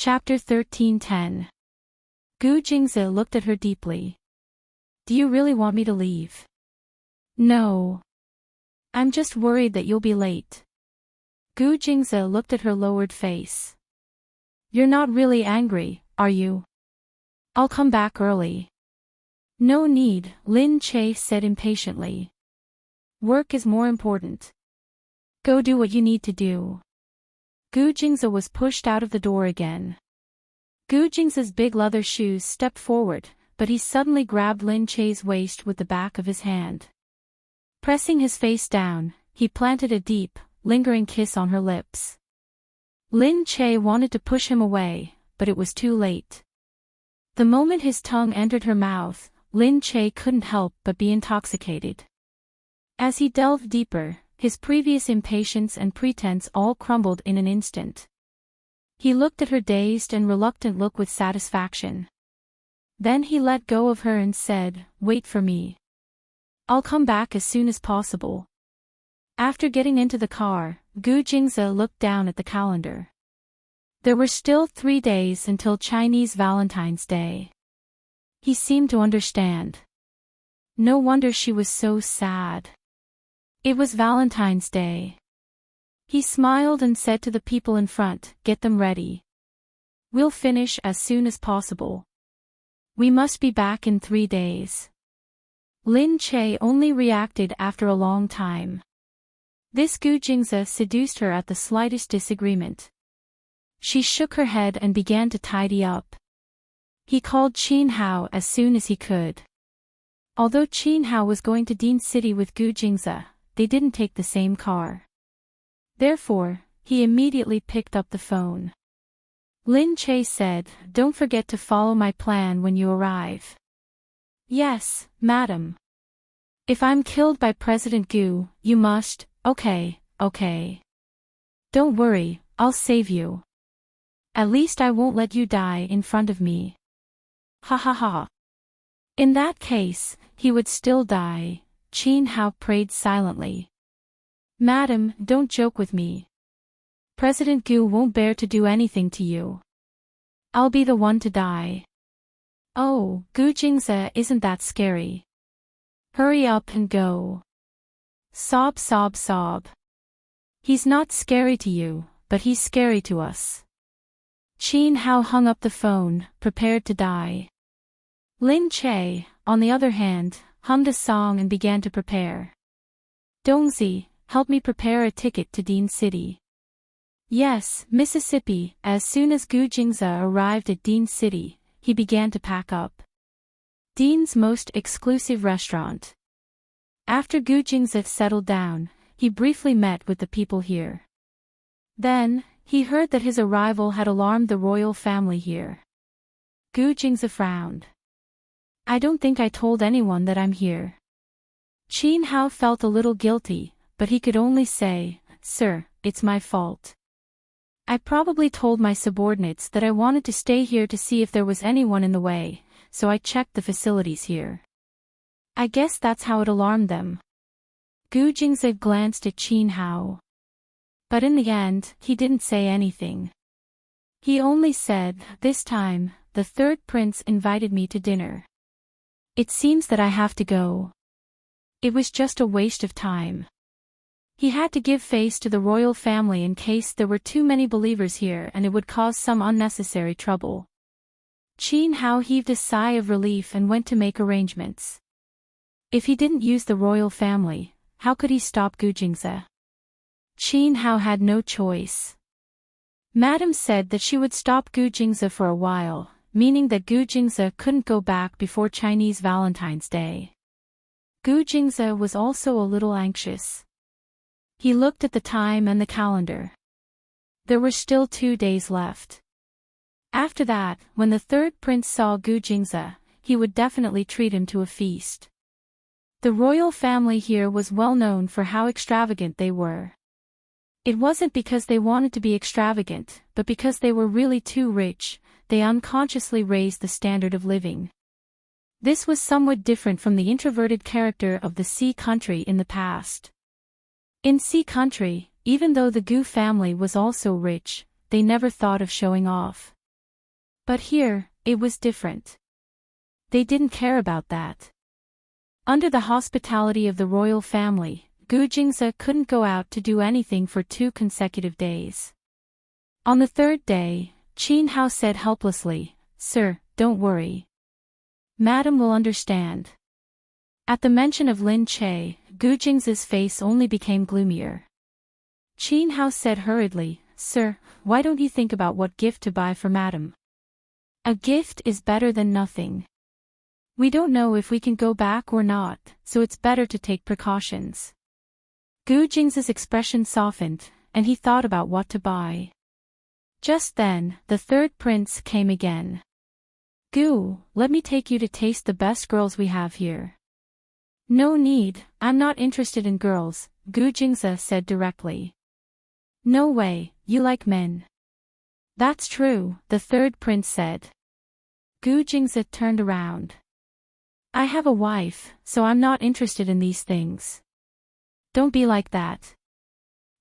Chapter 13:10. Gu Jingze looked at her deeply. Do you really want me to leave? No. I'm just worried that you'll be late. Gu Jingze looked at her lowered face. You're not really angry, are you? I'll come back early. No need, Lin Che said impatiently. Work is more important. Go do what you need to do. Gu Jingze was pushed out of the door again. Gu Jingze's big leather shoes stepped forward, but he suddenly grabbed Lin Che's waist with the back of his hand. Pressing his face down, he planted a deep, lingering kiss on her lips. Lin Che wanted to push him away, but it was too late. The moment his tongue entered her mouth, Lin Che couldn't help but be intoxicated. As he delved deeper, his previous impatience and pretense all crumbled in an instant. He looked at her dazed and reluctant look with satisfaction. Then he let go of her and said, "Wait for me. I'll come back as soon as possible." After getting into the car, Gu Jingze looked down at the calendar. There were still 3 days until Chinese Valentine's Day. He seemed to understand. No wonder she was so sad. It was Valentine's Day. He smiled and said to the people in front, "Get them ready. We'll finish as soon as possible. We must be back in 3 days." Lin Che only reacted after a long time. This Gu Jingze seduced her at the slightest disagreement. She shook her head and began to tidy up. He called Qin Hao as soon as he could. Although Qin Hao was going to Dean City with Gu Jingze, they didn't take the same car. Therefore, he immediately picked up the phone. Lin Che said, "Don't forget to follow my plan when you arrive." "Yes, madam. If I'm killed by President Gu, you must." Okay. "Don't worry, I'll save you. At least I won't let you die in front of me." Ha ha ha. In that case, he would still die, Qin Hao prayed silently. "Madam, don't joke with me. President Gu won't bear to do anything to you. I'll be the one to die." "Oh, Gu Jingze isn't that scary. Hurry up and go." Sob sob sob. "He's not scary to you, but he's scary to us." Qin Hao hung up the phone, prepared to die. Lin Che, on the other hand, hummed a song and began to prepare. "Dongzi, help me prepare a ticket to Dean City." "Yes, Mississippi." As soon as Gu Jingze arrived at Dean City, he began to pack up. Dean's most exclusive restaurant. After Gu Jingze settled down, he briefly met with the people here. Then, he heard that his arrival had alarmed the royal family here. Gu Jingze frowned. "I don't think I told anyone that I'm here." Qin Hao felt a little guilty, but he could only say, "Sir, it's my fault. I probably told my subordinates that I wanted to stay here to see if there was anyone in the way, so I checked the facilities here. I guess that's how it alarmed them." Gu Jingze glanced at Qin Hao. But in the end, he didn't say anything. He only said, "This time, the third prince invited me to dinner. It seems that I have to go. It was just a waste of time." He had to give face to the royal family in case there were too many believers here and it would cause some unnecessary trouble. Qin Hao heaved a sigh of relief and went to make arrangements. If he didn't use the royal family, how could he stop Gu Jingze? Qin Hao had no choice. Madam said that she would stop Gu Jingze for a while, meaning that Gu Jingze couldn't go back before Chinese Valentine's Day. Gu Jingze was also a little anxious. He looked at the time and the calendar. There were still 2 days left. After that, when the third prince saw Gu Jingze, he would definitely treat him to a feast. The royal family here was well known for how extravagant they were. It wasn't because they wanted to be extravagant, but because they were really too rich, they unconsciously raised the standard of living. This was somewhat different from the introverted character of the Sea country in the past. In Sea country, even though the Gu family was also rich, they never thought of showing off. But here, it was different. They didn't care about that. Under the hospitality of the royal family, Gu Jingze couldn't go out to do anything for 2 consecutive days. On the 3rd day, Qin Hao said helplessly, "Sir, don't worry. Madam will understand." At the mention of Lin Che, Gu Jingze's face only became gloomier. Qin Hao said hurriedly, "Sir, why don't you think about what gift to buy for Madam? A gift is better than nothing. We don't know if we can go back or not, so it's better to take precautions." Gu Jingze's expression softened, and he thought about what to buy. Just then, the 3rd prince came again. "Gu, let me take you to taste the best girls we have here." "No need, I'm not interested in girls," Gu Jingze said directly. "No way, you like men." "That's true," the 3rd prince said. Gu Jingze turned around. "I have a wife, so I'm not interested in these things." "Don't be like that.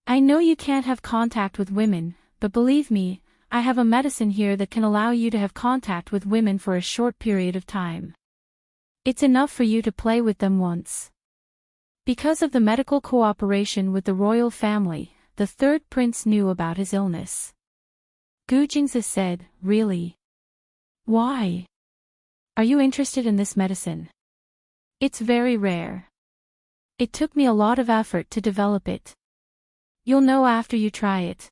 I know you can't have contact with women, but believe me, I have a medicine here that can allow you to have contact with women for a short period of time. It's enough for you to play with them once." Because of the medical cooperation with the royal family, the 3rd prince knew about his illness. Gu Jingze said, "Really? Why? Are you interested in this medicine? It's very rare. It took me a lot of effort to develop it. You'll know after you try it."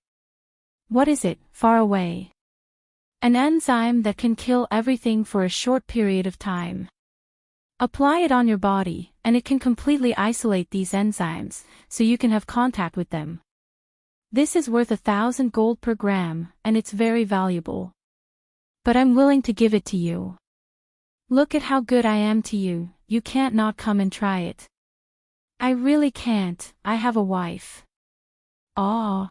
"What is it, far away?" "An enzyme that can kill everything for a short period of time. Apply it on your body, and it can completely isolate these enzymes, so you can have contact with them. This is worth 1,000 gold per gram, and it's very valuable. But I'm willing to give it to you. Look at how good I am to you, you can't not come and try it." "I really can't, I have a wife." "Aw.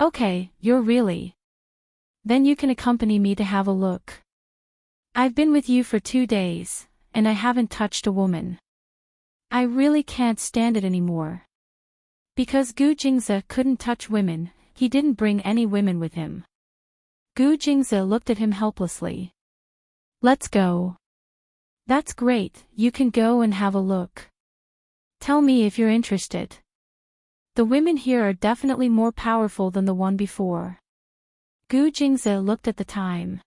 Okay, you're really. Then you can accompany me to have a look. I've been with you for 2 days, and I haven't touched a woman. I really can't stand it anymore." Because Gu Jingze couldn't touch women, he didn't bring any women with him. Gu Jingze looked at him helplessly. "Let's go." "That's great, you can go and have a look. Tell me if you're interested. The women here are definitely more powerful than the one before." Gu Jingze looked at the time.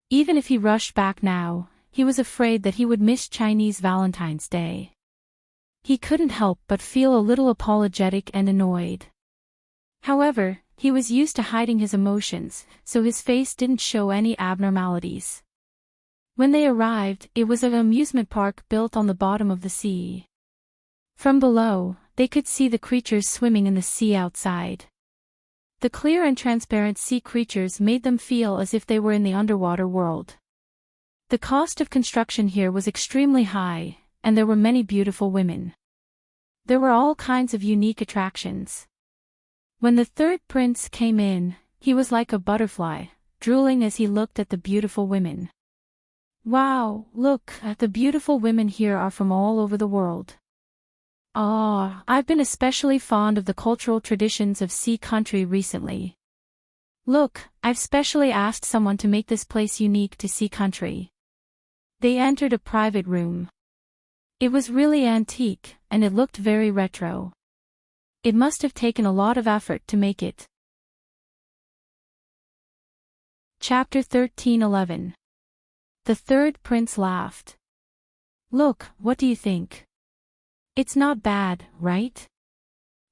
Even if he rushed back now, he was afraid that he would miss Chinese Valentine's Day. He couldn't help but feel a little apologetic and annoyed. However, he was used to hiding his emotions, so his face didn't show any abnormalities. When they arrived, it was an amusement park built on the bottom of the sea. From below, they could see the creatures swimming in the sea outside. The clear and transparent sea creatures made them feel as if they were in the underwater world. The cost of construction here was extremely high, and there were many beautiful women. There were all kinds of unique attractions. When the 3rd prince came in, he was like a butterfly, drooling as he looked at the beautiful women. "Wow, look, the beautiful women here are from all over the world. I've been especially fond of the cultural traditions of Sea Country recently. Look, I've specially asked someone to make this place unique to Sea Country." They entered a private room. It was really antique, and it looked very retro. It must have taken a lot of effort to make it. Chapter 13:11. The 3rd prince laughed. "Look, what do you think? It's not bad, right?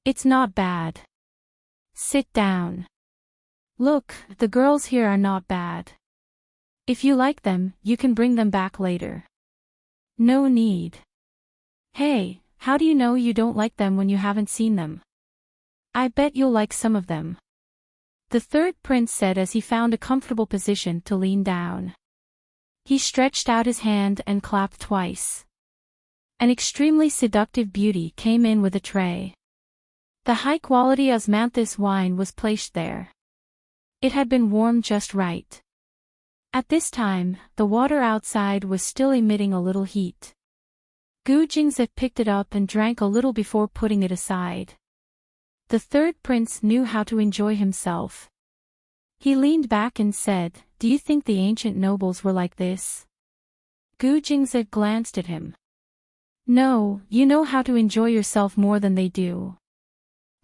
It's not bad. Sit down. Look, the girls here are not bad. If you like them, you can bring them back later." "No need." "Hey, how do you know you don't like them when you haven't seen them? I bet you'll like some of them," the 3rd prince said as he found a comfortable position to lean down. He stretched out his hand and clapped twice. An extremely seductive beauty came in with a tray. The high-quality osmanthus wine was placed there. It had been warmed just right. At this time, the water outside was still emitting a little heat. Gu Jingze picked it up and drank a little before putting it aside. The 3rd prince knew how to enjoy himself. He leaned back and said, "Do you think the ancient nobles were like this?" Gu Jingzi glanced at him. "No, you know how to enjoy yourself more than they do."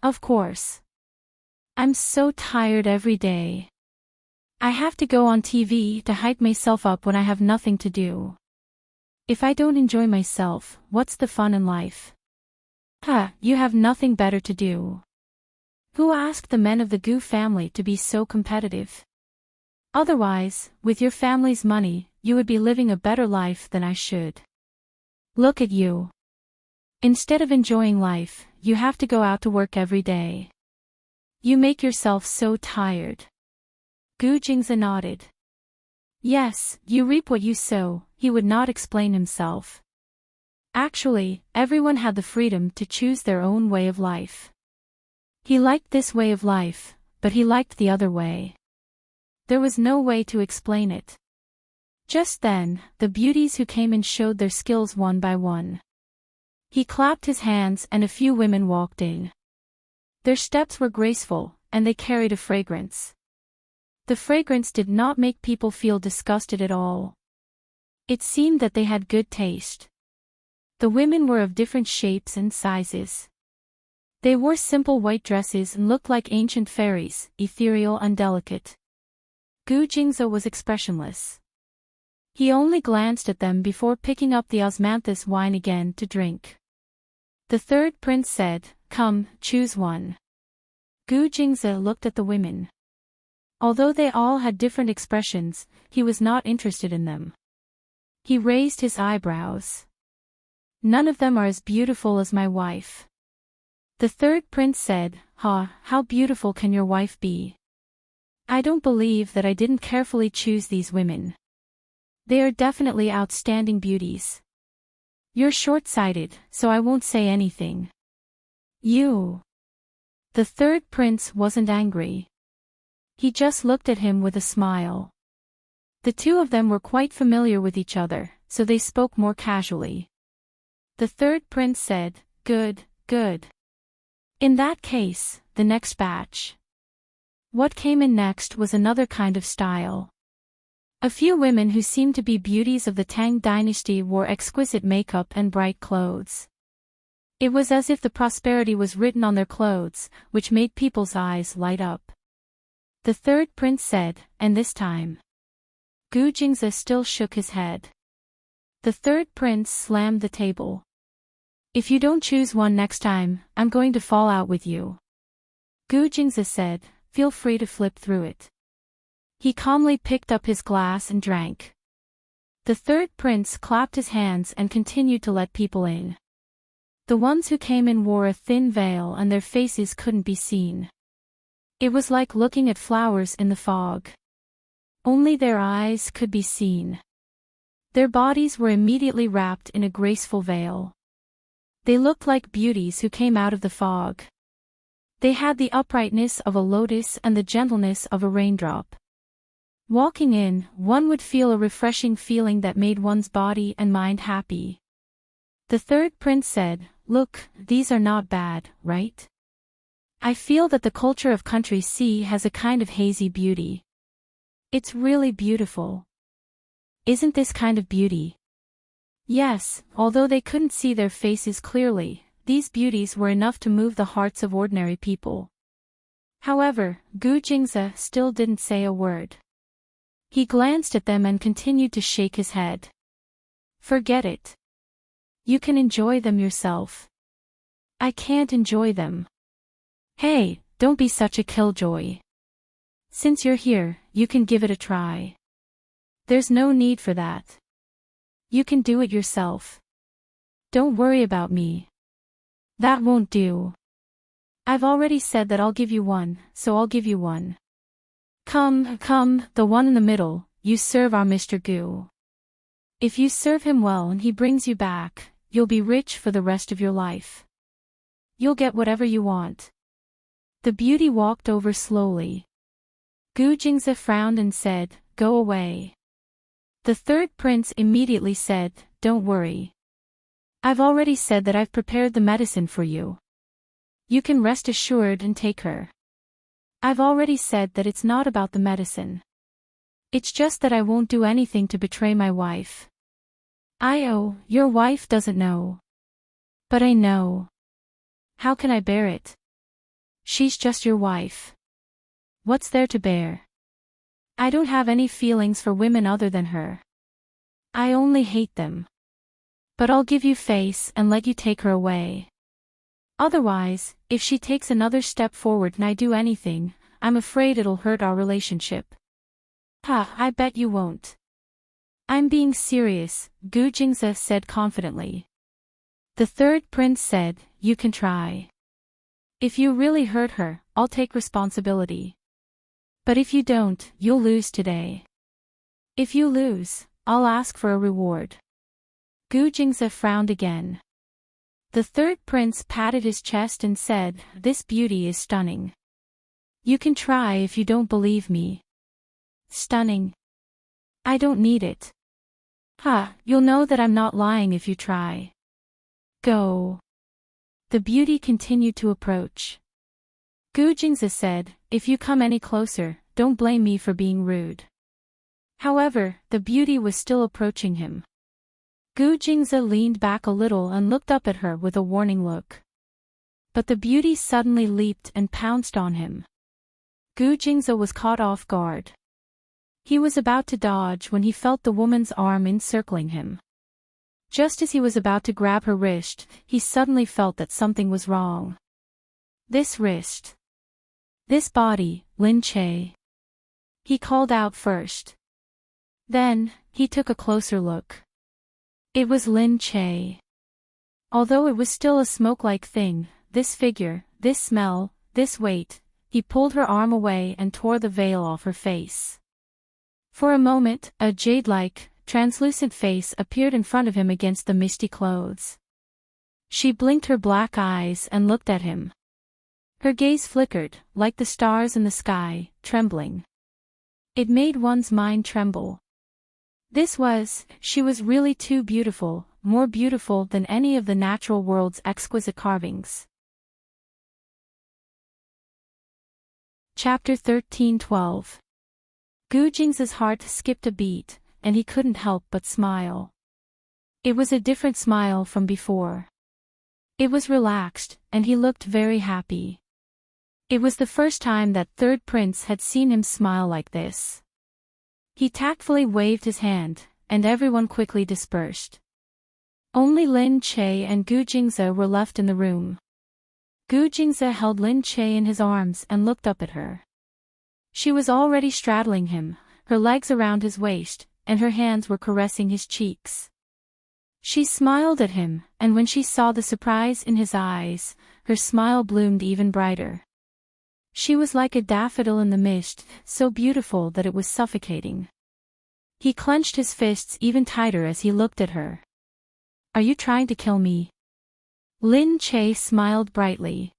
"Of course. I'm so tired every day. I have to go on TV to hype myself up when I have nothing to do. If I don't enjoy myself, what's the fun in life?" You have nothing better to do." Who asked the men of the Gu family to be so competitive? Otherwise, with your family's money, you would be living a better life than I should. Look at you. Instead of enjoying life, you have to go out to work every day. You make yourself so tired. Gu Jingzi nodded. Yes, you reap what you sow, he would not explain himself. Actually, everyone had the freedom to choose their own way of life. He liked this way of life, but he liked the other way. There was no way to explain it. Just then, the beauties who came in showed their skills one by one. He clapped his hands and a few women walked in. Their steps were graceful, and they carried a fragrance. The fragrance did not make people feel disgusted at all. It seemed that they had good taste. The women were of different shapes and sizes. They wore simple white dresses and looked like ancient fairies, ethereal and delicate. Gu Jingzi was expressionless. He only glanced at them before picking up the osmanthus wine again to drink. The third prince said, "Come, choose one." Gu Jingzi looked at the women. Although they all had different expressions, he was not interested in them. He raised his eyebrows. "None of them are as beautiful as my wife." The third prince said, How beautiful can your wife be? I don't believe that I didn't carefully choose these women. They are definitely outstanding beauties. You're short-sighted, so I won't say anything." "You." The third prince wasn't angry. He just looked at him with a smile. The two of them were quite familiar with each other, so they spoke more casually. The third prince said, "Good, good. In that case, the next batch." What came in next was another kind of style. A few women who seemed to be beauties of the Tang dynasty wore exquisite makeup and bright clothes. It was as if the prosperity was written on their clothes, which made people's eyes light up. The third prince said, "And this time?" Gu Jingzi still shook his head. The third prince slammed the table. "If you don't choose one next time, I'm going to fall out with you." Gu Jingzi said, "Feel free to flip through it." He calmly picked up his glass and drank. The third prince clapped his hands and continued to let people in. The ones who came in wore a thin veil and their faces couldn't be seen. It was like looking at flowers in the fog. Only their eyes could be seen. Their bodies were immediately wrapped in a graceful veil. They looked like beauties who came out of the fog. They had the uprightness of a lotus and the gentleness of a raindrop. Walking in, one would feel a refreshing feeling that made one's body and mind happy. The third prince said, "Look, these are not bad, right? I feel that the culture of country C has a kind of hazy beauty. It's really beautiful. Isn't this kind of beauty?" Yes, although they couldn't see their faces clearly, these beauties were enough to move the hearts of ordinary people. However, Gu Jingzi still didn't say a word. He glanced at them and continued to shake his head. "Forget it. You can enjoy them yourself. I can't enjoy them." "Hey, don't be such a killjoy. Since you're here, you can give it a try. There's no need for that. You can do it yourself. Don't worry about me." "That won't do. I've already said that I'll give you one, so I'll give you one. Come, the one in the middle, you serve our Mr. Gu. If you serve him well and he brings you back, you'll be rich for the rest of your life. You'll get whatever you want." The beauty walked over slowly. Gu Jingzi frowned and said, "Go away." The third prince immediately said, "Don't worry. I've already said that I've prepared the medicine for you. You can rest assured and take her." I've already said that it's not about the medicine. It's just that I won't do anything to betray my wife. Your wife doesn't know. But I know. How can I bear it? She's just your wife. What's there to bear? I don't have any feelings for women other than her. I only hate them. But I'll give you face and let you take her away. Otherwise, if she takes another step forward and I do anything, I'm afraid it'll hurt our relationship. I bet you won't. I'm being serious, Gu Jingze said confidently. The third prince said, you can try. If you really hurt her, I'll take responsibility. But if you don't, you'll lose today. If you lose, I'll ask for a reward. Gu Jingze frowned again. The third prince patted his chest and said, this beauty is stunning. You can try if you don't believe me. Stunning. I don't need it. You'll know that I'm not lying if you try. Go. The beauty continued to approach. Gu Jingze said, if you come any closer, don't blame me for being rude. However, the beauty was still approaching him. Gu Jingze leaned back a little and looked up at her with a warning look. But the beauty suddenly leaped and pounced on him. Gu Jingze was caught off guard. He was about to dodge when he felt the woman's arm encircling him. Just as he was about to grab her wrist, he suddenly felt that something was wrong. This wrist. This body, Lin Che. He called out first. Then, he took a closer look. It was Lin Che. Although it was still a smoke-like thing, this figure, this smell, this weight, he pulled her arm away and tore the veil off her face. For a moment, a jade-like, translucent face appeared in front of him against the misty clothes. She blinked her black eyes and looked at him. Her gaze flickered, like the stars in the sky, trembling. It made one's mind tremble. She was really too beautiful, more beautiful than any of the natural world's exquisite carvings. Chapter 13:12. Gu Jingze's heart skipped a beat, and he couldn't help but smile. It was a different smile from before. It was relaxed, and he looked very happy. It was the first time that third prince had seen him smile like this. He tactfully waved his hand, and everyone quickly dispersed. Only Lin Che and Gu Jingze were left in the room. Gu Jingze held Lin Che in his arms and looked up at her. She was already straddling him, her legs around his waist, and her hands were caressing his cheeks. She smiled at him, and when she saw the surprise in his eyes, her smile bloomed even brighter. She was like a daffodil in the mist, so beautiful that it was suffocating. He clenched his fists even tighter as he looked at her. Are you trying to kill me? Lin Che smiled brightly.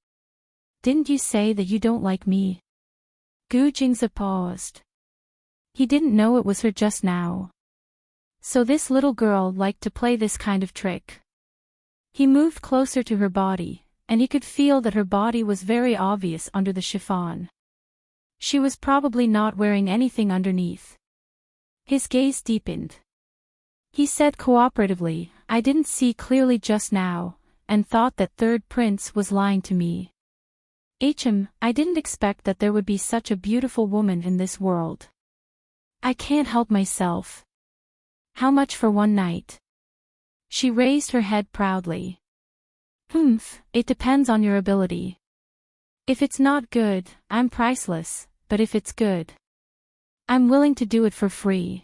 Didn't you say that you don't like me? Gu Jingze paused. He didn't know it was her just now. So this little girl liked to play this kind of trick. He moved closer to her body, and he could feel that her body was very obvious under the chiffon. She was probably not wearing anything underneath. His gaze deepened. He said cooperatively, I didn't see clearly just now, and thought that third prince was lying to me. I didn't expect that there would be such a beautiful woman in this world. I can't help myself. How much for one night? She raised her head proudly. It depends on your ability. If it's not good, I'm priceless, but if it's good, I'm willing to do it for free.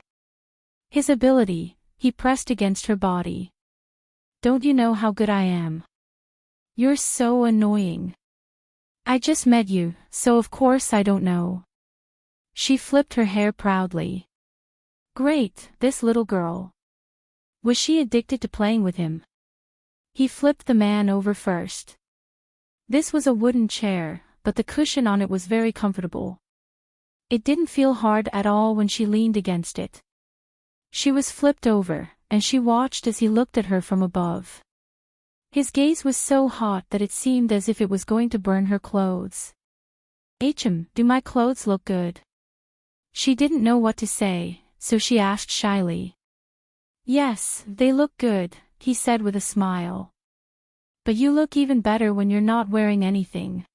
His ability, he pressed against her body. Don't you know how good I am? You're so annoying. I just met you, so of course I don't know. She flipped her hair proudly. Great, this little girl. Was she addicted to playing with him? He flipped the man over first. This was a wooden chair, but the cushion on it was very comfortable. It didn't feel hard at all when she leaned against it. She was flipped over, and she watched as he looked at her from above. His gaze was so hot that it seemed as if it was going to burn her clothes. Do my clothes look good? She didn't know what to say, so she asked shyly. Yes, they look good, he said with a smile. But you look even better when you're not wearing anything.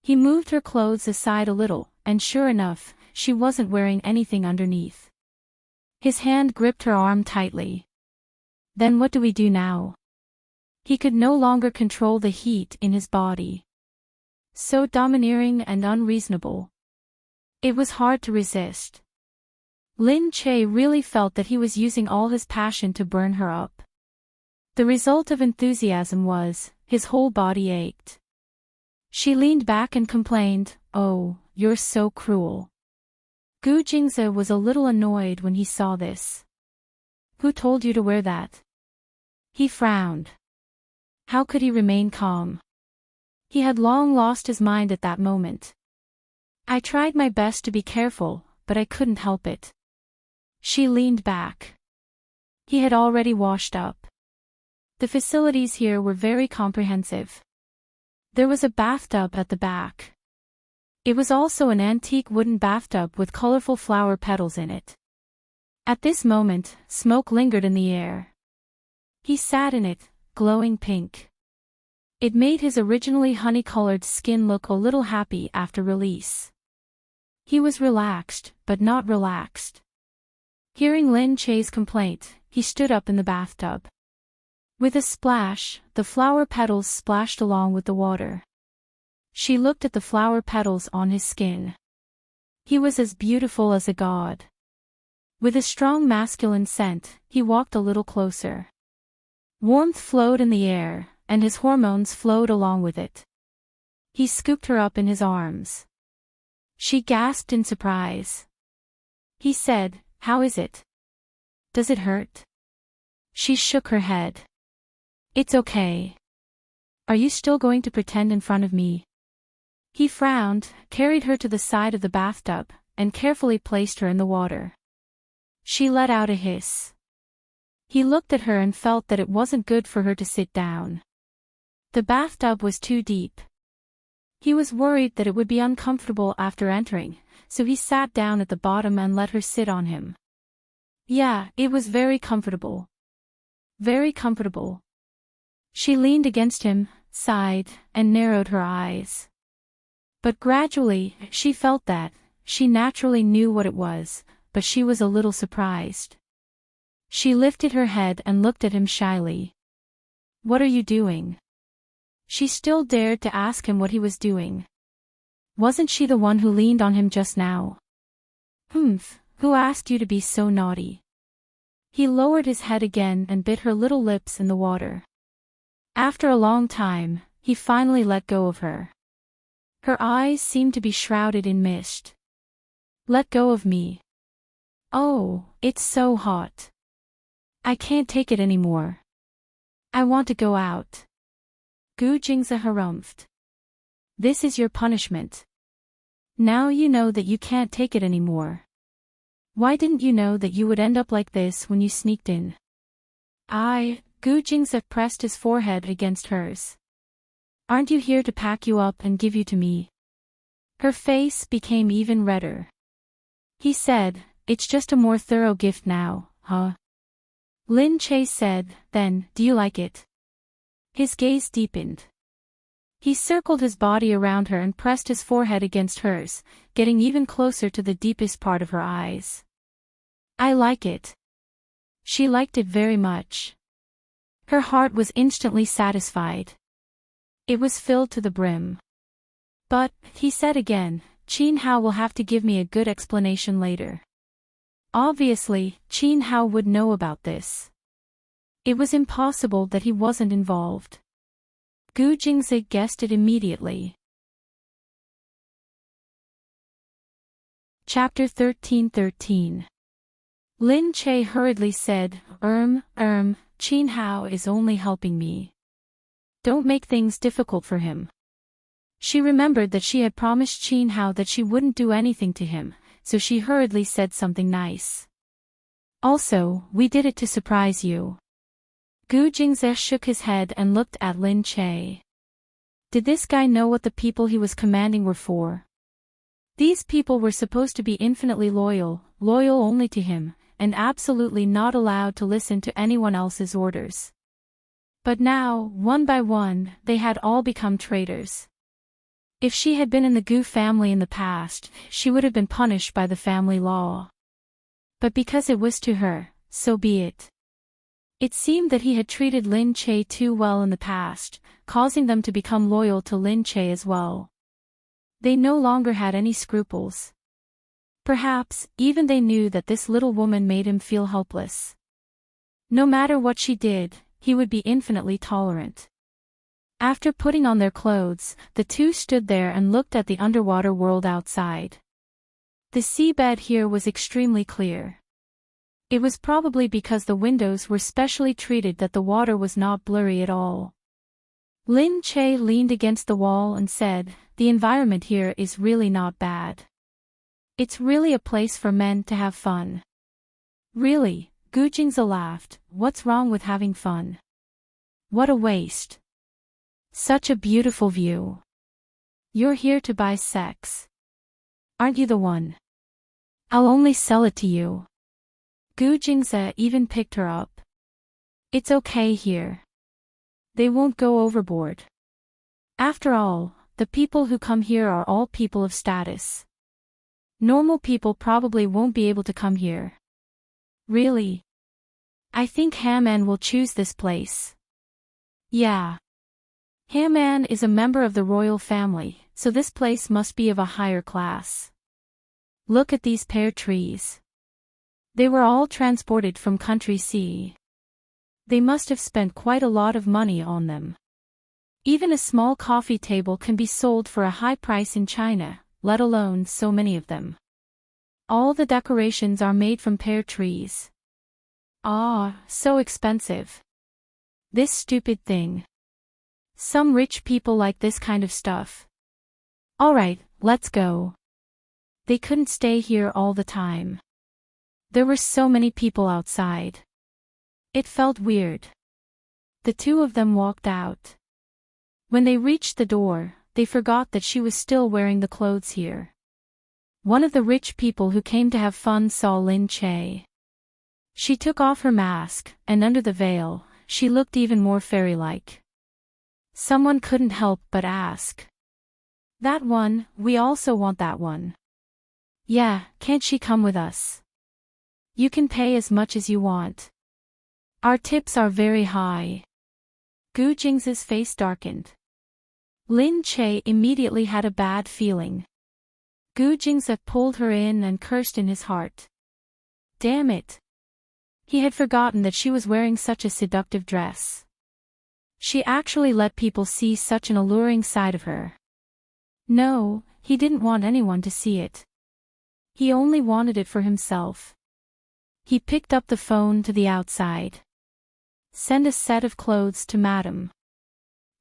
He moved her clothes aside a little, and sure enough, she wasn't wearing anything underneath. His hand gripped her arm tightly. Then what do we do now? He could no longer control the heat in his body. So domineering and unreasonable. It was hard to resist. Lin Che really felt that he was using all his passion to burn her up. The result of enthusiasm was, his whole body ached. She leaned back and complained, "Oh, you're so cruel." Gu Jingze was a little annoyed when he saw this. "Who told you to wear that?" He frowned. How could he remain calm? He had long lost his mind at that moment. "I tried my best to be careful, but I couldn't help it." She leaned back. He had already washed up. The facilities here were very comprehensive. There was a bathtub at the back. It was also an antique wooden bathtub with colorful flower petals in it. At this moment, smoke lingered in the air. He sat in it, glowing pink. It made his originally honey-colored skin look a little happy after release. He was relaxed, but not relaxed. Hearing Lin Che's complaint, he stood up in the bathtub. With a splash, the flower petals splashed along with the water. She looked at the flower petals on his skin. He was as beautiful as a god. With a strong masculine scent, he walked a little closer. Warmth flowed in the air, and his hormones flowed along with it. He scooped her up in his arms. She gasped in surprise. He said, "How is it? Does it hurt?" She shook her head. "It's okay. Are you still going to pretend in front of me?" He frowned, carried her to the side of the bathtub, and carefully placed her in the water. She let out a hiss. He looked at her and felt that it wasn't good for her to sit down. The bathtub was too deep. He was worried that it would be uncomfortable after entering, so he sat down at the bottom and let her sit on him. Yeah, it was very comfortable. Very comfortable. She leaned against him, sighed, and narrowed her eyes. But gradually, she felt that, she naturally knew what it was, but she was a little surprised. She lifted her head and looked at him shyly. "What are you doing?" She still dared to ask him what he was doing. Wasn't she the one who leaned on him just now? Who asked you to be so naughty?" He lowered his head again and bit her little lips in the water. After a long time, he finally let go of her. Her eyes seemed to be shrouded in mist. "Let go of me." "Oh, it's so hot. I can't take it anymore. I want to go out." Gu Jingze harumphed. "This is your punishment. Now you know that you can't take it anymore. Why didn't you know that you would end up like this when you sneaked in?" Gu Jingze pressed his forehead against hers. "Aren't you here to pack you up and give you to me?" Her face became even redder. He said, "It's just a more thorough gift now, huh?" Lin Che said, "Then, do you like it?" His gaze deepened. He circled his body around her and pressed his forehead against hers, getting even closer to the deepest part of her eyes. "I like it." She liked it very much. Her heart was instantly satisfied. It was filled to the brim. "But," he said again, "Qin Hao will have to give me a good explanation later." Obviously, Qin Hao would know about this. It was impossible that he wasn't involved. Gu Jingze guessed it immediately. Chapter 13:13. Lin Che hurriedly said, Qin Hao is only helping me. Don't make things difficult for him." She remembered that she had promised Qin Hao that she wouldn't do anything to him, so she hurriedly said something nice. "Also, we did it to surprise you." Gu Jingze shook his head and looked at Lin Che. Did this guy know what the people he was commanding were for? These people were supposed to be infinitely loyal, loyal only to him, and absolutely not allowed to listen to anyone else's orders. But now, one by one, they had all become traitors. If she had been in the Gu family in the past, she would have been punished by the family law. But because it was to her, so be it. It seemed that he had treated Lin Che too well in the past, causing them to become loyal to Lin Che as well. They no longer had any scruples. Perhaps, even they knew that this little woman made him feel helpless. No matter what she did, he would be infinitely tolerant. After putting on their clothes, the two stood there and looked at the underwater world outside. The seabed here was extremely clear. It was probably because the windows were specially treated that the water was not blurry at all. Lin Che leaned against the wall and said, "The environment here is really not bad. It's really a place for men to have fun." "Really?" Gu Jingze laughed. "What's wrong with having fun? What a waste. Such a beautiful view. You're here to buy sex. Aren't you the one? I'll only sell it to you." Gu Jingze even picked her up. "It's okay here. They won't go overboard. After all, the people who come here are all people of status. Normal people probably won't be able to come here." "Really? I think Haman will choose this place." "Yeah. Haman is a member of the royal family, so this place must be of a higher class. Look at these pear trees. They were all transported from country C. They must have spent quite a lot of money on them. Even a small coffee table can be sold for a high price in China, let alone so many of them. All the decorations are made from pear trees. Ah, so expensive. This stupid thing. Some rich people like this kind of stuff. Alright, let's go." They couldn't stay here all the time. There were so many people outside. It felt weird. The two of them walked out. When they reached the door, they forgot that she was still wearing the clothes here. One of the rich people who came to have fun saw Lin Che. She took off her mask, and under the veil, she looked even more fairy-like. Someone couldn't help but ask. "That one, we also want that one." "Yeah, can't she come with us? You can pay as much as you want. Our tips are very high." Gu Jingze's face darkened. Lin Che immediately had a bad feeling. Gu Jingze pulled her in and cursed in his heart. Damn it. He had forgotten that she was wearing such a seductive dress. She actually let people see such an alluring side of her. No, he didn't want anyone to see it. He only wanted it for himself. He picked up the phone to the outside. "Send a set of clothes to Madam."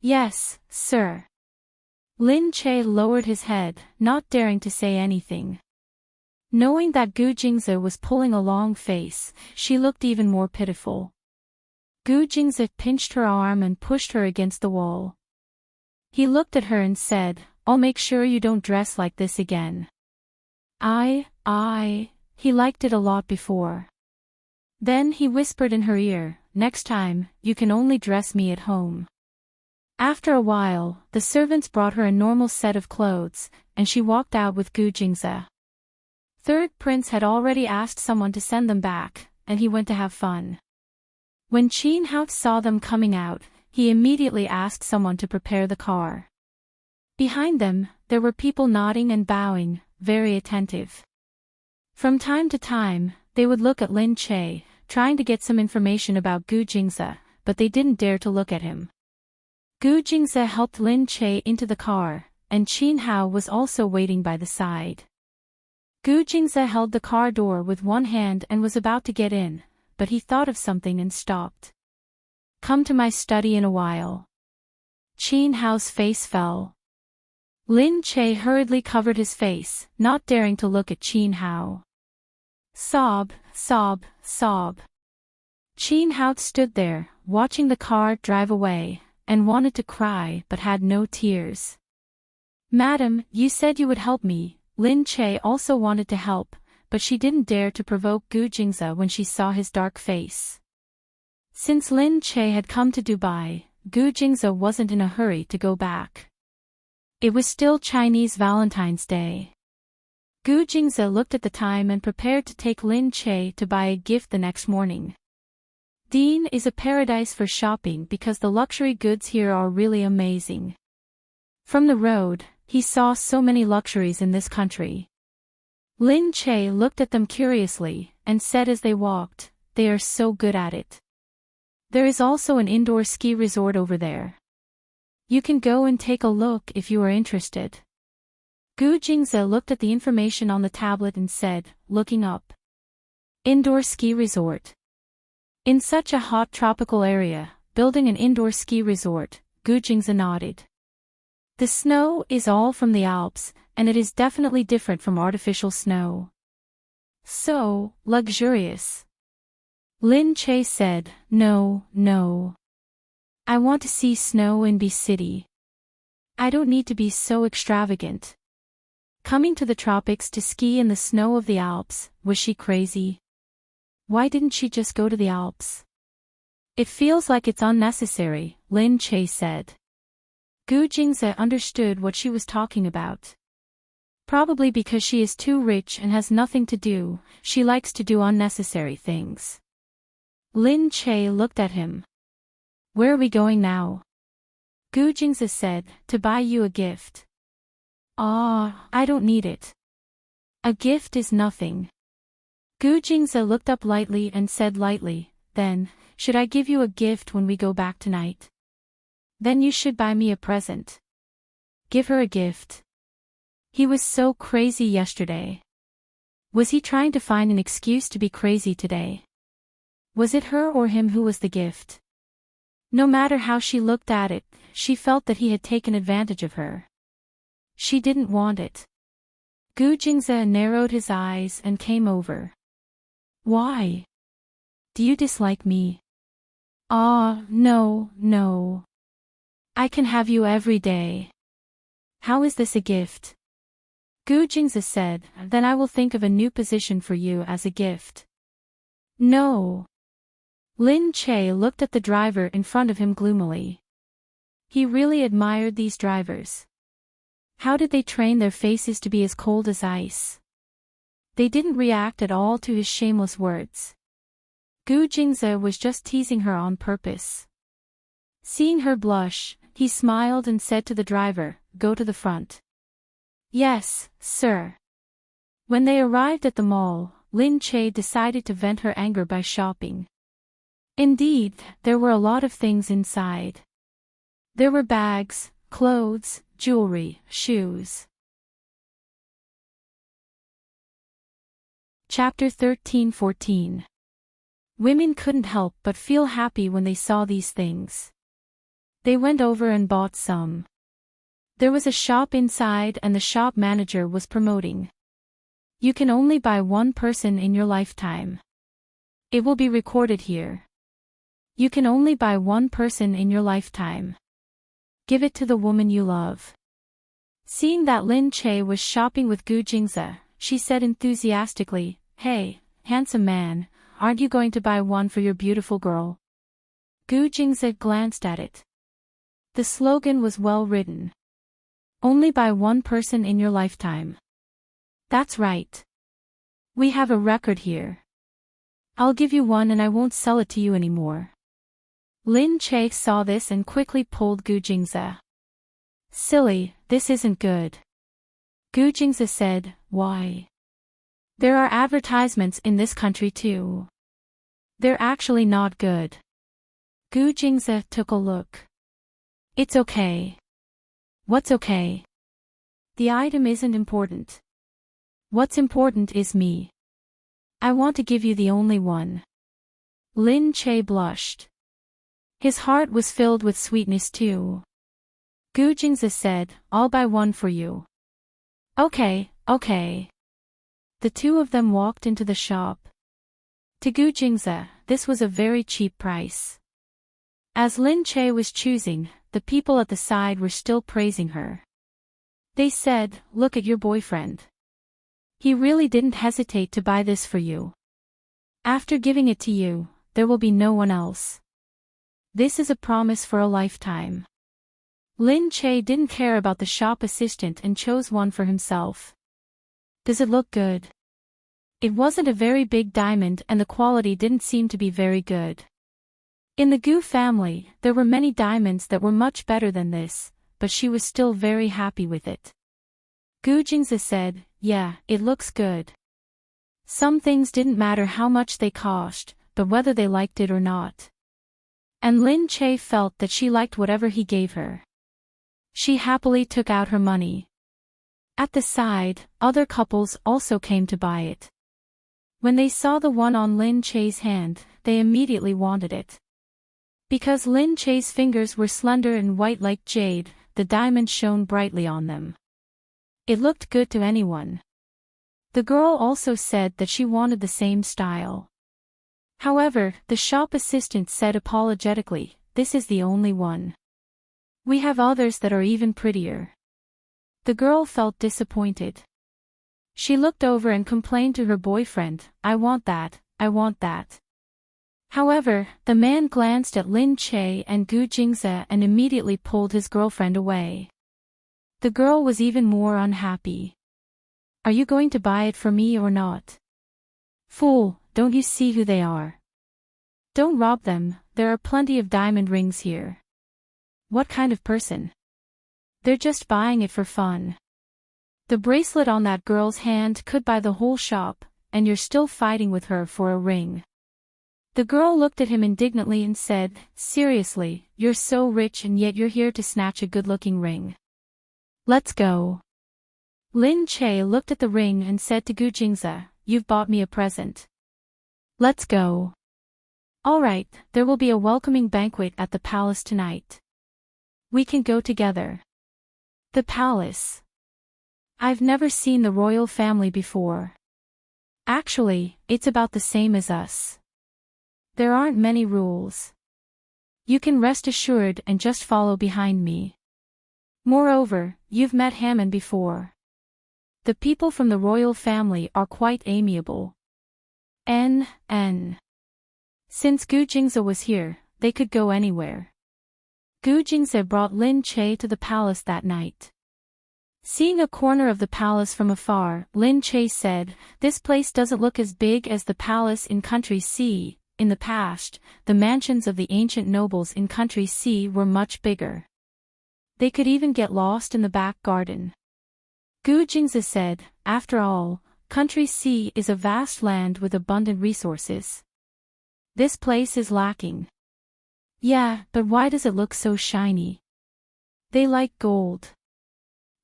"Yes, sir." Lin Che lowered his head, not daring to say anything. Knowing that Gu Jingze was pulling a long face, she looked even more pitiful. Gu Jingze pinched her arm and pushed her against the wall. He looked at her and said, "I'll make sure you don't dress like this again." He liked it a lot before. Then he whispered in her ear, "Next time, you can only dress me at home." After a while, the servants brought her a normal set of clothes, and she walked out with Gu Jingze. Third Prince had already asked someone to send them back, and he went to have fun. When Qin Hao saw them coming out, he immediately asked someone to prepare the car. Behind them, there were people nodding and bowing, very attentive. From time to time, they would look at Lin Che, trying to get some information about Gu Jingze, but they didn't dare to look at him. Gu Jingze helped Lin Che into the car, and Qin Hao was also waiting by the side. Gu Jingze held the car door with one hand and was about to get in, but he thought of something and stopped. "Come to my study in a while." Qin Hao's face fell. Lin Che hurriedly covered his face, not daring to look at Qin Hao. Sob, sob, sob. Qin Hao stood there, watching the car drive away, and wanted to cry but had no tears. "Madam, you said you would help me," Lin Che also wanted to help, but she didn't dare to provoke Gu Jingze when she saw his dark face. Since Lin Che had come to Dubai, Gu Jingze wasn't in a hurry to go back. It was still Chinese Valentine's Day. Gu Jingze looked at the time and prepared to take Lin Che to buy a gift the next morning. Dean is a paradise for shopping because the luxury goods here are really amazing. From the road, he saw so many luxuries in this country. Lin Che looked at them curiously, and said as they walked, "They are so good at it. There is also an indoor ski resort over there. You can go and take a look if you are interested." Gu Jingze looked at the information on the tablet and said, looking up. Indoor ski resort. In such a hot tropical area, building an indoor ski resort, Gu Jingze nodded. The snow is all from the Alps, and it is definitely different from artificial snow. So, luxurious. Lin Che said, "No, no. I want to see snow and be city. I don't need to be so extravagant." Coming to the tropics to ski in the snow of the Alps, was she crazy? Why didn't she just go to the Alps? It feels like it's unnecessary, Lin Che said. Gu Jingze understood what she was talking about. Probably because she is too rich and has nothing to do, she likes to do unnecessary things. Lin Che looked at him. "Where are we going now?" Gu Jingze said, "To buy you a gift." "Ah, I don't need it. A gift is nothing." Gu Jingze looked up lightly and said lightly, "Then, should I give you a gift when we go back tonight? Then you should buy me a present." Give her a gift. He was so crazy yesterday. Was he trying to find an excuse to be crazy today? Was it her or him who was the gift? No matter how she looked at it, she felt that he had taken advantage of her. She didn't want it. Gu Jingze narrowed his eyes and came over. "Why? Do you dislike me?" "Ah, no, no. I can have you every day. How is this a gift?" Gu Jingze said, "Then I will think of a new position for you as a gift." "No." Lin Che looked at the driver in front of him gloomily. He really admired these drivers. How did they train their faces to be as cold as ice? They didn't react at all to his shameless words. Gu Jingze was just teasing her on purpose. Seeing her blush, he smiled and said to the driver, "Go to the front." "Yes, sir." When they arrived at the mall, Lin Che decided to vent her anger by shopping. Indeed, there were a lot of things inside. There were bags, clothes, jewelry, shoes. Chapter 13-14. Women couldn't help but feel happy when they saw these things. They went over and bought some. There was a shop inside and the shop manager was promoting. You can only buy one person in your lifetime. It will be recorded here. You can only buy one person in your lifetime. Give it to the woman you love. Seeing that Lin Che was shopping with Gu Jingze, she said enthusiastically, "Hey, handsome man, aren't you going to buy one for your beautiful girl?" Gu Jingze glanced at it. The slogan was well written. Only buy one person in your lifetime. That's right. We have a record here. I'll give you one and I won't sell it to you anymore. Lin Che saw this and quickly pulled Gu Jingze. "Silly, this isn't good." Gu Jingze said, "Why? There are advertisements in this country too. They're actually not good." Gu Jingze took a look. "It's okay." "What's okay?" "The item isn't important. What's important is me. I want to give you the only one." Lin Che blushed. His heart was filled with sweetness too. Gu Jingze said, "I'll buy one for you." Okay, okay." The two of them walked into the shop. To Gu Jingze, this was a very cheap price. As Lin Che was choosing, the people at the side were still praising her. They said, "Look at your boyfriend. He really didn't hesitate to buy this for you. After giving it to you, there will be no one else. This is a promise for a lifetime. Lin Che didn't care about the shop assistant and chose one for himself. Does it look good? It wasn't a very big diamond and the quality didn't seem to be very good. In the Gu family, there were many diamonds that were much better than this, but she was still very happy with it. Gu Jingzi said, "Yeah, it looks good." Some things didn't matter how much they cost, but whether they liked it or not. And Lin Che felt that she liked whatever he gave her. She happily took out her money. At the side, other couples also came to buy it. When they saw the one on Lin Che's hand, they immediately wanted it. Because Lin Che's fingers were slender and white like jade, the diamond shone brightly on them. It looked good to anyone. The girl also said that she wanted the same style. However, the shop assistant said apologetically, "This is the only one. We have others that are even prettier." The girl felt disappointed. She looked over and complained to her boyfriend, "I want that, I want that." However, the man glanced at Lin Che and Gu Jingzi and immediately pulled his girlfriend away. The girl was even more unhappy. "Are you going to buy it for me or not? Fool, don't you see who they are? Don't rob them, there are plenty of diamond rings here." What kind of person? They're just buying it for fun. The bracelet on that girl's hand could buy the whole shop, and you're still fighting with her for a ring. The girl looked at him indignantly and said, "Seriously, you're so rich and yet you're here to snatch a good-looking ring. Let's go." Lin Che looked at the ring and said to Gu Jingzi, "You've bought me a present. Let's go." "All right, there will be a welcoming banquet at the palace tonight. We can go together." The palace. I've never seen the royal family before. Actually, it's about the same as us. There aren't many rules. You can rest assured and just follow behind me. Moreover, you've met Hammond before. The people from the royal family are quite amiable. Since Gu Jingzi was here, they could go anywhere. Gu Jingzi brought Lin Che to the palace that night. Seeing a corner of the palace from afar, Lin Che said, "This place doesn't look as big as the palace in Country C. In the past, the mansions of the ancient nobles in Country C were much bigger. They could even get lost in the back garden." Gu Jingzi said, "After all, Country C is a vast land with abundant resources. This place is lacking." "Yeah, but why does it look so shiny?" "They like gold.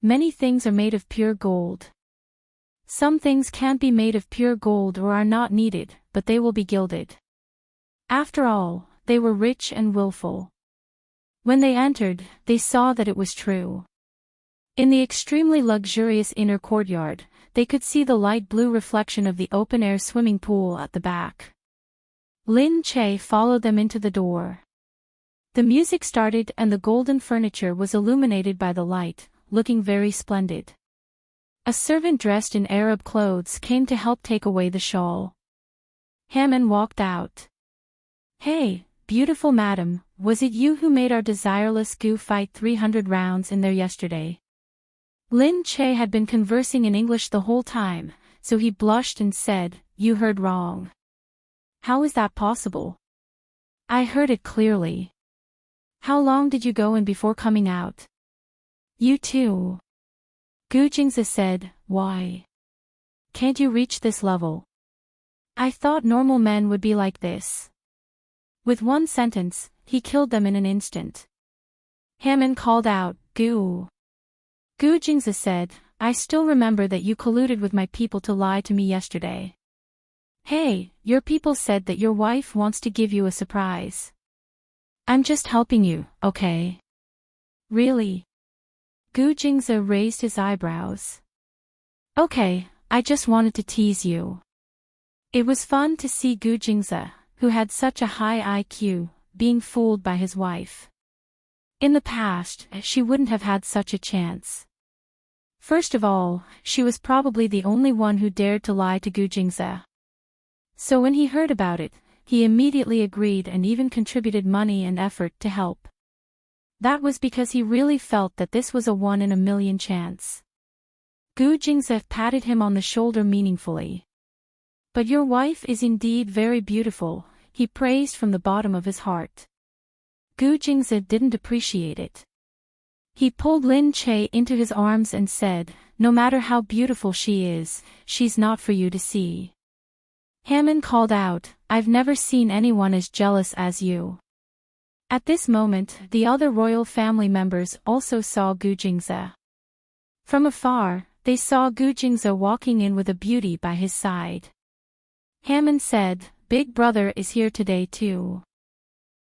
Many things are made of pure gold. Some things can't be made of pure gold or are not needed, but they will be gilded." After all, they were rich and willful. When they entered, they saw that it was true. In the extremely luxurious inner courtyard, they could see the light blue reflection of the open-air swimming pool at the back. Lin Che followed them into the door. The music started and the golden furniture was illuminated by the light, looking very splendid. A servant dressed in Arab clothes came to help take away the shawl. Hammond walked out. "Hey, beautiful madam, was it you who made our desireless Gu fight 300 rounds in there yesterday?" Lin Che had been conversing in English the whole time, so he blushed and said, "You heard wrong." "How is that possible?" "I heard it clearly." "How long did you go in before coming out?" "You too." Gu Jingzi said, "Why? Can't you reach this level? I thought normal men would be like this." With one sentence, he killed them in an instant. Hammond called out, "Gu." Gu Jingzi said, "I still remember that you colluded with my people to lie to me yesterday. Hey, your people said that your wife wants to give you a surprise. I'm just helping you, okay?" "Really?" Gu Jingzi raised his eyebrows. "Okay, I just wanted to tease you." It was fun to see Gu Jingzi, who had such a high IQ, being fooled by his wife. In the past, she wouldn't have had such a chance. First of all, she was probably the only one who dared to lie to Gu Jingze. So when he heard about it, he immediately agreed and even contributed money and effort to help. That was because he really felt that this was a one-in-a-million chance. Gu Jingze patted him on the shoulder meaningfully. "But your wife is indeed very beautiful," he praised from the bottom of his heart. Gu Jingze didn't appreciate it. He pulled Lin Che into his arms and said, "No matter how beautiful she is, she's not for you to see." Hammond called out, "I've never seen anyone as jealous as you." At this moment, the other royal family members also saw Gu Jingze. From afar, they saw Gu Jingze walking in with a beauty by his side. Hammond said, "Big brother is here today too.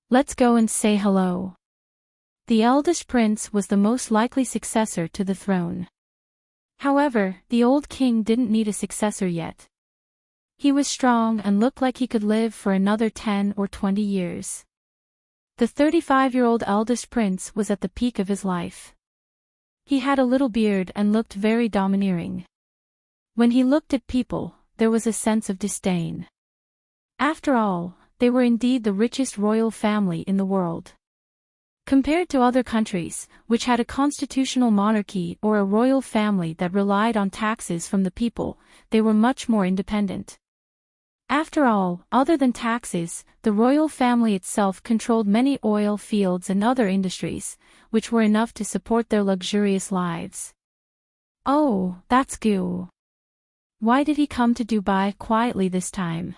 Let's go and say hello." The eldest prince was the most likely successor to the throne. However, the old king didn't need a successor yet. He was strong and looked like he could live for another 10 or 20 years. The 35-year-old eldest prince was at the peak of his life. He had a little beard and looked very domineering. When he looked at people, there was a sense of disdain. After all, they were indeed the richest royal family in the world. Compared to other countries, which had a constitutional monarchy or a royal family that relied on taxes from the people, they were much more independent. After all, other than taxes, the royal family itself controlled many oil fields and other industries, which were enough to support their luxurious lives. "Oh, that's Gu. Why did he come to Dubai quietly this time?"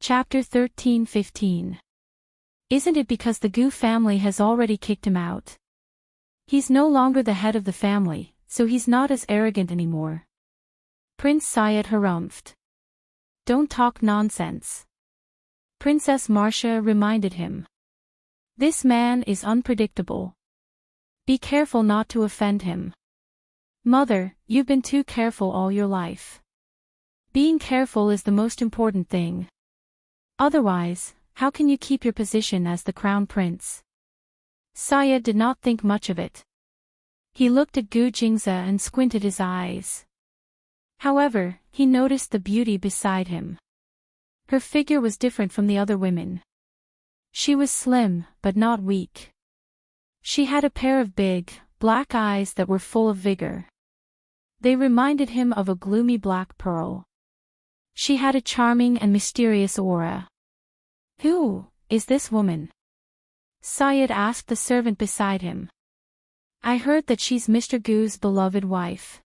Chapter 13-15. Isn't it because the Gu family has already kicked him out? He's no longer the head of the family, so he's not as arrogant anymore. Prince Syed harumphed. "Don't talk nonsense." Princess Marcia reminded him. "This man is unpredictable. Be careful not to offend him." "Mother, you've been too careful all your life. Being careful is the most important thing. Otherwise, how can you keep your position as the crown prince?" Syed did not think much of it. He looked at Gu Jingze and squinted his eyes. However, he noticed the beauty beside him. Her figure was different from the other women. She was slim, but not weak. She had a pair of big, black eyes that were full of vigor. They reminded him of a gloomy black pearl. She had a charming and mysterious aura. "Who is this woman?" Syed asked the servant beside him. "I heard that she's Mr. Gu's beloved wife.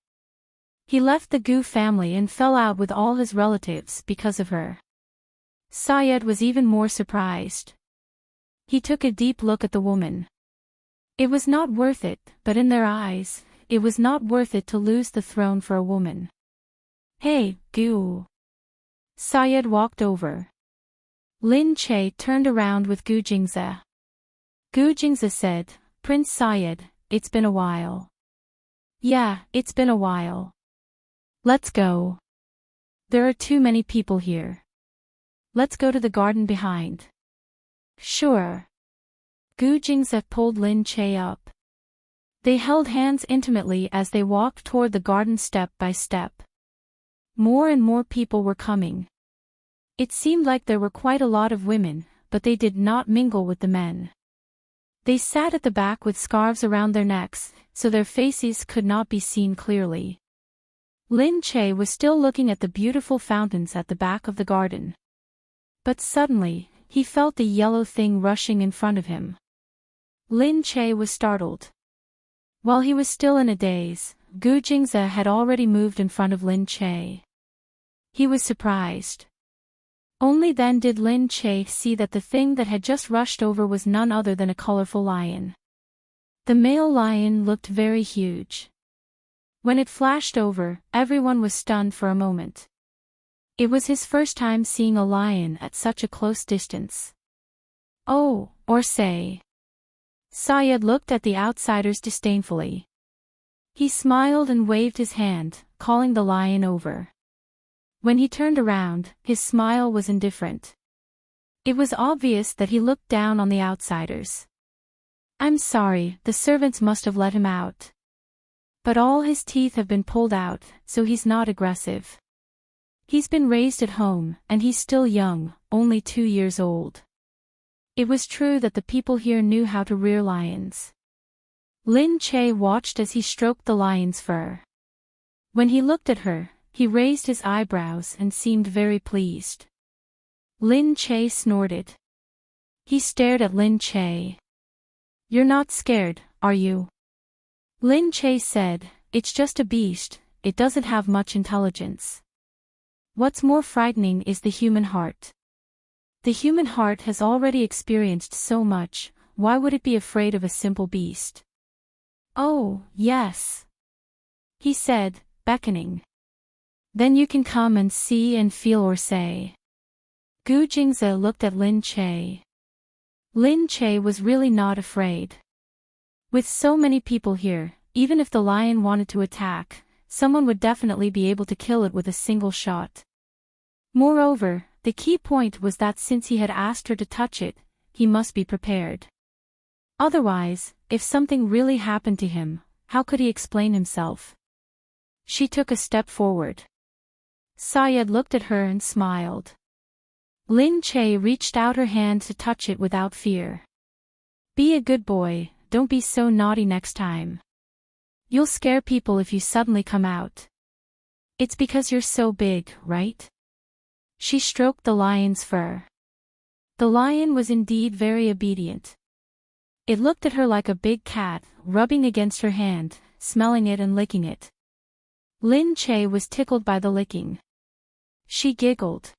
He left the Gu family and fell out with all his relatives because of her." Syed was even more surprised. He took a deep look at the woman. It was not worth it, but in their eyes, it was not worth it to lose the throne for a woman. "Hey, Gu." Syed walked over. Lin Che turned around with Gu Jingze. Gu Jingze said, "Prince Syed, it's been a while." "Yeah, it's been a while. Let's go. There are too many people here. Let's go to the garden behind." "Sure." Gu Jingze pulled Lin Che up. They held hands intimately as they walked toward the garden step by step. More and more people were coming. It seemed like there were quite a lot of women, but they did not mingle with the men. They sat at the back with scarves around their necks, so their faces could not be seen clearly. Lin Che was still looking at the beautiful fountains at the back of the garden. But suddenly, he felt the yellow thing rushing in front of him. Lin Che was startled. While he was still in a daze, Gu Jingze had already moved in front of Lin Che. He was surprised. Only then did Lin Che see that the thing that had just rushed over was none other than a colorful lion. The male lion looked very huge. When it flashed over, everyone was stunned for a moment. It was his first time seeing a lion at such a close distance. "Oh, or say." Syed looked at the outsiders disdainfully. He smiled and waved his hand, calling the lion over. When he turned around, his smile was indifferent. It was obvious that he looked down on the outsiders. I'm sorry, the servants must have let him out. But all his teeth have been pulled out, so he's not aggressive. He's been raised at home, and he's still young, only 2 years old. It was true that the people here knew how to rear lions. Lin Che watched as he stroked the lion's fur. When he looked at her, he raised his eyebrows and seemed very pleased. Lin Che snorted. He stared at Lin Che. You're not scared, are you? Lin Che said, it's just a beast, it doesn't have much intelligence. What's more frightening is the human heart. The human heart has already experienced so much, why would it be afraid of a simple beast? Oh, yes, he said, beckoning. Then you can come and see and feel or say. Gu Jingze looked at Lin Che. Lin Che was really not afraid. With so many people here, even if the lion wanted to attack, someone would definitely be able to kill it with a single shot. Moreover, the key point was that since he had asked her to touch it, he must be prepared. Otherwise, if something really happened to him, how could he explain himself? She took a step forward. Sayed looked at her and smiled. Lin Che reached out her hand to touch it without fear. Be a good boy, don't be so naughty next time. You'll scare people if you suddenly come out. It's because you're so big, right? She stroked the lion's fur. The lion was indeed very obedient. It looked at her like a big cat, rubbing against her hand, smelling it and licking it. Lin Che was tickled by the licking. She giggled.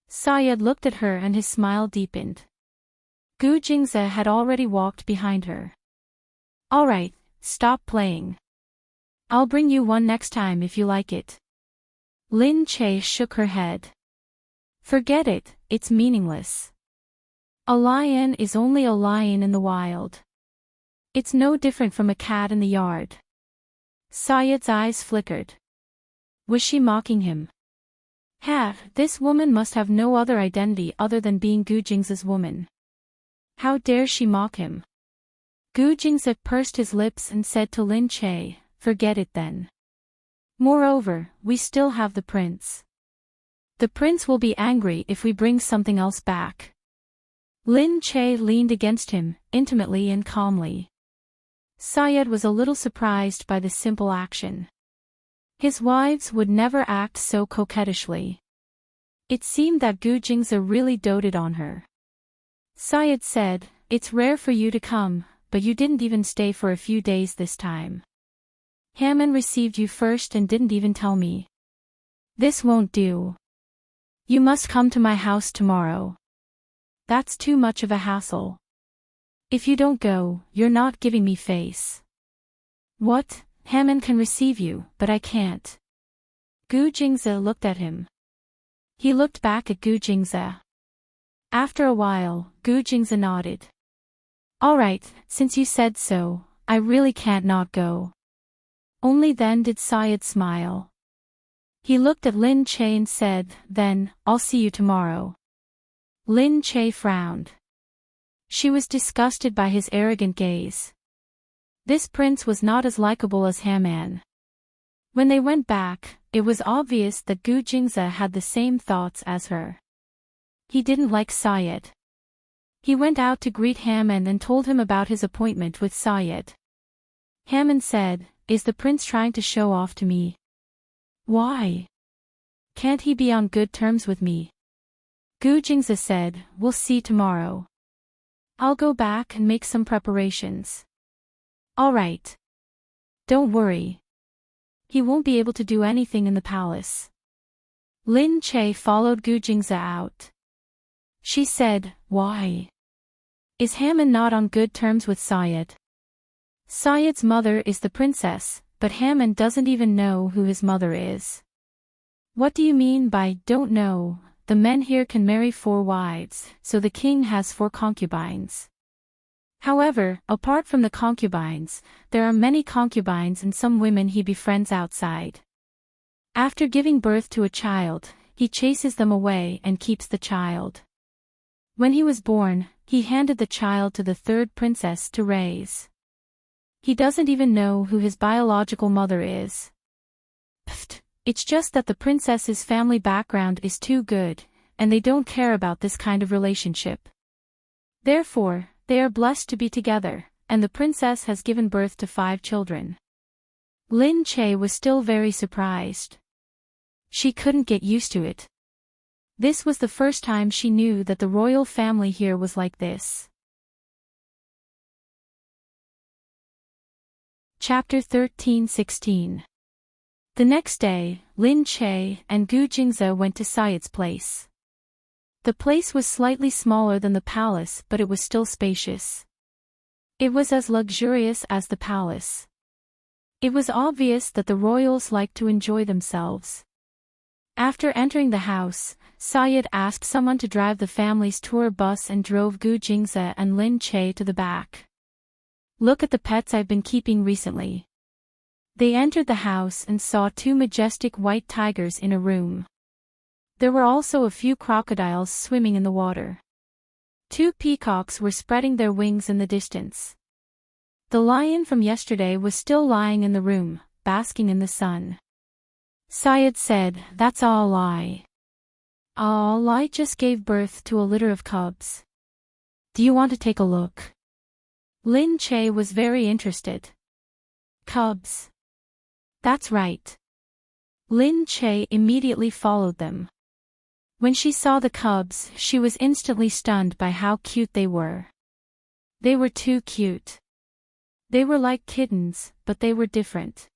Sayed looked at her and his smile deepened. Gu Jingze had already walked behind her. All right, stop playing. I'll bring you one next time if you like it. Lin Che shook her head. Forget it, it's meaningless. A lion is only a lion in the wild. It's no different from a cat in the yard. Sayed's eyes flickered. Was she mocking him? This woman must have no other identity other than being Gu Jingze's woman. How dare she mock him? Gu Jingze pursed his lips and said to Lin Che, forget it then. Moreover, we still have the prince. The prince will be angry if we bring something else back. Lin Che leaned against him, intimately and calmly. Sayed was a little surprised by this simple action. His wives would never act so coquettishly. It seemed that Gu Jingze really doted on her. Sayed said, it's rare for you to come, but you didn't even stay for a few days this time. Haman received you first and didn't even tell me. This won't do. You must come to my house tomorrow. That's too much of a hassle. If you don't go, you're not giving me face. What? Haman can receive you, but I can't. Gu Jingze looked at him. He looked back at Gu Jingze. After a while, Gu Jingze nodded. All right, since you said so, I really can't not go. Only then did Sayed smile. He looked at Lin Che and said, then, I'll see you tomorrow. Lin Che frowned. She was disgusted by his arrogant gaze. This prince was not as likable as Haman. When they went back, it was obvious that Gu Jingze had the same thoughts as her. He didn't like Sayed. He went out to greet Haman and told him about his appointment with Sayed. Haman said, is the prince trying to show off to me? Why? Can't he be on good terms with me? Gu Jingze said, we'll see tomorrow. I'll go back and make some preparations. All right. Don't worry. He won't be able to do anything in the palace. Lin Che followed Gu Jingze out. She said, why? Is Haman not on good terms with Sayed? Sayed's mother is the princess, but Haman doesn't even know who his mother is. What do you mean by don't know? The men here can marry 4 wives, so the king has 4 concubines. However, apart from the concubines, there are many concubines and some women he befriends outside. After giving birth to a child, he chases them away and keeps the child. When he was born, he handed the child to the third princess to raise. He doesn't even know who his biological mother is. Pfft, it's just that the princess's family background is too good, and they don't care about this kind of relationship. Therefore, they are blessed to be together, and the princess has given birth to 5 children. Lin Che was still very surprised. She couldn't get used to it. This was the first time she knew that the royal family here was like this. Chapter 13-16. The next day, Lin Che and Gu Jingze went to Sayed's place. The place was slightly smaller than the palace, but it was still spacious. It was as luxurious as the palace. It was obvious that the royals liked to enjoy themselves. After entering the house, Sayed asked someone to drive the family's tour bus and drove Gu Jingze and Lin Che to the back. Look at the pets I've been keeping recently. They entered the house and saw 2 majestic white tigers in a room. There were also a few crocodiles swimming in the water. 2 peacocks were spreading their wings in the distance. The lion from yesterday was still lying in the room, basking in the sun. Sayed said, "That's all lie. All I just gave birth to a litter of cubs. Do you want to take a look?" Lin Che was very interested. Cubs. That's right. Lin Che immediately followed them. When she saw the cubs, she was instantly stunned by how cute they were. They were too cute. They were like kittens, but they were different.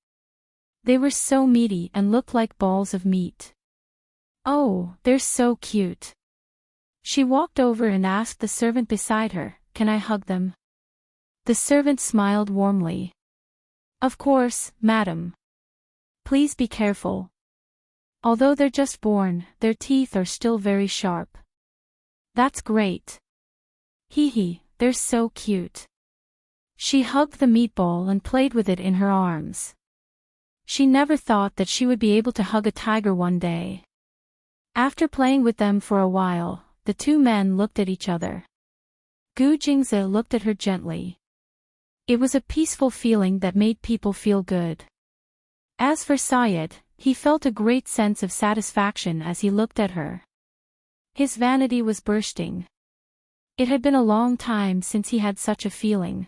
They were so meaty and looked like balls of meat. Oh, they're so cute. She walked over and asked the servant beside her, "Can I hug them?" The servant smiled warmly. "Of course, madam. Please be careful. Although they're just born, their teeth are still very sharp." "That's great. Hee, they're so cute." She hugged the meatball and played with it in her arms. She never thought that she would be able to hug a tiger one day. After playing with them for a while, the 2 men looked at each other. Gu Jingze looked at her gently. It was a peaceful feeling that made people feel good. As for Sayed, he felt a great sense of satisfaction as he looked at her. His vanity was bursting. It had been a long time since he had such a feeling.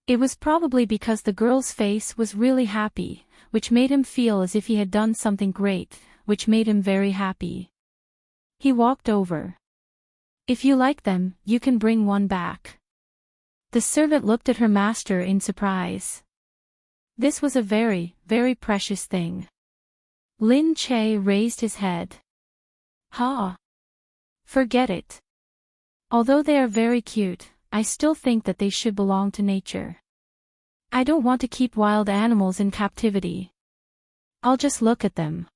It was probably because the girl's face was really happy, which made him feel as if he had done something great, which made him very happy. He walked over. "If you like them, you can bring one back." The servant looked at her master in surprise. This was a very, very precious thing. Lin Che raised his head. "Ha! Forget it. Although they are very cute, I still think that they should belong to nature. I don't want to keep wild animals in captivity. I'll just look at them."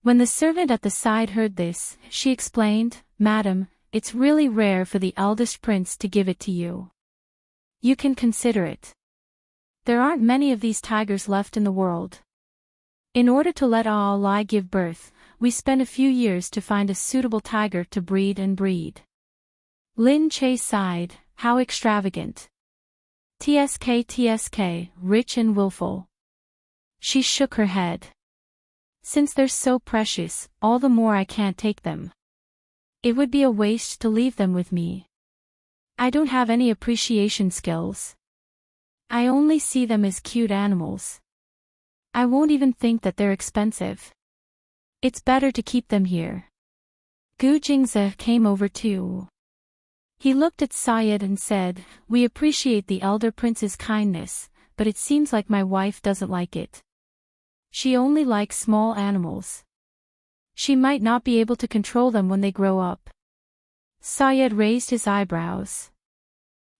When the servant at the side heard this, she explained, "Madam, it's really rare for the eldest prince to give it to you. You can consider it. There aren't many of these tigers left in the world. In order to let Allah give birth, we spent a few years to find a suitable tiger to breed and breed." Lin Che sighed, "How extravagant. TSK, rich and willful." She shook her head. "Since they're so precious, all the more I can't take them. It would be a waste to leave them with me. I don't have any appreciation skills. I only see them as cute animals. I won't even think that they're expensive. It's better to keep them here." Gu Jingze came over too. He looked at Sayed and said, "We appreciate the elder prince's kindness, but it seems like my wife doesn't like it. She only likes small animals. She might not be able to control them when they grow up." Sayed raised his eyebrows.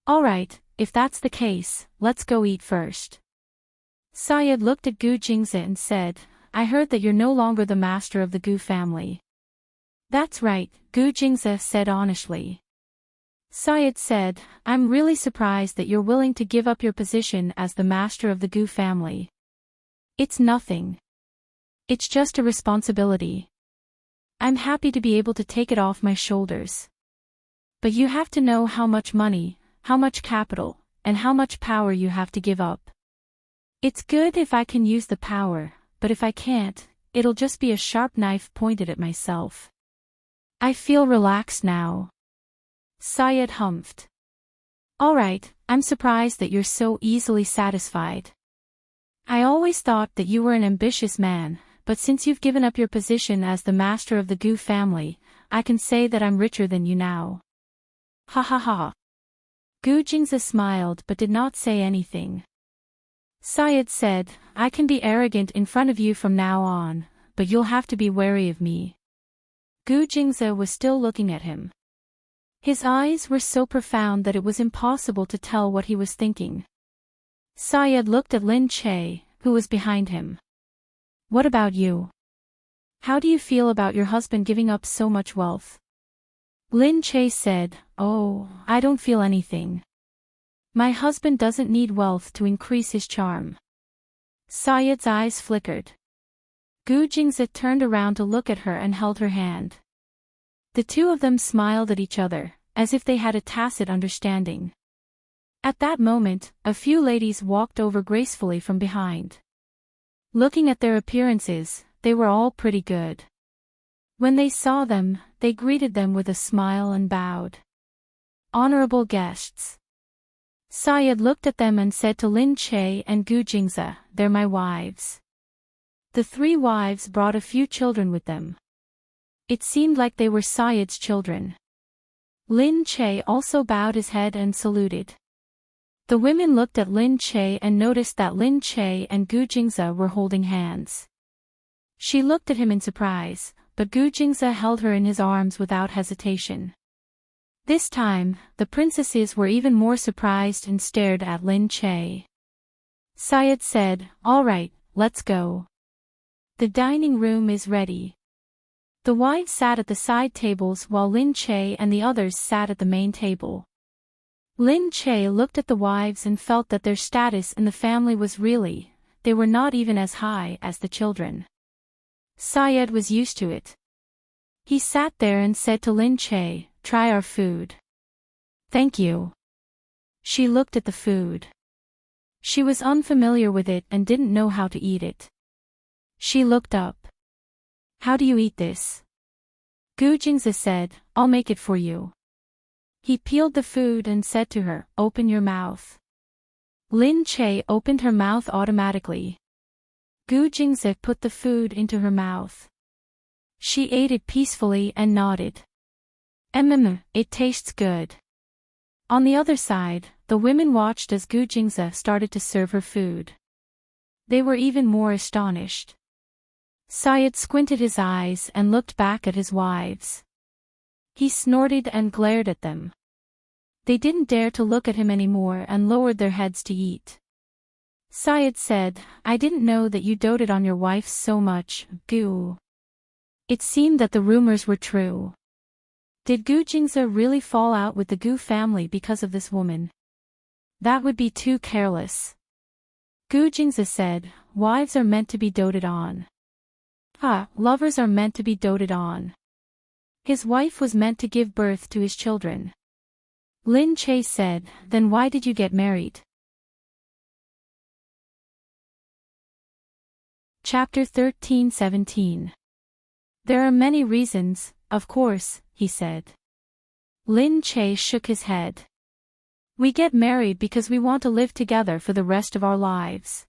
"All right, if that's the case, let's go eat first." Sayed looked at Gu Jingze and said, "I heard that you're no longer the master of the Gu family." "That's right," Gu Jingze said honestly. Sayed said, "I'm really surprised that you're willing to give up your position as the master of the Gu family. It's nothing. It's just a responsibility. I'm happy to be able to take it off my shoulders. But you have to know how much money, how much capital, and how much power you have to give up. It's good if I can use the power, but if I can't, it'll just be a sharp knife pointed at myself. I feel relaxed now. Syed humphed. All right, I'm surprised that you're so easily satisfied. I always thought that you were an ambitious man, but since you've given up your position as the master of the Gu family, I can say that I'm richer than you now. Ha ha ha. Gu Jingze smiled but did not say anything. Syed said, I can be arrogant in front of you from now on, but you'll have to be wary of me. Gu Jingze was still looking at him. His eyes were so profound that it was impossible to tell what he was thinking. Syed looked at Lin Che, who was behind him. What about you? How do you feel about your husband giving up so much wealth? Lin Che said, Oh, I don't feel anything. My husband doesn't need wealth to increase his charm. Syed's eyes flickered. Gu Jingze turned around to look at her and held her hand. The two of them smiled at each other, as if they had a tacit understanding. At that moment, a few ladies walked over gracefully from behind. Looking at their appearances, they were all pretty good. When they saw them, they greeted them with a smile and bowed. Honorable guests. Syed looked at them and said to Lin Che and Gu Jingze, They're my wives. The three wives brought a few children with them. It seemed like they were Syed's children. Lin Che also bowed his head and saluted. The women looked at Lin Che and noticed that Lin Che and Gu Jingze were holding hands. She looked at him in surprise, but Gu Jingze held her in his arms without hesitation. This time, the princesses were even more surprised and stared at Lin Che. Syed said, All right, let's go. The dining room is ready. The wives sat at the side tables while Lin Che and the others sat at the main table. Lin Che looked at the wives and felt that their status in the family was they were not even as high as the children. Syed was used to it. He sat there and said to Lin Che, Try our food. Thank you. She looked at the food. She was unfamiliar with it and didn't know how to eat it. She looked up. How do you eat this? Gu Jingze said, I'll make it for you. He peeled the food and said to her, Open your mouth. Lin Che opened her mouth automatically. Gu Jingze put the food into her mouth. She ate it peacefully and nodded. It tastes good. On the other side, the women watched as Gu Jingze started to serve her food. They were even more astonished. Syed squinted his eyes and looked back at his wives. He snorted and glared at them. They didn't dare to look at him anymore and lowered their heads to eat. Syed said, I didn't know that you doted on your wife so much, Gu. It seemed that the rumors were true. Did Gu Jingze really fall out with the Gu family because of this woman? That would be too careless. Gu Jingze said, Wives are meant to be doted on. Lovers are meant to be doted on. His wife was meant to give birth to his children. Lin Che said, Then why did you get married? Chapter 13-17. There are many reasons, of course, he said. Lin Che shook his head. We get married because we want to live together for the rest of our lives.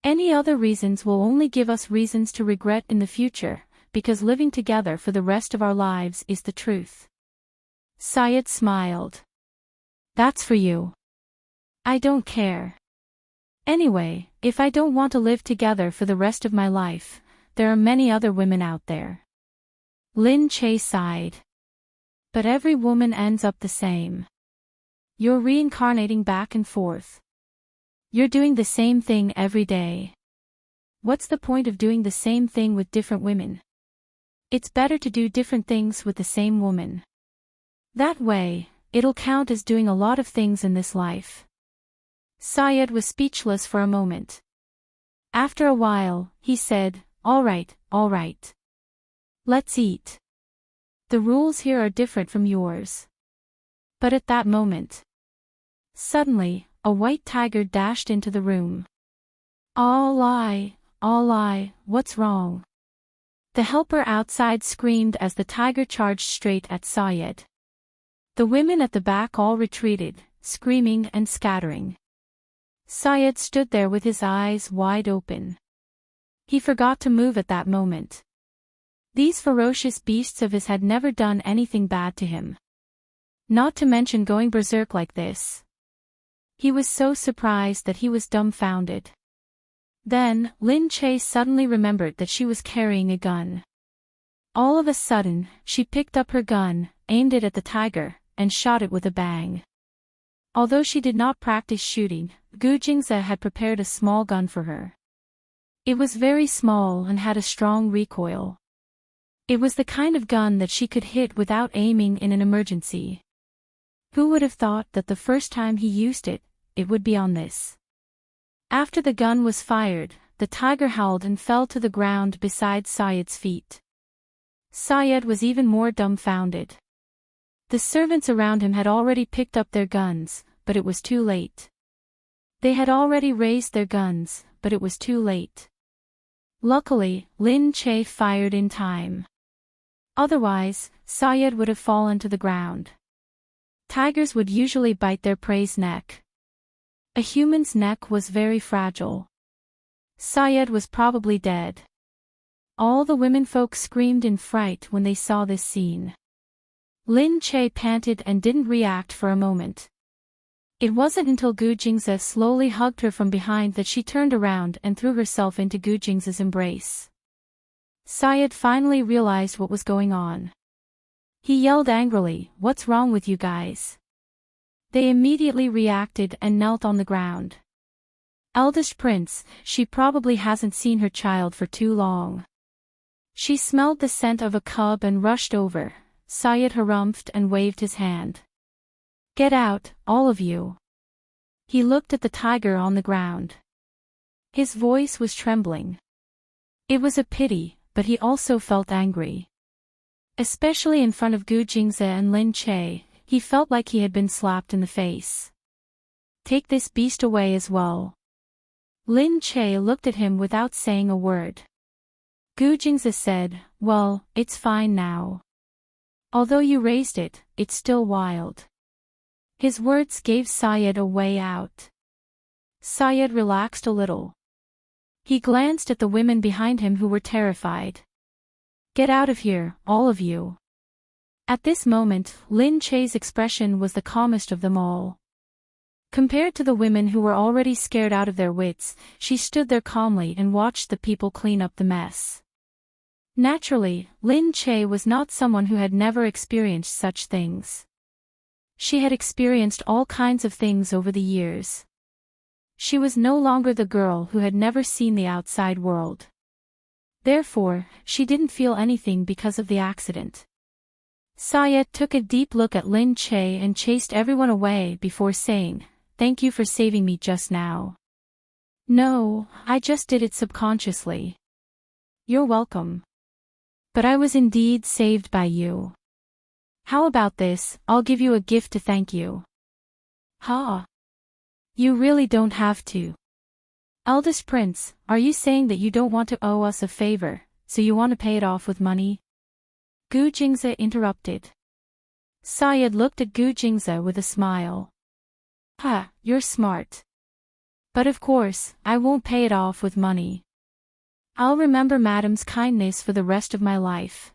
Any other reasons will only give us reasons to regret in the future, because living together for the rest of our lives is the truth. Syed smiled. That's for you. I don't care. Anyway, if I don't want to live together for the rest of my life, there are many other women out there. Lin Che sighed. But every woman ends up the same. You're reincarnating back and forth. You're doing the same thing every day. What's the point of doing the same thing with different women? It's better to do different things with the same woman. That way, it'll count as doing a lot of things in this life. Syed was speechless for a moment. After a while, he said, All right. Let's eat. The rules here are different from yours. But at that moment, suddenly, a white tiger dashed into the room. All lie, what's wrong? The helper outside screamed as the tiger charged straight at Syed. The women at the back all retreated, screaming and scattering. Syed stood there with his eyes wide open. He forgot to move at that moment. These ferocious beasts of his had never done anything bad to him. Not to mention going berserk like this. He was so surprised that he was dumbfounded. Then, Lin Che suddenly remembered that she was carrying a gun. All of a sudden, she picked up her gun, aimed it at the tiger, and shot it with a bang. Although she did not practice shooting, Gu Jingze had prepared a small gun for her. It was very small and had a strong recoil. It was the kind of gun that she could hit without aiming in an emergency. Who would have thought that the first time he used it, it would be on this? After the gun was fired, the tiger howled and fell to the ground beside Syed's feet. Syed was even more dumbfounded. The servants around him had already picked up their guns, but it was too late. They had already raised their guns, but it was too late. Luckily, Lin Che fired in time. Otherwise, Syed would have fallen to the ground. Tigers would usually bite their prey's neck. A human's neck was very fragile. Syed was probably dead. All the womenfolk screamed in fright when they saw this scene. Lin Che panted and didn't react for a moment. It wasn't until Gu Jingze slowly hugged her from behind that she turned around and threw herself into Gu Jingze's embrace. Syed finally realized what was going on. He yelled angrily, "What's wrong with you guys?" They immediately reacted and knelt on the ground. Eldest prince, she probably hasn't seen her child for too long. She smelled the scent of a cub and rushed over. Syed harumphed and waved his hand. "Get out, all of you." He looked at the tiger on the ground. His voice was trembling. It was a pity, but he also felt angry. Especially in front of Gu Jingze and Lin Che, he felt like he had been slapped in the face. "Take this beast away as well." Lin Che looked at him without saying a word. Gu Jingze said, "Well, it's fine now. Although you raised it, it's still wild." His words gave Syed a way out. Syed relaxed a little. He glanced at the women behind him who were terrified. "Get out of here, all of you." At this moment, Lin Che's expression was the calmest of them all. Compared to the women who were already scared out of their wits, she stood there calmly and watched the people clean up the mess. Naturally, Lin Che was not someone who had never experienced such things. She had experienced all kinds of things over the years. She was no longer the girl who had never seen the outside world. Therefore, she didn't feel anything because of the accident. Syed took a deep look at Lin Che and chased everyone away before saying, "Thank you for saving me just now." "No, I just did it subconsciously." "You're welcome. But I was indeed saved by you. How about this, I'll give you a gift to thank you." "Huh? You really don't have to." "Eldest prince, are you saying that you don't want to owe us a favor, so you want to pay it off with money?" Gu Jingze interrupted. Syed looked at Gu Jingze with a smile. "Ha, you're smart. But of course, I won't pay it off with money. I'll remember Madam's kindness for the rest of my life.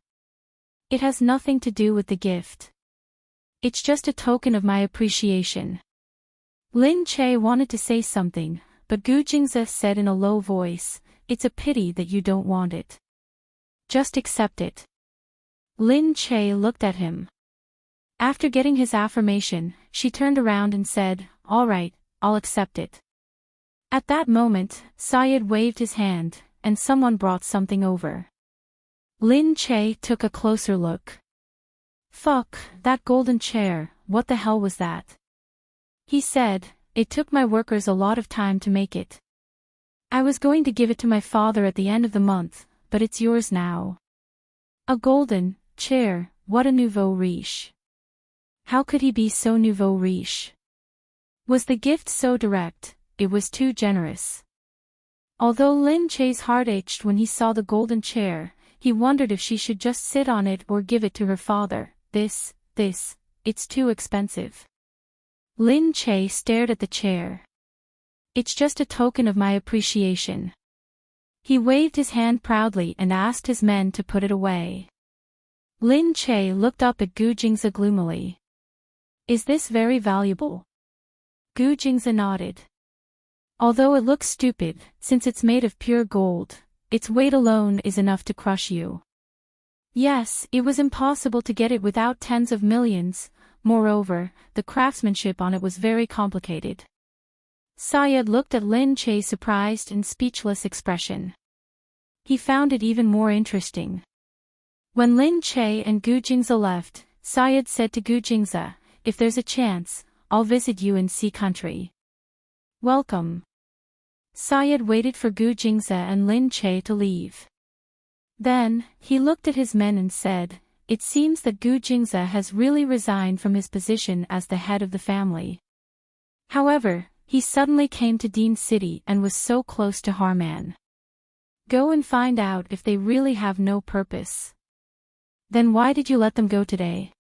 It has nothing to do with the gift. It's just a token of my appreciation." Lin Che wanted to say something, but Gu Jingze said in a low voice, "It's a pity that you don't want it. Just accept it." Lin Che looked at him. After getting his affirmation, she turned around and said, "All right, I'll accept it." At that moment, Syed waved his hand, and someone brought something over. Lin Che took a closer look. "Fuck, that golden chair, what the hell was that?" He said, "It took my workers a lot of time to make it. I was going to give it to my father at the end of the month, but it's yours now." "A golden chair, what a nouveau riche." How could he be so nouveau riche? Was the gift so direct? It was too generous. Although Lin Che's heart ached when he saw the golden chair, he wondered if she should just sit on it or give it to her father. It's too expensive. Lin Che stared at the chair. It's just a token of my appreciation. He waved his hand proudly and asked his men to put it away. Lin Che looked up at Gu Jingze gloomily. Is this very valuable? Gu Jingze nodded. Although it looks stupid, since it's made of pure gold, its weight alone is enough to crush you. Yes, it was impossible to get it without tens of millions. Moreover, the craftsmanship on it was very complicated. Syed looked at Lin Che's surprised and speechless expression. He found it even more interesting. When Lin Che and Gu Jingze left, Syed said to Gu Jingze, if there's a chance, I'll visit you in Sea Country. Welcome. Syed waited for Gu Jingze and Lin Che to leave. Then, he looked at his men and said, it seems that Gu Jingze has really resigned from his position as the head of the family. However, he suddenly came to Dean City and was so close to Harman. Go and find out if they really have no purpose. Then why did you let them go today?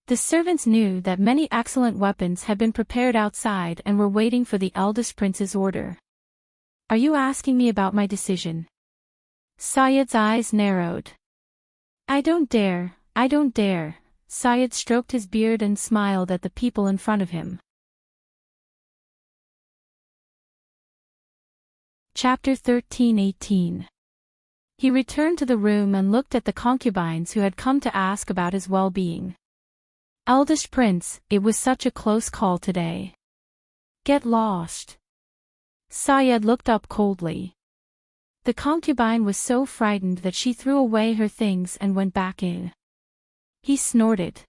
The servants knew that many excellent weapons had been prepared outside and were waiting for the eldest prince's order. Are you asking me about my decision? Syed's eyes narrowed. I don't dare. Syed stroked his beard and smiled at the people in front of him. Chapter 13:18. He returned to the room and looked at the concubines who had come to ask about his well-being. Eldest prince, it was such a close call today. Get lost. Syed looked up coldly. The concubine was so frightened that she threw away her things and went back in. He snorted.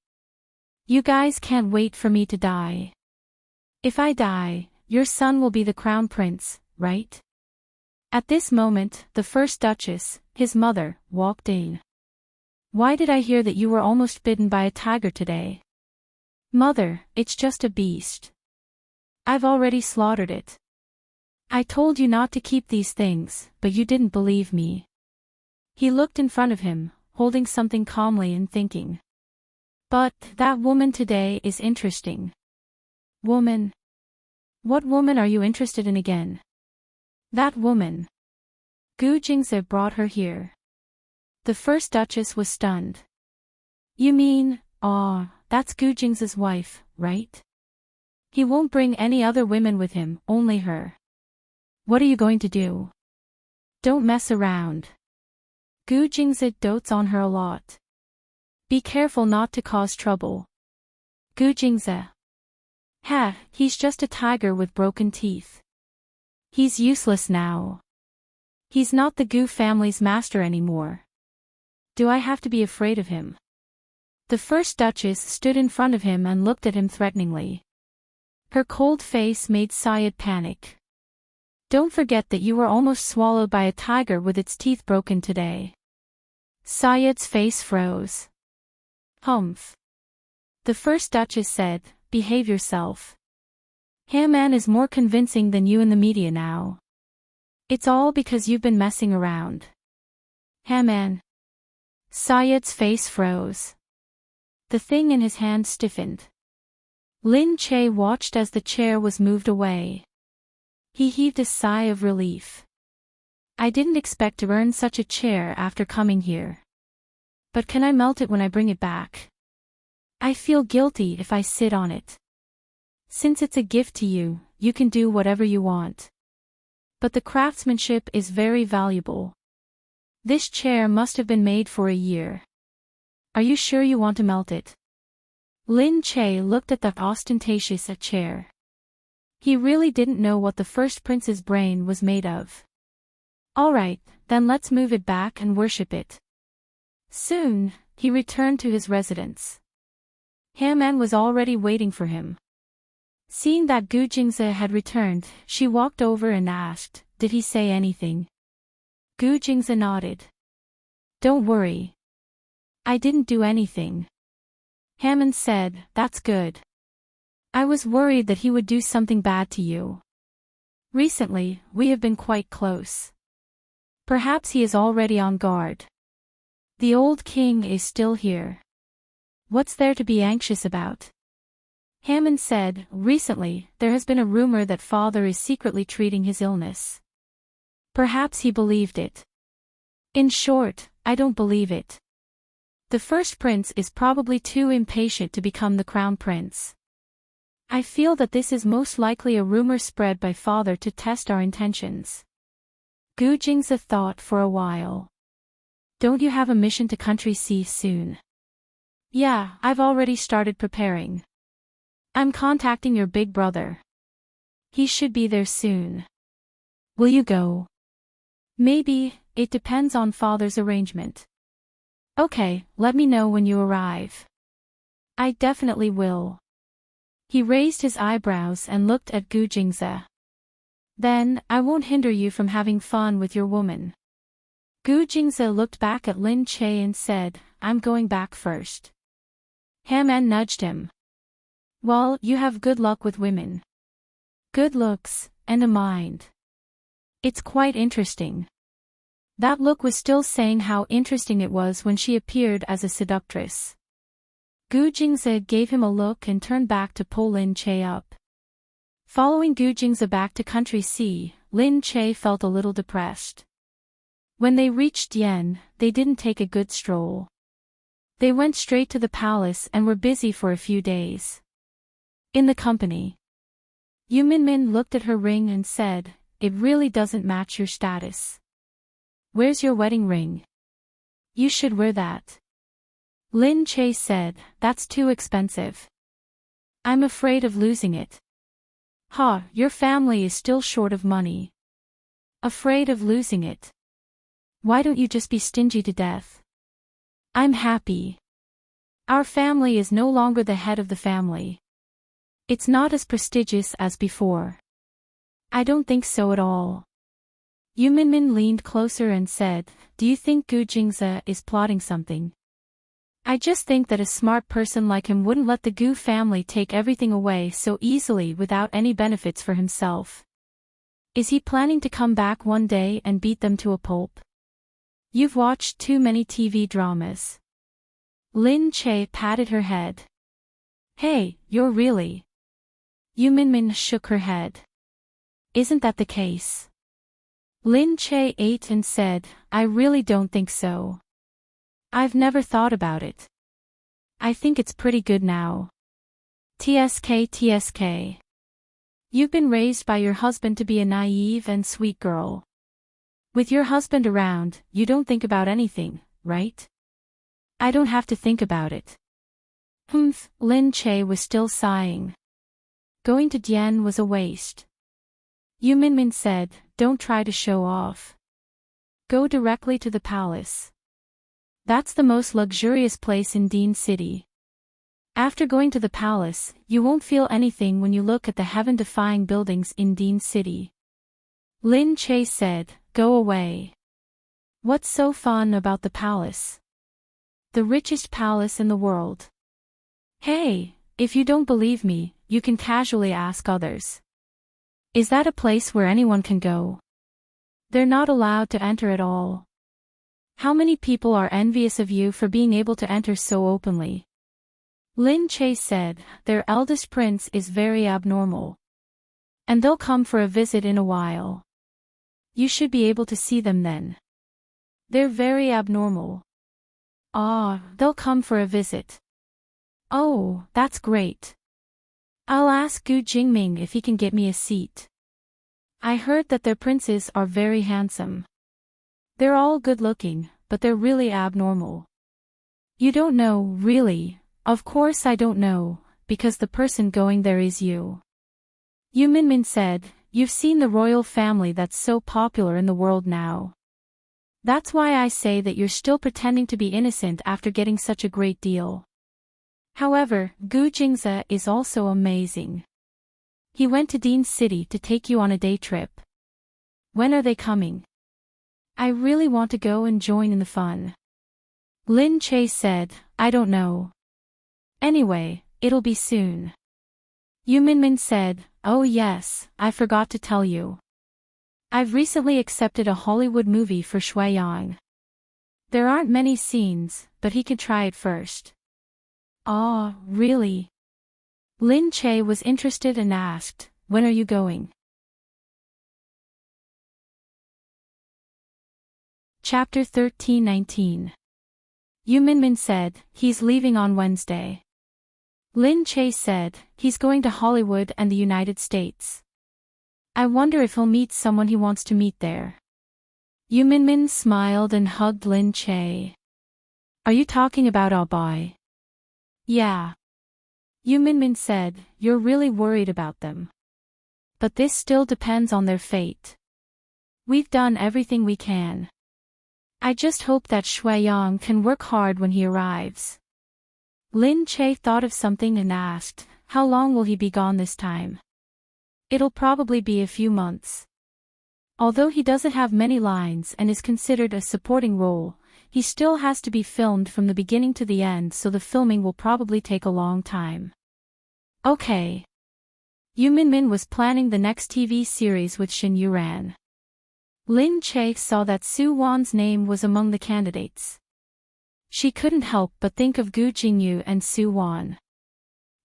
You guys can't wait for me to die. If I die, your son will be the crown prince, right? At this moment, the first duchess, his mother, walked in. Why did I hear that you were almost bitten by a tiger today? Mother, it's just a beast. I've already slaughtered it. I told you not to keep these things, but you didn't believe me. He looked in front of him, holding something calmly and thinking. But, that woman today is interesting. Woman? What woman are you interested in again? That woman. Gu Jingze brought her here. The first duchess was stunned. You mean, that's Gu Jingze's wife, right? He won't bring any other women with him, only her. What are you going to do? Don't mess around. Gu Jingze dotes on her a lot. Be careful not to cause trouble. Gu Jingze. He's just a tiger with broken teeth. He's useless now. He's not the Gu family's master anymore. Do I have to be afraid of him? The first duchess stood in front of him and looked at him threateningly. Her cold face made Syed panic. Don't forget that you were almost swallowed by a tiger with its teeth broken today. Syed's face froze. Humph. The first duchess said, behave yourself. Haman is more convincing than you in the media now. It's all because you've been messing around. Haman. Syed's face froze. The thing in his hand stiffened. Lin Che watched as the chair was moved away. He heaved a sigh of relief. I didn't expect to earn such a chair after coming here. But can I melt it when I bring it back? I feel guilty if I sit on it. Since it's a gift to you, you can do whatever you want. But the craftsmanship is very valuable. This chair must have been made for a year. Are you sure you want to melt it? Lin Che looked at the ostentatious chair. He really didn't know what the first prince's brain was made of. All right, then let's move it back and worship it. Soon, he returned to his residence. Haman was already waiting for him. Seeing that Gu Jingze had returned, she walked over and asked, did he say anything? Gu Jingze nodded. Don't worry. I didn't do anything. Hammond said, "That's good. I was worried that he would do something bad to you. Recently, we have been quite close. Perhaps he is already on guard. The old king is still here. What's there to be anxious about?" Hammond said, "Recently, there has been a rumor that father is secretly treating his illness. Perhaps he believed it. In short, I don't believe it. The first prince is probably too impatient to become the crown prince. I feel that this is most likely a rumor spread by father to test our intentions." Gu Jingze thought for a while. "Don't you have a mission to Country C soon?" "Yeah, I've already started preparing. I'm contacting your big brother. He should be there soon." "Will you go?" "Maybe, it depends on father's arrangement." "Okay, let me know when you arrive." "I definitely will." He raised his eyebrows and looked at Gu Jingze. "Then, I won't hinder you from having fun with your woman." Gu Jingze looked back at Lin Che and said, "I'm going back first." Hammond nudged him. "Well, you have good luck with women. Good looks, and a mind. It's quite interesting." That look was still saying how interesting it was when she appeared as a seductress. Gu Jingze gave him a look and turned back to pull Lin Che up. Following Gu Jingze back to Country C, Lin Che felt a little depressed. When they reached Yen, they didn't take a good stroll. They went straight to the palace and were busy for a few days. In the company, Yu Minmin looked at her ring and said, "It really doesn't match your status. Where's your wedding ring? You should wear that." Lin Che said, "That's too expensive. I'm afraid of losing it." "Ha, your family is still short of money. Afraid of losing it? Why don't you just be stingy to death?" "I'm happy. Our family is no longer the head of the family. It's not as prestigious as before." "I don't think so at all." Yu Minmin leaned closer and said, "Do you think Gu Jingze is plotting something? I just think that a smart person like him wouldn't let the Gu family take everything away so easily without any benefits for himself. Is he planning to come back one day and beat them to a pulp? You've watched too many TV dramas." Lin Che patted her head. "Hey, you're really..." Yu Minmin shook her head. "Isn't that the case?" Lin Che ate and said, "I really don't think so. I've never thought about it. I think it's pretty good now. TSK. You've been raised by your husband to be a naive and sweet girl. With your husband around, you don't think about anything, right?" "I don't have to think about it." Lin Che was still sighing. Going to Dian was a waste. Yu Minmin said, "Don't try to show off. Go directly to the palace. That's the most luxurious place in Dean City. After going to the palace, you won't feel anything when you look at the heaven-defying buildings in Dean City." Lin Che said, "Go away. What's so fun about the palace? The richest palace in the world. Hey, if you don't believe me, you can casually ask others. Is that a place where anyone can go? They're not allowed to enter at all. How many people are envious of you for being able to enter so openly?" Lin Che said, "Their eldest prince is very abnormal. And they'll come for a visit in a while. You should be able to see them then. They're very abnormal." "Ah, they'll come for a visit. Oh, that's great. I'll ask Gu Jingming if he can get me a seat. I heard that their princes are very handsome. They're all good-looking, but they're really abnormal." "You don't know, really." "Of course I don't know, because the person going there is you." Yu Minmin said, "You've seen the royal family that's so popular in the world now. That's why I say that you're still pretending to be innocent after getting such a great deal. However, Gu Jingze is also amazing. He went to Dean City to take you on a day trip. When are they coming? I really want to go and join in the fun." Lin Che said, "I don't know. Anyway, it'll be soon. Yu Minmin said, "Oh yes, I forgot to tell you. I've recently accepted a Hollywood movie for Shuiyang. There aren't many scenes, but he can try it first." "Ah, really?" Lin Che was interested and asked, "When are you going?" Chapter 13:19. Yu Minmin said, "He's leaving on Wednesday." Lin Che said, "He's going to Hollywood and the United States. I wonder if he'll meet someone he wants to meet there." Yu Minmin smiled and hugged Lin Che. "Are you talking about our boy?" "Yeah." Yu Minmin said, "You're really worried about them. But this still depends on their fate. We've done everything we can. I just hope that Shuiyang can work hard when he arrives." Lin Che thought of something and asked, "How long will he be gone this time?" "It'll probably be a few months. Although he doesn't have many lines and is considered a supporting role, he still has to be filmed from the beginning to the end, so the filming will probably take a long time." "Okay." Yu Minmin was planning the next TV series with Shin Yuran. Lin Che saw that Su Wan's name was among the candidates. She couldn't help but think of Gu Jingyu and Su Wan.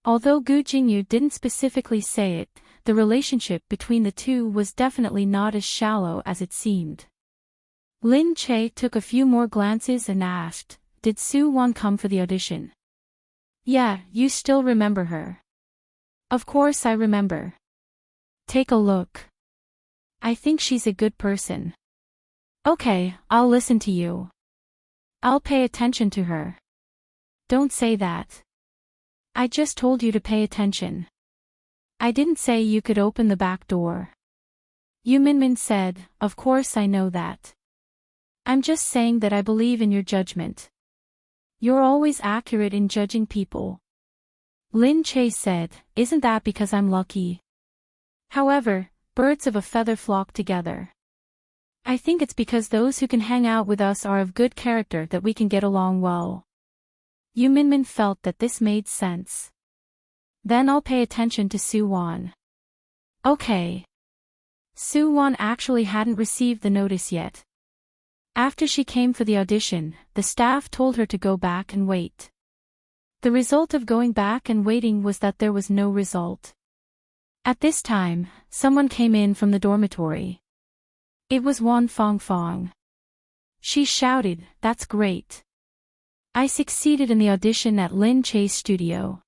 Although Gu Jingyu didn't specifically say it, the relationship between the two was definitely not as shallow as it seemed. Lin Che took a few more glances and asked, "Did Su Wan come for the audition?" "Yeah, you still remember her?" "Of course I remember. Take a look. I think she's a good person." "Okay, I'll listen to you. I'll pay attention to her." "Don't say that. I just told you to pay attention. I didn't say you could open the back door." Yu Minmin said, "Of course I know that. I'm just saying that I believe in your judgment. You're always accurate in judging people." Lin Che said, "Isn't that because I'm lucky? However, birds of a feather flock together. I think it's because those who can hang out with us are of good character that we can get along well." Yu Minmin felt that this made sense. "Then I'll pay attention to Su Wan." "Okay." Su Wan actually hadn't received the notice yet. After she came for the audition, the staff told her to go back and wait. The result of going back and waiting was that there was no result. At this time, someone came in from the dormitory. It was Wan Fong Fong. She shouted, "That's great. I succeeded in the audition at Lin Che's studio."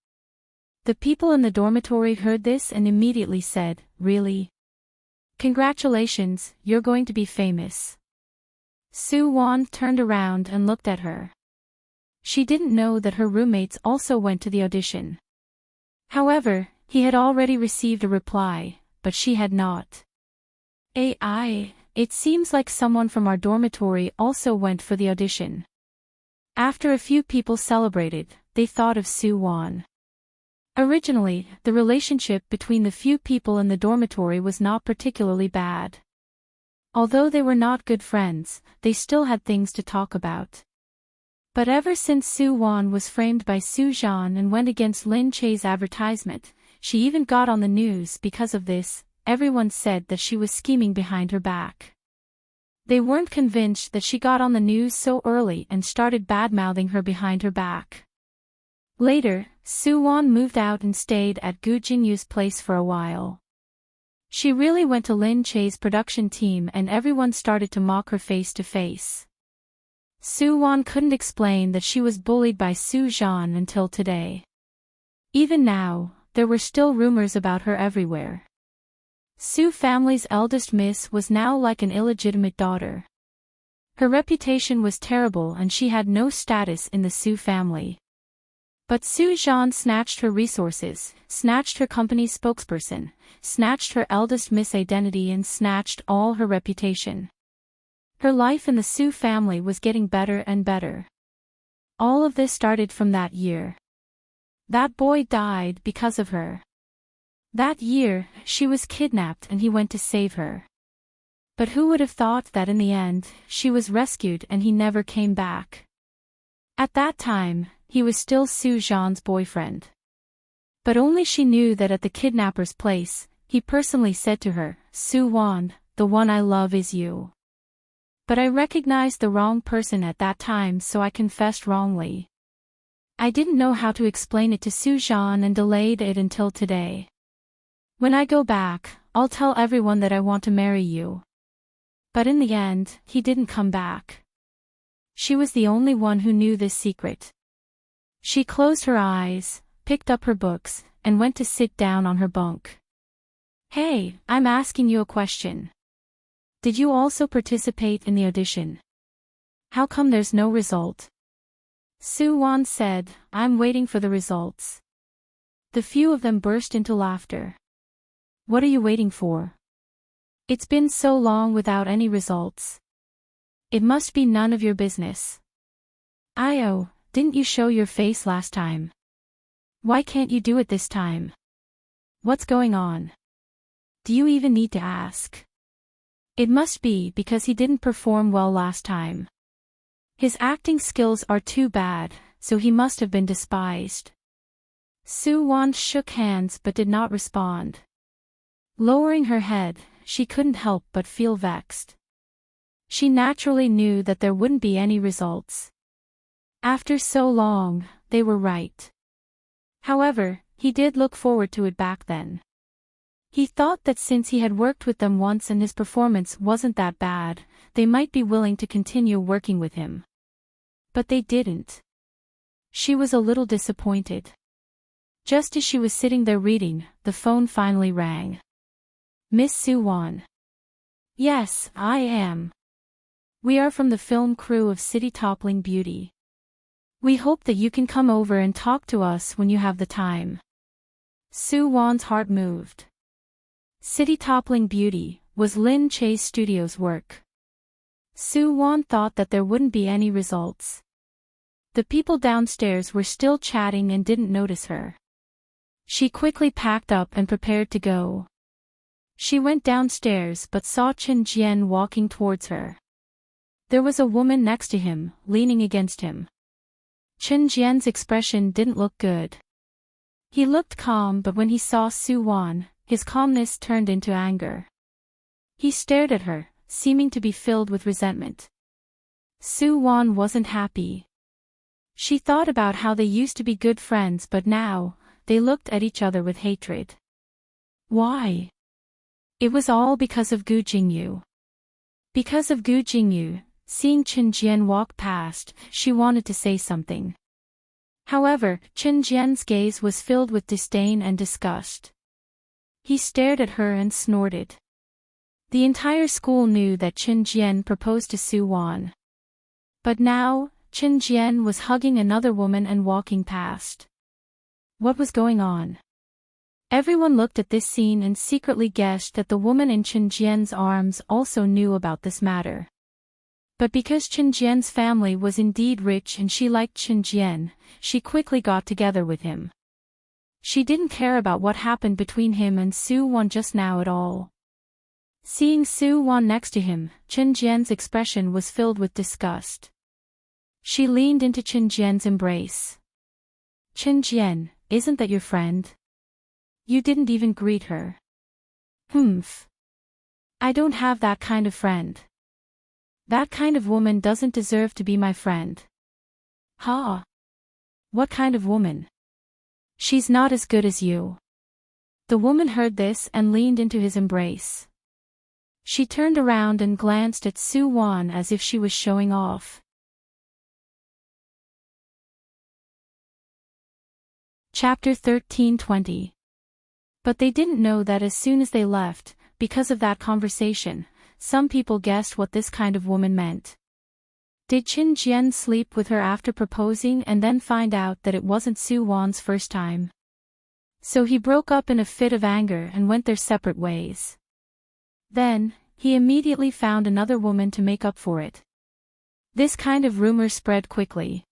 The people in the dormitory heard this and immediately said, "Really? Congratulations, you're going to be famous." Su Wan turned around and looked at her. She didn't know that her roommates also went to the audition. However, he had already received a reply, but she had not. It seems like someone from our dormitory also went for the audition." After a few people celebrated, they thought of Su Wan. Originally, the relationship between the few people in the dormitory was not particularly bad. Although they were not good friends, they still had things to talk about. But ever since Su Wan was framed by Su Zhan and went against Lin Che's advertisement, she even got on the news because of this. Everyone said that she was scheming behind her back. They weren't convinced that she got on the news so early and started bad-mouthing her behind her back. Later, Su Wan moved out and stayed at Gu Jingyu's place for a while. She really went to Lin Che's production team and everyone started to mock her face to face. Su Wan couldn't explain that she was bullied by Su Zhan until today. Even now, there were still rumors about her everywhere. Su family's eldest miss was now like an illegitimate daughter. Her reputation was terrible and she had no status in the Su family. But Su Zhan snatched her resources, snatched her company's spokesperson, snatched her eldest miss identity and snatched all her reputation. Her life in the Su family was getting better and better. All of this started from that year. That boy died because of her. That year, she was kidnapped and he went to save her. But who would have thought that in the end, she was rescued and he never came back? At that time, he was still Su Zhan's boyfriend. But only she knew that at the kidnapper's place, he personally said to her, "Su Wan, the one I love is you." But I recognized the wrong person at that time, so I confessed wrongly. I didn't know how to explain it to Su Zhan and delayed it until today. When I go back, I'll tell everyone that I want to marry you. But in the end, he didn't come back. She was the only one who knew this secret. She closed her eyes, picked up her books, and went to sit down on her bunk. "Hey, I'm asking you a question. Did you also participate in the audition? How come there's no result?" Su Wan said, "I'm waiting for the results." The few of them burst into laughter. "What are you waiting for? It's been so long without any results. It must be none of your business. Io, didn't you show your face last time? Why can't you do it this time? What's going on? Do you even need to ask? It must be because he didn't perform well last time. His acting skills are too bad, so he must have been despised." Su Wan shook hands but did not respond. Lowering her head, she couldn't help but feel vexed. She naturally knew that there wouldn't be any results. After so long, they were right. However, he did look forward to it back then. He thought that since he had worked with them once and his performance wasn't that bad, they might be willing to continue working with him. But they didn't. She was a little disappointed. Just as she was sitting there reading, the phone finally rang. "Miss Su Wan." "Yes, I am. We are from the film crew of City Toppling Beauty. We hope that you can come over and talk to us when you have the time." Su Wan's heart moved. City Toppling Beauty was Lin Che's studio's work. Su Wan thought that there wouldn't be any results. The people downstairs were still chatting and didn't notice her. She quickly packed up and prepared to go. She went downstairs but saw Chen Jian walking towards her. There was a woman next to him, leaning against him. Chen Jian's expression didn't look good. He looked calm, but when he saw Su Wan, his calmness turned into anger. He stared at her, seeming to be filled with resentment. Su Wan wasn't happy. She thought about how they used to be good friends, but now, they looked at each other with hatred. Why? It was all because of Gu Jingyu. Because of Gu Jingyu, seeing Chen Jian walk past, she wanted to say something. However, Chen Jian's gaze was filled with disdain and disgust. He stared at her and snorted. The entire school knew that Chen Jian proposed to Su Wan. But now, Chen Jian was hugging another woman and walking past. What was going on? Everyone looked at this scene and secretly guessed that the woman in Chen Jian's arms also knew about this matter. But because Chen Jian's family was indeed rich and she liked Chen Jian, she quickly got together with him. She didn't care about what happened between him and Su Wan just now at all. Seeing Su Wan next to him, Chen Jian's expression was filled with disgust. She leaned into Chen Jian's embrace. "Chen Jian, isn't that your friend? You didn't even greet her." "Humph. I don't have that kind of friend. That kind of woman doesn't deserve to be my friend." "Ha! What kind of woman? She's not as good as you." The woman heard this and leaned into his embrace. She turned around and glanced at Su Wan as if she was showing off. Chapter 13:20. But they didn't know that as soon as they left, because of that conversation, some people guessed what this kind of woman meant. Did Chen Jian sleep with her after proposing and then find out that it wasn't Su Wan's first time? So he broke up in a fit of anger and went their separate ways. Then, he immediately found another woman to make up for it. This kind of rumor spread quickly.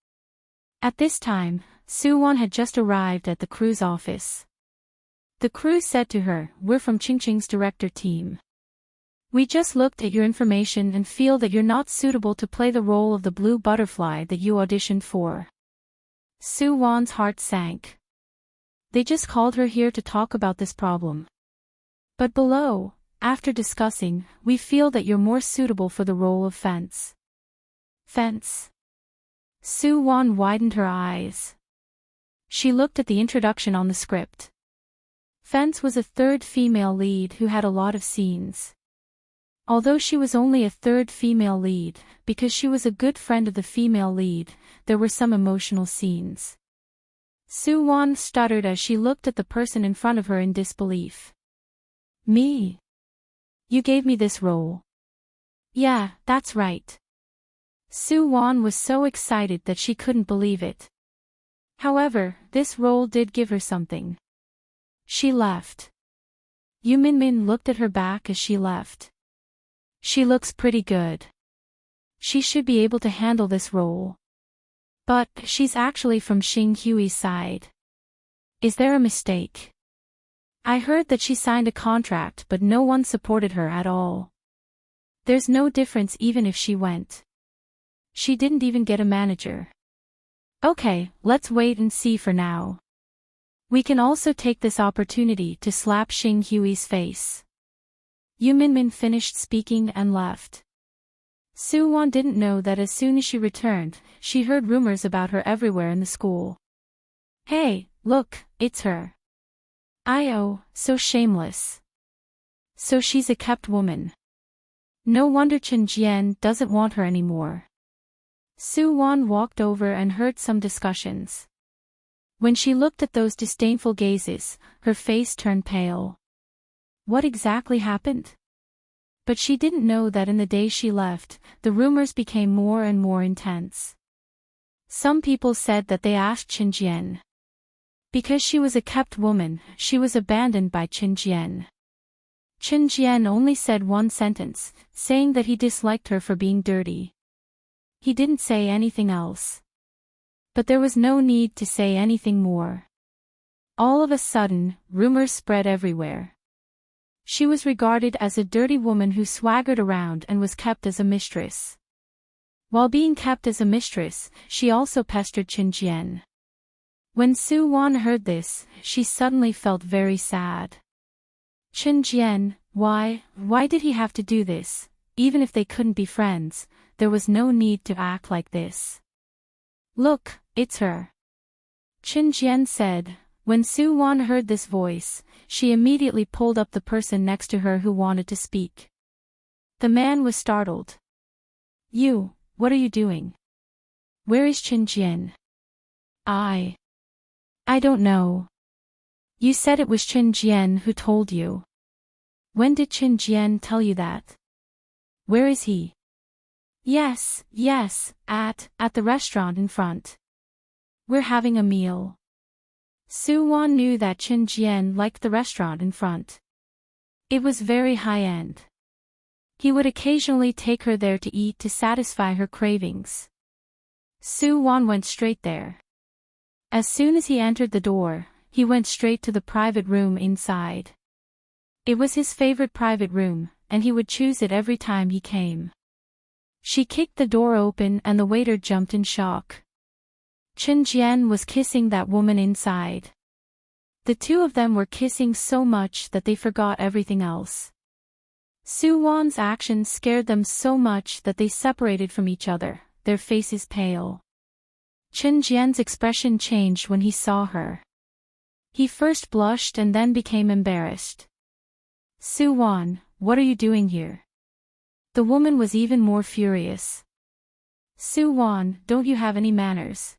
At this time, Su Wan had just arrived at the crew's office. The crew said to her, "We're from Qingqing's director team. We just looked at your information and feel that you're not suitable to play the role of the blue butterfly that you auditioned for. Soo-won's heart sank. They just called her here to talk about this problem. But below, after discussing, we feel that you're more suitable for the role of Fence. Fence? Soo-won widened her eyes. She looked at the introduction on the script. Fence was a third female lead who had a lot of scenes. Although she was only a third female lead, because she was a good friend of the female lead, there were some emotional scenes. Soo-won stuttered as she looked at the person in front of her in disbelief. Me? You gave me this role. Yeah, that's right. Soo-won was so excited that she couldn't believe it. However, this role did give her something. She left. Yoo Min-min looked at her back as she left. She looks pretty good. She should be able to handle this role. But, she's actually from Shin Hyui's side. Is there a mistake? I heard that she signed a contract but no one supported her at all. There's no difference even if she went. She didn't even get a manager. Okay, let's wait and see for now. We can also take this opportunity to slap Shin Hyui's face. Yoo Min-min finished speaking and left. Soo-won didn't know that as soon as she returned, she heard rumors about her everywhere in the school. Hey, look, it's her. Oh, so shameless. So she's a kept woman. No wonder Chen Jian doesn't want her anymore. Soo-won walked over and heard some discussions. When she looked at those disdainful gazes, her face turned pale. What exactly happened? But she didn't know that in the days she left, the rumors became more and more intense. Some people said that they asked Chen Jian. Because she was a kept woman, she was abandoned by Chen Jian. Chen Jian only said one sentence, saying that he disliked her for being dirty. He didn't say anything else. But there was no need to say anything more. All of a sudden, rumors spread everywhere. She was regarded as a dirty woman who swaggered around and was kept as a mistress. While being kept as a mistress, she also pestered Chen Jian. When Soo-won heard this, she suddenly felt very sad. Chen Jian, why did he have to do this? Even if they couldn't be friends, there was no need to act like this. Look, it's her. Chen Jian said. When Soo-won heard this voice, she immediately pulled up the person next to her who wanted to speak. The man was startled. You, what are you doing? Where is Chen Jian? I don't know. You said it was Chen Jian who told you. When did Chen Jian tell you that? Where is he? Yes, at the restaurant in front. We're having a meal. Soo-won knew that Chen Jian liked the restaurant in front. It was very high-end. He would occasionally take her there to eat to satisfy her cravings. Soo-won went straight there. As soon as he entered the door, he went straight to the private room inside. It was his favorite private room, and he would choose it every time he came. She kicked the door open and the waiter jumped in shock. Chen Jian was kissing that woman inside. The two of them were kissing so much that they forgot everything else. Soo-won's actions scared them so much that they separated from each other, their faces pale. Chen Jian's expression changed when he saw her. He first blushed and then became embarrassed. Soo-won, what are you doing here? The woman was even more furious. Soo-won, don't you have any manners?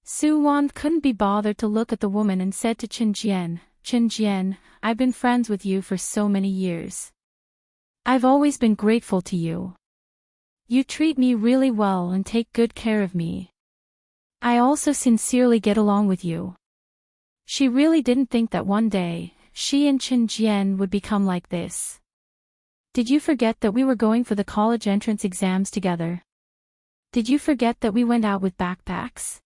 Soo-won couldn't be bothered to look at the woman and said to Chen Jian, I've been friends with you for so many years. I've always been grateful to you. You treat me really well and take good care of me. I also sincerely get along with you. She really didn't think that one day, she and Chen Jian would become like this. Did you forget that we were going for the college entrance exams together? Did you forget that we went out with backpacks?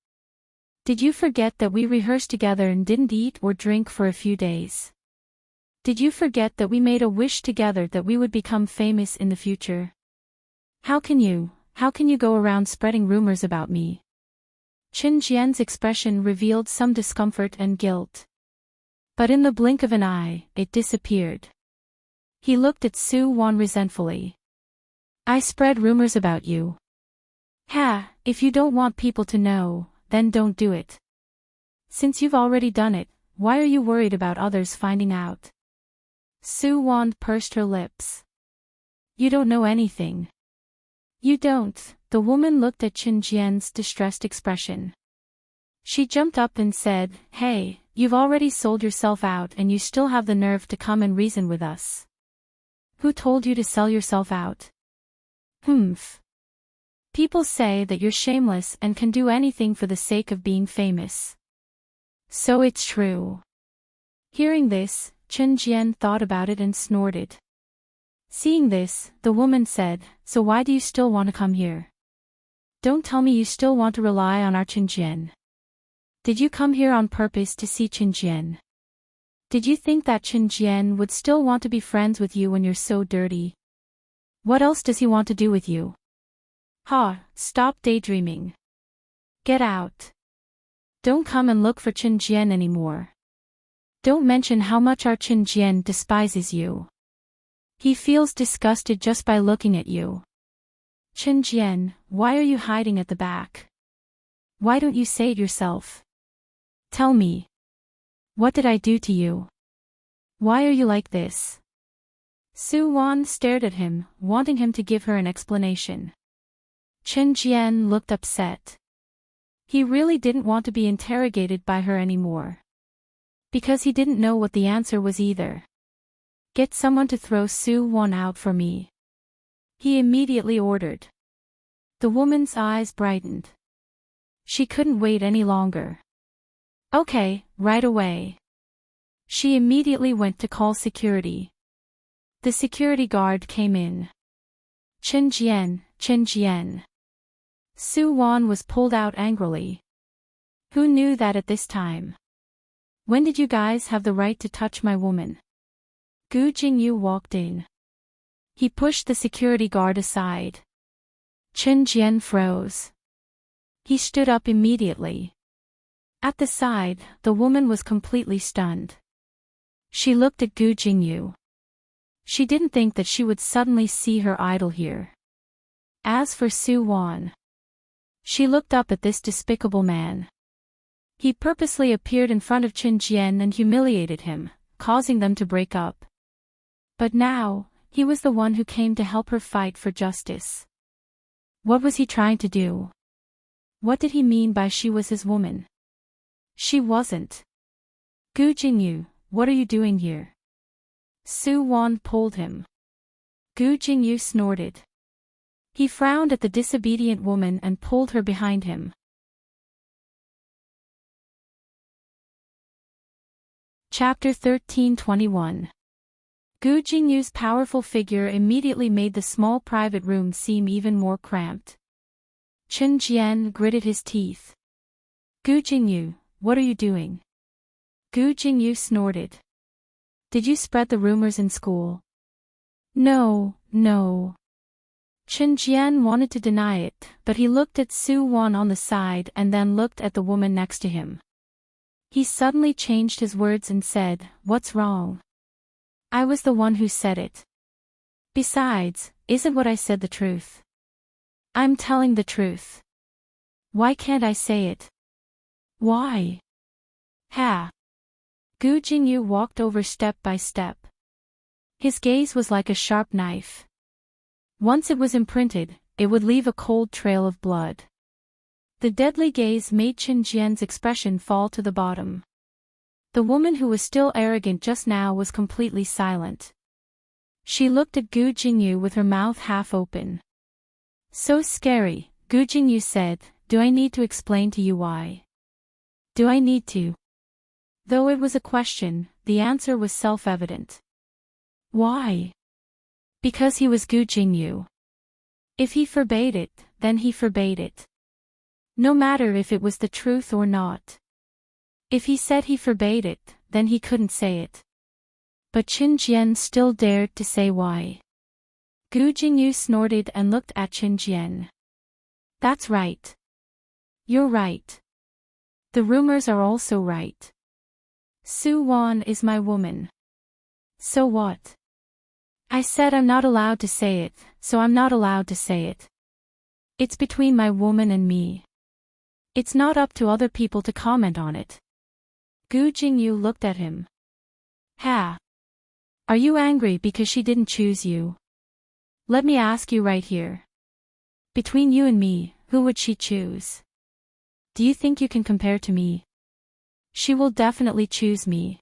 Did you forget that we rehearsed together and didn't eat or drink for a few days? Did you forget that we made a wish together that we would become famous in the future? How can you go around spreading rumors about me? Chen Jian's expression revealed some discomfort and guilt. But in the blink of an eye, it disappeared. He looked at Su Wan resentfully. I spread rumors about you. Ha, if you don't want people to know, then don't do it. Since you've already done it, why are you worried about others finding out? Su Wan pursed her lips. You don't know anything. You don't. The woman looked at Chen Jian's distressed expression. She jumped up and said, Hey, you've already sold yourself out and you still have the nerve to come and reason with us. Who told you to sell yourself out? Humph. People say that you're shameless and can do anything for the sake of being famous. So it's true. Hearing this, Chen Jian thought about it and snorted. Seeing this, the woman said, So why do you still want to come here? Don't tell me you still want to rely on our Chen Jian. Did you come here on purpose to see Chen Jian? Did you think that Chen Jian would still want to be friends with you when you're so dirty? What else does he want to do with you? Ha, stop daydreaming. Get out. Don't come and look for Chen Jian anymore. Don't mention how much our Chen Jian despises you. He feels disgusted just by looking at you. Chen Jian, why are you hiding at the back? Why don't you say it yourself? Tell me. What did I do to you? Why are you like this? Su Wan stared at him, wanting him to give her an explanation. Chen Jian looked upset. He really didn't want to be interrogated by her anymore. Because he didn't know what the answer was either. Get someone to throw Su Wan out for me. He immediately ordered. The woman's eyes brightened. She couldn't wait any longer. Okay, right away. She immediately went to call security. The security guard came in. Chen Jian, Chen Jian. Su Wan was pulled out angrily. Who knew that at this time? When did you guys have the right to touch my woman? Gu Jingyu walked in. He pushed the security guard aside. Chen Jian froze. He stood up immediately. At the side, the woman was completely stunned. She looked at Gu Jingyu. She didn't think that she would suddenly see her idol here. As for Su Wan, she looked up at this despicable man. He purposely appeared in front of Chen Jian and humiliated him, causing them to break up. But now, he was the one who came to help her fight for justice. What was he trying to do? What did he mean by she was his woman? She wasn't. Gu Jingyu, what are you doing here? Su Wan pulled him. Gu Jingyu snorted. He frowned at the disobedient woman and pulled her behind him. Chapter 13:21. Gu Jingyu's powerful figure immediately made the small private room seem even more cramped. Chen Jian gritted his teeth. Gu Jingyu, what are you doing? Gu Jingyu snorted. Did you spread the rumors in school? No. Chen Jian wanted to deny it, but he looked at Su Wan on the side and then looked at the woman next to him. He suddenly changed his words and said, What's wrong? I was the one who said it. Besides, isn't what I said the truth? I'm telling the truth. Why can't I say it? Why? Ha! Gu Jingyu walked over step by step. His gaze was like a sharp knife. Once it was imprinted, it would leave a cold trail of blood. The deadly gaze made Chen Jian's expression fall to the bottom. The woman who was still arrogant just now was completely silent. She looked at Gu Jingyu with her mouth half open. So scary, Gu Jingyu said, do I need to explain to you why? Do I need to? Though it was a question, the answer was self-evident. Why? Because he was Gu Jingyu. If he forbade it, then he forbade it. No matter if it was the truth or not. If he said he forbade it, then he couldn't say it. But Qin Jian still dared to say why. Gu Jingyu snorted and looked at Qin Jian. That's right. You're right. The rumors are also right. Su Wan is my woman. So what? I said I'm not allowed to say it, so I'm not allowed to say it. It's between my woman and me. It's not up to other people to comment on it. Gu Jingyu looked at him. Ha! Are you angry because she didn't choose you? Let me ask you right here. Between you and me, who would she choose? Do you think you can compare to me? She will definitely choose me.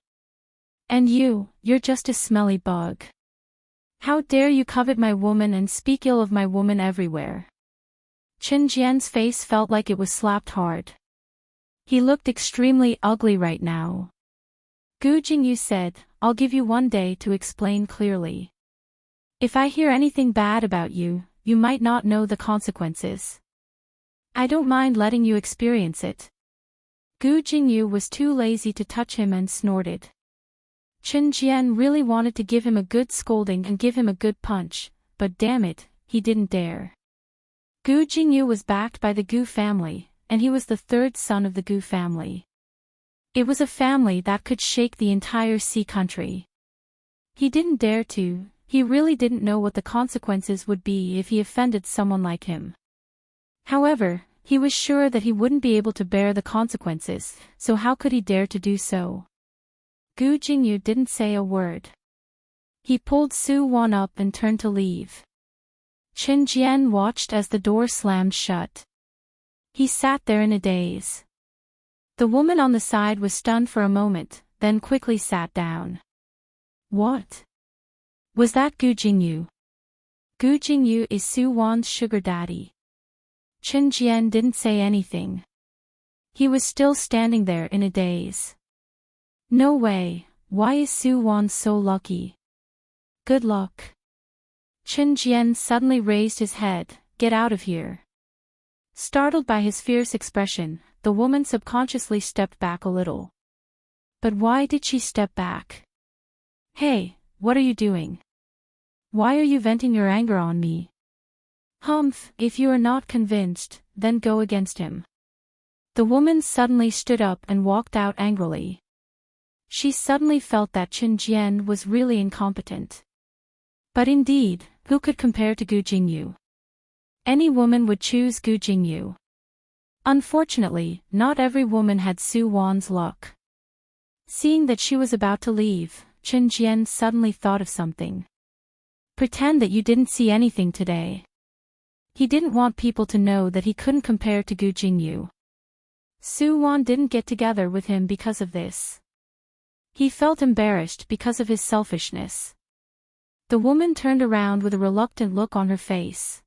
And you're just a smelly bug. How dare you covet my woman and speak ill of my woman everywhere? Qin Jian's face felt like it was slapped hard. He looked extremely ugly right now. Gu Jingyu said, I'll give you one day to explain clearly. If I hear anything bad about you, you might not know the consequences. I don't mind letting you experience it. Gu Jingyu was too lazy to touch him and snorted. Qin Jian really wanted to give him a good scolding and give him a good punch, but damn it, he didn't dare. Gu Jingyu was backed by the Gu family, and he was the third son of the Gu family. It was a family that could shake the entire sea country. He didn't dare to, he really didn't know what the consequences would be if he offended someone like him. However, he was sure that he wouldn't be able to bear the consequences, so how could he dare to do so? Gu Jingyu didn't say a word. He pulled Su Wan up and turned to leave. Qin Jian watched as the door slammed shut. He sat there in a daze. The woman on the side was stunned for a moment, then quickly sat down. What? Was that Gu Jingyu? Gu Jingyu is Su Wan's sugar daddy. Qin Jian didn't say anything. He was still standing there in a daze. No way, why is Su Wan so lucky? Good luck. Qin Jian suddenly raised his head, get out of here. Startled by his fierce expression, the woman subconsciously stepped back a little. But why did she step back? Hey, what are you doing? Why are you venting your anger on me? Humph, if you are not convinced, then go against him. The woman suddenly stood up and walked out angrily. She suddenly felt that Qin Jian was really incompetent. But indeed, who could compare to Gu Jingyu? Any woman would choose Gu Jingyu. Unfortunately, not every woman had Su Wan's luck. Seeing that she was about to leave, Qin Jian suddenly thought of something. Pretend that you didn't see anything today. He didn't want people to know that he couldn't compare to Gu Jingyu. Su Wan didn't get together with him because of this. He felt embarrassed because of his selfishness. The woman turned around with a reluctant look on her face.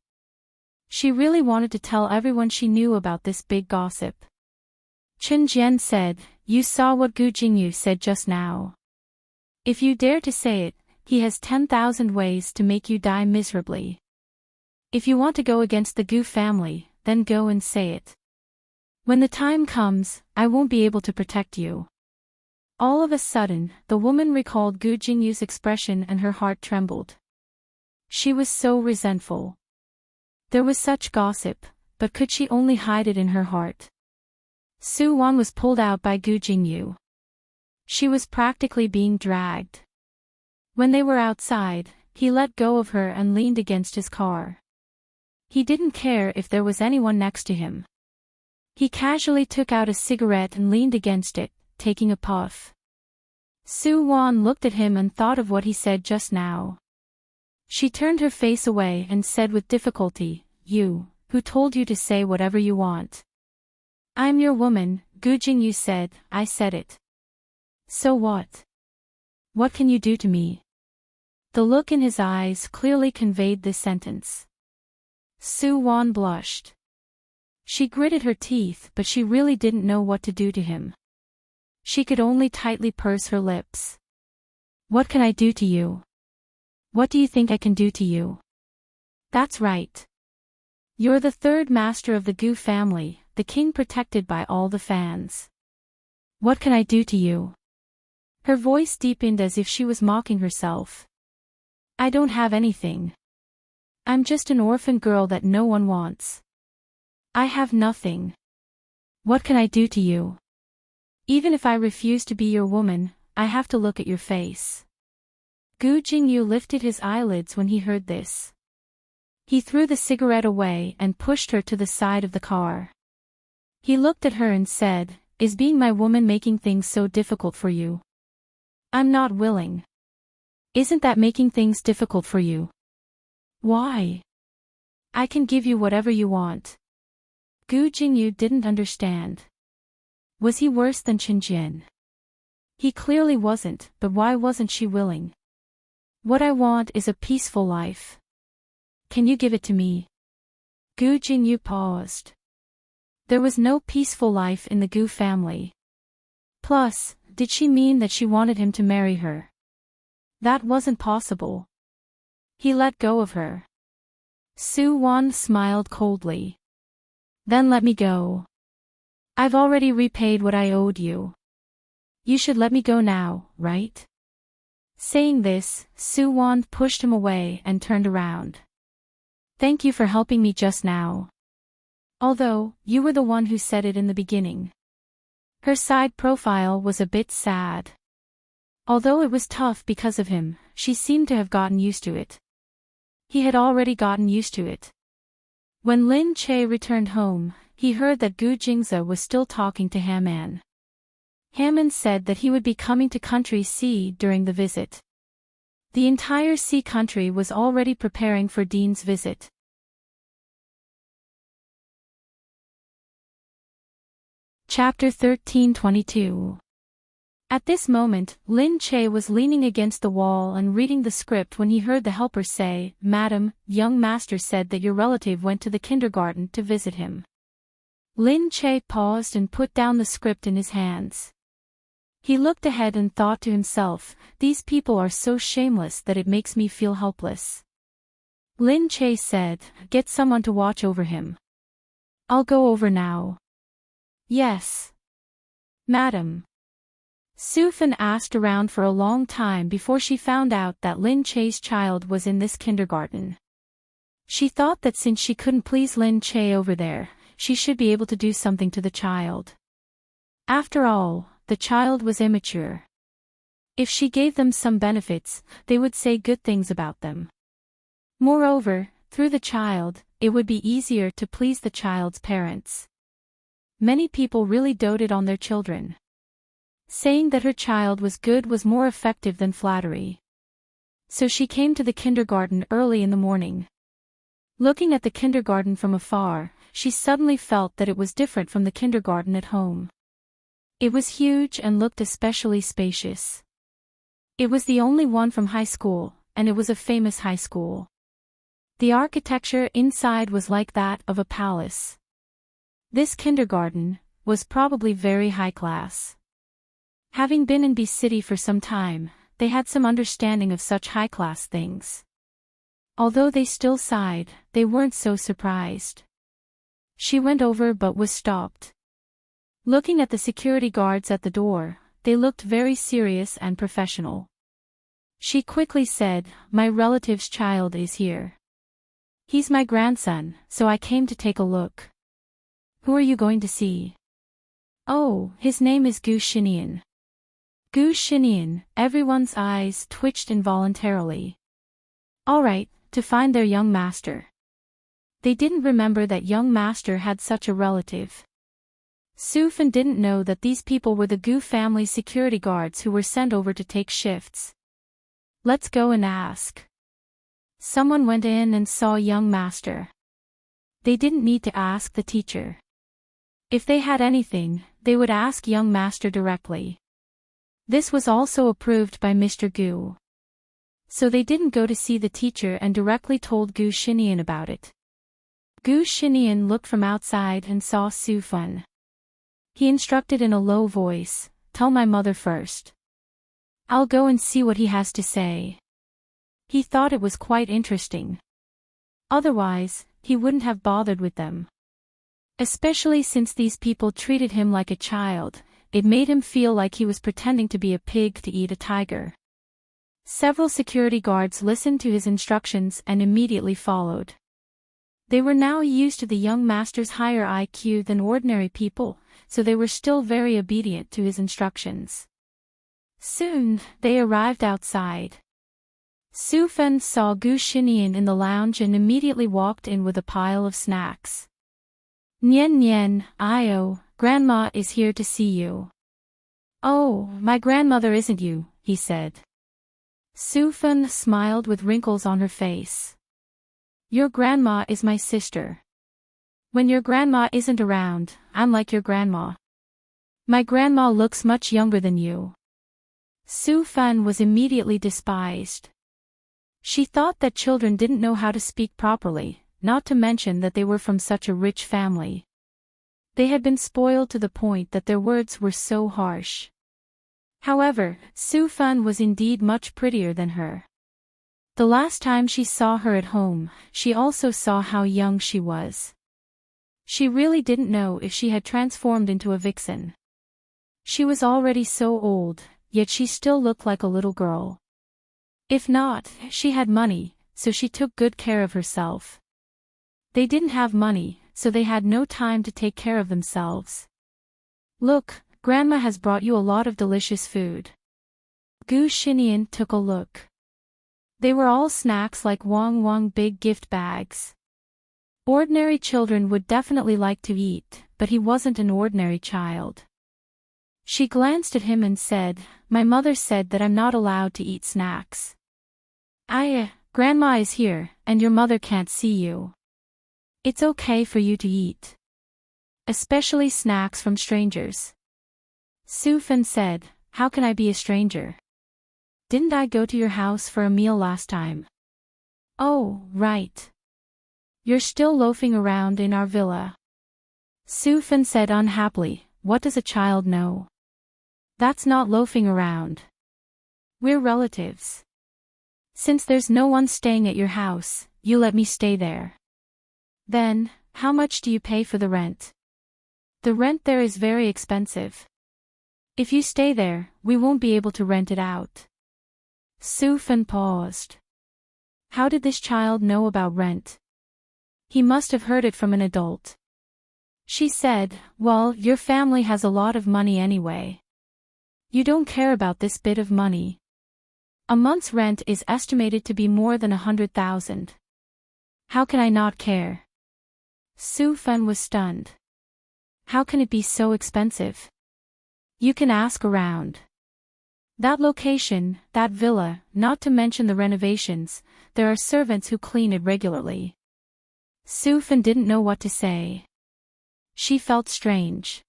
She really wanted to tell everyone she knew about this big gossip. Qin Jian said, you saw what Gu Jingyu said just now. If you dare to say it, he has 10,000 ways to make you die miserably. If you want to go against the Gu family, then go and say it. When the time comes, I won't be able to protect you. All of a sudden, the woman recalled Gu Jingyu's expression and her heart trembled. She was so resentful. There was such gossip, but could she only hide it in her heart? Su Wan was pulled out by Gu Jingyu. She was practically being dragged. When they were outside, he let go of her and leaned against his car. He didn't care if there was anyone next to him. He casually took out a cigarette and leaned against it, taking a puff. Su Wan looked at him and thought of what he said just now. She turned her face away and said with difficulty, you, who told you to say whatever you want? I'm your woman, Gu Jingyu said, I said it. So what? What can you do to me? The look in his eyes clearly conveyed this sentence. Su Wan blushed. She gritted her teeth, but she really didn't know what to do to him. She could only tightly purse her lips. What can I do to you? What do you think I can do to you? That's right. You're the third master of the Gu family, the king protected by all the fans. What can I do to you? Her voice deepened as if she was mocking herself. I don't have anything. I'm just an orphan girl that no one wants. I have nothing. What can I do to you? Even if I refuse to be your woman, I have to look at your face. Gu Jingyu lifted his eyelids when he heard this. He threw the cigarette away and pushed her to the side of the car. He looked at her and said, Is being my woman making things so difficult for you? I'm not willing. Isn't that making things difficult for you? Why? I can give you whatever you want. Gu Jingyu didn't understand. Was he worse than Qinjian? He clearly wasn't, but why wasn't she willing? What I want is a peaceful life. Can you give it to me? Gu Jingyu paused. There was no peaceful life in the Gu family. Plus, did she mean that she wanted him to marry her? That wasn't possible. He let go of her. Su Wan smiled coldly. Then let me go. I've already repaid what I owed you. You should let me go now, right? Saying this, Su Wan pushed him away and turned around. Thank you for helping me just now. Although, you were the one who said it in the beginning. Her side profile was a bit sad. Although it was tough because of him, she seemed to have gotten used to it. He had already gotten used to it. When Lin Che returned home, he heard that Gu Jingze was still talking to Haman. Haman said that he would be coming to Country C during the visit. The entire C country was already preparing for Dean's visit. Chapter 13:22. At this moment, Lin Che was leaning against the wall and reading the script when he heard the helper say, Madam, young master said that your relative went to the kindergarten to visit him. Lin Che paused and put down the script in his hands. He looked ahead and thought to himself, these people are so shameless that it makes me feel helpless. Lin Che said, Get someone to watch over him. I'll go over now. Yes. Madam. Su Fan asked around for a long time before she found out that Lin Che's child was in this kindergarten. She thought that since she couldn't please Lin Che over there, she should be able to do something to the child. After all, the child was immature. If she gave them some benefits, they would say good things about them. Moreover, through the child, it would be easier to please the child's parents. Many people really doted on their children. Saying that her child was good was more effective than flattery. So she came to the kindergarten early in the morning. Looking at the kindergarten from afar, she suddenly felt that it was different from the kindergarten at home. It was huge and looked especially spacious. It was the only one from high school, and it was a famous high school. The architecture inside was like that of a palace. This kindergarten was probably very high class. Having been in B City for some time, they had some understanding of such high-class things. Although they still sighed, they weren't so surprised. She went over but was stopped. Looking at the security guards at the door, they looked very serious and professional. She quickly said, My relative's child is here. He's my grandson, so I came to take a look. Who are you going to see? Oh, his name is Gu Xinian. Gu Xinian, everyone's eyes twitched involuntarily. All right, to find their young master. They didn't remember that young master had such a relative. Su Fan didn't know that these people were the Gu family security guards who were sent over to take shifts. Let's go and ask. Someone went in and saw young master. They didn't need to ask the teacher. If they had anything, they would ask young master directly. This was also approved by Mr. Gu. So they didn't go to see the teacher and directly told Gu Xinian about it. Gu Xinian looked from outside and saw Su Fan. He instructed in a low voice, Tell my mother first. I'll go and see what he has to say. He thought it was quite interesting. Otherwise, he wouldn't have bothered with them. Especially since these people treated him like a child, it made him feel like he was pretending to be a pig to eat a tiger. Several security guards listened to his instructions and immediately followed. They were now used to the young master's higher IQ than ordinary people, so they were still very obedient to his instructions. Soon, they arrived outside. Su Fen saw Gu Xinian in the lounge and immediately walked in with a pile of snacks. Nian Nian, Io, Grandma is here to see you. Oh, my grandmother isn't you, he said. Su Fen smiled with wrinkles on her face. Your grandma is my sister. When your grandma isn't around, I'm like your grandma. My grandma looks much younger than you. Su Fen was immediately despised. She thought that children didn't know how to speak properly, not to mention that they were from such a rich family. They had been spoiled to the point that their words were so harsh. However, Su Fen was indeed much prettier than her. The last time she saw her at home, she also saw how young she was. She really didn't know if she had transformed into a vixen. She was already so old, yet she still looked like a little girl. If not, she had money, so she took good care of herself. They didn't have money, so they had no time to take care of themselves. Look, Grandma has brought you a lot of delicious food. Gu Xinian took a look. They were all snacks like Wang Wang big gift bags. Ordinary children would definitely like to eat, but he wasn't an ordinary child. She glanced at him and said, My mother said that I'm not allowed to eat snacks. Grandma is here, and your mother can't see you. It's okay for you to eat. Especially snacks from strangers. Su Fen said, How can I be a stranger? Didn't I go to your house for a meal last time? Oh, right. You're still loafing around in our villa. Su Fen said unhappily, What does a child know? That's not loafing around. We're relatives. Since there's no one staying at your house, you let me stay there. Then, how much do you pay for the rent? The rent there is very expensive. If you stay there, we won't be able to rent it out. Su Fen paused. How did this child know about rent? He must have heard it from an adult. She said, Well, your family has a lot of money anyway. You don't care about this bit of money. A month's rent is estimated to be more than 100,000. How can I not care? Su Fen was stunned. How can it be so expensive? You can ask around. That location, that villa, not to mention the renovations, there are servants who clean it regularly. Su Fen didn't know what to say. She felt strange.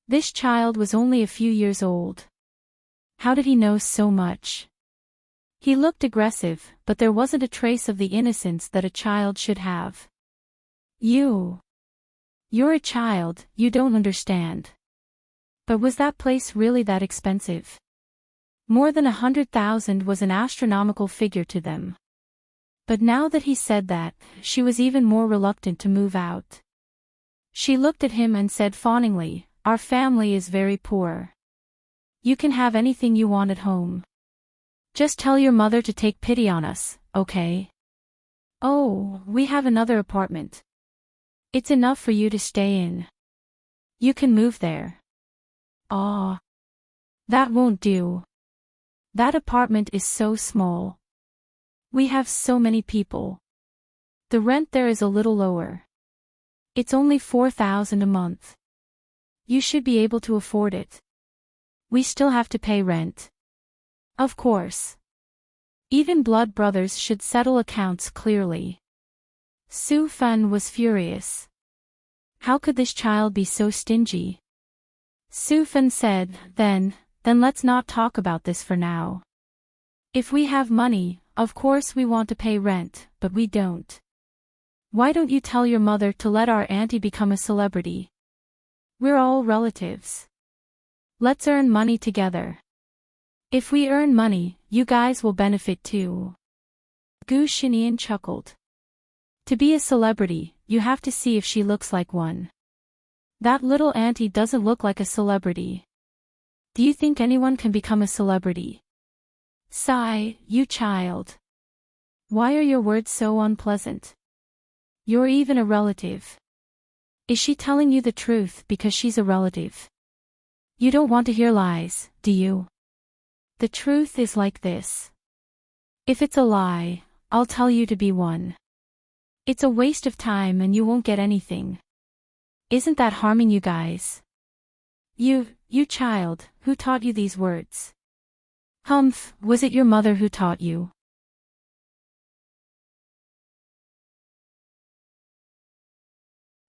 This child was only a few years old. How did he know so much? He looked aggressive, but there wasn't a trace of the innocence that a child should have. You're a child, you don't understand. But was that place really that expensive? More than 100,000 was an astronomical figure to them. But now that he said that, she was even more reluctant to move out. She looked at him and said fawningly, Our family is very poor. You can have anything you want at home. Just tell your mother to take pity on us, okay? Oh, we have another apartment. It's enough for you to stay in. You can move there. Aw. That won't do. That apartment is so small. We have so many people. The rent there is a little lower. It's only 4,000 a month. You should be able to afford it. We still have to pay rent. Of course. Even blood brothers should settle accounts clearly. Su Fen was furious. How could this child be so stingy? Su Fen said, Then let's not talk about this for now. If we have money, of course we want to pay rent, but we don't. Why don't you tell your mother to let our auntie become a celebrity? We're all relatives. Let's earn money together. If we earn money, you guys will benefit too. Gu Xinian chuckled. To be a celebrity, you have to see if she looks like one. That little auntie doesn't look like a celebrity. Do you think anyone can become a celebrity? Sigh, you child. Why are your words so unpleasant? You're even a relative. Is she telling you the truth because she's a relative? You don't want to hear lies, do you? The truth is like this. If it's a lie, I'll tell you to be one. It's a waste of time and you won't get anything. Isn't that harming you guys? You child, who taught you these words? Humph, was it your mother who taught you?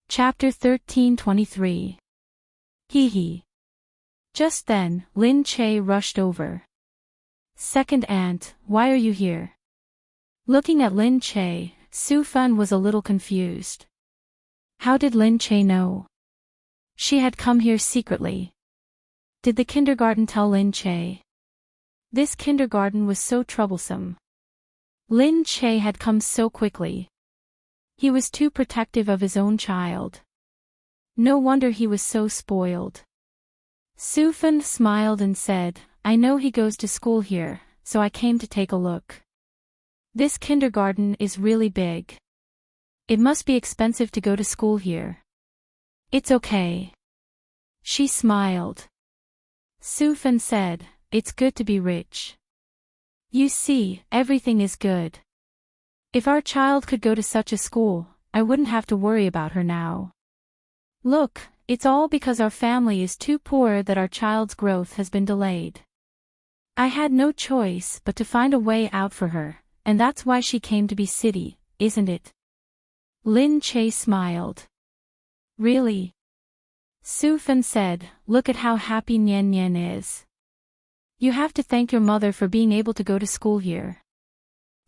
Chapter 13:23. Hee hee. Just then, Lin Che rushed over. Second aunt, why are you here? Looking at Lin Che, Su Fan was a little confused. How did Lin Che know? She had come here secretly. Did the kindergarten tell Lin Che? This kindergarten was so troublesome. Lin Che had come so quickly. He was too protective of his own child. No wonder he was so spoiled. Su Fan smiled and said, I know he goes to school here, so I came to take a look. This kindergarten is really big. It must be expensive to go to school here. It's okay. She smiled. Su Fan said, it's good to be rich. You see, everything is good. If our child could go to such a school, I wouldn't have to worry about her now. Look, it's all because our family is too poor that our child's growth has been delayed. I had no choice but to find a way out for her, and that's why she came to be city, isn't it? Lin Che smiled. Really? Su Fan said, look at how happy Nian Nian is. You have to thank your mother for being able to go to school here.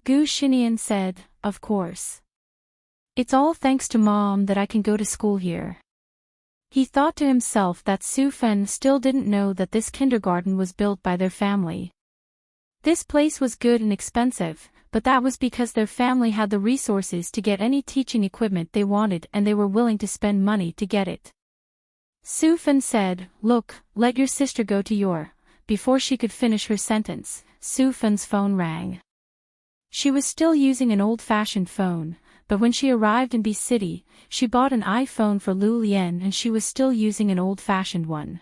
Gu Xinian said, of course. It's all thanks to Mom that I can go to school here. He thought to himself that Su Fan still didn't know that this kindergarten was built by their family. This place was good and expensive, but that was because their family had the resources to get any teaching equipment they wanted and they were willing to spend money to get it. Su Fan said, look, let your sister go to your... Before she could finish her sentence, Su Fan's phone rang. She was still using an old-fashioned phone, but when she arrived in B City, she bought an iPhone for Lu Lian and she was still using an old-fashioned one.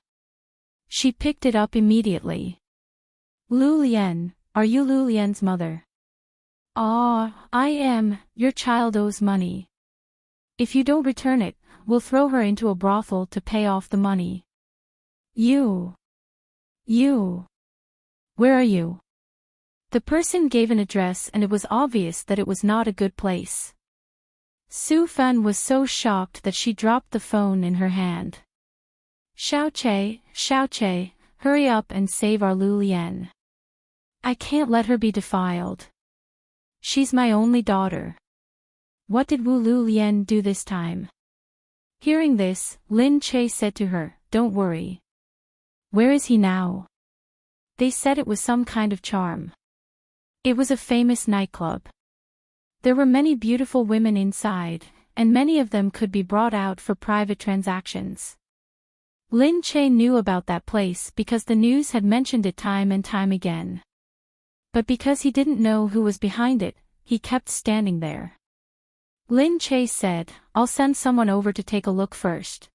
She picked it up immediately. Lu Lian, are you Lu Lian's mother? Ah, I am, your child owes money. If you don't return it, we'll throw her into a brothel to pay off the money. You. Where are you? The person gave an address and it was obvious that it was not a good place. Su Fan was so shocked that she dropped the phone in her hand. Xiao Che, hurry up and save our Lu Lian. I can't let her be defiled. She's my only daughter. What did Wu Lu Lian do this time? Hearing this, Lin Che said to her, don't worry. Where is he now? They said it was some kind of charm. It was a famous nightclub. There were many beautiful women inside, and many of them could be brought out for private transactions. Lin Che knew about that place because the news had mentioned it time and time again. But because he didn't know who was behind it, he kept standing there. Lin Che said, I'll send someone over to take a look first.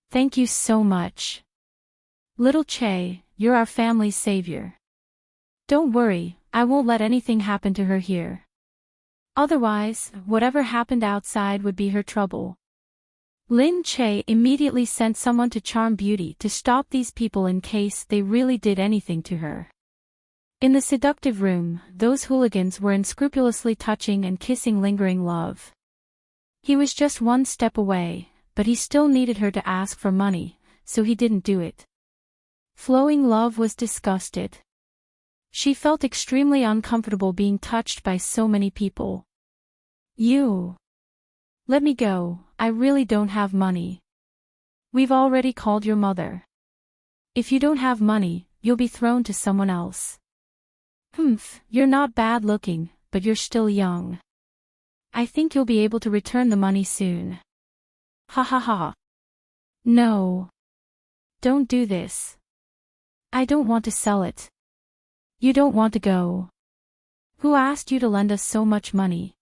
Thank you so much. Little Che, you're our family's savior. Don't worry, I won't let anything happen to her here. Otherwise, whatever happened outside would be her trouble. Lin Che immediately sent someone to Charm Beauty to stop these people in case they really did anything to her. In the seductive room, those hooligans were unscrupulously touching and kissing lingering love. He was just one step away, but he still needed her to ask for money, so he didn't do it. Flowing Love was disgusted. She felt extremely uncomfortable being touched by so many people. You. Let me go, I really don't have money. We've already called your mother. If you don't have money, you'll be thrown to someone else. Humph, you're not bad looking, but you're still young. I think you'll be able to return the money soon. Ha ha ha. No. Don't do this. I don't want to sell it. You don't want to go. Who asked you to lend us so much money?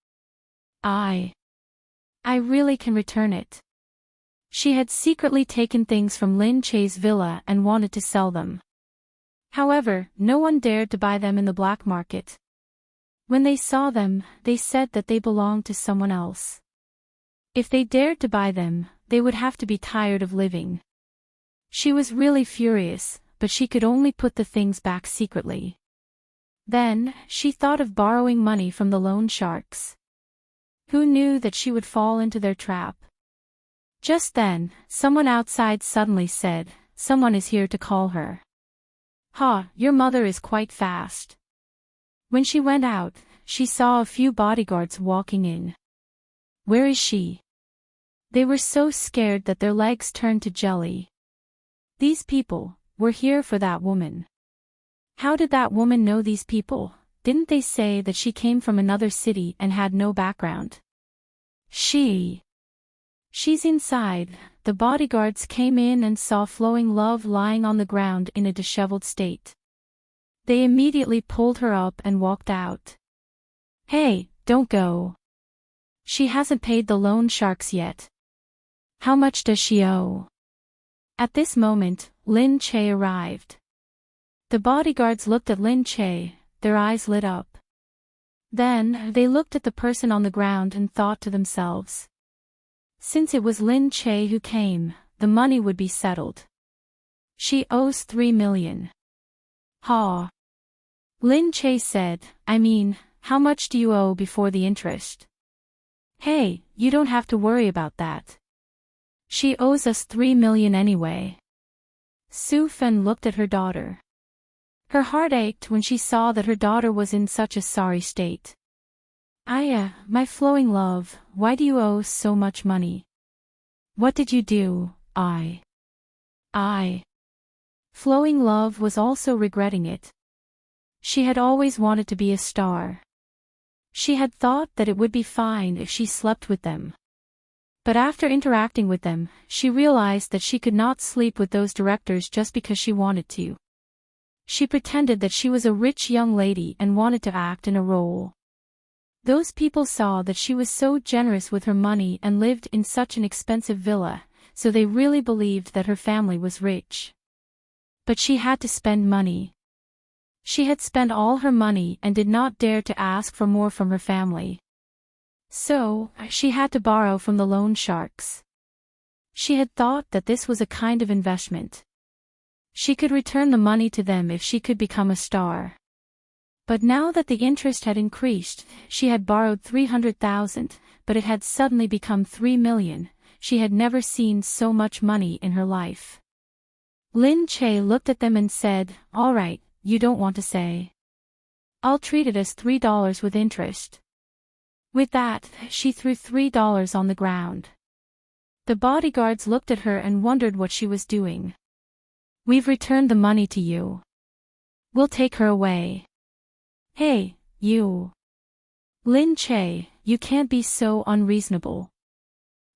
I really can return it. She had secretly taken things from Lin Che's villa and wanted to sell them. However, no one dared to buy them in the black market. When they saw them, they said that they belonged to someone else. If they dared to buy them, they would have to be tired of living. She was really furious, but she could only put the things back secretly. Then, she thought of borrowing money from the loan sharks. Who knew that she would fall into their trap? Just then, someone outside suddenly said, "Someone is here to call her." "Ha, your mother is quite fast." When she went out, she saw a few bodyguards walking in. "Where is she?" They were so scared that their legs turned to jelly. These people were here for that woman. How did that woman know these people? Didn't they say that she came from another city and had no background? She's inside. The bodyguards came in and saw Flowing Love lying on the ground in a disheveled state. They immediately pulled her up and walked out. "Hey, don't go. She hasn't paid the loan sharks yet. How much does she owe?" At this moment, Lin Che arrived. The bodyguards looked at Lin Che, their eyes lit up. Then, they looked at the person on the ground and thought to themselves. Since it was Lin Che who came, the money would be settled. She owes 3 million. Ha! Lin Che said, how much do you owe before the interest? Hey, you don't have to worry about that. She owes us 3 million anyway. Su Fen looked at her daughter. Her heart ached when she saw that her daughter was in such a sorry state. My Flowing Love, why do you owe so much money? What did you do? Flowing Love was also regretting it. She had always wanted to be a star. She had thought that it would be fine if she slept with them. But after interacting with them, she realized that she could not sleep with those directors just because she wanted to. She pretended that she was a rich young lady and wanted to act in a role. Those people saw that she was so generous with her money and lived in such an expensive villa, so they really believed that her family was rich. But she had to spend money. She had spent all her money and did not dare to ask for more from her family. So, she had to borrow from the loan sharks. She had thought that this was a kind of investment. She could return the money to them if she could become a star. But now that the interest had increased, she had borrowed 300,000, but it had suddenly become 3 million. She had never seen so much money in her life. Lin Che looked at them and said, "All right, you don't want to say. I'll treat it as $3 with interest." With that, she threw $3 on the ground. The bodyguards looked at her and wondered what she was doing. "We've returned the money to you. We'll take her away." "Hey, you. Lin Che, you can't be so unreasonable.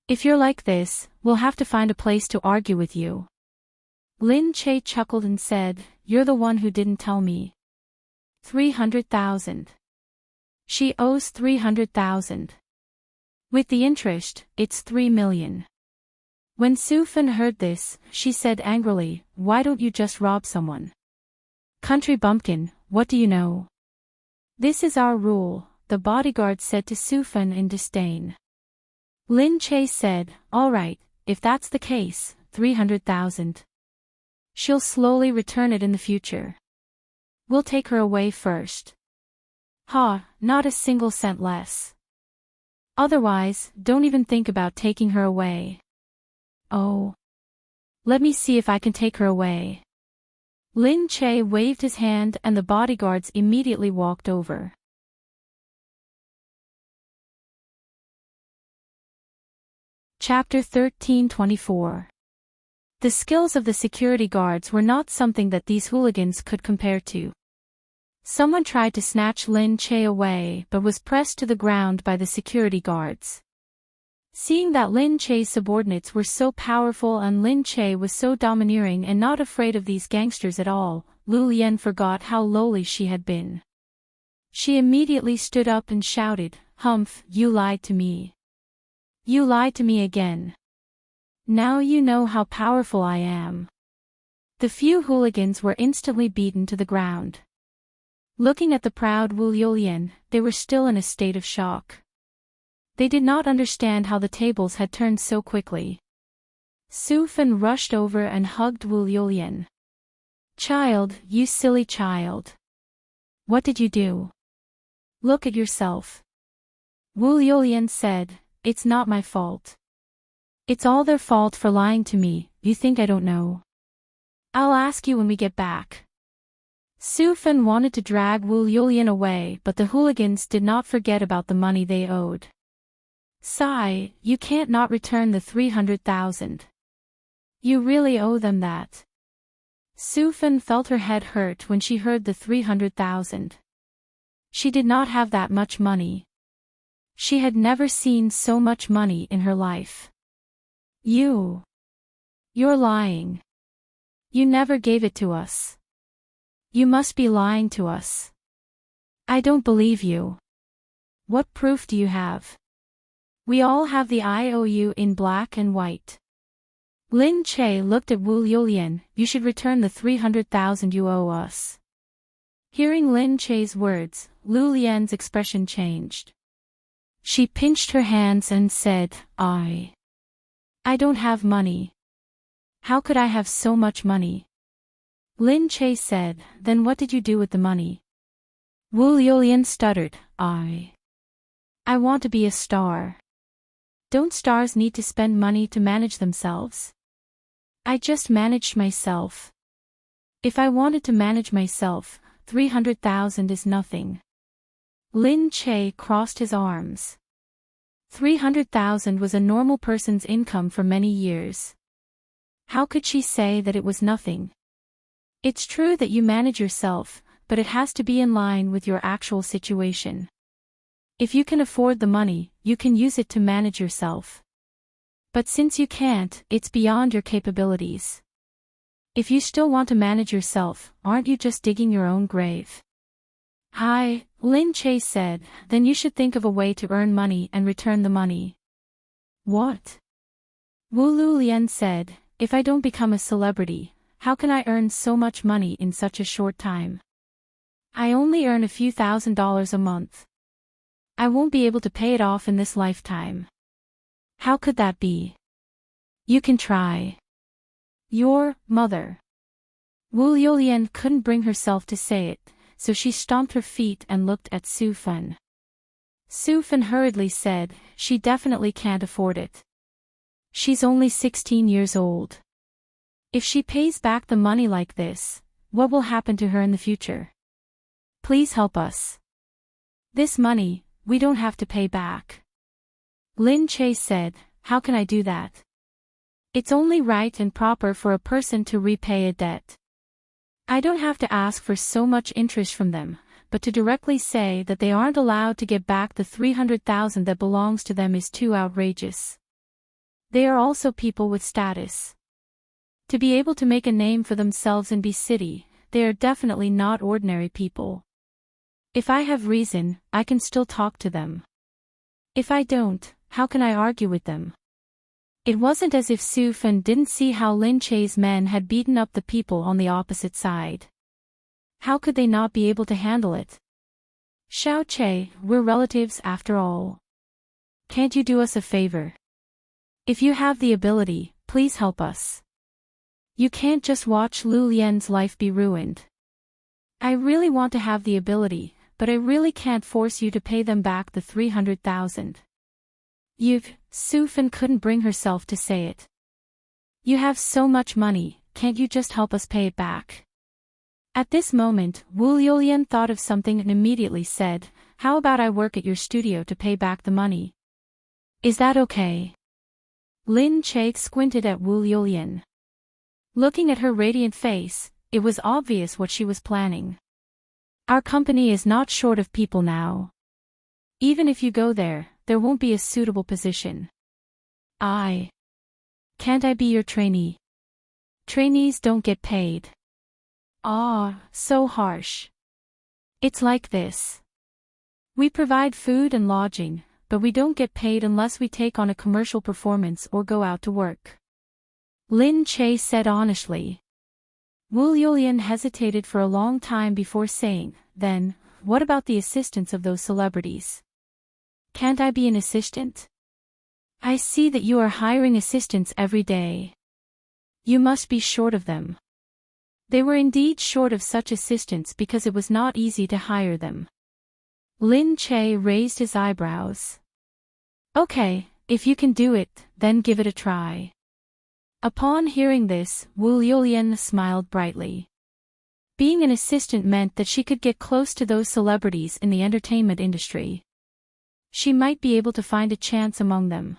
If you're like this, we'll have to find a place to argue with you." Lin Che chuckled and said, "You're the one who didn't tell me. 300,000. She owes 300,000. With the interest, it's 3 million. When Su Fen heard this, she said angrily, "Why don't you just rob someone? Country bumpkin, what do you know?" "This is our rule," the bodyguard said to Su Fen in disdain. Lin Che said, "All right, if that's the case, 300,000. She'll slowly return it in the future. We'll take her away first. Ha, not a single cent less. Otherwise, don't even think about taking her away." "Oh. Let me see if I can take her away." Lin Che waved his hand and the bodyguards immediately walked over. Chapter 13:24. The skills of the security guards were not something that these hooligans could compare to. Someone tried to snatch Lin Che away but was pressed to the ground by the security guards. Seeing that Lin Che's subordinates were so powerful and Lin Che was so domineering and not afraid of these gangsters at all, Lu Lian forgot how lowly she had been. She immediately stood up and shouted, "Humph, you lied to me. You lied to me again. Now you know how powerful I am." The few hooligans were instantly beaten to the ground. Looking at the proud Wu Liulian, they were still in a state of shock. They did not understand how the tables had turned so quickly. Su Fan rushed over and hugged Wu Liulian. "Child, you silly child. What did you do? Look at yourself." Wu Liulian said, "It's not my fault. It's all their fault for lying to me. You think I don't know? I'll ask you when we get back." Su Fan wanted to drag Wu Liulian away, but the hooligans did not forget about the money they owed. "Sai, you can't not return the 300,000. You really owe them that." Su Fan felt her head hurt when she heard the 300,000. She did not have that much money. She had never seen so much money in her life. You're lying. You never gave it to us. You must be lying to us. I don't believe you. What proof do you have? We all have the IOU in black and white. Lin Che looked at Wu Liulian. "You should return the 300,000 you owe us." Hearing Lin Che's words, Lu Lian's expression changed. She pinched her hands and said, I don't have money. How could I have so much money?" Lin Che said, "Then what did you do with the money?" Wu Liulian stuttered, I want to be a star. Don't stars need to spend money to manage themselves? I just managed myself. If I wanted to manage myself, 300,000 is nothing." Lin Che crossed his arms. 300,000 was a normal person's income for many years. How could she say that it was nothing? It's true that you manage yourself, but it has to be in line with your actual situation. If you can afford the money, you can use it to manage yourself. But since you can't, it's beyond your capabilities. If you still want to manage yourself, aren't you just digging your own grave? Hi, Lin Che said, then you should think of a way to earn money and return the money. What? Wu Liulian said, if I don't become a celebrity, how can I earn so much money in such a short time? I only earn a few $1,000s a month. I won't be able to pay it off in this lifetime. How could that be? You can try. Your mother. Wu Liulian couldn't bring herself to say it, so she stomped her feet and looked at Su Fan. Su Fan hurriedly said, she definitely can't afford it. She's only 16 years old. If she pays back the money like this, what will happen to her in the future? Please help us. This money, we don't have to pay back. Lin Che said, how can I do that? It's only right and proper for a person to repay a debt. I don't have to ask for so much interest from them, but to directly say that they aren't allowed to get back the 300,000 that belongs to them is too outrageous. They are also people with status. To be able to make a name for themselves in B City, they are definitely not ordinary people. If I have reason, I can still talk to them. If I don't, how can I argue with them? It wasn't as if Su Fan didn't see how Lin Che's men had beaten up the people on the opposite side. How could they not be able to handle it? Xiao Che, we're relatives after all. Can't you do us a favor? If you have the ability, please help us. You can't just watch Lu Lian's life be ruined. I really want to have the ability, but I really can't force you to pay them back the 300,000. Su Fan couldn't bring herself to say it. You have so much money, can't you just help us pay it back? At this moment, Wu Liulian thought of something and immediately said, how about I work at your studio to pay back the money? Is that okay? Lin Che squinted at Wu Liulian. Looking at her radiant face, it was obvious what she was planning. Our company is not short of people now. Even if you go there, there won't be a suitable position. Can't I be your trainee? Trainees don't get paid. Ah, so harsh. It's like this. We provide food and lodging, but we don't get paid unless we take on a commercial performance or go out to work. Lin Che said honestly. Wu Yulian hesitated for a long time before saying, then, what about the assistants of those celebrities? Can't I be an assistant? I see that you are hiring assistants every day. You must be short of them. They were indeed short of such assistants because it was not easy to hire them. Lin Che raised his eyebrows. Okay, if you can do it, then give it a try. Upon hearing this, Wu Yulian smiled brightly. Being an assistant meant that she could get close to those celebrities in the entertainment industry. She might be able to find a chance among them.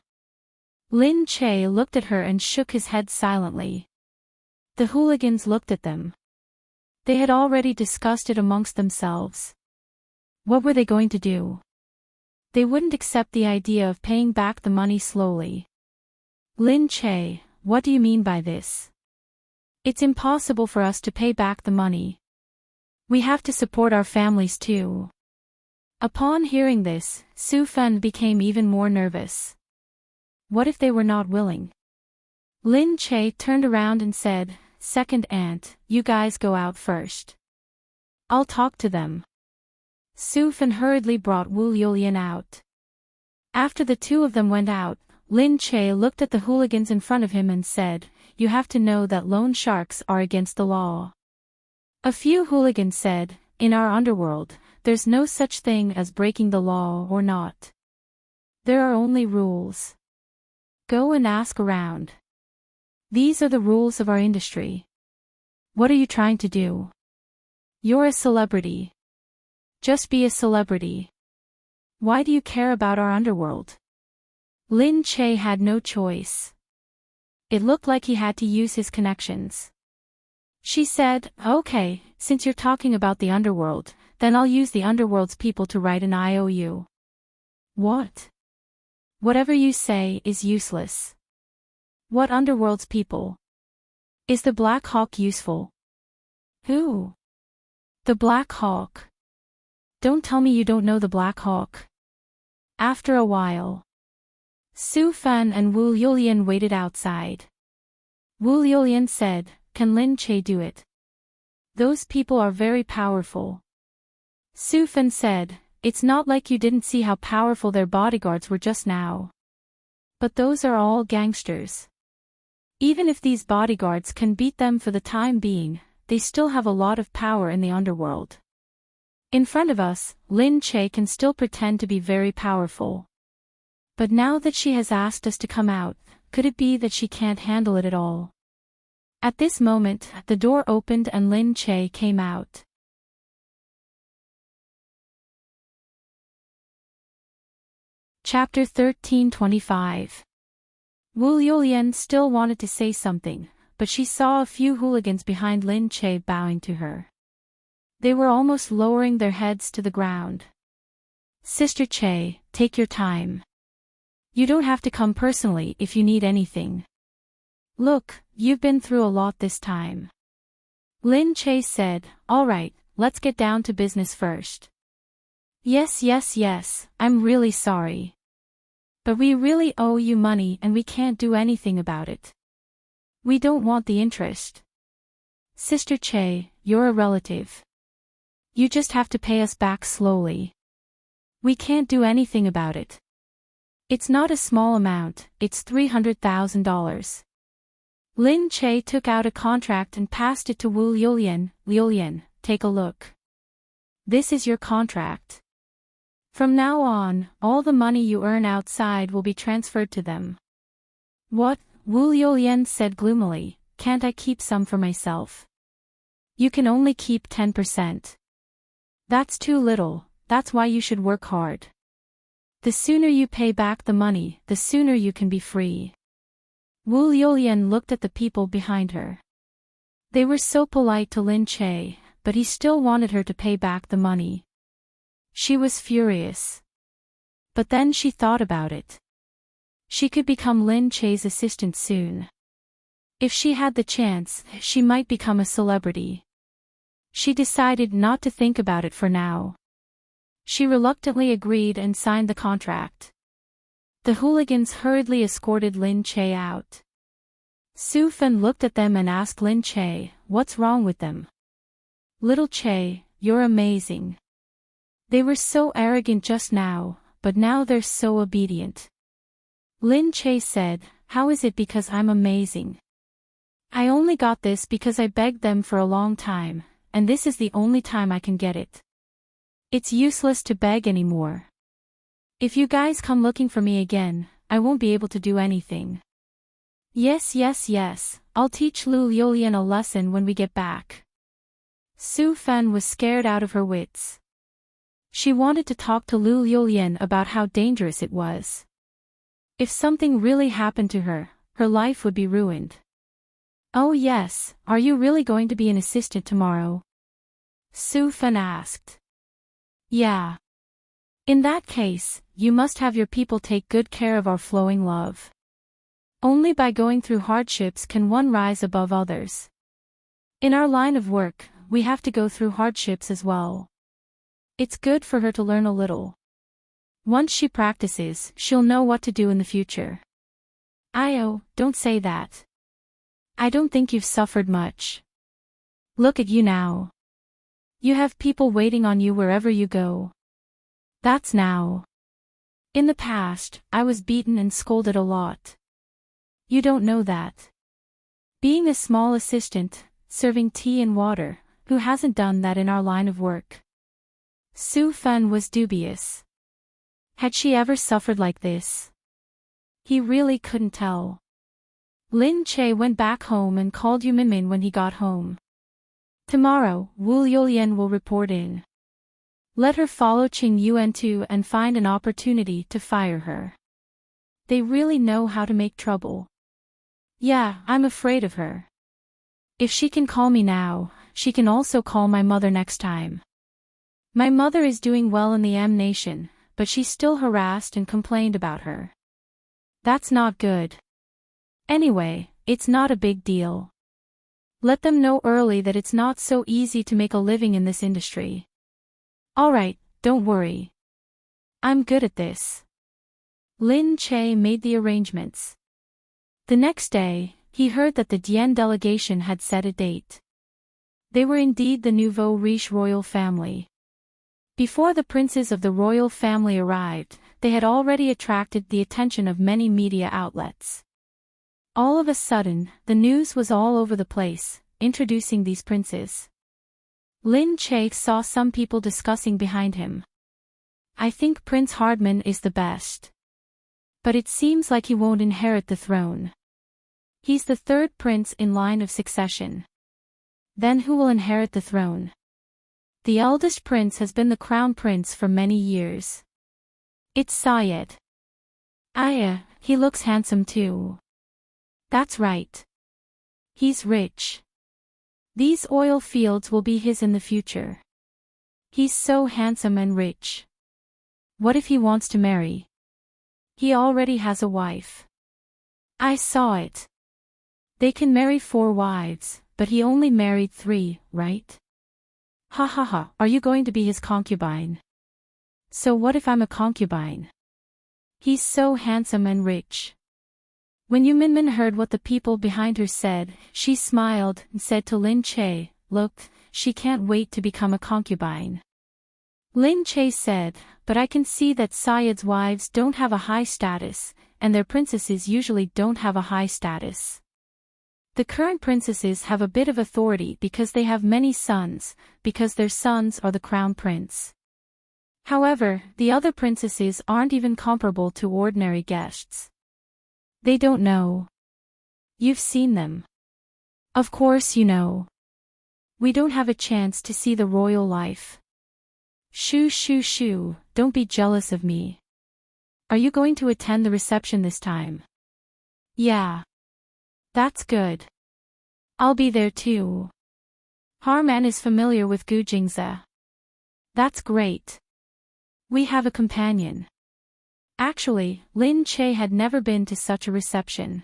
Lin Che looked at her and shook his head silently. The hooligans looked at them. They had already discussed it amongst themselves. What were they going to do? They wouldn't accept the idea of paying back the money slowly. Lin Che, what do you mean by this? It's impossible for us to pay back the money. We have to support our families too. Upon hearing this, Su Fen became even more nervous. What if they were not willing? Lin Che turned around and said, Second aunt, you guys go out first. I'll talk to them. Su Fen hurriedly brought Wu Yulian out. After the two of them went out, Lin Che looked at the hooligans in front of him and said, You have to know that loan sharks are against the law. A few hooligans said, In our underworld, there's no such thing as breaking the law or not. There are only rules. Go and ask around. These are the rules of our industry. What are you trying to do? You're a celebrity. Just be a celebrity. Why do you care about our underworld? Lin Che had no choice. It looked like he had to use his connections. She said, Okay, since you're talking about the underworld, then I'll use the underworld's people to write an IOU. What? Whatever you say is useless. What underworld's people? Is the Black Hawk useful? Who? The Black Hawk. Don't tell me you don't know the Black Hawk. After a while, Su Fen and Wu Yulian waited outside. Wu Yulian said, Can Lin Che do it? Those people are very powerful. Su Fen said, It's not like you didn't see how powerful their bodyguards were just now. But those are all gangsters. Even if these bodyguards can beat them for the time being, they still have a lot of power in the underworld. In front of us, Lin Che can still pretend to be very powerful. But now that she has asked us to come out, could it be that she can't handle it at all? At this moment, the door opened and Lin Che came out. Chapter 13:25. Wu Yulian still wanted to say something, but she saw a few hooligans behind Lin Che bowing to her. They were almost lowering their heads to the ground. Sister Che, take your time. You don't have to come personally if you need anything. Look, you've been through a lot this time. Lin Che said, All right, let's get down to business first. Yes, I'm really sorry. But we really owe you money and we can't do anything about it. We don't want the interest. Sister Che, you're a relative. You just have to pay us back slowly. We can't do anything about it. It's not a small amount, it's $300,000. Lin Che took out a contract and passed it to Wu Yulian. Yulian, take a look. This is your contract. From now on, all the money you earn outside will be transferred to them. What? Wu Yulian said gloomily, Can't I keep some for myself? You can only keep 10%. That's too little, that's why you should work hard. The sooner you pay back the money, the sooner you can be free. Wu Yulian looked at the people behind her. They were so polite to Lin Che, but he still wanted her to pay back the money. She was furious. But then she thought about it. She could become Lin Che's assistant soon. If she had the chance, she might become a celebrity. She decided not to think about it for now. She reluctantly agreed and signed the contract. The hooligans hurriedly escorted Lin Che out. Su Fen looked at them and asked Lin Che, "What's wrong with them?" "Little Che, you're amazing. They were so arrogant just now, but now they're so obedient." Lin Che said, "How is it because I'm amazing? I only got this because I begged them for a long time, and this is the only time I can get it. It's useless to beg anymore. If you guys come looking for me again, I won't be able to do anything." Yes, I'll teach Lu Liulian a lesson when we get back." Su Fen was scared out of her wits. She wanted to talk to Lu Liulian about how dangerous it was. If something really happened to her, her life would be ruined. "Oh yes, are you really going to be an assistant tomorrow?" Su Fen asked. "Yeah. In that case, you must have your people take good care of our flowing love. Only by going through hardships can one rise above others. In our line of work, we have to go through hardships as well. It's good for her to learn a little. Once she practices, she'll know what to do in the future." "Io, don't say that. I don't think you've suffered much. Look at you now. You have people waiting on you wherever you go. That's now. In the past, I was beaten and scolded a lot. You don't know that. Being a small assistant, serving tea and water, who hasn't done that in our line of work?" Su Fen was dubious. Had she ever suffered like this? He really couldn't tell. Lin Che went back home and called Yu Minmin when he got home. "Tomorrow, Wu Liulian will report in. Let her follow Qing Yuan too and find an opportunity to fire her. They really know how to make trouble. Yeah, I'm afraid of her. If she can call me now, she can also call my mother next time. My mother is doing well in the M Nation, but she still harassed and complained about her. That's not good. Anyway, it's not a big deal. Let them know early that it's not so easy to make a living in this industry. Alright, don't worry. I'm good at this." Lin Che made the arrangements. The next day, he heard that the Dian delegation had set a date. They were indeed the nouveau riche royal family. Before the princes of the royal family arrived, they had already attracted the attention of many media outlets. All of a sudden, the news was all over the place, introducing these princes. Lin Che saw some people discussing behind him. "I think Prince Hardman is the best. But it seems like he won't inherit the throne. He's the third prince in line of succession. Then who will inherit the throne? The eldest prince has been the crown prince for many years. It's Syed. He looks handsome too. That's right. He's rich. These oil fields will be his in the future. He's so handsome and rich. What if he wants to marry? He already has a wife. I saw it. They can marry 4 wives, but he only married 3, right? Ha ha ha, are you going to be his concubine? So what if I'm a concubine? He's so handsome and rich." When Yu Minmin heard what the people behind her said, she smiled and said to Lin Che, "Look, she can't wait to become a concubine." Lin Che said, "But I can see that Syed's wives don't have a high status, and their princesses usually don't have a high status. The current princesses have a bit of authority because they have many sons, because their sons are the crown prince. However, the other princesses aren't even comparable to ordinary guests. They don't know. You've seen them. Of course you know. We don't have a chance to see the royal life. Shoo, don't be jealous of me. Are you going to attend the reception this time?" "Yeah. That's good. I'll be there too. Harman is familiar with Gu Jingze. That's great. We have a companion. Actually, Lin Che had never been to such a reception.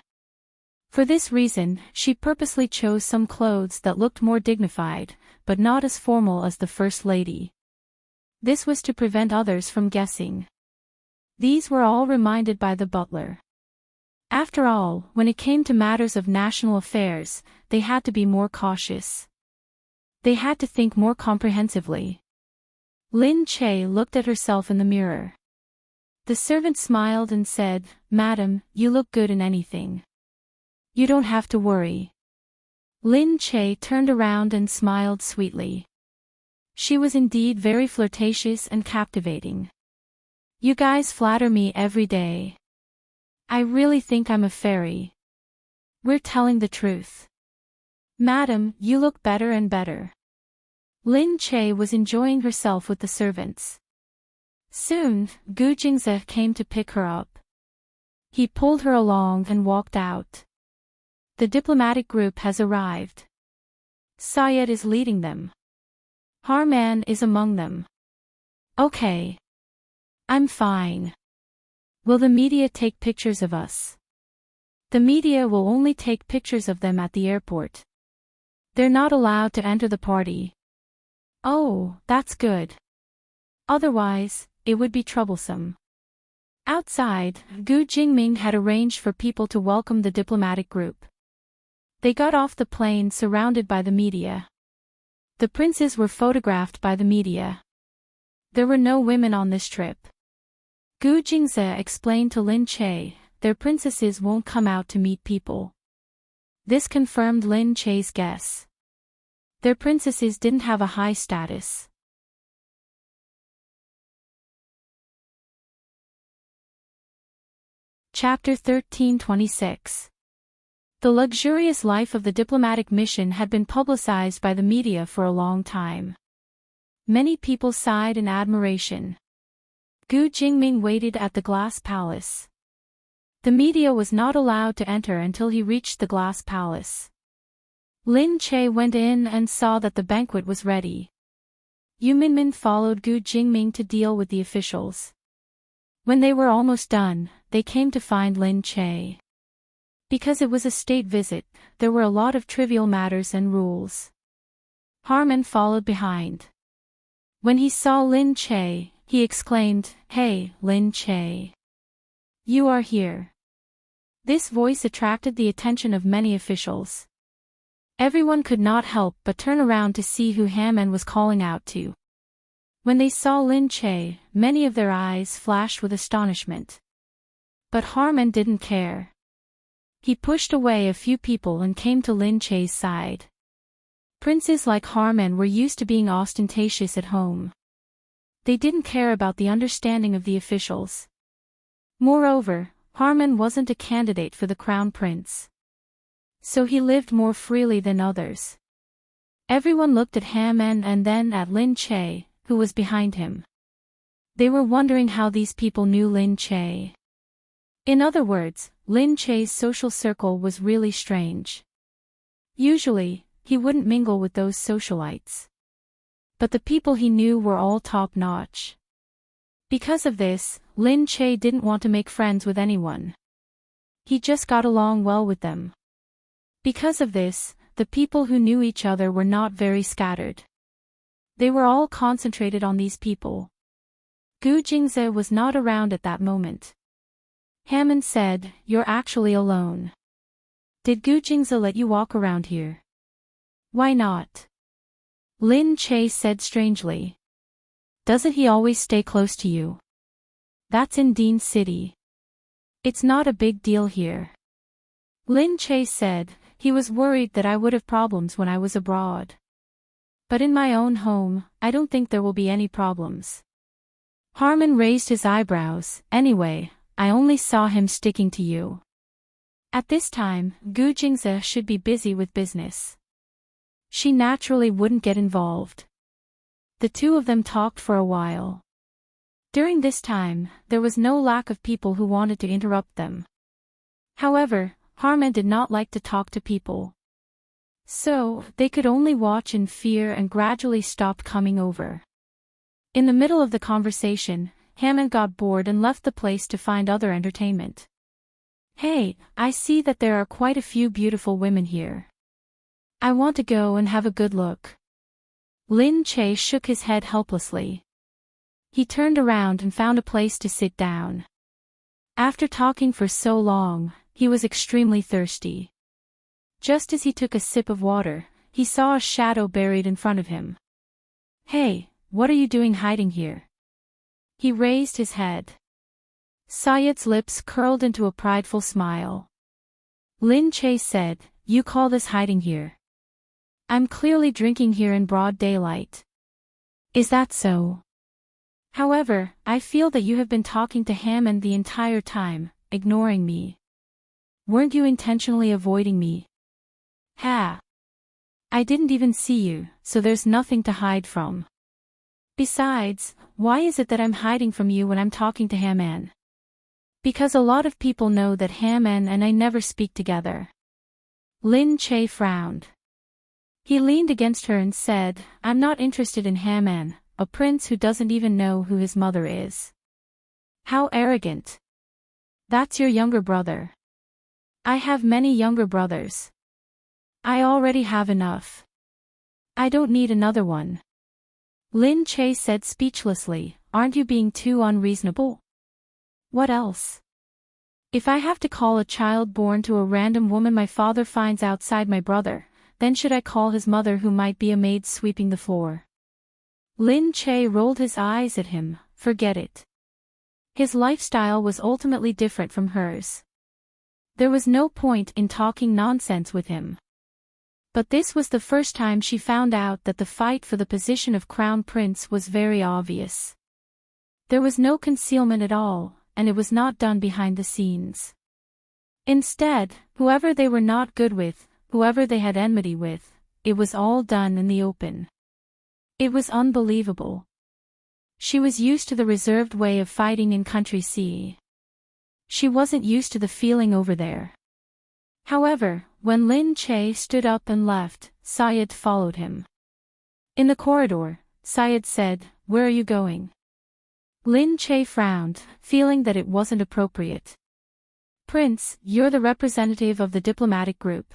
For this reason, she purposely chose some clothes that looked more dignified, but not as formal as the First Lady. This was to prevent others from guessing. These were all reminded by the butler. After all, when it came to matters of national affairs, they had to be more cautious. They had to think more comprehensively. Lin Che looked at herself in the mirror. The servant smiled and said, "Madam, you look good in anything. You don't have to worry." Lin Che turned around and smiled sweetly. She was indeed very flirtatious and captivating. "You guys flatter me every day. I really think I'm a fairy. We're telling the truth. Madam, you look better and better." Lin Che was enjoying herself with the servants. Soon, Gu Jingze came to pick her up. He pulled her along and walked out. "The diplomatic group has arrived. Syed is leading them. Harman is among them." "Okay. I'm fine. Will the media take pictures of us?" "The media will only take pictures of them at the airport. They're not allowed to enter the party." "Oh, that's good. Otherwise, it would be troublesome." Outside, Gu Jingming had arranged for people to welcome the diplomatic group. They got off the plane surrounded by the media. The princes were photographed by the media. There were no women on this trip. Gu Jingze explained to Lin Che, their princesses won't come out to meet people. This confirmed Lin Che's guess. Their princesses didn't have a high status. Chapter 1326. The luxurious life of the diplomatic mission had been publicized by the media for a long time. Many people sighed in admiration. Gu Jingming waited at the glass palace. The media was not allowed to enter until he reached the glass palace. Lin Che went in and saw that the banquet was ready. Yu Minmin followed Gu Jingming to deal with the officials. When they were almost done, they came to find Lin Che. Because it was a state visit, there were a lot of trivial matters and rules. Harman followed behind. When he saw Lin Che, he exclaimed, "Hey, Lin Che. You are here." This voice attracted the attention of many officials. Everyone could not help but turn around to see who Harman was calling out to. When they saw Lin Che, many of their eyes flashed with astonishment. But Harman didn't care. He pushed away a few people and came to Lin Che's side. Princes like Harman were used to being ostentatious at home. They didn't care about the understanding of the officials. Moreover, Harman wasn't a candidate for the crown prince. So he lived more freely than others. Everyone looked at Harman and then at Lin Che, who was behind him. They were wondering how these people knew Lin Che. In other words, Lin Che's social circle was really strange. Usually, he wouldn't mingle with those socialites. But the people he knew were all top-notch. Because of this, Lin Che didn't want to make friends with anyone. He just got along well with them. Because of this, the people who knew each other were not very scattered. They were all concentrated on these people. Gu Jingze was not around at that moment. Hammond said, "You're actually alone. Did Gu Jingze let you walk around here?" "Why not?" Lin Che said strangely. "Doesn't he always stay close to you?" "That's in Dean City. It's not a big deal here." Lin Che said, he was worried that I would have problems when I was abroad. But in my own home, I don't think there will be any problems. Harman raised his eyebrows. "Anyway, I only saw him sticking to you." At this time, Gu Jingze should be busy with business. She naturally wouldn't get involved. The two of them talked for a while. During this time, there was no lack of people who wanted to interrupt them. However, Harman did not like to talk to people. So, they could only watch in fear and gradually stopped coming over. In the middle of the conversation, Hammond got bored and left the place to find other entertainment. Hey, I see that there are quite a few beautiful women here. I want to go and have a good look. Lin Che shook his head helplessly. He turned around and found a place to sit down. After talking for so long, he was extremely thirsty. Just as he took a sip of water, he saw a shadow buried in front of him. Hey, what are you doing hiding here? He raised his head. Sayed's lips curled into a prideful smile. Lin Che said, "You call this hiding here? I'm clearly drinking here in broad daylight. Is that so? However, I feel that you have been talking to Hammond the entire time, ignoring me. Weren't you intentionally avoiding me?" "Ha! I didn't even see you, so there's nothing to hide from. Besides, why is it that I'm hiding from you when I'm talking to Hammond?" "Because a lot of people know that Hammond and I never speak together." Lin Che frowned. He leaned against her and said, "I'm not interested in Hammond, a prince who doesn't even know who his mother is." "How arrogant. That's your younger brother." "I have many younger brothers. I already have enough. I don't need another one." Lin Che said speechlessly, "Aren't you being too unreasonable? What else? If I have to call a child born to a random woman my father finds outside my brother, then should I call his mother who might be a maid sweeping the floor?" Lin Che rolled his eyes at him. Forget it. His lifestyle was ultimately different from hers. There was no point in talking nonsense with him. But this was the first time she found out that the fight for the position of crown prince was very obvious. There was no concealment at all, and it was not done behind the scenes. Instead, whoever they were not good with, whoever they had enmity with, it was all done in the open. It was unbelievable. She was used to the reserved way of fighting in Country C. She wasn't used to the feeling over there. However, when Lin Che stood up and left, Sayed followed him. In the corridor, Sayed said, "Where are you going?" Lin Che frowned, feeling that it wasn't appropriate. "Prince, you're the representative of the diplomatic group.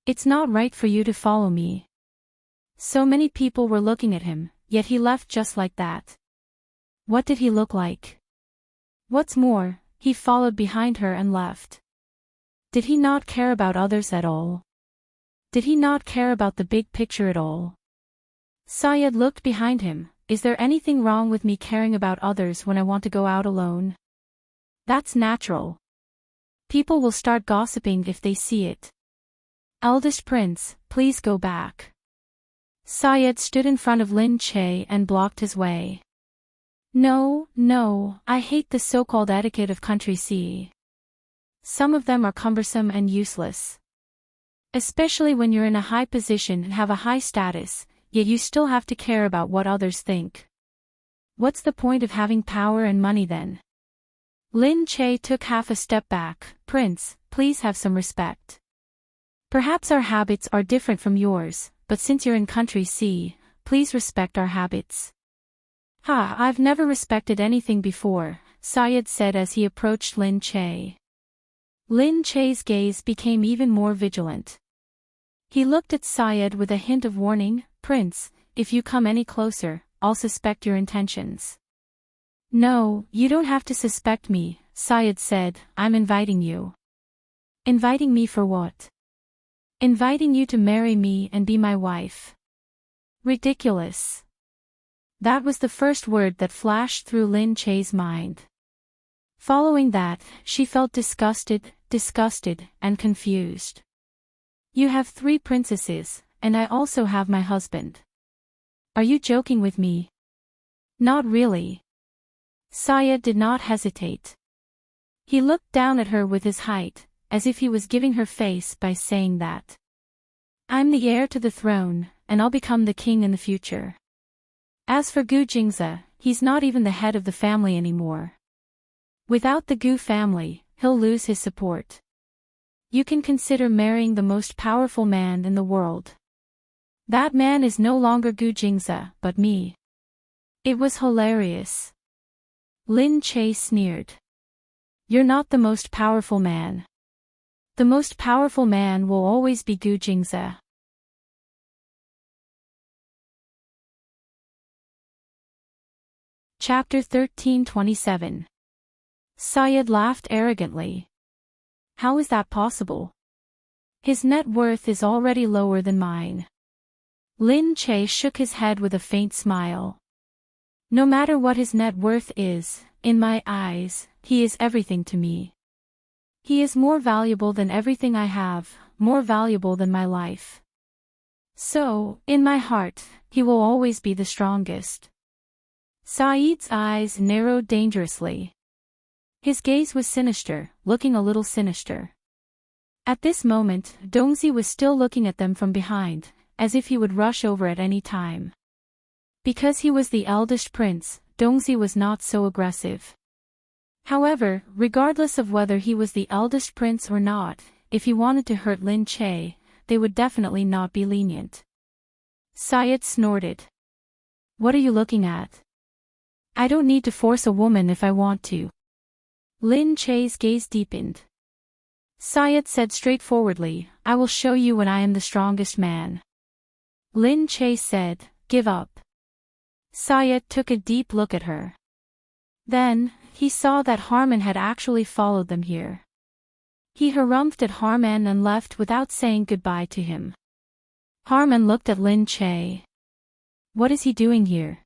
It's not right for you to follow me." So many people were looking at him, yet he left just like that. What did he look like? What's more, he followed behind her and left. Did he not care about others at all? Did he not care about the big picture at all? Sayed looked behind him. Is there anything wrong with me caring about others when I want to go out alone? That's natural. People will start gossiping if they see it. Eldest prince, please go back. Sayed stood in front of Lin Che and blocked his way. No, I hate the so-called etiquette of Country C. Some of them are cumbersome and useless. Especially when you're in a high position and have a high status, yet you still have to care about what others think. What's the point of having power and money then? Lin Che took half a step back. Prince, please have some respect. Perhaps our habits are different from yours, but since you're in Country C, please respect our habits. I've never respected anything before, Sayed said as he approached Lin Che. Lin Che's gaze became even more vigilant. He looked at Sayed with a hint of warning. Prince, if you come any closer, I'll suspect your intentions. No, you don't have to suspect me, Sayed said, I'm inviting you. Inviting me for what? Inviting you to marry me and be my wife. Ridiculous. That was the first word that flashed through Lin Che's mind. Following that, she felt disgusted, and confused. You have 3 princesses, and I also have my husband. Are you joking with me? Not really. Sayed did not hesitate. He looked down at her with his height, as if he was giving her face by saying that. I'm the heir to the throne, and I'll become the king in the future. As for Gu Jingze, he's not even the head of the family anymore. Without the Gu family, he'll lose his support. You can consider marrying the most powerful man in the world. That man is no longer Gu Jingze, but me. It was hilarious. Lin Che sneered. You're not the most powerful man. The most powerful man will always be Gu Jingze. Chapter 1327. Syed laughed arrogantly. How is that possible? His net worth is already lower than mine. Lin Che shook his head with a faint smile. No matter what his net worth is, in my eyes, he is everything to me. He is more valuable than everything I have, more valuable than my life. So, in my heart, he will always be the strongest. Saeed's eyes narrowed dangerously. His gaze was sinister, looking a little sinister. At this moment, Dongzi was still looking at them from behind, as if he would rush over at any time. Because he was the eldest prince, Dongzi was not so aggressive. However, regardless of whether he was the eldest prince or not, if he wanted to hurt Lin Che, they would definitely not be lenient. Syed snorted. What are you looking at? I don't need to force a woman if I want to. Lin Che's gaze deepened. Syed said straightforwardly, I will show you when I am the strongest man. Lin Che said, give up. Syed took a deep look at her. Then, he saw that Harman had actually followed them here. He harumphed at Harman and left without saying goodbye to him. Harman looked at Lin Che. What is he doing here?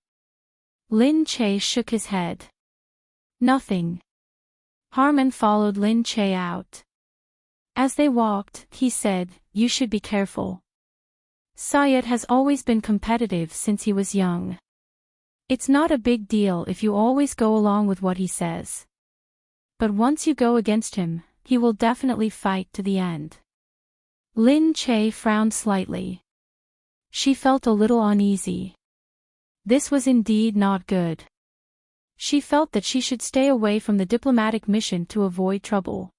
Lin Che shook his head. Nothing. Harman followed Lin Che out. As they walked, he said, you should be careful. Syed has always been competitive since he was young. It's not a big deal if you always go along with what he says. But once you go against him, he will definitely fight to the end. Lin Che frowned slightly. She felt a little uneasy. This was indeed not good. She felt that she should stay away from the diplomatic mission to avoid trouble.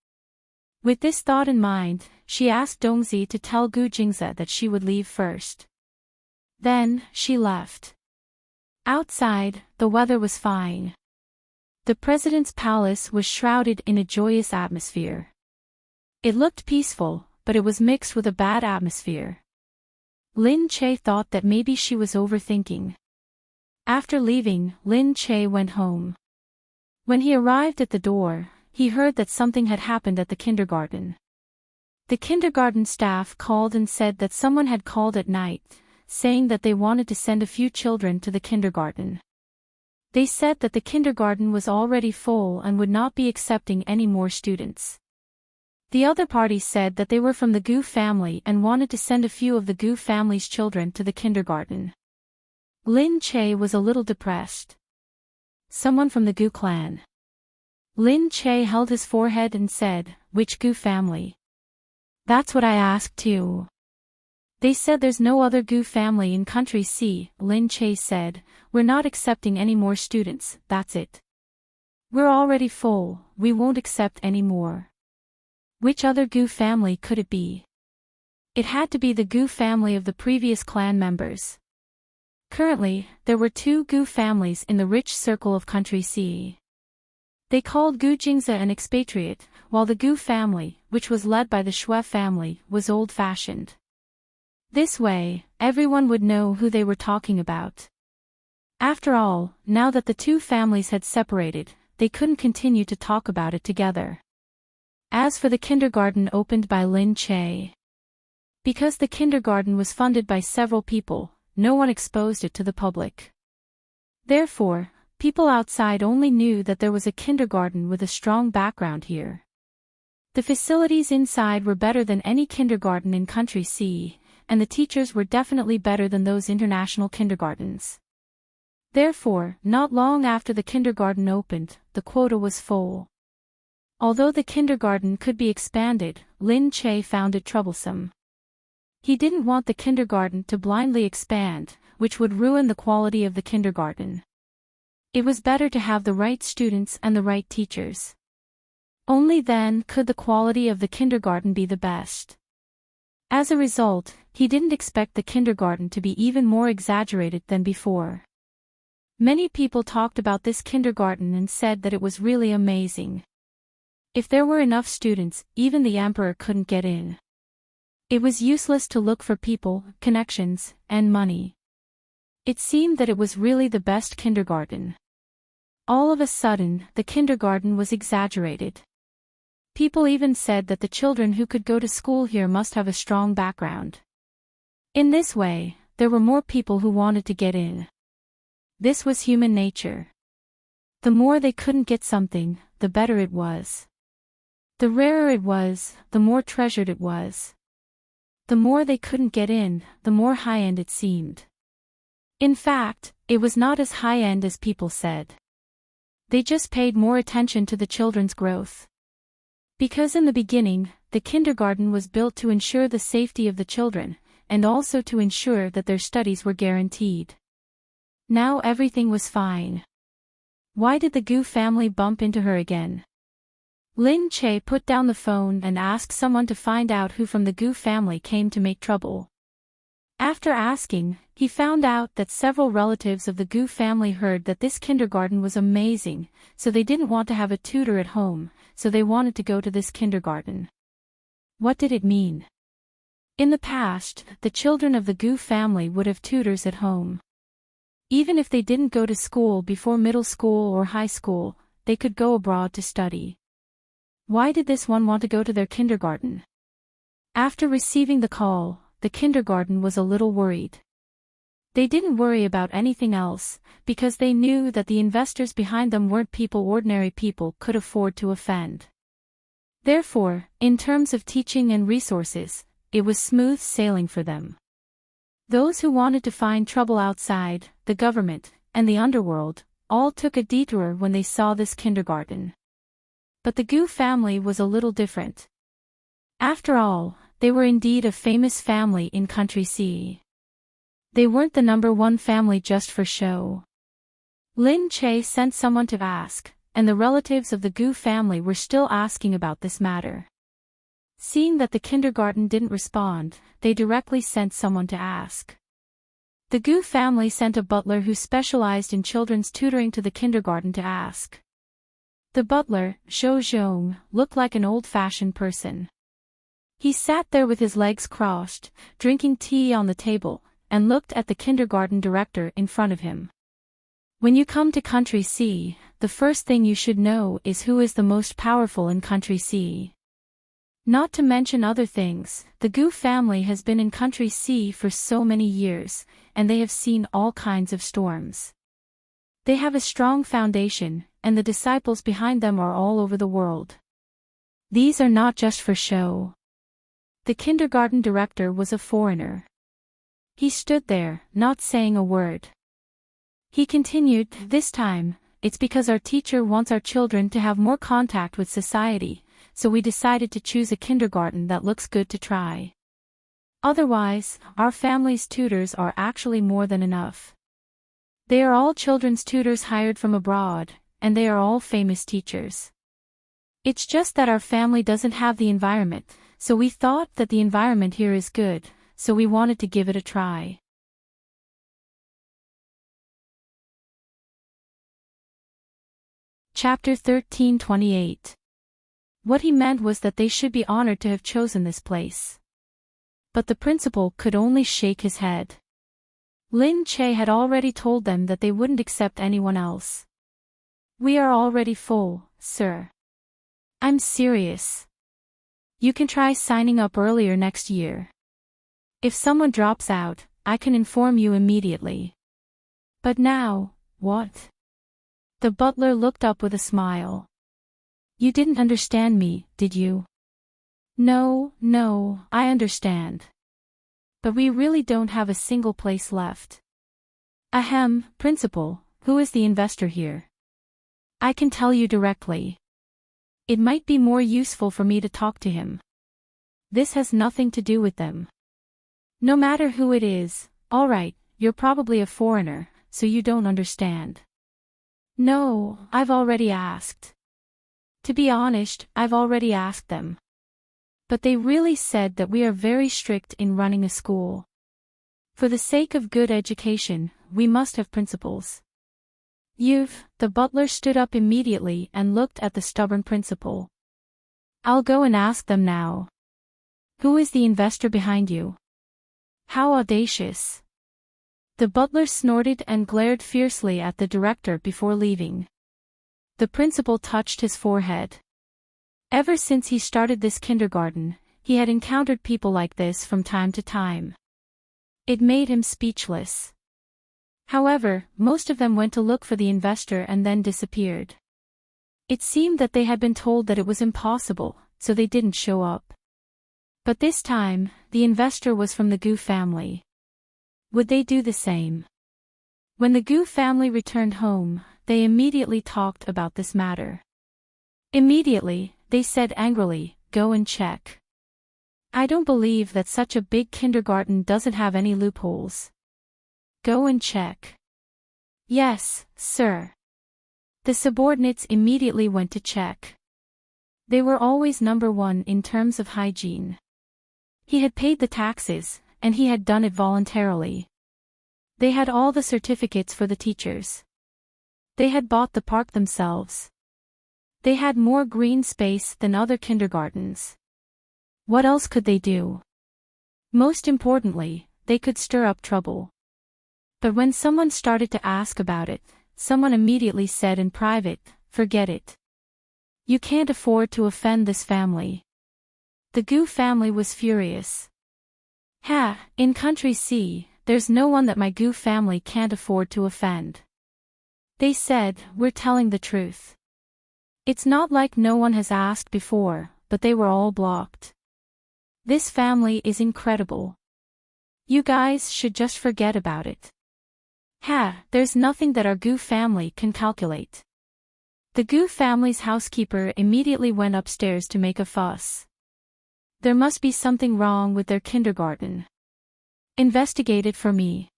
With this thought in mind, she asked Dongzi to tell Gu Jingze that she would leave first. Then, she left. Outside, the weather was fine. The president's palace was shrouded in a joyous atmosphere. It looked peaceful, but it was mixed with a bad atmosphere. Lin Che thought that maybe she was overthinking. After leaving, Lin Che went home. When he arrived at the door, he heard that something had happened at the kindergarten. The kindergarten staff called and said that someone had called at night, saying that they wanted to send a few children to the kindergarten. They said that the kindergarten was already full and would not be accepting any more students. The other party said that they were from the Gu family and wanted to send a few of the Gu family's children to the kindergarten. Lin Che was a little depressed. Someone from the Gu clan. Lin Che held his forehead and said, which Gu family? That's what I asked too. They said there's no other Gu family in Country C, Lin Che said, we're not accepting any more students, that's it. We're already full, we won't accept any more. Which other Gu family could it be? It had to be the Gu family of the previous clan members. Currently, there were 2 Gu families in the rich circle of Country C. They called Gu Jingze an expatriate, while the Gu family, which was led by the Shui family, was old-fashioned. This way, everyone would know who they were talking about. After all, now that the 2 families had separated, they couldn't continue to talk about it together. As for the kindergarten opened by Lin Che, because the kindergarten was funded by several people, no one exposed it to the public. Therefore, people outside only knew that there was a kindergarten with a strong background here. The facilities inside were better than any kindergarten in Country C, and the teachers were definitely better than those international kindergartens. Therefore, not long after the kindergarten opened, the quota was full. Although the kindergarten could be expanded, Lin Che found it troublesome. He didn't want the kindergarten to blindly expand, which would ruin the quality of the kindergarten. It was better to have the right students and the right teachers. Only then could the quality of the kindergarten be the best. As a result, he didn't expect the kindergarten to be even more exaggerated than before. Many people talked about this kindergarten and said that it was really amazing. If there were enough students, even the emperor couldn't get in. It was useless to look for people, connections, and money. It seemed that it was really the best kindergarten. All of a sudden, the kindergarten was exaggerated. People even said that the children who could go to school here must have a strong background. In this way, there were more people who wanted to get in. This was human nature. The more they couldn't get something, the better it was. The rarer it was, the more treasured it was. The more they couldn't get in, the more high-end it seemed. In fact, it was not as high-end as people said. They just paid more attention to the children's growth. Because in the beginning, the kindergarten was built to ensure the safety of the children, and also to ensure that their studies were guaranteed. Now everything was fine. Why did the Gu family bump into her again? Lin Che put down the phone and asked someone to find out who from the Gu family came to make trouble. After asking, he found out that several relatives of the Gu family heard that this kindergarten was amazing, so they didn't want to have a tutor at home, so they wanted to go to this kindergarten. What did it mean? In the past, the children of the Gu family would have tutors at home. Even if they didn't go to school before middle school or high school, they could go abroad to study. Why did this one want to go to their kindergarten? After receiving the call, the kindergarten was a little worried. They didn't worry about anything else, because they knew that the investors behind them weren't people ordinary people could afford to offend. Therefore, in terms of teaching and resources, it was smooth sailing for them. Those who wanted to find trouble outside, the government, and the underworld, all took a detour when they saw this kindergarten. But the Gu family was a little different. After all, they were indeed a famous family in Country C. They weren't the #1 family just for show. Lin Che sent someone to ask, and the relatives of the Gu family were still asking about this matter. Seeing that the kindergarten didn't respond, they directly sent someone to ask. The Gu family sent a butler who specialized in children's tutoring to the kindergarten to ask. The butler, Zhou Zhong, looked like an old-fashioned person. He sat there with his legs crossed, drinking tea on the table, and looked at the kindergarten director in front of him. When you come to Country C, the first thing you should know is who is the most powerful in Country C. Not to mention other things, the Gu family has been in Country C for so many years, and they have seen all kinds of storms. They have a strong foundation, and the disciples behind them are all over the world. These are not just for show. The kindergarten director was a foreigner. He stood there, not saying a word. He continued, "This time, it's because our teacher wants our children to have more contact with society, so we decided to choose a kindergarten that looks good to try. Otherwise, our family's tutors are actually more than enough. They are all children's tutors hired from abroad, and they are all famous teachers. It's just that our family doesn't have the environment, so we thought that the environment here is good, so we wanted to give it a try." Chapter 13:28. What he meant was that they should be honored to have chosen this place. But the principal could only shake his head. Lin Che had already told them that they wouldn't accept anyone else. "We are already full, sir. I'm serious. You can try signing up earlier next year. If someone drops out, I can inform you immediately. But now, what?" The butler looked up with a smile. "You didn't understand me, did you?" No, I understand. But we really don't have a single place left." "Ahem, principal, who is the investor here?" "I can tell you directly. It might be more useful for me to talk to him. This has nothing to do with them. No matter who it is, alright, you're probably a foreigner, so you don't understand." "No, I've already asked. To be honest, I've already asked them. But they really said that we are very strict in running a school. For the sake of good education, we must have principals. The butler stood up immediately and looked at the stubborn principal. I'll go and ask them now. Who is the investor behind you? How audacious. The butler snorted and glared fiercely at the director before leaving. The principal touched his forehead. Ever since he started this kindergarten, he had encountered people like this from time to time. It made him speechless. However, most of them went to look for the investor and then disappeared. It seemed that they had been told that it was impossible, so they didn't show up. But this time, the investor was from the Gu family. Would they do the same? When the Gu family returned home, they immediately talked about this matter. Immediately, they said angrily, "Go and check. I don't believe that such a big kindergarten doesn't have any loopholes. Go and check." Yes, sir. The subordinates immediately went to check. They were always number one in terms of hygiene. He had paid the taxes, and he had done it voluntarily. They had all the certificates for the teachers. They had bought the park themselves. They had more green space than other kindergartens. What else could they do? Most importantly, they could stir up trouble. But when someone started to ask about it, someone immediately said in private, "Forget it. You can't afford to offend this family." The Gu family was furious. In country C, there's no one that my Gu family can't afford to offend. They said, "We're telling the truth. It's not like no one has asked before, but they were all blocked. This family is incredible. You guys should just forget about it. There's nothing that our Gu family can calculate." The Gu family's housekeeper immediately went upstairs to make a fuss. There must be something wrong with their kindergarten. Investigate it for me.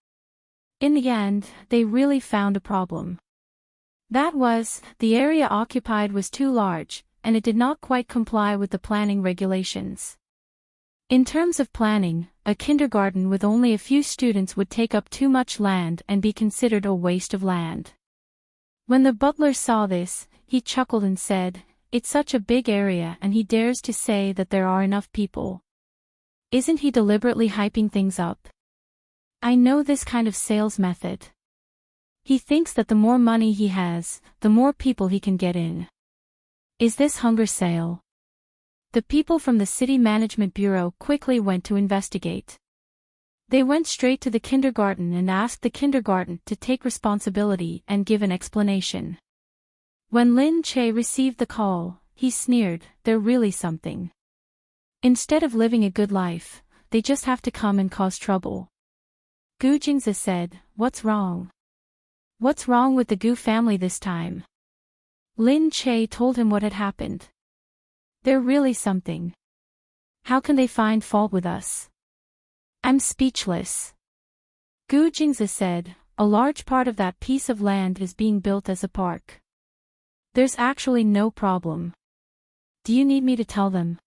In the end, they really found a problem. That was, the area occupied was too large, and it did not quite comply with the planning regulations. In terms of planning, a kindergarten with only a few students would take up too much land and be considered a waste of land. When the butler saw this, he chuckled and said, "It's such a big area and he dares to say that there are enough people. Isn't he deliberately hyping things up? I know this kind of sales method. He thinks that the more money he has, the more people he can get in. Is this hunger sale?" The people from the City Management Bureau quickly went to investigate. They went straight to the kindergarten and asked the kindergarten to take responsibility and give an explanation. When Lin Che received the call, he sneered, "They're really something. Instead of living a good life, they just have to come and cause trouble." Gu Jingzi said, "What's wrong? What's wrong with the Gu family this time?" Lin Che told him what had happened. "They're really something. How can they find fault with us? I'm speechless." Gu Jingzi said, "A large part of that piece of land is being built as a park. There's actually no problem. Do you need me to tell them?"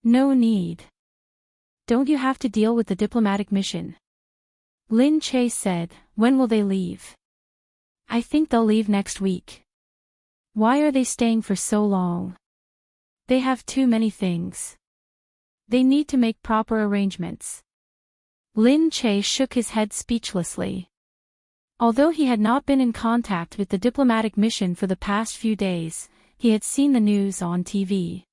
"No need. Don't you have to deal with the diplomatic mission?" Lin Che said, "When will they leave?" "I think they'll leave next week." "Why are they staying for so long?" "They have too many things. They need to make proper arrangements." Lin Che shook his head speechlessly. Although he had not been in contact with the diplomatic mission for the past few days, he had seen the news on TV.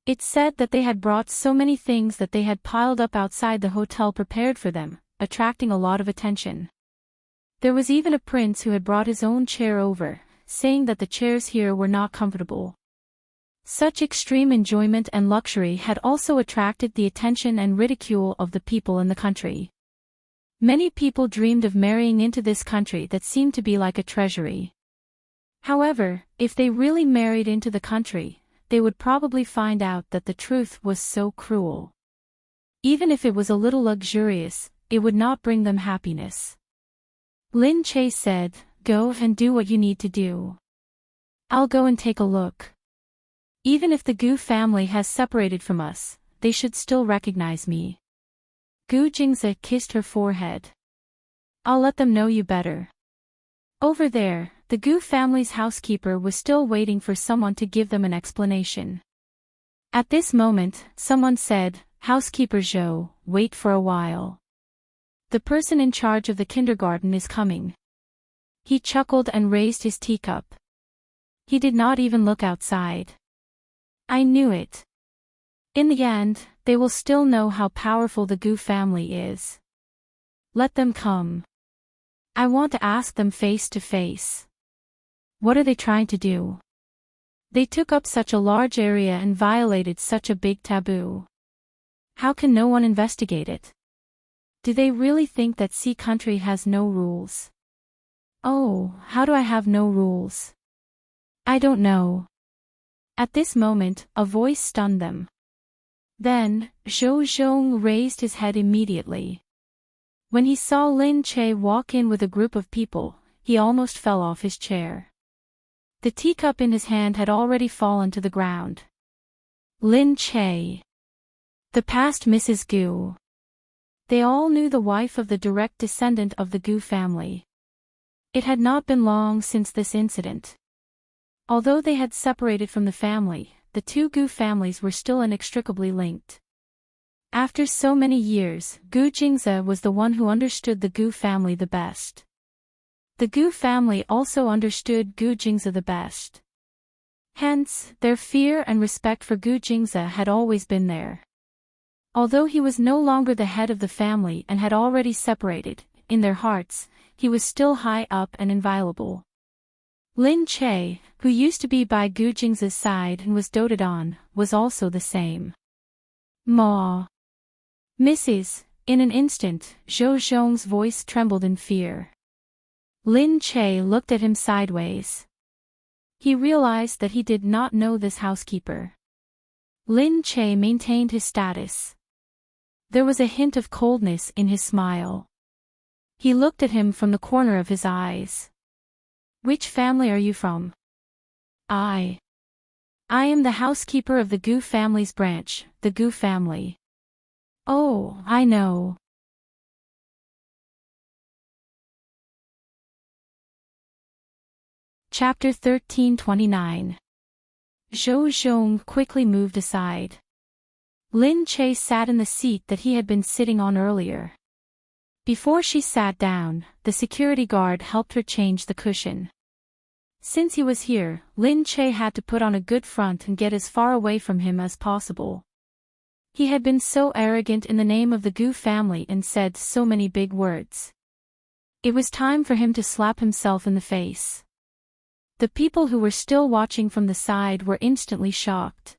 It said that they had brought so many things that they had piled up outside the hotel prepared for them, attracting a lot of attention. There was even a prince who had brought his own chair over, saying that the chairs here were not comfortable. Such extreme enjoyment and luxury had also attracted the attention and ridicule of the people in the country. Many people dreamed of marrying into this country that seemed to be like a treasury. However, if they really married into the country, they would probably find out that the truth was so cruel. Even if it was a little luxurious, it would not bring them happiness. Lin Che said, "Go and do what you need to do. I'll go and take a look. Even if the Gu family has separated from us, they should still recognize me." Gu Jingzi kissed her forehead. "I'll let them know you better." Over there, the Gu family's housekeeper was still waiting for someone to give them an explanation. At this moment, someone said, "Housekeeper Zhou, wait for a while. The person in charge of the kindergarten is coming." He chuckled and raised his teacup. He did not even look outside. "I knew it. In the end, they will still know how powerful the Gu family is. Let them come. I want to ask them face to face. What are they trying to do? They took up such a large area and violated such a big taboo. How can no one investigate it? Do they really think that Sea Country has no rules? Oh, how do I have no rules? I don't know." At this moment, a voice stunned them. Then, Zhou Zhong raised his head immediately. When he saw Lin Che walk in with a group of people, he almost fell off his chair. The teacup in his hand had already fallen to the ground. Lin Che. The past Mrs. Gu. They all knew the wife of the direct descendant of the Gu family. It had not been long since this incident. Although they had separated from the family, the two Gu families were still inextricably linked. After so many years, Gu Jingze was the one who understood the Gu family the best. The Gu family also understood Gu Jingze the best. Hence, their fear and respect for Gu Jingze had always been there. Although he was no longer the head of the family and had already separated, in their hearts, he was still high up and inviolable. Lin Che, who used to be by Gu Jingze's side and was doted on, was also the same. "Ma. Mrs." In an instant, Zhou Zhong's voice trembled in fear. Lin Che looked at him sideways. He realized that he did not know this housekeeper. Lin Che maintained his status. There was a hint of coldness in his smile. He looked at him from the corner of his eyes. "Which family are you from?" I am the housekeeper of the Gu family's branch, the Gu family." "Oh, I know." Chapter 13:29. Zhou Zhong quickly moved aside. Lin Che sat in the seat that he had been sitting on earlier. Before she sat down, the security guard helped her change the cushion. Since he was here, Lin Che had to put on a good front and get as far away from him as possible. He had been so arrogant in the name of the Gu family and said so many big words. It was time for him to slap himself in the face. The people who were still watching from the side were instantly shocked.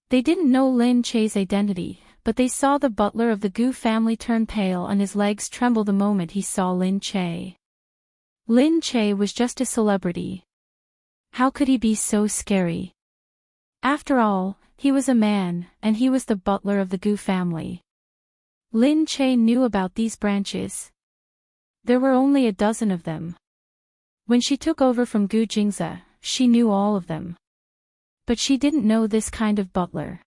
They didn't know Lin Che's identity, but they saw the butler of the Gu family turn pale and his legs tremble the moment he saw Lin Che. Lin Che was just a celebrity. How could he be so scary? After all, he was a man, and he was the butler of the Gu family. Lin Che knew about these branches. There were only a dozen of them. When she took over from Gu Jingze, she knew all of them. But she didn't know this kind of butler.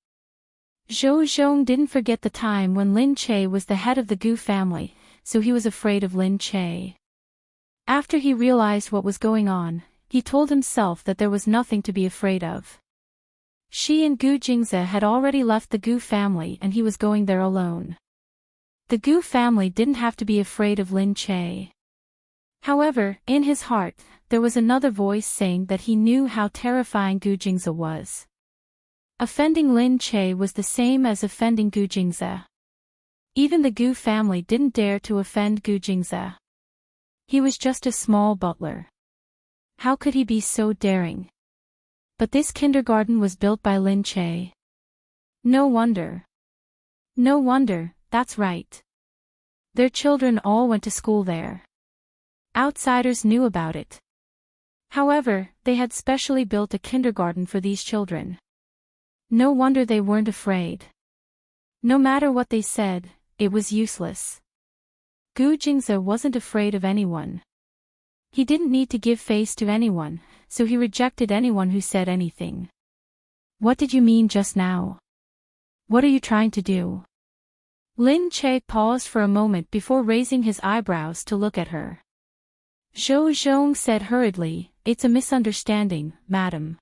Zhou Zhong didn't forget the time when Lin Che was the head of the Gu family, so he was afraid of Lin Che. After he realized what was going on, he told himself that there was nothing to be afraid of. She and Gu Jingze had already left the Gu family and he was going there alone. The Gu family didn't have to be afraid of Lin Che. However, in his heart, there was another voice saying that he knew how terrifying Gu Jingze was. Offending Lin Che was the same as offending Gu Jingze. Even the Gu family didn't dare to offend Gu Jingze. He was just a small butler. How could he be so daring? But this kindergarten was built by Lin Che. No wonder. No wonder, that's right. Their children all went to school there. Outsiders knew about it. However, they had specially built a kindergarten for these children. No wonder they weren't afraid. No matter what they said, it was useless. Gu Jingze wasn't afraid of anyone. He didn't need to give face to anyone, so he rejected anyone who said anything. What did you mean just now? What are you trying to do? Lin Che paused for a moment before raising his eyebrows to look at her. Zhou Zhong said hurriedly, "It's a misunderstanding, madam.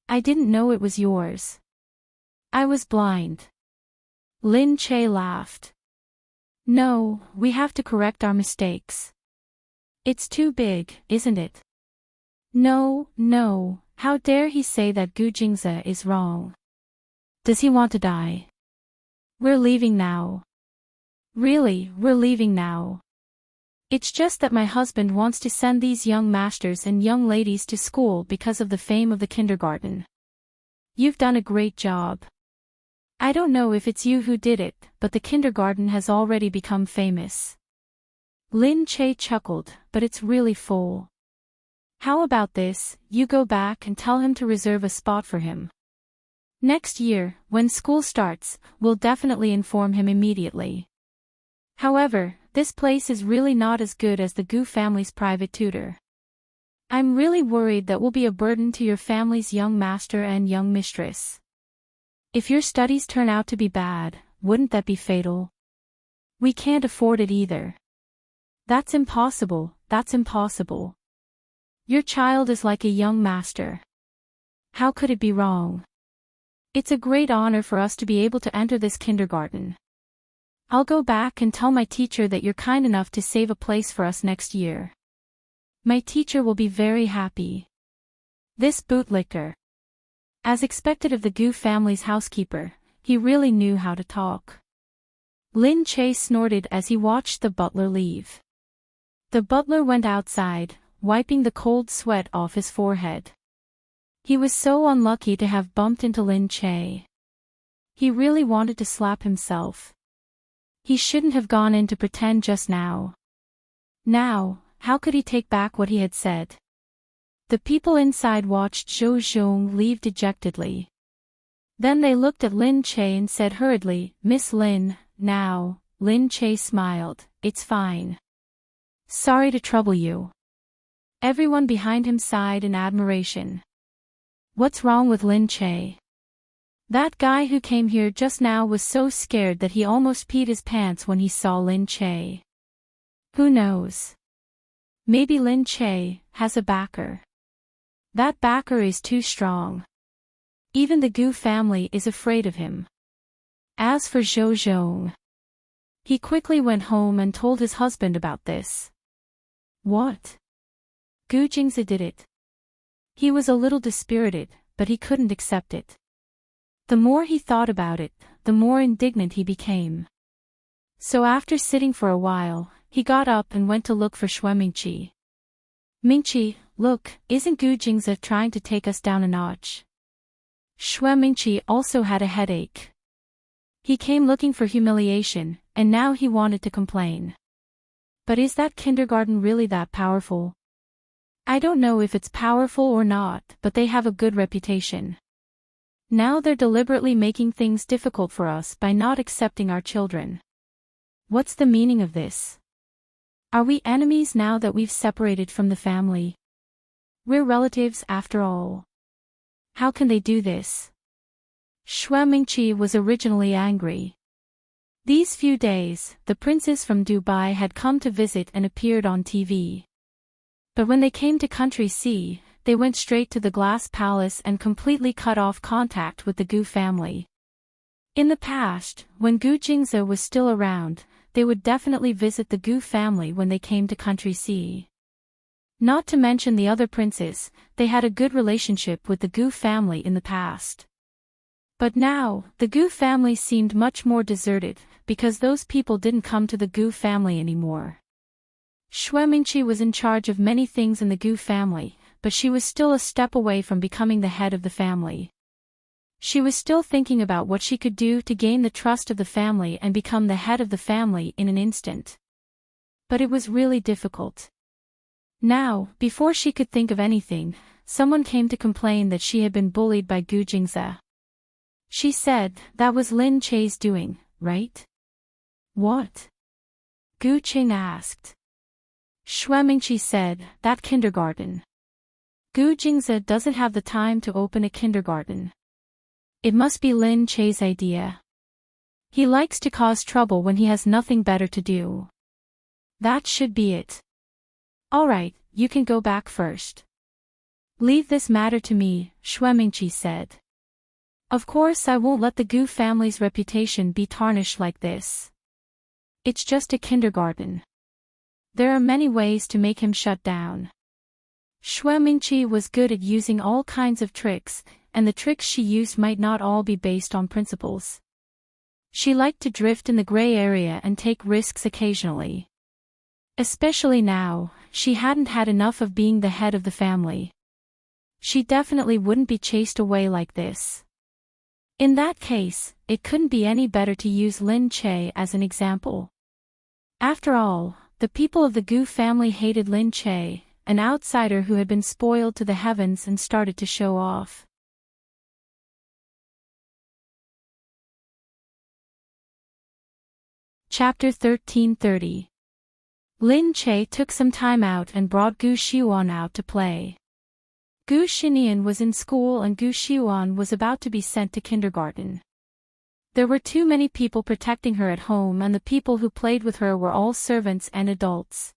I didn't know it was yours. I was blind." Lin Che laughed. "No, we have to correct our mistakes. It's too big, isn't it?" "No, no, how dare he say that Gu Jingze is wrong? Does he want to die? We're leaving now. Really, we're leaving now. It's just that my husband wants to send these young masters and young ladies to school because of the fame of the kindergarten. You've done a great job. I don't know if it's you who did it, but the kindergarten has already become famous." Lin Che chuckled, "But it's really full. How about this, you go back and tell him to reserve a spot for him. Next year, when school starts, we'll definitely inform him immediately. However, this place is really not as good as the Gu family's private tutor. I'm really worried that we'll be a burden to your family's young master and young mistress. If your studies turn out to be bad, wouldn't that be fatal? We can't afford it either." "That's impossible, that's impossible. Your child is like a young master. How could it be wrong? It's a great honor for us to be able to enter this kindergarten. I'll go back and tell my teacher that you're kind enough to save a place for us next year. My teacher will be very happy." This bootlicker. As expected of the Gu family's housekeeper, he really knew how to talk. Lin Che snorted as he watched the butler leave. The butler went outside, wiping the cold sweat off his forehead. He was so unlucky to have bumped into Lin Che. He really wanted to slap himself. He shouldn't have gone in to pretend just now. Now, how could he take back what he had said? The people inside watched Zhou Zhong leave dejectedly. Then they looked at Lin Che and said hurriedly, "Miss Lin, now." Lin Che smiled, "It's fine. Sorry to trouble you." Everyone behind him sighed in admiration. What's wrong with Lin Che? That guy who came here just now was so scared that he almost peed his pants when he saw Lin Che. Who knows? Maybe Lin Che has a backer. That backer is too strong. Even the Gu family is afraid of him. As for Zhou Zhong, he quickly went home and told his husband about this. What? Gu Jingze did it. He was a little dispirited, but he couldn't accept it. The more he thought about it, the more indignant he became. So after sitting for a while, he got up and went to look for Mingqi. "Mingqi, look, isn't Gu Jingze trying to take us down a notch?" Mingqi also had a headache. He came looking for humiliation, and now he wanted to complain. But is that kindergarten really that powerful? I don't know if it's powerful or not, but they have a good reputation. Now they're deliberately making things difficult for us by not accepting our children. What's the meaning of this? Are we enemies now that we've separated from the family? We're relatives after all. How can they do this? Mingqi was originally angry. These few days, the princes from Dubai had come to visit and appeared on TV. But when they came to Country C, they went straight to the Glass Palace and completely cut off contact with the Gu family. In the past, when Gu Jingze was still around, they would definitely visit the Gu family when they came to Country C. Not to mention the other princes, they had a good relationship with the Gu family in the past. But now, the Gu family seemed much more deserted, because those people didn't come to the Gu family anymore. Mingqi was in charge of many things in the Gu family, but she was still a step away from becoming the head of the family. She was still thinking about what she could do to gain the trust of the family and become the head of the family in an instant. But it was really difficult. Now, before she could think of anything, someone came to complain that she had been bullied by Gu Jingze. She said, "That was Lin Che's doing, right?" "What?" Gu Qing asked. Mingqi said, "That kindergarten. Gu Jingze doesn't have the time to open a kindergarten. It must be Lin Che's idea. He likes to cause trouble when he has nothing better to do. That should be it." Alright, you can go back first. Leave this matter to me, Shuemingqi said. Of course I won't let the Gu family's reputation be tarnished like this. It's just a kindergarten. There are many ways to make him shut down. Shuemingqi was good at using all kinds of tricks, and the tricks she used might not all be based on principles. She liked to drift in the gray area and take risks occasionally. Especially now, she hadn't had enough of being the head of the family. She definitely wouldn't be chased away like this. In that case, it couldn't be any better to use Lin Che as an example. After all, the people of the Gu family hated Lin Che, an outsider who had been spoiled to the heavens and started to show off. Chapter 1330. Lin Che took some time out and brought Gu Xiuan out to play. Gu Xinian was in school and Gu Xiuan was about to be sent to kindergarten. There were too many people protecting her at home and the people who played with her were all servants and adults.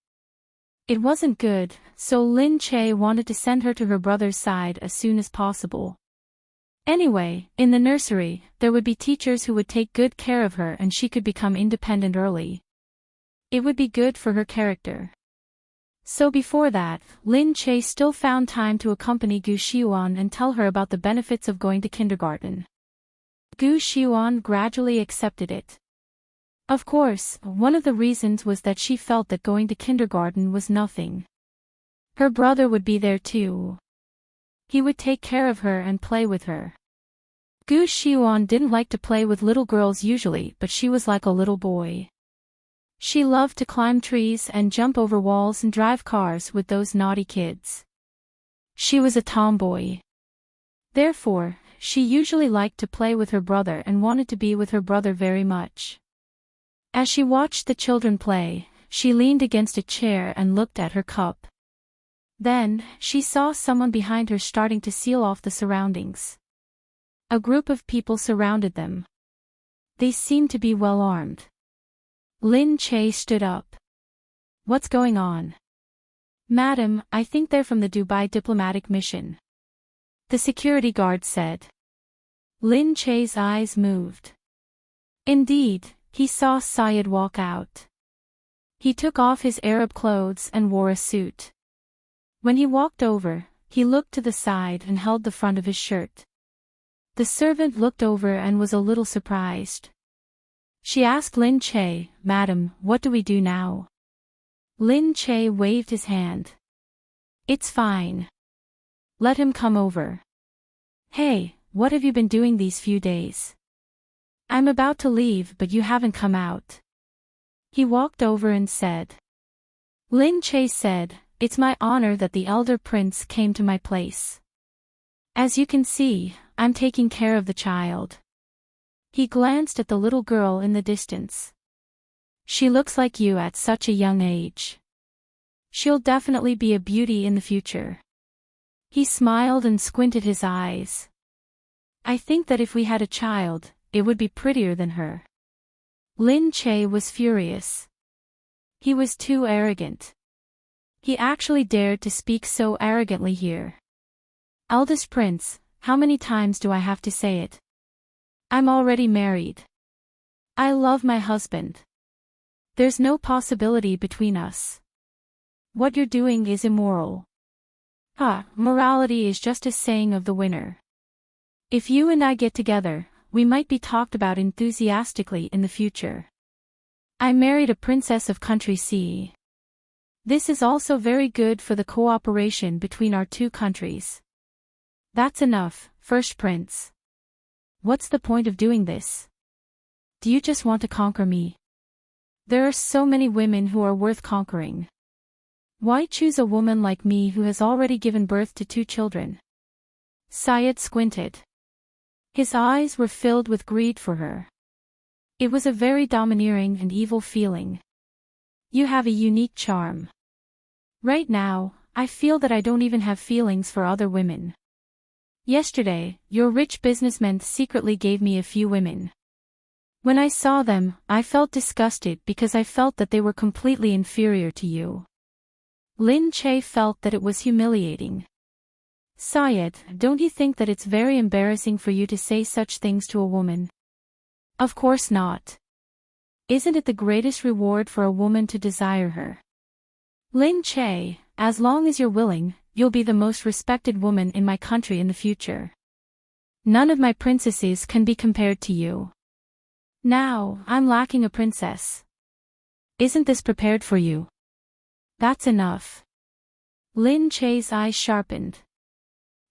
It wasn't good, so Lin Che wanted to send her to her brother's side as soon as possible. Anyway, in the nursery, there would be teachers who would take good care of her and she could become independent early. It would be good for her character. So before that, Lin Che still found time to accompany Gu Xiuan and tell her about the benefits of going to kindergarten. Gu Xiuan gradually accepted it. Of course, one of the reasons was that she felt that going to kindergarten was nothing. Her brother would be there too. He would take care of her and play with her. Gu Xiuan didn't like to play with little girls usually, but she was like a little boy. She loved to climb trees and jump over walls and drive cars with those naughty kids. She was a tomboy. Therefore, she usually liked to play with her brother and wanted to be with her brother very much. As she watched the children play, she leaned against a chair and looked at her cup. Then, she saw someone behind her starting to seal off the surroundings. A group of people surrounded them. They seemed to be well armed. Lin Che stood up. What's going on? Madam, I think they're from the Dubai diplomatic mission. The security guard said. Lin Che's eyes moved. Indeed, he saw Syed walk out. He took off his Arab clothes and wore a suit. When he walked over, he looked to the side and held the front of his shirt. The servant looked over and was a little surprised. She asked Lin Che, Madam, what do we do now? Lin Che waved his hand. It's fine. Let him come over. Hey, what have you been doing these few days? I'm about to leave but you haven't come out. He walked over and said. Lin Che said, It's my honor that the elder prince came to my place. As you can see, I'm taking care of the child. He glanced at the little girl in the distance. She looks like you at such a young age. She'll definitely be a beauty in the future. He smiled and squinted his eyes. I think that if we had a child, it would be prettier than her. Lin Che was furious. He was too arrogant. He actually dared to speak so arrogantly here. Eldest prince, how many times do I have to say it? I'm already married. I love my husband. There's no possibility between us. What you're doing is immoral. Morality is just a saying of the winner. If you and I get together, we might be talked about enthusiastically in the future. I married a princess of country C. This is also very good for the cooperation between our two countries. That's enough, first prince. What's the point of doing this? Do you just want to conquer me? There are so many women who are worth conquering. Why choose a woman like me who has already given birth to 2 children? Syed squinted. His eyes were filled with greed for her. It was a very domineering and evil feeling. You have a unique charm. Right now, I feel that I don't even have feelings for other women. Yesterday, your rich businessman secretly gave me a few women. When I saw them, I felt disgusted because I felt that they were completely inferior to you. Lin Che felt that it was humiliating. Sayed, don't you think that it's very embarrassing for you to say such things to a woman? Of course not. Isn't it the greatest reward for a woman to desire her? Lin Che, as long as you're willing, you'll be the most respected woman in my country in the future. None of my princesses can be compared to you. Now, I'm lacking a princess. Isn't this prepared for you? That's enough. Lin Che's eyes sharpened.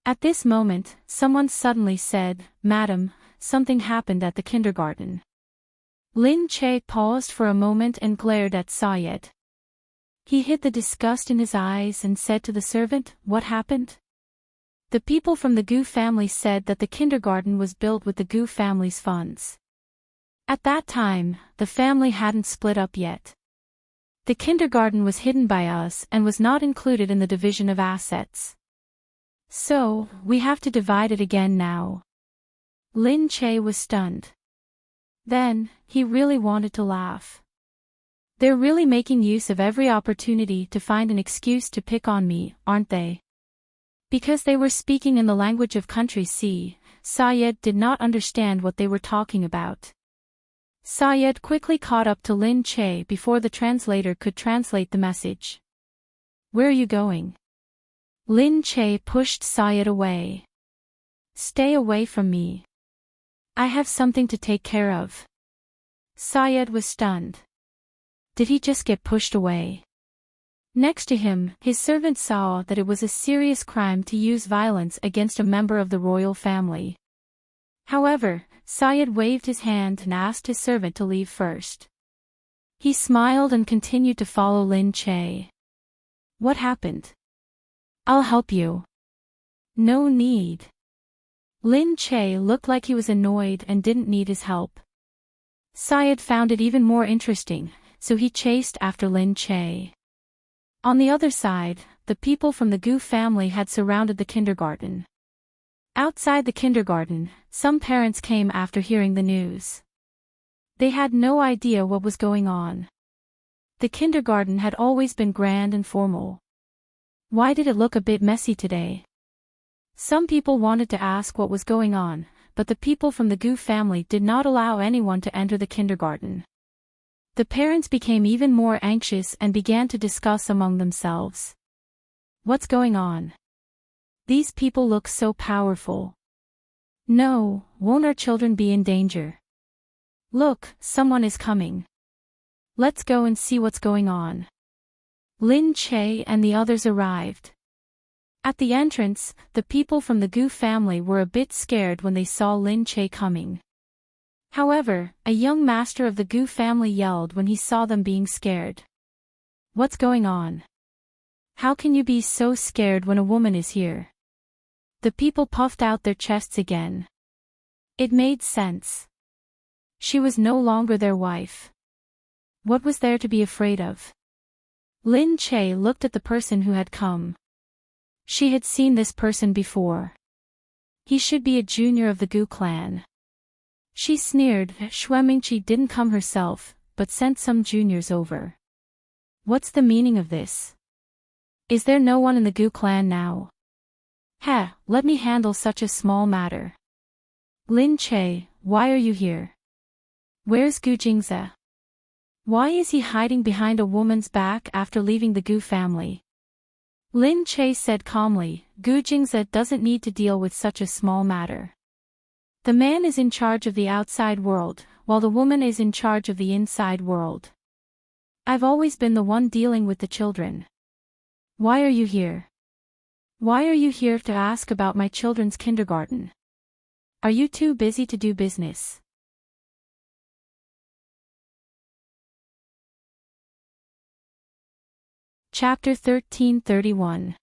At this moment, someone suddenly said, Madam, something happened at the kindergarten. Lin Che paused for a moment and glared at Sayed. He hid the disgust in his eyes and said to the servant, What happened? The people from the Gu family said that the kindergarten was built with the Gu family's funds. At that time, the family hadn't split up yet. The kindergarten was hidden by us and was not included in the division of assets. So, we have to divide it again now. Lin Che was stunned. Then, he really wanted to laugh. They're really making use of every opportunity to find an excuse to pick on me, aren't they? Because they were speaking in the language of country C, Sayed did not understand what they were talking about. Sayed quickly caught up to Lin Che before the translator could translate the message. Where are you going? Lin Che pushed Sayed away. Stay away from me. I have something to take care of. Sayed was stunned. Did he just get pushed away? Next to him, his servant saw that it was a serious crime to use violence against a member of the royal family. However, Sayed waved his hand and asked his servant to leave first. He smiled and continued to follow Lin Che. What happened? I'll help you. No need. Lin Che looked like he was annoyed and didn't need his help. Sayed found it even more interesting, so he chased after Lin Che. On the other side, the people from the Gu family had surrounded the kindergarten. Outside the kindergarten, some parents came after hearing the news. They had no idea what was going on. The kindergarten had always been grand and formal. Why did it look a bit messy today? Some people wanted to ask what was going on, but the people from the Gu family did not allow anyone to enter the kindergarten. The parents became even more anxious and began to discuss among themselves. What's going on? These people look so powerful. No, won't our children be in danger? Look, someone is coming. Let's go and see what's going on. Lin Che and the others arrived. At the entrance, the people from the Gu family were a bit scared when they saw Lin Che coming. However, a young master of the Gu family yelled when he saw them being scared. What's going on? How can you be so scared when a woman is here? The people puffed out their chests again. It made sense. She was no longer their wife. What was there to be afraid of? Lin Che looked at the person who had come. She had seen this person before. He should be a junior of the Gu clan. She sneered. Xuemingqi didn't come herself, but sent some juniors over. What's the meaning of this? Is there no one in the Gu clan now? Let me handle such a small matter. Lin Che, why are you here? Where's Gu Jingze? Why is he hiding behind a woman's back after leaving the Gu family? Lin Che said calmly, Gu Jingze doesn't need to deal with such a small matter. The man is in charge of the outside world, while the woman is in charge of the inside world. I've always been the one dealing with the children. Why are you here? Why are you here to ask about my children's kindergarten? Are you too busy to do business? Chapter 1331.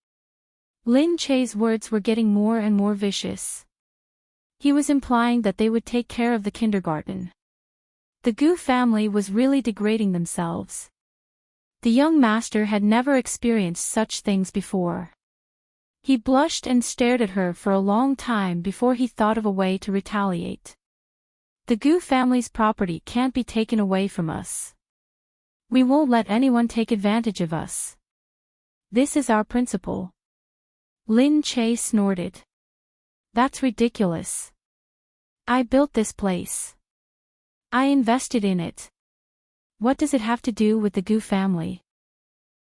Lin Che's words were getting more and more vicious. He was implying that they would take care of the kindergarten. The Gu family was really degrading themselves. The young master had never experienced such things before. He blushed and stared at her for a long time before he thought of a way to retaliate. The Gu family's property can't be taken away from us. We won't let anyone take advantage of us. This is our principal. Lin Che snorted. That's ridiculous. I built this place. I invested in it. What does it have to do with the Gu family?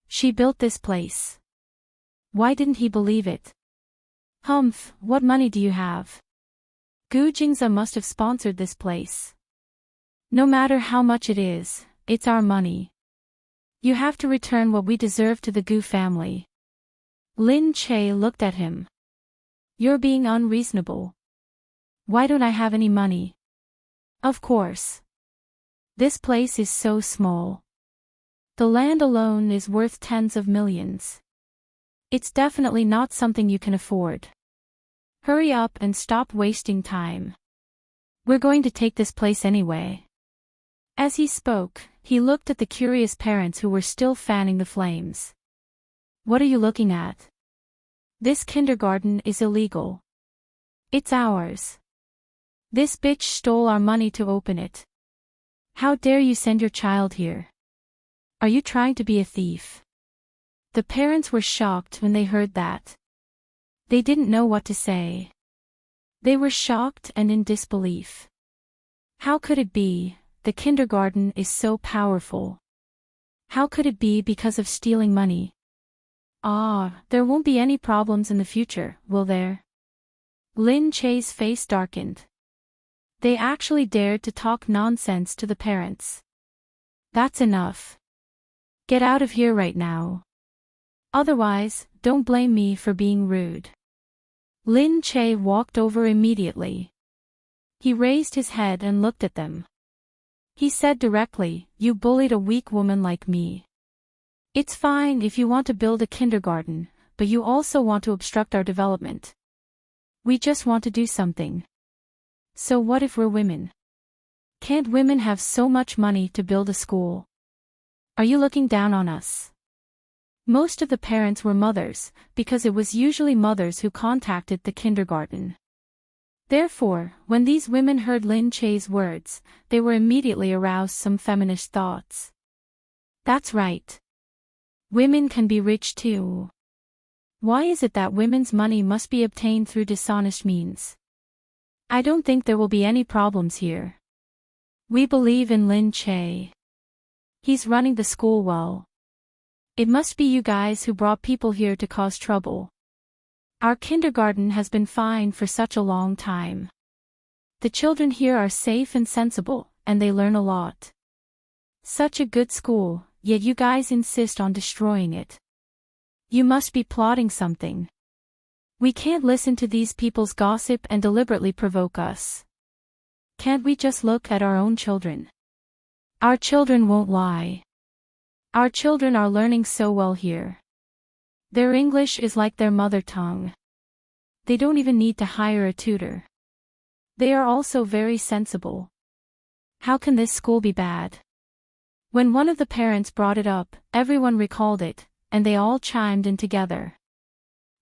She built this place. Why didn't he believe it? Humph, what money do you have? Gu Jingze must have sponsored this place. No matter how much it is, it's our money. You have to return what we deserve to the Gu family. Lin Che looked at him. You're being unreasonable. Why don't I have any money? Of course. This place is so small. The land alone is worth tens of millions. It's definitely not something you can afford. Hurry up and stop wasting time. We're going to take this place anyway. As he spoke, he looked at the curious parents who were still fanning the flames. What are you looking at? This kindergarten is illegal. It's ours. This bitch stole our money to open it. How dare you send your child here? Are you trying to be a thief? The parents were shocked when they heard that. They didn't know what to say. They were shocked and in disbelief. How could it be? The kindergarten is so powerful. How could it be because of stealing money? There won't be any problems in the future, will there? Lin Che's face darkened. They actually dared to talk nonsense to the parents. That's enough. Get out of here right now. Otherwise, don't blame me for being rude. Lin Che walked over immediately. He raised his head and looked at them. He said directly, you bullied a weak woman like me. It's fine if you want to build a kindergarten, but you also want to obstruct our development. We just want to do something. So what if we're women? Can't women have so much money to build a school? Are you looking down on us? Most of the parents were mothers, because it was usually mothers who contacted the kindergarten. Therefore, when these women heard Lin Che's words, they were immediately aroused some feminist thoughts. That's right. Women can be rich too. Why is it that women's money must be obtained through dishonest means? I don't think there will be any problems here. We believe in Lin Che. He's running the school well. It must be you guys who brought people here to cause trouble. Our kindergarten has been fine for such a long time. The children here are safe and sensible, and they learn a lot. Such a good school, yet you guys insist on destroying it. You must be plotting something. We can't listen to these people's gossip and deliberately provoke us. Can't we just look at our own children? Our children won't lie. Our children are learning so well here. Their English is like their mother tongue. They don't even need to hire a tutor. They are also very sensible. How can this school be bad? When one of the parents brought it up, everyone recalled it, and they all chimed in together.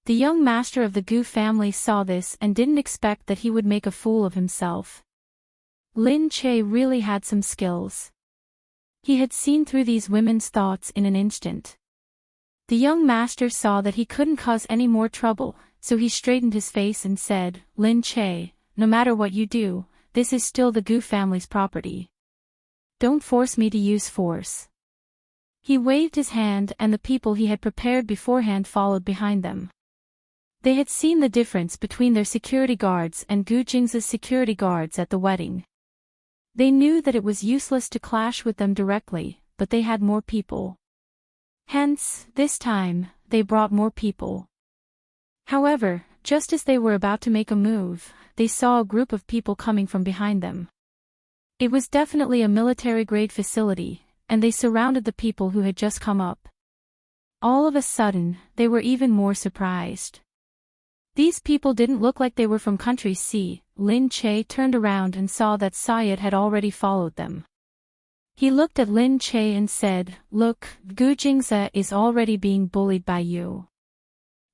The young master of the Gu family saw this and didn't expect that he would make a fool of himself. Lin Che really had some skills. He had seen through these women's thoughts in an instant. The young master saw that he couldn't cause any more trouble, so he straightened his face and said, Lin Che, no matter what you do, this is still the Gu family's property. Don't force me to use force. He waved his hand and the people he had prepared beforehand followed behind them. They had seen the difference between their security guards and Gu Jingze's security guards at the wedding. They knew that it was useless to clash with them directly, but they had more people. Hence, this time, they brought more people. However, just as they were about to make a move, they saw a group of people coming from behind them. It was definitely a military-grade facility, and they surrounded the people who had just come up. All of a sudden, they were even more surprised. These people didn't look like they were from country C. Lin Che turned around and saw that Syed had already followed them. He looked at Lin Che and said, Look, Gu Jingze is already being bullied by you.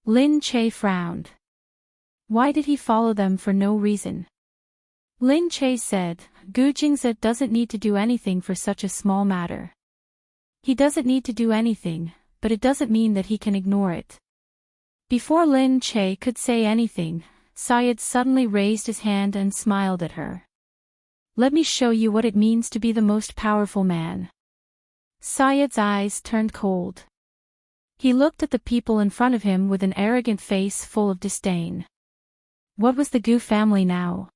Lin Che frowned. Why did he follow them for no reason? Lin Che said, Gu Jingze doesn't need to do anything for such a small matter. He doesn't need to do anything, but it doesn't mean that he can ignore it. Before Lin Che could say anything, Syed suddenly raised his hand and smiled at her. Let me show you what it means to be the most powerful man. Syed's eyes turned cold. He looked at the people in front of him with an arrogant face full of disdain. What was the Gu family now?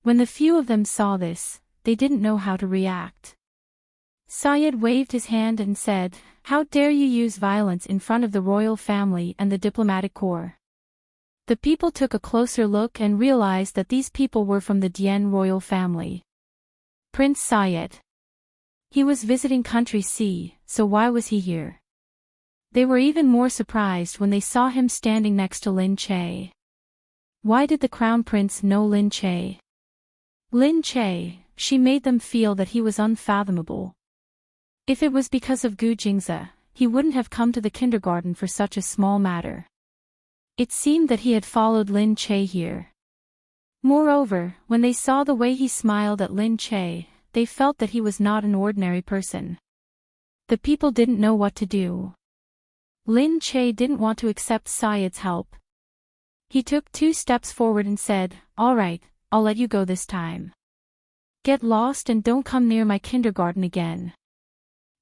When the few of them saw this, they didn't know how to react. Syed waved his hand and said, "How dare you use violence in front of the royal family and the diplomatic corps?" The people took a closer look and realized that these people were from the Dian royal family. Prince Syed. He was visiting Country C, so why was he here? They were even more surprised when they saw him standing next to Lin Che. Why did the crown prince know Lin Che? Lin Che, she made them feel that he was unfathomable. If it was because of Gu Jingze, he wouldn't have come to the kindergarten for such a small matter. It seemed that he had followed Lin Che here. Moreover, when they saw the way he smiled at Lin Che, they felt that he was not an ordinary person. The people didn't know what to do. Lin Che didn't want to accept Syed's help. He took 2 steps forward and said, "All right, I'll let you go this time. Get lost and don't come near my kindergarten again.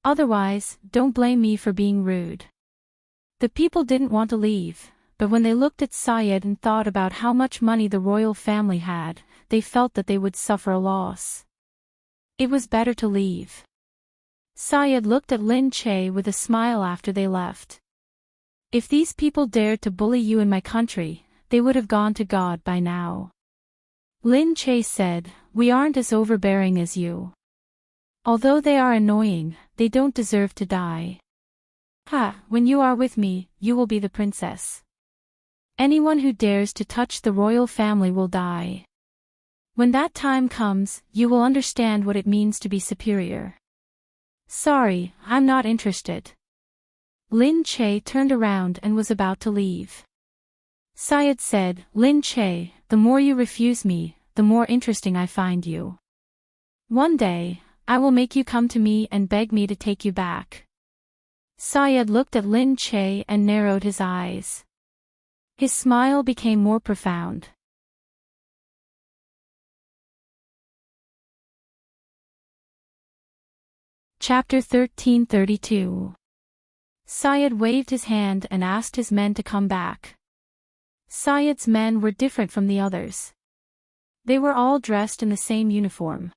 Otherwise, don't blame me for being rude." The people didn't want to leave, but when they looked at Syed and thought about how much money the royal family had, they felt that they would suffer a loss. It was better to leave. Syed looked at Lin Che with a smile after they left. If these people dared to bully you in my country, they would have gone to God by now. Lin Che said, "We aren't as overbearing as you. Although they are annoying, they don't deserve to die. When you are with me, you will be the princess. Anyone who dares to touch the royal family will die. When that time comes, you will understand what it means to be superior." "Sorry, I'm not interested." Lin Che turned around and was about to leave. Syed said, "Lin Che, the more you refuse me, the more interesting I find you. One day, I will make you come to me and beg me to take you back." Syed looked at Lin Che and narrowed his eyes. His smile became more profound. Chapter 1332. Syed waved his hand and asked his men to come back. Syed's men were different from the others. They were all dressed in the same uniform.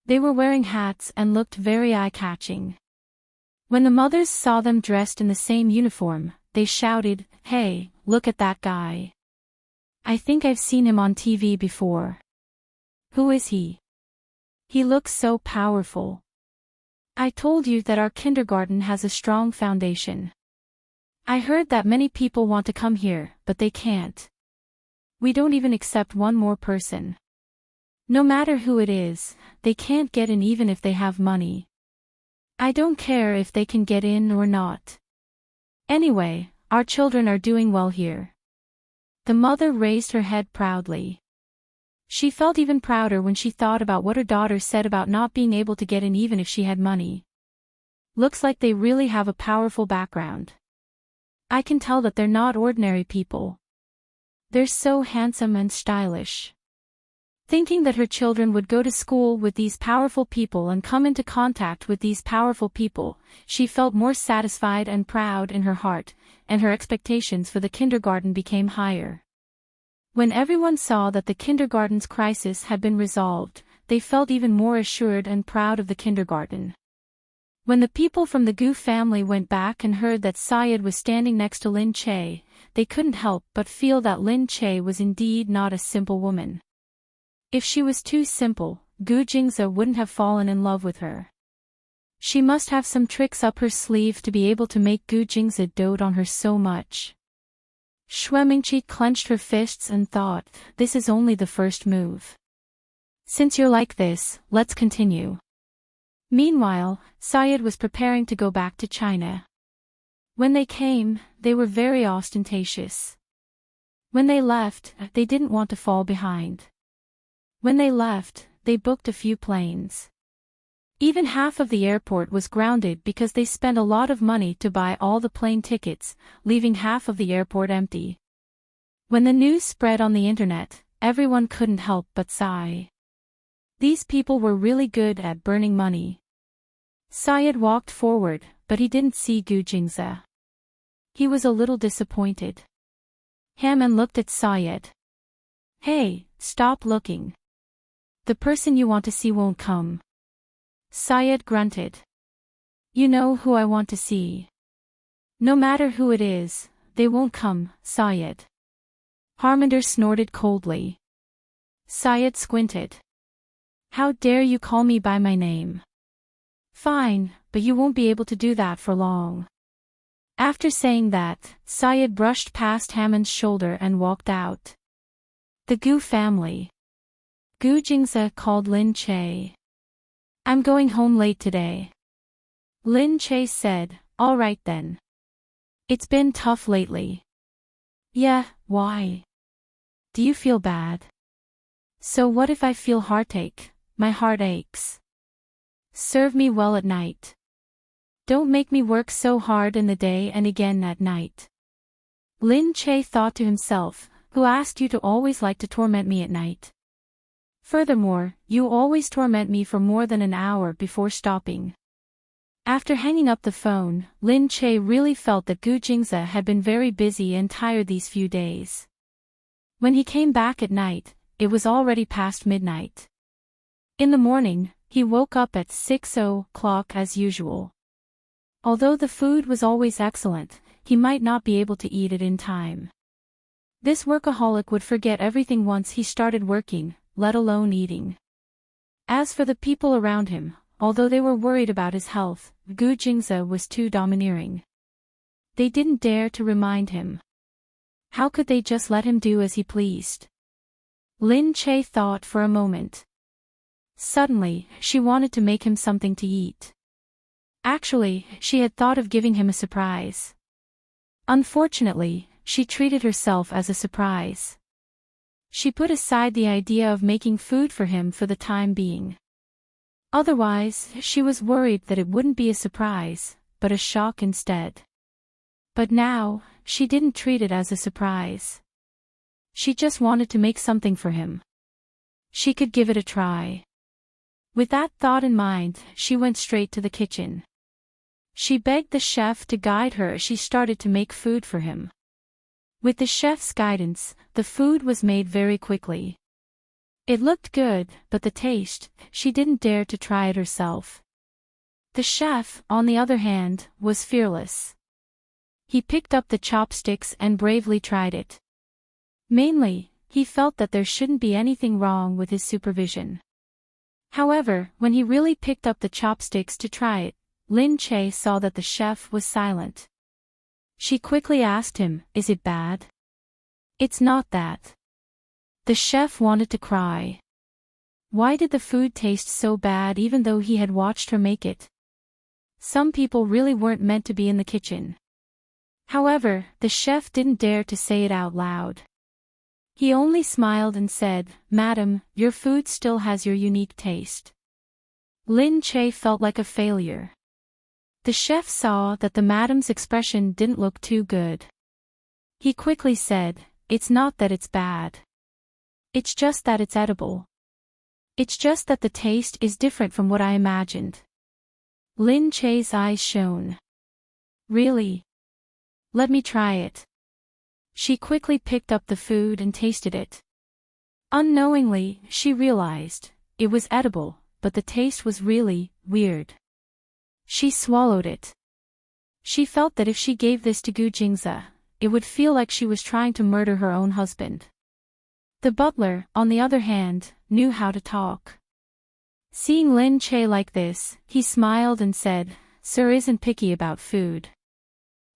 They were wearing hats and looked very eye-catching. When the mothers saw them dressed in the same uniform, they shouted, "Hey, look at that guy. I think I've seen him on TV before. Who is he? He looks so powerful. I told you that our kindergarten has a strong foundation. I heard that many people want to come here, but they can't. We don't even accept one more person. No matter who it is, they can't get in even if they have money. I don't care if they can get in or not. Anyway, our children are doing well here." The mother raised her head proudly. She felt even prouder when she thought about what her daughter said about not being able to get in even if she had money. Looks like they really have a powerful background. I can tell that they're not ordinary people. They're so handsome and stylish. Thinking that her children would go to school with these powerful people and come into contact with these powerful people, she felt more satisfied and proud in her heart, and her expectations for the kindergarten became higher. When everyone saw that the kindergarten's crisis had been resolved, they felt even more assured and proud of the kindergarten. When the people from the Gu family went back and heard that Syed was standing next to Lin Che, they couldn't help but feel that Lin Che was indeed not a simple woman. If she was too simple, Gu Jingze wouldn't have fallen in love with her. She must have some tricks up her sleeve to be able to make Gu Jingze dote on her so much. Xue Mingqi clenched her fists and thought, this is only the first move. Since you're like this, let's continue. Meanwhile, Syed was preparing to go back to China. When they came, they were very ostentatious. When they left, they didn't want to fall behind. When they left, they booked a few planes. Even half of the airport was grounded because they spent a lot of money to buy all the plane tickets, leaving half of the airport empty. When the news spread on the internet, everyone couldn't help but sigh. These people were really good at burning money. Syed walked forward, but he didn't see Gu Jingze. He was a little disappointed. Haman looked at Syed. Hey, stop looking. The person you want to see won't come. Syed grunted. You know who I want to see. No matter who it is, they won't come, Syed. Harminder snorted coldly. Syed squinted. How dare you call me by my name? Fine, but you won't be able to do that for long. After saying that, Syed brushed past Haman's shoulder and walked out. The Gu family. Gu Jingze called Lin Che. I'm going home late today. Lin Che said, all right then. It's been tough lately. Yeah, why? Do you feel bad? So what if I feel heartache? My heart aches. Serve me well at night. Don't make me work so hard in the day and again at night. Lin Che thought to himself, who asked you to always like to torment me at night? Furthermore, you always torment me for more than an hour before stopping. After hanging up the phone, Lin Che really felt that Gu Jingze had been very busy and tired these few days. When he came back at night, it was already past midnight. In the morning, he woke up at 6:00 as usual. Although the food was always excellent, he might not be able to eat it in time. This workaholic would forget everything once he started working, let alone eating. As for the people around him, although they were worried about his health, Gu Jingze was too domineering. They didn't dare to remind him. How could they just let him do as he pleased? Lin Che thought for a moment. Suddenly, she wanted to make him something to eat. Actually, she had thought of giving him a surprise. Unfortunately, she treated herself as a surprise. She put aside the idea of making food for him for the time being. Otherwise, she was worried that it wouldn't be a surprise, but a shock instead. But now, she didn't treat it as a surprise. She just wanted to make something for him. She could give it a try. With that thought in mind, she went straight to the kitchen. She begged the chef to guide her as she started to make food for him. With the chef's guidance, the food was made very quickly. It looked good, but the taste, she didn't dare to try it herself. The chef, on the other hand, was fearless. He picked up the chopsticks and bravely tried it. Mainly, he felt that there shouldn't be anything wrong with his supervision. However, when he really picked up the chopsticks to try it, Lin Che saw that the chef was silent. She quickly asked him, is it bad? It's not that. The chef wanted to cry. Why did the food taste so bad even though he had watched her make it? Some people really weren't meant to be in the kitchen. However, the chef didn't dare to say it out loud. He only smiled and said, Madam, your food still has your unique taste. Lin Che felt like a failure. The chef saw that the madam's expression didn't look too good. He quickly said, it's not that it's bad. It's just that it's edible. It's just that the taste is different from what I imagined. Lin Che's eyes shone. Really? Let me try it. She quickly picked up the food and tasted it. Unknowingly, she realized, it was edible, but the taste was really weird. She swallowed it. She felt that if she gave this to Gu Jingze, it would feel like she was trying to murder her own husband. The butler, on the other hand, knew how to talk. Seeing Lin Che like this, he smiled and said, Sir isn't picky about food.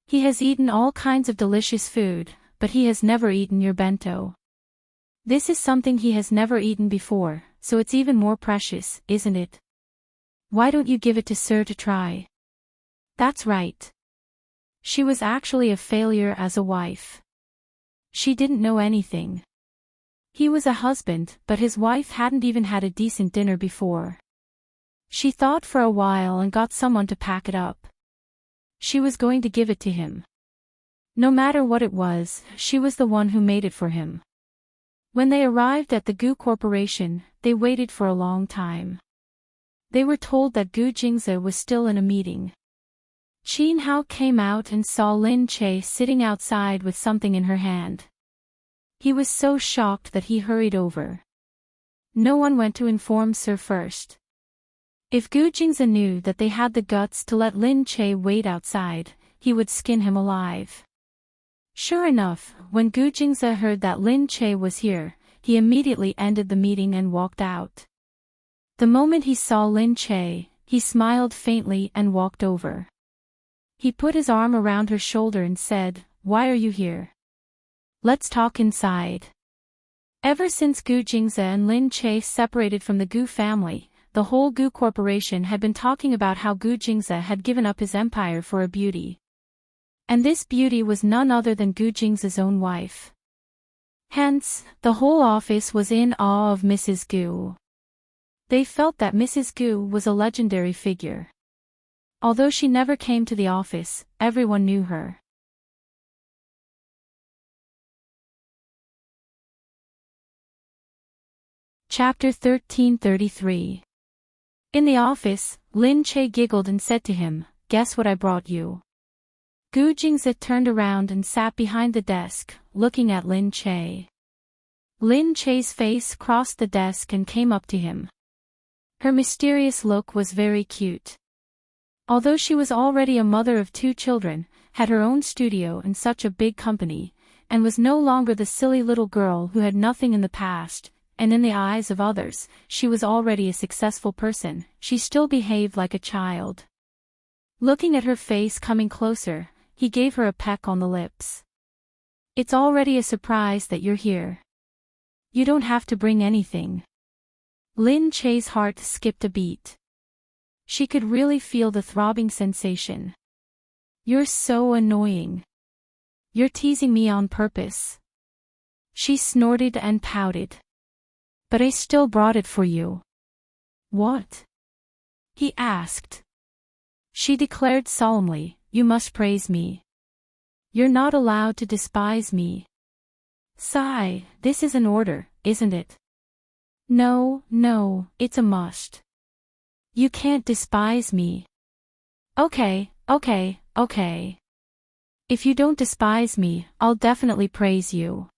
He has eaten all kinds of delicious food, but he has never eaten your bento. This is something he has never eaten before, so it's even more precious, isn't it? Why don't you give it to Sir to try? That's right. She was actually a failure as a wife. She didn't know anything. He was a husband, but his wife hadn't even had a decent dinner before. She thought for a while and got someone to pack it up. She was going to give it to him. No matter what it was, she was the one who made it for him. When they arrived at the Goo Corporation, they waited for a long time. They were told that Gu Jingze was still in a meeting. Qin Hao came out and saw Lin Che sitting outside with something in her hand. He was so shocked that he hurried over. No one went to inform Sir first. If Gu Jingze knew that they had the guts to let Lin Che wait outside, he would skin him alive. Sure enough, when Gu Jingze heard that Lin Che was here, he immediately ended the meeting and walked out. The moment he saw Lin Che, he smiled faintly and walked over. He put his arm around her shoulder and said, "Why are you here? Let's talk inside." Ever since Gu Jingze and Lin Che separated from the Gu family, the whole Gu Corporation had been talking about how Gu Jingze had given up his empire for a beauty. And this beauty was none other than Gu Jingze's own wife. Hence, the whole office was in awe of Mrs. Gu. They felt that Mrs. Gu was a legendary figure. Although she never came to the office, everyone knew her. Chapter 1333. In the office, Lin Che giggled and said to him, "Guess what I brought you?" Gu Jingze turned around and sat behind the desk, looking at Lin Che. Lin Che's face crossed the desk and came up to him. Her mysterious look was very cute. Although she was already a mother of 2 children, had her own studio and such a big company, and was no longer the silly little girl who had nothing in the past, and in the eyes of others, she was already a successful person, she still behaved like a child. Looking at her face coming closer, he gave her a peck on the lips. "It's already a surprise that you're here. You don't have to bring anything." Lin Che's heart skipped a beat. She could really feel the throbbing sensation. "You're so annoying. You're teasing me on purpose." She snorted and pouted. "But I still brought it for you." "What?" he asked. She declared solemnly, "You must praise me. You're not allowed to despise me." "Sigh, this is an order, isn't it?" No, it's a must. You can't despise me." Okay. If you don't despise me, I'll definitely praise you."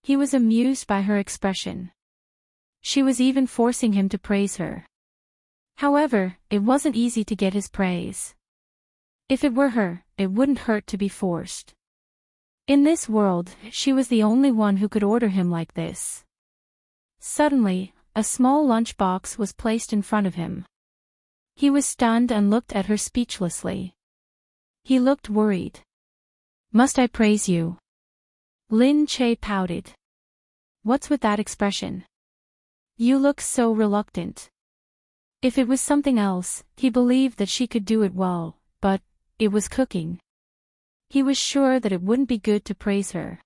He was amused by her expression. She was even forcing him to praise her. However, it wasn't easy to get his praise. If it were her, it wouldn't hurt to be forced. In this world, she was the only one who could order him like this. Suddenly, a small lunchbox was placed in front of him. He was stunned and looked at her speechlessly. He looked worried. "Must I praise you?" Lin Che pouted. "What's with that expression? You look so reluctant." If it was something else, he believed that she could do it well, but it was cooking. He was sure that it wouldn't be good to praise her.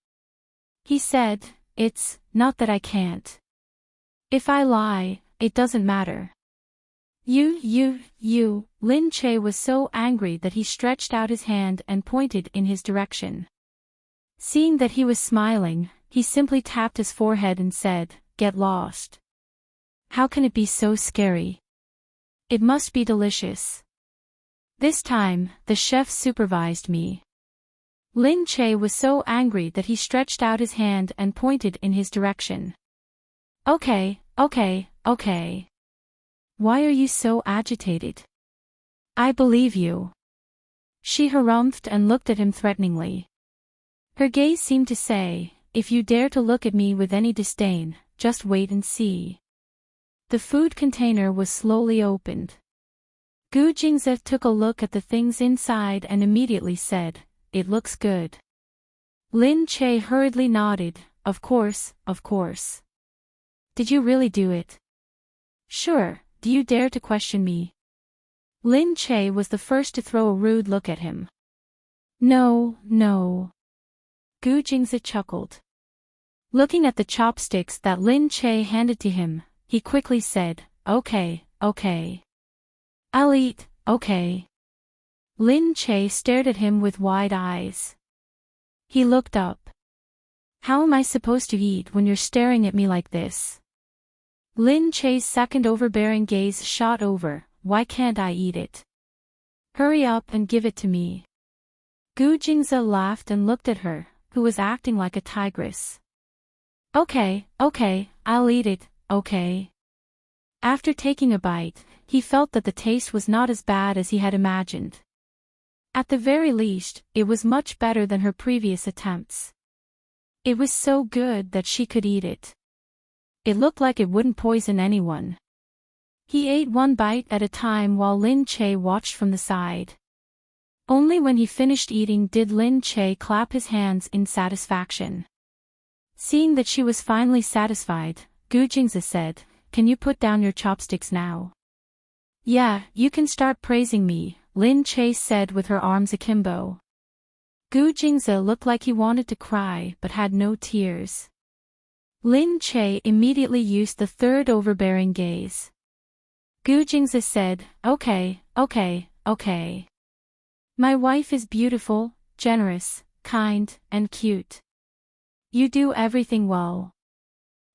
He said, "It's not that I can't. If I lie, it doesn't matter." You. Lin Che was so angry that he stretched out his hand and pointed in his direction. Seeing that he was smiling, he simply tapped his forehead and said, "Get lost. How can it be so scary? It must be delicious. This time, the chef supervised me." Lin Che was so angry that he stretched out his hand and pointed in his direction. Okay. Why are you so agitated? I believe you." She harumphed and looked at him threateningly. Her gaze seemed to say, "If you dare to look at me with any disdain, just wait and see." The food container was slowly opened. Gu Jingze took a look at the things inside and immediately said, "It looks good." Lin Che hurriedly nodded, Of course. "Did you really do it?" "Sure, do you dare to question me?" Lin Che was the first to throw a rude look at him. No. Gu Jingze chuckled. Looking at the chopsticks that Lin Che handed to him, he quickly said, Okay. I'll eat, okay. Lin Che stared at him with wide eyes. He looked up. How am I supposed to eat when you're staring at me like this? Lin Che's second overbearing gaze shot over. Why can't I eat it? Hurry up and give it to me. Gu Jingze laughed and looked at her, who was acting like a tigress. Okay, I'll eat it, okay. After taking a bite, he felt that the taste was not as bad as he had imagined. At the very least, it was much better than her previous attempts. It was so good that she could eat it. It looked like it wouldn't poison anyone. He ate one bite at a time while Lin Che watched from the side. Only when he finished eating did Lin Che clap his hands in satisfaction. Seeing that she was finally satisfied, Gu Jingze said, "Can you put down your chopsticks now?" "Yeah, you can start praising me," Lin Che said with her arms akimbo. Gu Jingze looked like he wanted to cry but had no tears. Lin Che immediately used the third overbearing gaze. Gu Jingze said, okay. My wife is beautiful, generous, kind, and cute. You do everything well.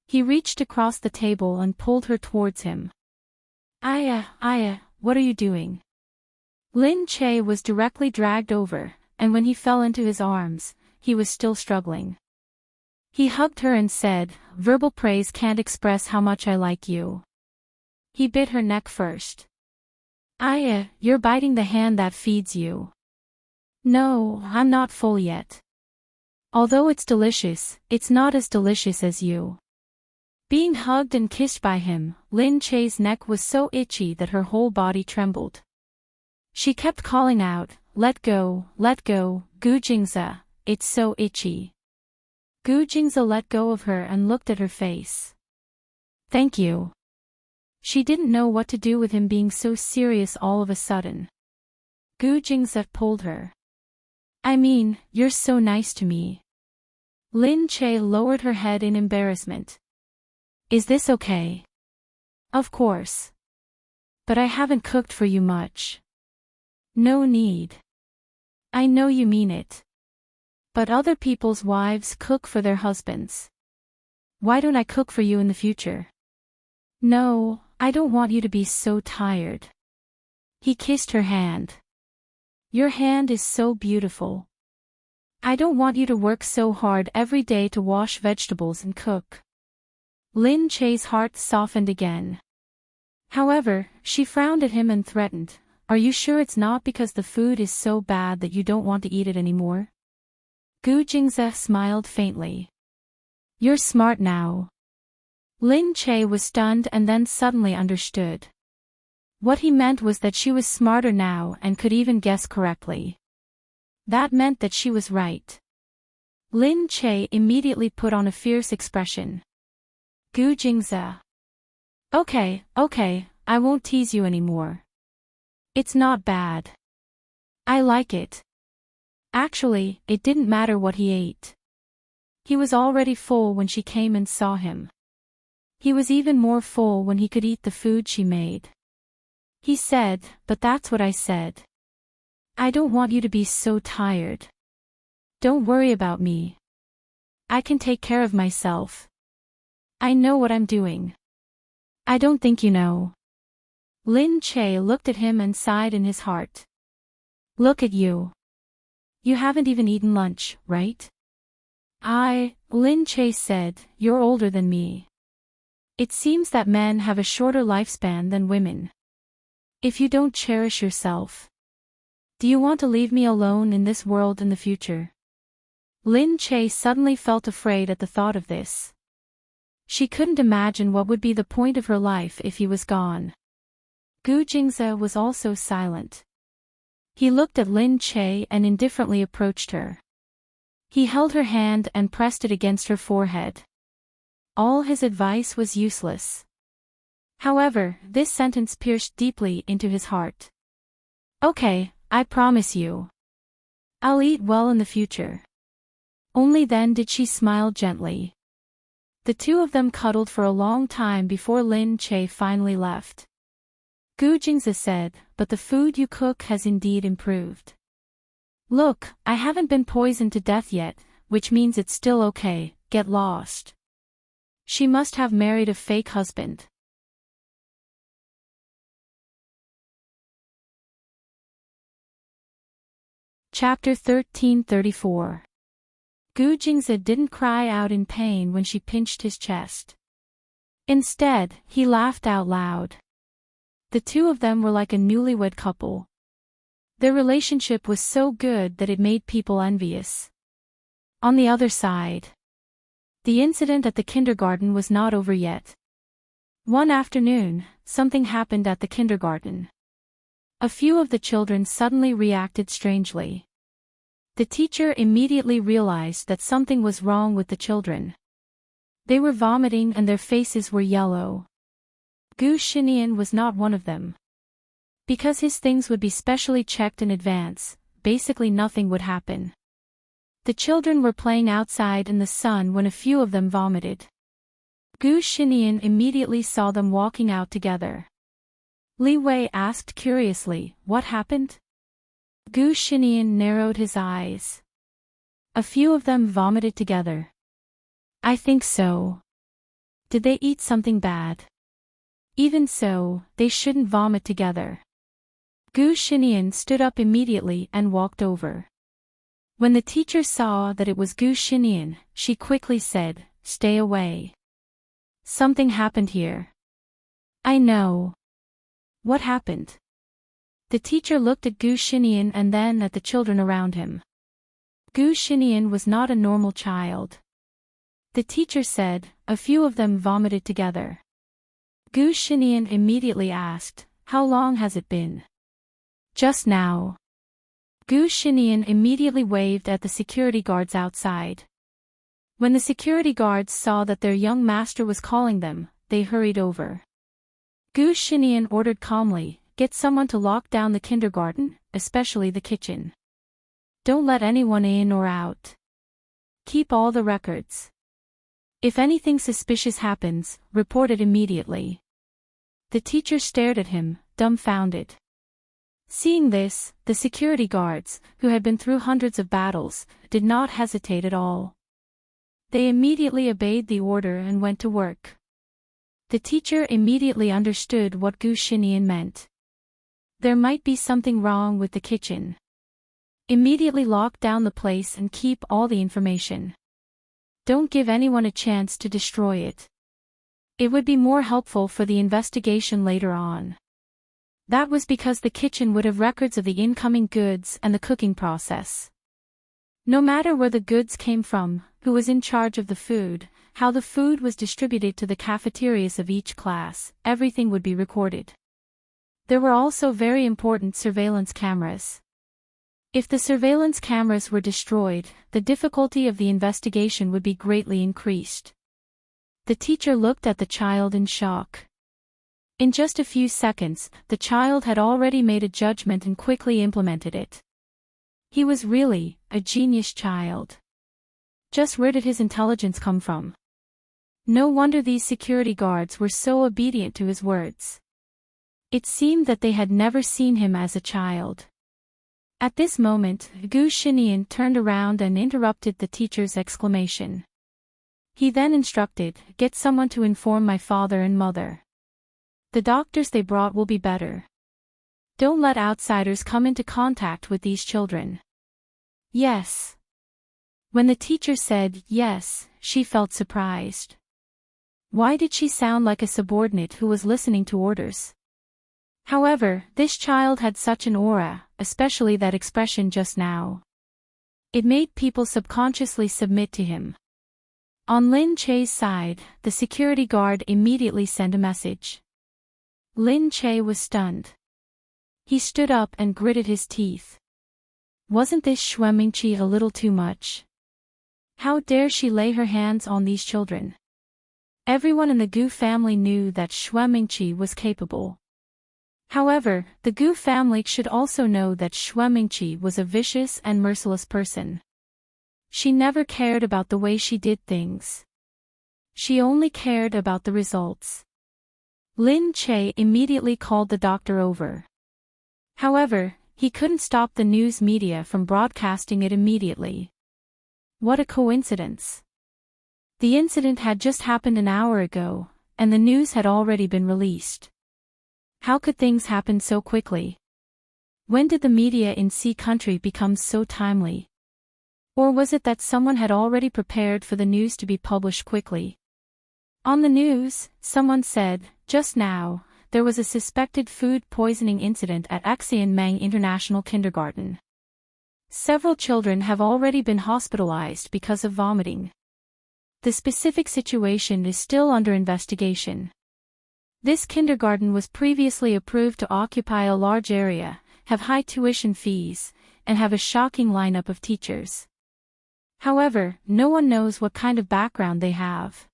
He reached across the table and pulled her towards him. Aya, what are you doing? Lin Che was directly dragged over, and when he fell into his arms, he was still struggling. He hugged her and said, "Verbal praise can't express how much I like you." He bit her neck first. "Aya, you're biting the hand that feeds you." "No, I'm not full yet. Although it's delicious, it's not as delicious as you." Being hugged and kissed by him, Lin Che's neck was so itchy that her whole body trembled. She kept calling out, let go, Gu Jingze, it's so itchy." Gu Jingze let go of her and looked at her face. "Thank you." She didn't know what to do with him being so serious all of a sudden. Gu Jingze pulled her. "I mean, you're so nice to me." Lin Che lowered her head in embarrassment. "Is this okay?" "Of course. But I haven't cooked for you much." "No need. I know you mean it. But other people's wives cook for their husbands. Why don't I cook for you in the future?" "No, I don't want you to be so tired." He kissed her hand. "Your hand is so beautiful. I don't want you to work so hard every day to wash vegetables and cook." Lin Che's heart softened again. However, she frowned at him and threatened, "Are you sure it's not because the food is so bad that you don't want to eat it anymore?" Gu Jingze smiled faintly. "You're smart now." Lin Che was stunned and then suddenly understood. What he meant was that she was smarter now and could even guess correctly. That meant that she was right. Lin Che immediately put on a fierce expression. "Gu Jingze. Okay, I won't tease you anymore. It's not bad. I like it." Actually, it didn't matter what he ate. He was already full when she came and saw him. He was even more full when he could eat the food she made. He said, "But that's what I said. I don't want you to be so tired. Don't worry about me. I can take care of myself. I know what I'm doing." "I don't think you know." Lin Che looked at him and sighed in his heart. "Look at you. You haven't even eaten lunch, right?" Lin Che said, "You're older than me. It seems that men have a shorter lifespan than women. If you don't cherish yourself, do you want to leave me alone in this world in the future?" Lin Che suddenly felt afraid at the thought of this. She couldn't imagine what would be the point of her life if he was gone. Gu Jingze was also silent. He looked at Lin Che and indifferently approached her. He held her hand and pressed it against her forehead. All his advice was useless. However, this sentence pierced deeply into his heart. "Okay, I promise you. I'll eat well in the future." Only then did she smile gently. The two of them cuddled for a long time before Lin Che finally left. Gu Jingzi said, but the food you cook has indeed improved. Look, I haven't been poisoned to death yet, which means it's still okay, get lost. She must have married a fake husband. Chapter 1334. Gu Jingzi didn't cry out in pain when she pinched his chest. Instead, he laughed out loud. The two of them were like a newlywed couple. Their relationship was so good that it made people envious. On the other side, the incident at the kindergarten was not over yet. One afternoon, something happened at the kindergarten. A few of the children suddenly reacted strangely. The teacher immediately realized that something was wrong with the children. They were vomiting and their faces were yellow. Gu Xinian was not one of them. Because his things would be specially checked in advance, basically nothing would happen. The children were playing outside in the sun when a few of them vomited. Gu Xinian immediately saw them walking out together. Li Wei asked curiously, "What happened?" Gu Xinian narrowed his eyes. "A few of them vomited together." "I think so." "Did they eat something bad?" "Even so, they shouldn't vomit together." Gu Xinian stood up immediately and walked over. When the teacher saw that it was Gu Xinian, she quickly said, "Stay away. Something happened here." "I know." "What happened?" The teacher looked at Gu Xinian and then at the children around him. Gu Xinian was not a normal child. The teacher said, "A few of them vomited together." Gu Xinian immediately asked, "How long has it been?" "Just now." Gu Xinian immediately waved at the security guards outside. When the security guards saw that their young master was calling them, they hurried over. Gu Xinian ordered calmly, "Get someone to lock down the kindergarten, especially the kitchen. Don't let anyone in or out. Keep all the records. If anything suspicious happens, report it immediately." The teacher stared at him, dumbfounded. Seeing this, the security guards, who had been through hundreds of battles, did not hesitate at all. They immediately obeyed the order and went to work. The teacher immediately understood what Gu Xinian meant. There might be something wrong with the kitchen. Immediately lock down the place and keep all the information. Don't give anyone a chance to destroy it. It would be more helpful for the investigation later on. That was because the kitchen would have records of the incoming goods and the cooking process. No matter where the goods came from, who was in charge of the food, how the food was distributed to the cafeterias of each class, everything would be recorded. There were also very important surveillance cameras. If the surveillance cameras were destroyed, the difficulty of the investigation would be greatly increased. The teacher looked at the child in shock. In just a few seconds, the child had already made a judgment and quickly implemented it. He was really a genius child. Just where did his intelligence come from? No wonder these security guards were so obedient to his words. It seemed that they had never seen him as a child. At this moment, Gu Xinian turned around and interrupted the teacher's exclamation. He then instructed, "Get someone to inform my father and mother. The doctors they brought will be better. Don't let outsiders come into contact with these children." "Yes." When the teacher said yes, she felt surprised. Why did she sound like a subordinate who was listening to orders? However, this child had such an aura, especially that expression just now. It made people subconsciously submit to him. On Lin Che's side, the security guard immediately sent a message. Lin Che was stunned. He stood up and gritted his teeth. Wasn't this Xue Mingqi a little too much? How dare she lay her hands on these children? Everyone in the Gu family knew that Xue Mingqi was capable. However, the Gu family should also know that Xue Mingqi was a vicious and merciless person. She never cared about the way she did things. She only cared about the results. Lin Che immediately called the doctor over. However, he couldn't stop the news media from broadcasting it immediately. What a coincidence. The incident had just happened an hour ago, and the news had already been released. How could things happen so quickly? When did the media in C country become so timely? Or was it that someone had already prepared for the news to be published quickly? On the news, someone said, just now, there was a suspected food poisoning incident at Xianmeng International Kindergarten. Several children have already been hospitalized because of vomiting. The specific situation is still under investigation. This kindergarten was previously approved to occupy a large area, have high tuition fees, and have a shocking lineup of teachers. However, no one knows what kind of background they have.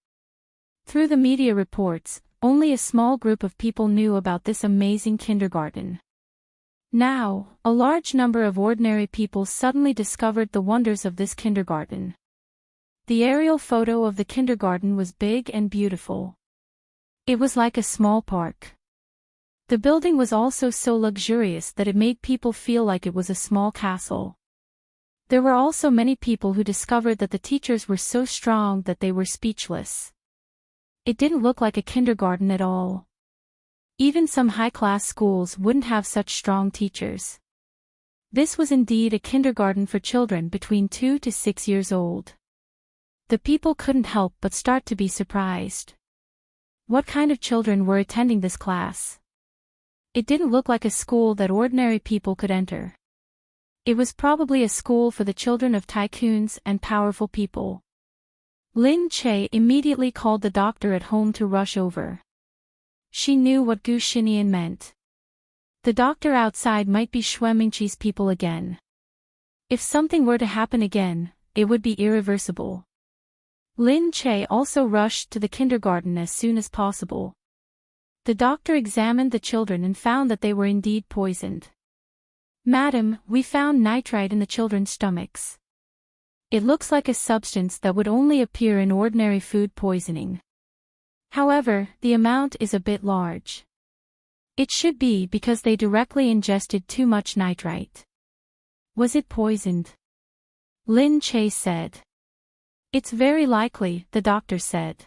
Through the media reports, only a small group of people knew about this amazing kindergarten. Now, a large number of ordinary people suddenly discovered the wonders of this kindergarten. The aerial photo of the kindergarten was big and beautiful. It was like a small park. The building was also so luxurious that it made people feel like it was a small castle. There were also many people who discovered that the teachers were so strong that they were speechless. It didn't look like a kindergarten at all. Even some high-class schools wouldn't have such strong teachers. This was indeed a kindergarten for children between 2 to 6 years old. The people couldn't help but start to be surprised. What kind of children were attending this class? It didn't look like a school that ordinary people could enter. It was probably a school for the children of tycoons and powerful people. Lin Che immediately called the doctor at home to rush over. She knew what Gu Xinian meant. The doctor outside might be Shuemingqi's people again. If something were to happen again, it would be irreversible. Lin Che also rushed to the kindergarten as soon as possible. The doctor examined the children and found that they were indeed poisoned. Madam, we found nitrite in the children's stomachs. It looks like a substance that would only appear in ordinary food poisoning. However, the amount is a bit large. It should be because they directly ingested too much nitrite. Was it poisoned? Lin Che said. It's very likely, the doctor said.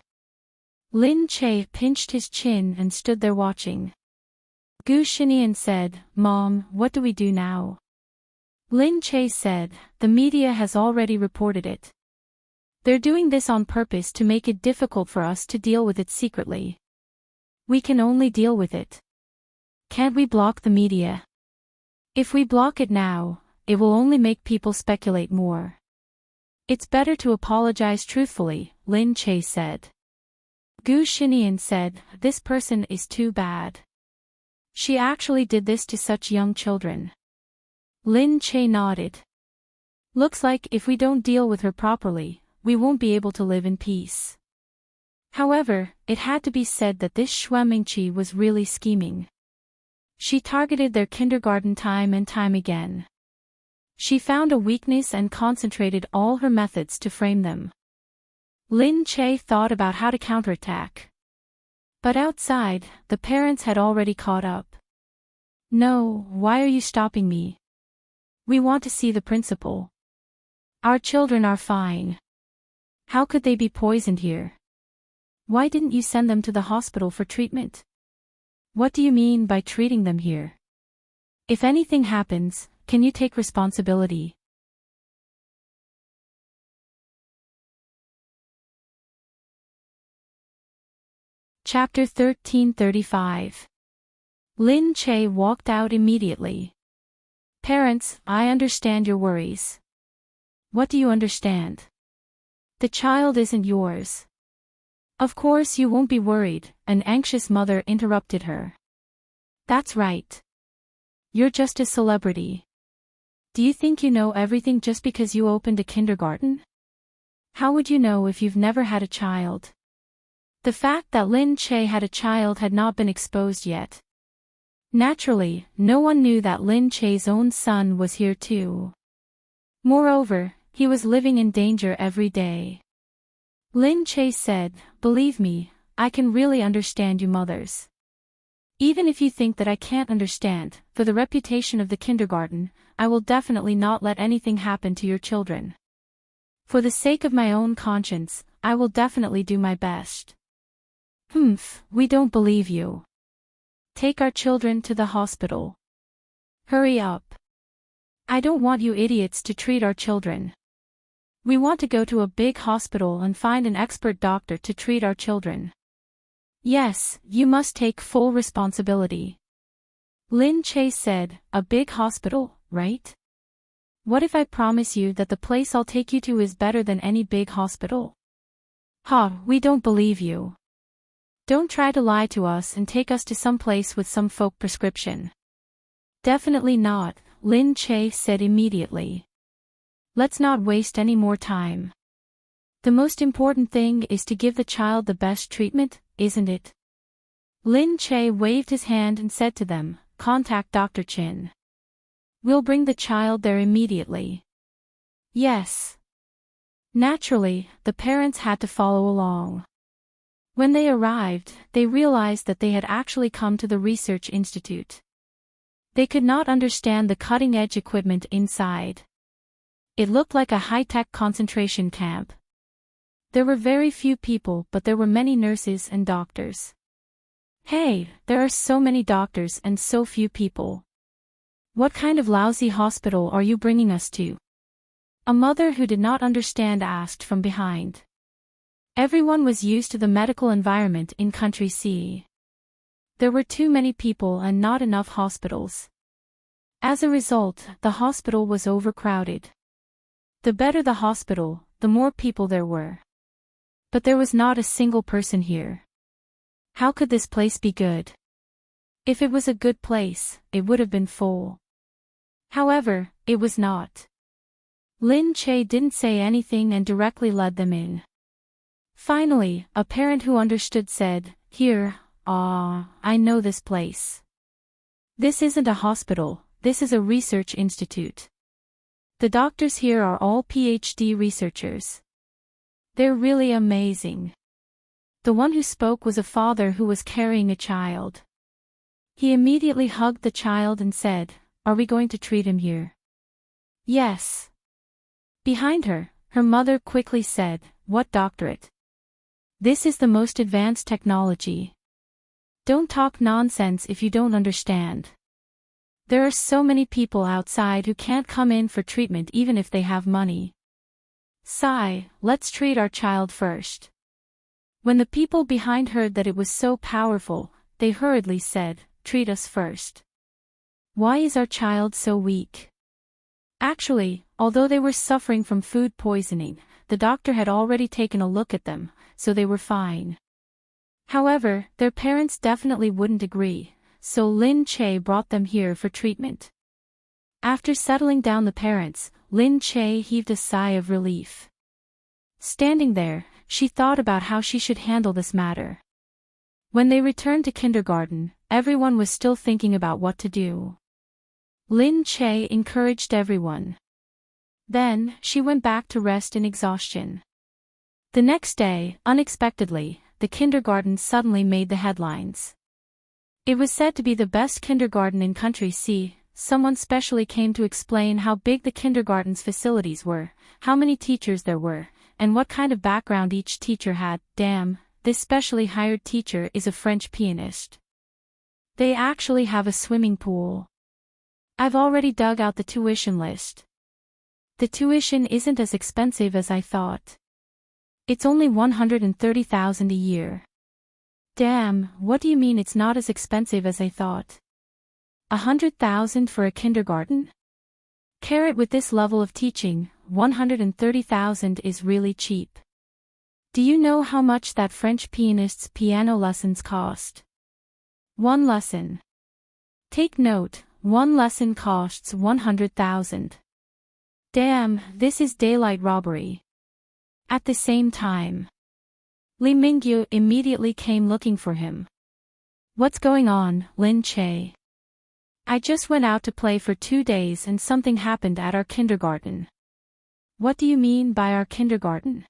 Lin Che pinched his chin and stood there watching. Gu Xinian said, Mom, what do we do now? Lin Che said, the media has already reported it. They're doing this on purpose to make it difficult for us to deal with it secretly. We can only deal with it. Can't we block the media? If we block it now, it will only make people speculate more. It's better to apologize truthfully, Lin Che said. Gu Xinian said, this person is too bad. She actually did this to such young children. Lin Che nodded. Looks like if we don't deal with her properly, we won't be able to live in peace. However, it had to be said that this Shuemingqi was really scheming. She targeted their kindergarten time and time again. She found a weakness and concentrated all her methods to frame them. Lin Che thought about how to counterattack. But outside, the parents had already caught up. No, why are you stopping me? We want to see the principal. Our children are fine. How could they be poisoned here? Why didn't you send them to the hospital for treatment? What do you mean by treating them here? If anything happens, can you take responsibility? Chapter 1335. Lin Che walked out immediately. Parents, I understand your worries. What do you understand? The child isn't yours. Of course you won't be worried, an anxious mother interrupted her. That's right. You're just a celebrity. Do you think you know everything just because you opened a kindergarten? How would you know if you've never had a child? The fact that Lin Che had a child had not been exposed yet. Naturally, no one knew that Lin Che's own son was here too. Moreover, he was living in danger every day. Lin Che said, believe me, I can really understand you mothers. Even if you think that I can't understand, for the reputation of the kindergarten, I will definitely not let anything happen to your children. For the sake of my own conscience, I will definitely do my best. We don't believe you. Take our children to the hospital. Hurry up. I don't want you idiots to treat our children. We want to go to a big hospital and find an expert doctor to treat our children. Yes, you must take full responsibility. Lin Che said, a big hospital, right? What if I promise you that the place I'll take you to is better than any big hospital? We don't believe you. Don't try to lie to us and take us to some place with some folk prescription. Definitely not, Lin Che said immediately. Let's not waste any more time. The most important thing is to give the child the best treatment, isn't it? Lin Che waved his hand and said to them, contact Dr. Chin. We'll bring the child there immediately. Yes. Naturally, the parents had to follow along. When they arrived, they realized that they had actually come to the research institute. They could not understand the cutting-edge equipment inside. It looked like a high-tech concentration camp. There were very few people, but there were many nurses and doctors. Hey, there are so many doctors and so few people. What kind of lousy hospital are you bringing us to? A mother who did not understand asked from behind. Everyone was used to the medical environment in Country C. There were too many people and not enough hospitals. As a result, the hospital was overcrowded. The better the hospital, the more people there were. But there was not a single person here. How could this place be good? If it was a good place, it would have been full. However, it was not. Lin Che didn't say anything and directly led them in. Finally, a parent who understood said, Here, I know this place. This isn't a hospital, this is a research institute. The doctors here are all PhD researchers. They're really amazing. The one who spoke was a father who was carrying a child. He immediately hugged the child and said, Are we going to treat him here? Yes. Behind her, her mother quickly said, What doctorate? This is the most advanced technology. Don't talk nonsense if you don't understand. There are so many people outside who can't come in for treatment even if they have money. Sigh, let's treat our child first. When the people behind heard that it was so powerful, they hurriedly said, Treat us first. Why is our child so weak? Actually, although they were suffering from food poisoning, the doctor had already taken a look at them, so they were fine. However, their parents definitely wouldn't agree, so Lin Che brought them here for treatment. After settling down the parents, Lin Che heaved a sigh of relief. Standing there, she thought about how she should handle this matter. When they returned to kindergarten, everyone was still thinking about what to do. Lin Che encouraged everyone. Then, she went back to rest in exhaustion. The next day, unexpectedly, the kindergarten suddenly made the headlines. It was said to be the best kindergarten in Country C. Someone specially came to explain how big the kindergarten's facilities were, how many teachers there were, and what kind of background each teacher had. Damn, this specially hired teacher is a French pianist. They actually have a swimming pool. I've already dug out the tuition list. The tuition isn't as expensive as I thought. It's only 130,000 a year. Damn, what do you mean it's not as expensive as I thought? 100,000 for a kindergarten? With this level of teaching, 130,000 is really cheap. Do you know how much that French pianist's piano lessons cost? One lesson. Take note, one lesson costs 100,000. Damn, this is daylight robbery. At the same time, Li Mingyu immediately came looking for him. What's going on, Lin Che? I just went out to play for 2 days and something happened at our kindergarten. What do you mean by our kindergarten?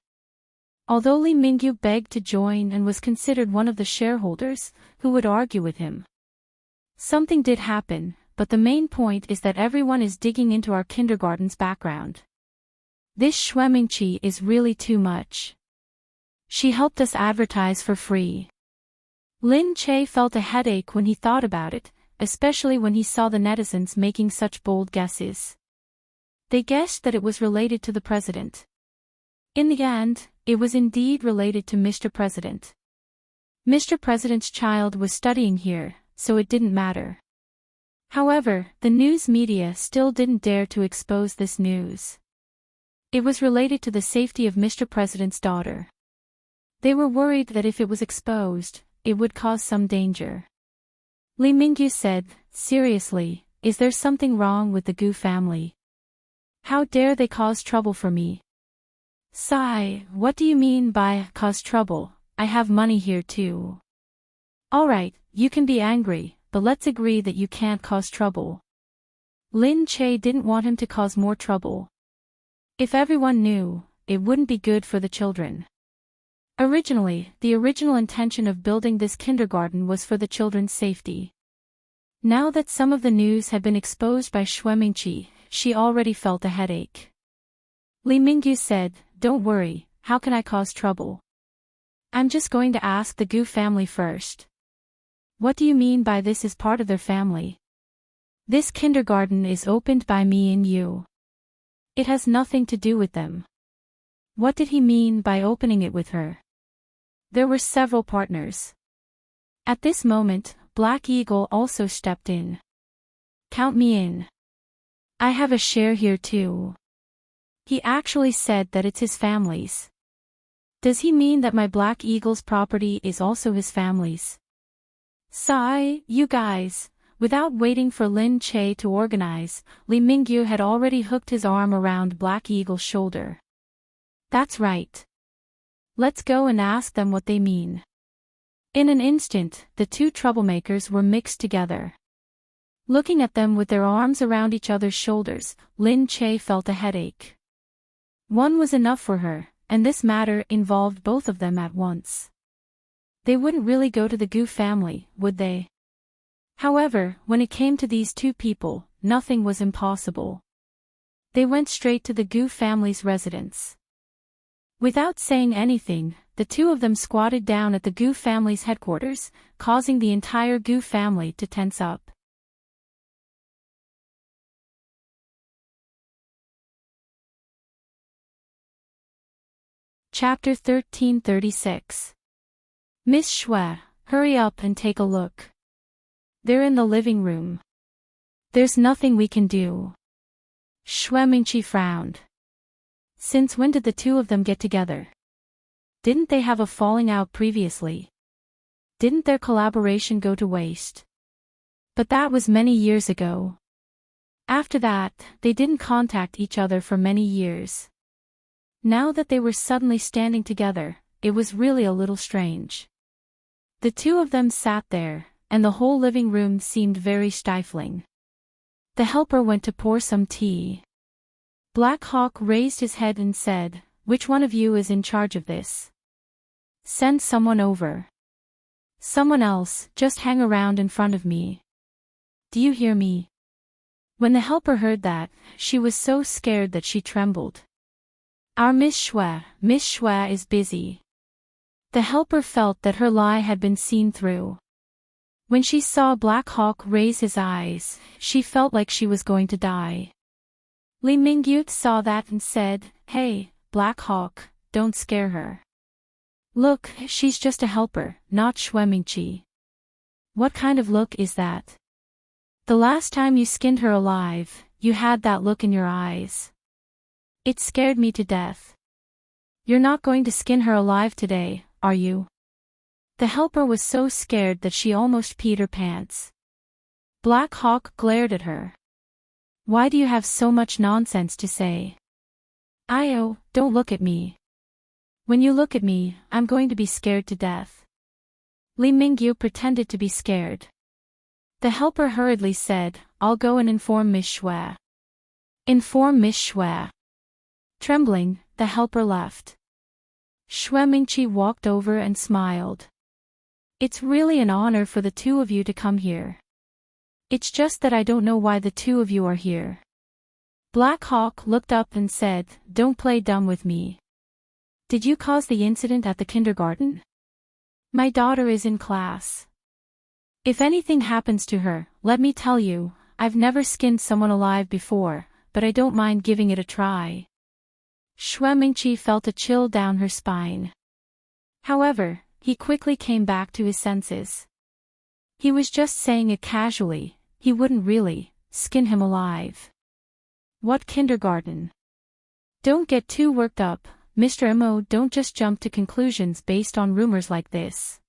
Although Li Mingyu begged to join and was considered one of the shareholders, who would argue with him? Something did happen, but the main point is that everyone is digging into our kindergarten's background. This Xuemingqi is really too much. She helped us advertise for free. Lin Che felt a headache when he thought about it, especially when he saw the netizens making such bold guesses. They guessed that it was related to the president. In the end, it was indeed related to Mr. President. Mr. President's child was studying here, so it didn't matter. However, the news media still didn't dare to expose this news. It was related to the safety of Mr. President's daughter. They were worried that if it was exposed, it would cause some danger. Li Mingyu said, "Seriously, is there something wrong with the Gu family? How dare they cause trouble for me?" "Sigh, what do you mean by cause trouble? I have money here too." "Alright, you can be angry, but let's agree that you can't cause trouble." Lin Che didn't want him to cause more trouble. If everyone knew, it wouldn't be good for the children. Originally, the original intention of building this kindergarten was for the children's safety. Now that some of the news had been exposed by Xuemingqi, she already felt a headache. Li Mingyu said, "Don't worry, how can I cause trouble? I'm just going to ask the Gu family first." "What do you mean by this is part of their family?" "This kindergarten is opened by me and you. It has nothing to do with them." What did he mean by opening it with her? There were several partners. At this moment, Black Eagle also stepped in. "Count me in. I have a share here too." He actually said that it's his family's. Does he mean that my Black Eagle's property is also his family's? "Sigh, you guys." Without waiting for Lin Che to organize, Li Mingyu had already hooked his arm around Black Eagle's shoulder. "That's right. Let's go and ask them what they mean." In an instant, the two troublemakers were mixed together. Looking at them with their arms around each other's shoulders, Lin Che felt a headache. One was enough for her, and this matter involved both of them at once. They wouldn't really go to the Gu family, would they? However, when it came to these two people, nothing was impossible. They went straight to the Gu family's residence. Without saying anything, the two of them squatted down at the Gu family's headquarters, causing the entire Gu family to tense up. Chapter 1336. "Miss Xue, hurry up and take a look. They're in the living room. There's nothing we can do." Xuemingqi frowned. Since when did the two of them get together? Didn't they have a falling out previously? Didn't their collaboration go to waste? But that was many years ago. After that, they didn't contact each other for many years. Now that they were suddenly standing together, it was really a little strange. The two of them sat there, and the whole living room seemed very stifling. The helper went to pour some tea. Black Hawk raised his head and said, "Which one of you is in charge of this? Send someone over. Someone else, just hang around in front of me. Do you hear me?" When the helper heard that, she was so scared that she trembled. "Our Miss Xue is busy." The helper felt that her lie had been seen through. When she saw Black Hawk raise his eyes, she felt like she was going to die. Li Mingyu saw that and said, "Hey, Black Hawk, don't scare her. Look, she's just a helper, not Xuemingqi." "What kind of look is that? The last time you skinned her alive, you had that look in your eyes. It scared me to death. You're not going to skin her alive today, are you?" The helper was so scared that she almost peed her pants. Black Hawk glared at her. "Why do you have so much nonsense to say? Io, don't look at me. When you look at me, I'm going to be scared to death." Li Mingyu pretended to be scared. The helper hurriedly said, "I'll go and inform Miss Xue." "Inform Miss Xue." Trembling, the helper left. Xuemingqi walked over and smiled. "It's really an honor for the two of you to come here. It's just that I don't know why the two of you are here. Black Hawk looked up and said, "Don't play dumb with me. Did you cause the incident at the kindergarten? My daughter is in class. If anything happens to her, let me tell you, I've never skinned someone alive before, but I don't mind giving it a try." Mingqi felt a chill down her spine. However, he quickly came back to his senses. He was just saying it casually, he wouldn't really skin him alive. What kindergarten? Don't get too worked up, Mr. Mo. Don't just jump to conclusions based on rumors like this.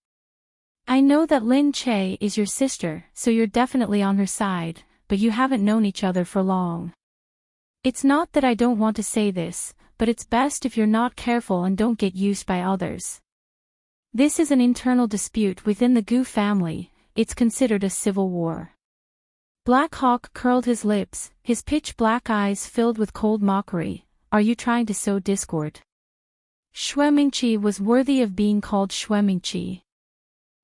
I know that Lin Che is your sister, so you're definitely on her side, but you haven't known each other for long. It's not that I don't want to say this, but it's best if you're not careful and don't get used by others. This is an internal dispute within the Gu family, it's considered a civil war. Black Hawk curled his lips, his pitch-black eyes filled with cold mockery. Are you trying to sow discord? Mingqi was worthy of being called Mingqi.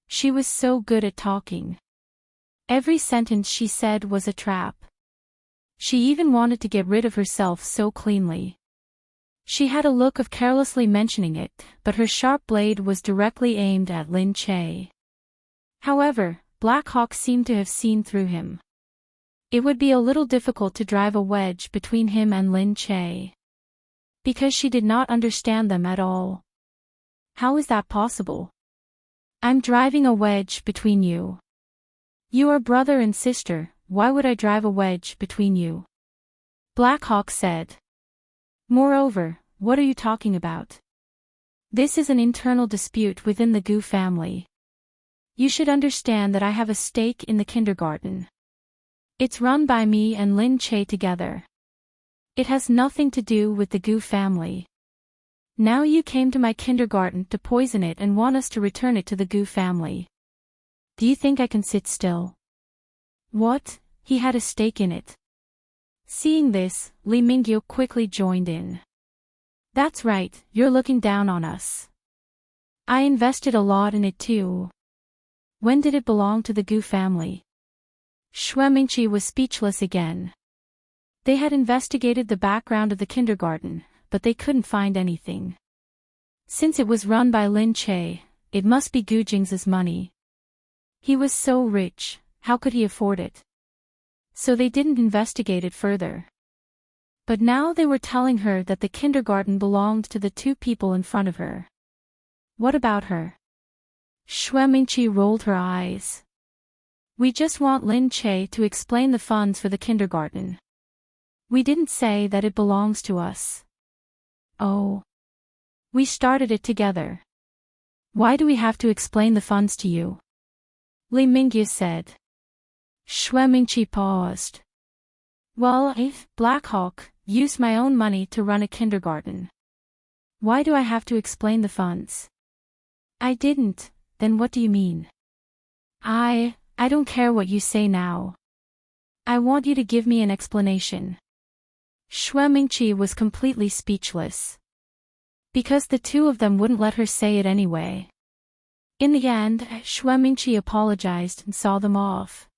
She was so good at talking. Every sentence she said was a trap. She even wanted to get rid of herself so cleanly. She had a look of carelessly mentioning it, but her sharp blade was directly aimed at Lin Che. However, Black Hawk seemed to have seen through him. It would be a little difficult to drive a wedge between him and Lin Che. Because she did not understand them at all. How is that possible? I'm driving a wedge between you. You are brother and sister, why would I drive a wedge between you? Black Hawk said. Moreover, what are you talking about? This is an internal dispute within the Gu family. You should understand that I have a stake in the kindergarten. It's run by me and Lin Che together. It has nothing to do with the Gu family. Now you came to my kindergarten to poison it and want us to return it to the Gu family. Do you think I can sit still? What? He had a stake in it. Seeing this, Li Mingyu quickly joined in. That's right, you're looking down on us. I invested a lot in it too. When did it belong to the Gu family? Mingqi was speechless again. They had investigated the background of the kindergarten, but they couldn't find anything. Since it was run by Lin Che, it must be Gu Jing's money. He was so rich, how could he afford it? So they didn't investigate it further. But now they were telling her that the kindergarten belonged to the two people in front of her. What about her? Mingqi rolled her eyes. We just want Lin Che to explain the funds for the kindergarten. We didn't say that it belongs to us. Oh. We started it together. Why do we have to explain the funds to you? Li Mingyu said. Mingqi paused. Well, if Black Hawk used my own money to run a kindergarten. Why do I have to explain the funds? I didn't, then what do you mean? I don't care what you say now. I want you to give me an explanation. Mingqi was completely speechless. Because the two of them wouldn't let her say it anyway. In the end, Mingqi apologized and saw them off.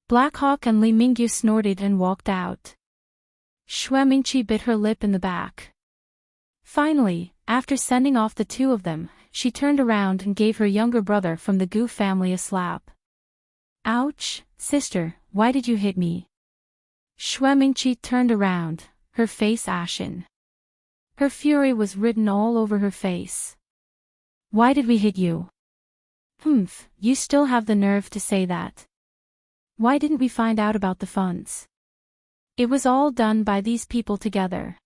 Black Hawk and Li Mingyu snorted and walked out. Mingqi bit her lip in the back. Finally, after sending off the two of them, she turned around and gave her younger brother from the Gu family a slap. Ouch, sister, why did you hit me? Mingqi turned around, her face ashen. Her fury was written all over her face. Why did we hit you? Humph, you still have the nerve to say that. Why didn't we find out about the funds? It was all done by these people together.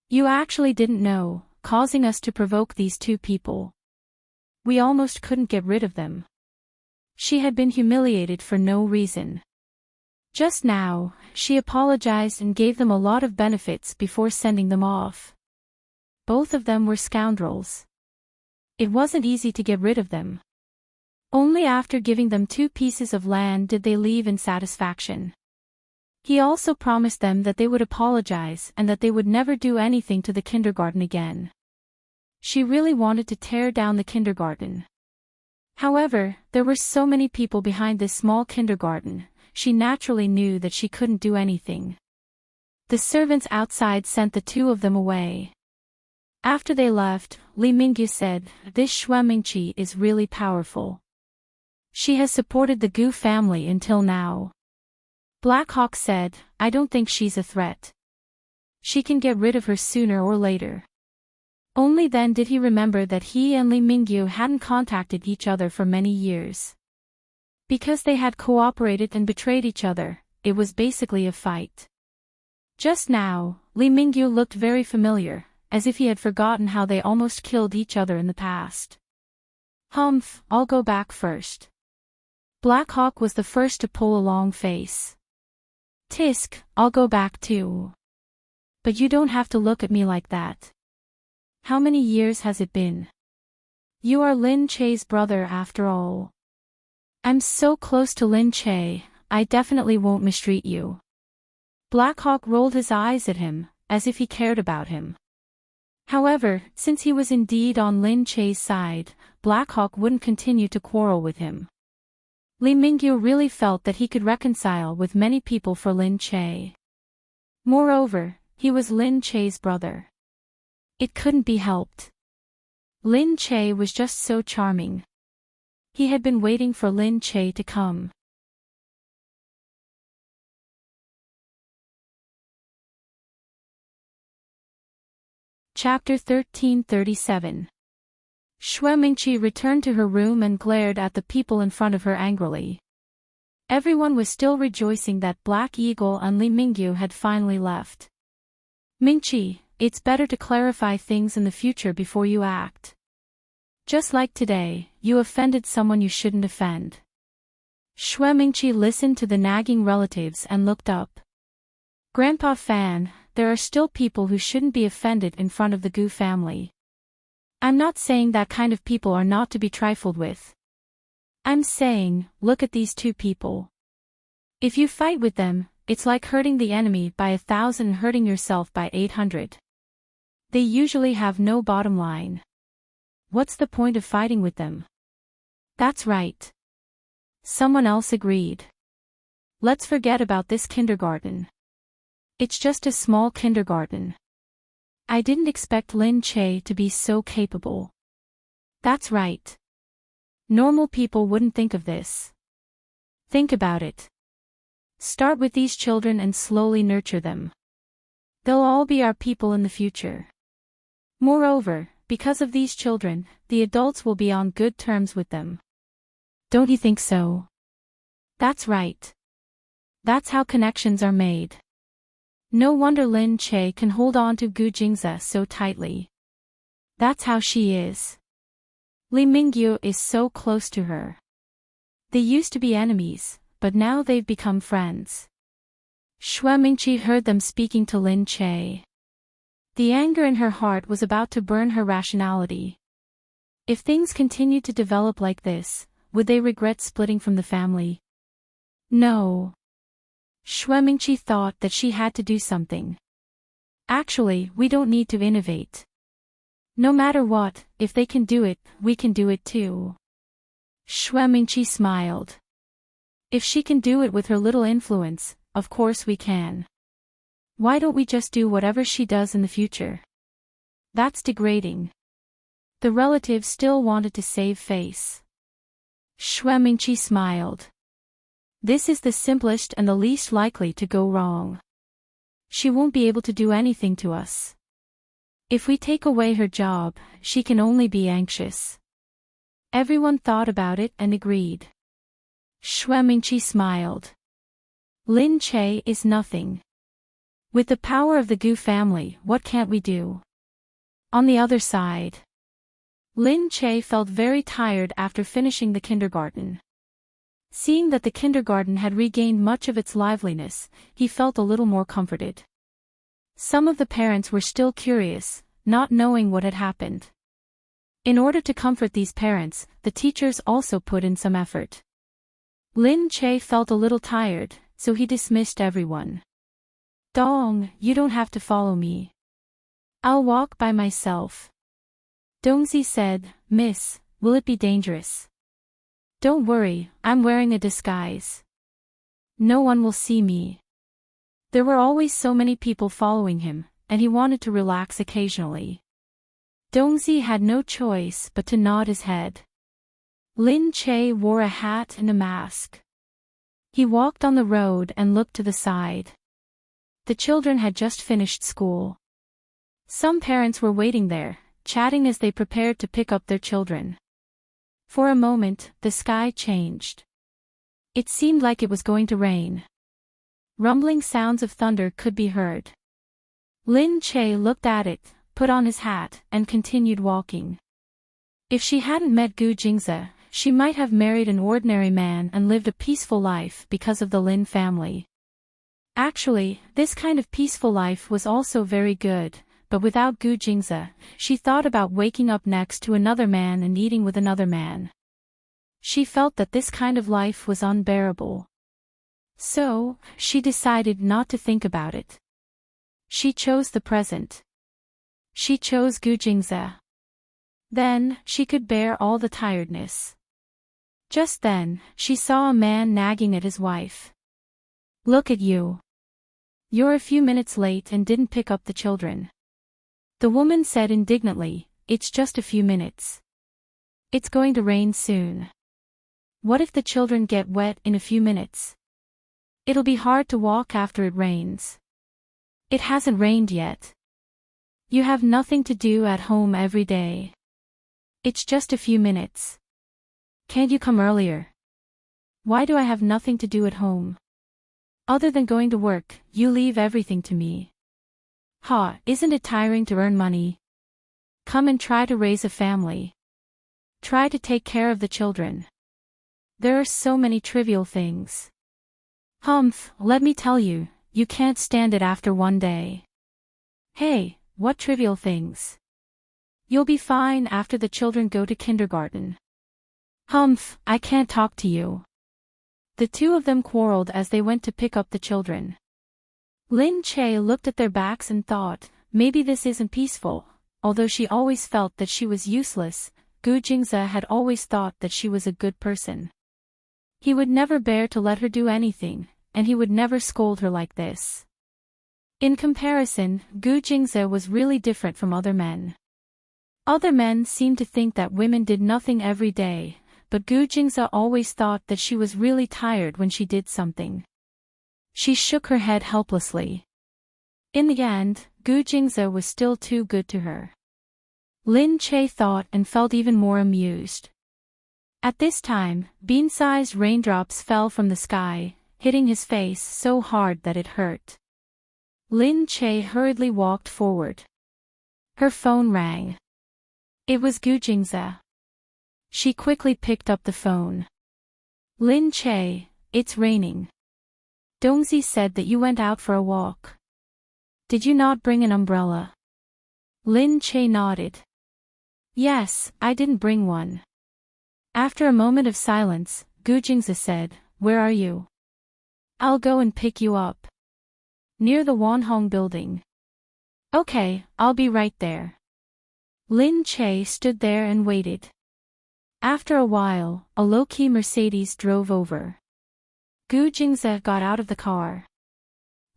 You actually didn't know, causing us to provoke these two people. We almost couldn't get rid of them. She had been humiliated for no reason. Just now, she apologized and gave them a lot of benefits before sending them off. Both of them were scoundrels. It wasn't easy to get rid of them. Only after giving them 2 pieces of land did they leave in satisfaction. He also promised them that they would apologize and that they would never do anything to the kindergarten again. She really wanted to tear down the kindergarten. However, there were so many people behind this small kindergarten, she naturally knew that she couldn't do anything. The servants outside sent the two of them away. After they left, Li Mingyu said, "This Xue Mingqi is really powerful. She has supported the Gu family until now." Black Hawk said, "I don't think she's a threat. She can get rid of her sooner or later." Only then did he remember that he and Li Mingyu hadn't contacted each other for many years. Because they had cooperated and betrayed each other, it was basically a fight. Just now, Li Mingyu looked very familiar, as if he had forgotten how they almost killed each other in the past. "Humph, I'll go back first." Black Hawk was the first to pull a long face. "Tisk, I'll go back too. But you don't have to look at me like that. How many years has it been? You are Lin Che's brother after all. I'm so close to Lin Che, I definitely won't mistreat you." Black Hawk rolled his eyes at him, as if he cared about him. However, since he was indeed on Lin Che's side, Black Hawk wouldn't continue to quarrel with him. Li Mingyu really felt that he could reconcile with many people for Lin Che. Moreover, he was Lin Che's brother. It couldn't be helped. Lin Che was just so charming. He had been waiting for Lin Che to come. Chapter 1337. Xue Mingqi returned to her room and glared at the people in front of her angrily. Everyone was still rejoicing that Black Eagle and Li Mingyu had finally left. "Mingqi, it's better to clarify things in the future before you act. Just like today, you offended someone you shouldn't offend." Xue Mingqi listened to the nagging relatives and looked up. "Grandpa Fan, there are still people who shouldn't be offended in front of the Gu family. I'm not saying that kind of people are not to be trifled with. I'm saying, look at these two people. If you fight with them, it's like hurting the enemy by 1,000 and hurting yourself by 800. They usually have no bottom line. What's the point of fighting with them?" "That's right." Someone else agreed. "Let's forget about this kindergarten. It's just a small kindergarten. I didn't expect Lin Che to be so capable." "That's right. Normal people wouldn't think of this. Think about it. Start with these children and slowly nurture them. They'll all be our people in the future. Moreover, because of these children, the adults will be on good terms with them. Don't you think so?" "That's right. That's how connections are made. No wonder Lin Che can hold on to Gu Jingze so tightly. That's how she is. Li Mingyu is so close to her. They used to be enemies, but now they've become friends." Xue Mingqi heard them speaking to Lin Che. The anger in her heart was about to burn her rationality. If things continued to develop like this, would they regret splitting from the family? No. Xue Mingqi thought that she had to do something. "Actually, we don't need to innovate. No matter what, if they can do it, we can do it too." Xue Mingqi smiled. "If she can do it with her little influence, of course we can. Why don't we just do whatever she does in the future? That's degrading." The relative still wanted to save face. Xue Mingqi smiled. "This is the simplest and the least likely to go wrong. She won't be able to do anything to us. If we take away her job, she can only be anxious." Everyone thought about it and agreed. Xue Mingqi smiled. "Lin Che is nothing. With the power of the Gu family, what can't we do?" On the other side, Lin Che felt very tired after finishing the kindergarten. Seeing that the kindergarten had regained much of its liveliness, he felt a little more comforted. Some of the parents were still curious, not knowing what had happened. In order to comfort these parents, the teachers also put in some effort. Lin Che felt a little tired, so he dismissed everyone. "Dong, you don't have to follow me. I'll walk by myself." Dongzi said, "Miss, will it be dangerous?" "Don't worry, I'm wearing a disguise." No one will see me. There were always so many people following him, and he wanted to relax occasionally. Dongzi had no choice but to nod his head. Lin Che wore a hat and a mask. He walked on the road and looked to the side. The children had just finished school. Some parents were waiting there, chatting as they prepared to pick up their children. For a moment, the sky changed. It seemed like it was going to rain. Rumbling sounds of thunder could be heard. Lin Che looked at it, put on his hat, and continued walking. If she hadn't met Gu Jingze, she might have married an ordinary man and lived a peaceful life because of the Lin family. Actually, this kind of peaceful life was also very good, but without Gu Jingze, she thought about waking up next to another man and eating with another man. She felt that this kind of life was unbearable. So, she decided not to think about it. She chose the present. She chose Gu Jingze. Then, she could bear all the tiredness. Just then, she saw a man nagging at his wife. Look at you. You're a few minutes late and didn't pick up the children. The woman said indignantly, it's just a few minutes. It's going to rain soon. What if the children get wet in a few minutes? It'll be hard to walk after it rains. It hasn't rained yet. You have nothing to do at home every day. It's just a few minutes. Can't you come earlier? Why do I have nothing to do at home? Other than going to work, you leave everything to me. Ha, isn't it tiring to earn money? Come and try to raise a family. Try to take care of the children. There are so many trivial things. Humph, let me tell you, you can't stand it after one day. Hey, what trivial things? You'll be fine after the children go to kindergarten. Humph, I can't talk to you. The two of them quarreled as they went to pick up the children. Lin Che looked at their backs and thought, maybe this isn't peaceful. Although she always felt that she was useless, Gu Jingze had always thought that she was a good person. He would never bear to let her do anything, and he would never scold her like this. In comparison, Gu Jingze was really different from other men. Other men seemed to think that women did nothing every day, but Gu Jingze always thought that she was really tired when she did something. She shook her head helplessly. In the end, Gu Jingze was still too good to her. Lin Che thought and felt even more amused. At this time, bean-sized raindrops fell from the sky, hitting his face so hard that it hurt. Lin Che hurriedly walked forward. Her phone rang. It was Gu Jingze. She quickly picked up the phone. Lin Che, it's raining. Dongzi said that you went out for a walk. Did you not bring an umbrella? Lin Che nodded. Yes, I didn't bring one. After a moment of silence, Gu Jingze said, where are you? I'll go and pick you up. Near the Wanhong building. Okay, I'll be right there. Lin Che stood there and waited. After a while, a low-key Mercedes drove over. Gu Jingze got out of the car.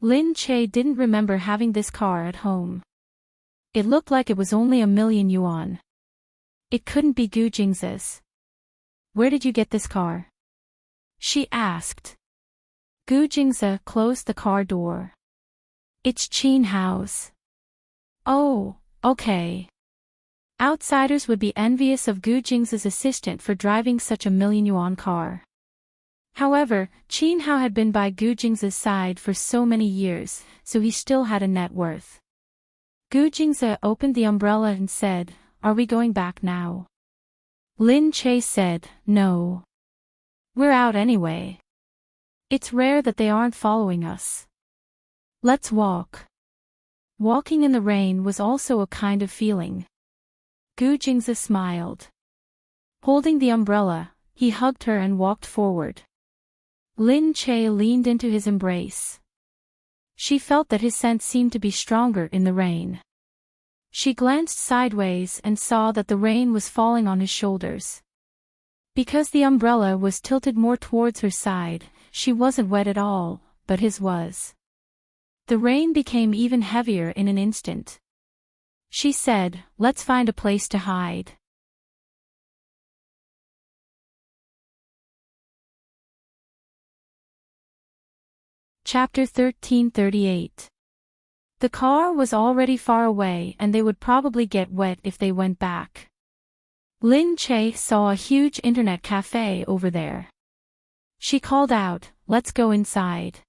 Lin Che didn't remember having this car at home. It looked like it was only 1,000,000 yuan. It couldn't be Gu Jingze's. Where did you get this car? She asked. Gu Jingze closed the car door. It's Qin Hao's. Oh, okay. Outsiders would be envious of Gu Jingze's assistant for driving such a 1,000,000 yuan car. However, Qin Hao had been by Gu Jingze's side for so many years, so he still had a net worth. Gu Jingze opened the umbrella and said, are we going back now? Lin Che said, no. We're out anyway. It's rare that they aren't following us. Let's walk. Walking in the rain was also a kind of feeling. Gu Jingze smiled. Holding the umbrella, he hugged her and walked forward. Lin Che leaned into his embrace. She felt that his scent seemed to be stronger in the rain. She glanced sideways and saw that the rain was falling on his shoulders. Because the umbrella was tilted more towards her side, she wasn't wet at all, but his was. The rain became even heavier in an instant. She said, "Let's find a place to hide." Chapter 1338. The car was already far away and they would probably get wet if they went back. Lin Che saw a huge internet cafe over there. She called out, "Let's go inside."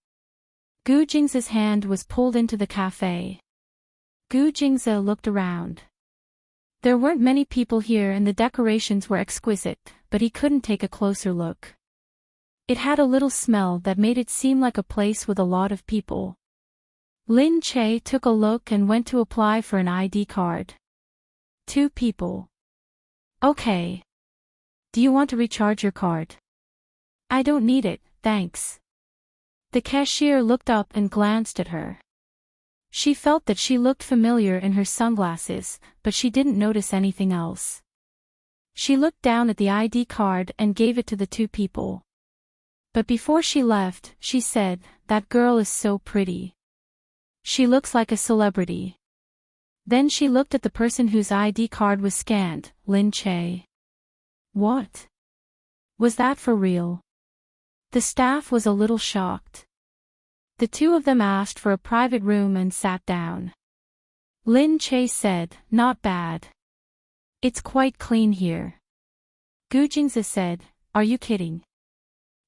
Gu Jingze's hand was pulled into the cafe. Gu Jingze looked around. There weren't many people here and the decorations were exquisite, but he couldn't take a closer look. It had a little smell that made it seem like a place with a lot of people. Lin Che took a look and went to apply for an ID card. 2 people. Okay. Do you want to recharge your card? I don't need it, thanks. The cashier looked up and glanced at her. She felt that she looked familiar in her sunglasses, but she didn't notice anything else. She looked down at the ID card and gave it to the 2 people. But before she left, she said, "That girl is so pretty. She looks like a celebrity." Then she looked at the person whose ID card was scanned, Lin Che. What? Was that for real? The staff was a little shocked. The 2 of them asked for a private room and sat down. Lin Che said, "Not bad. It's quite clean here." Gu Jingze said, "Are you kidding?"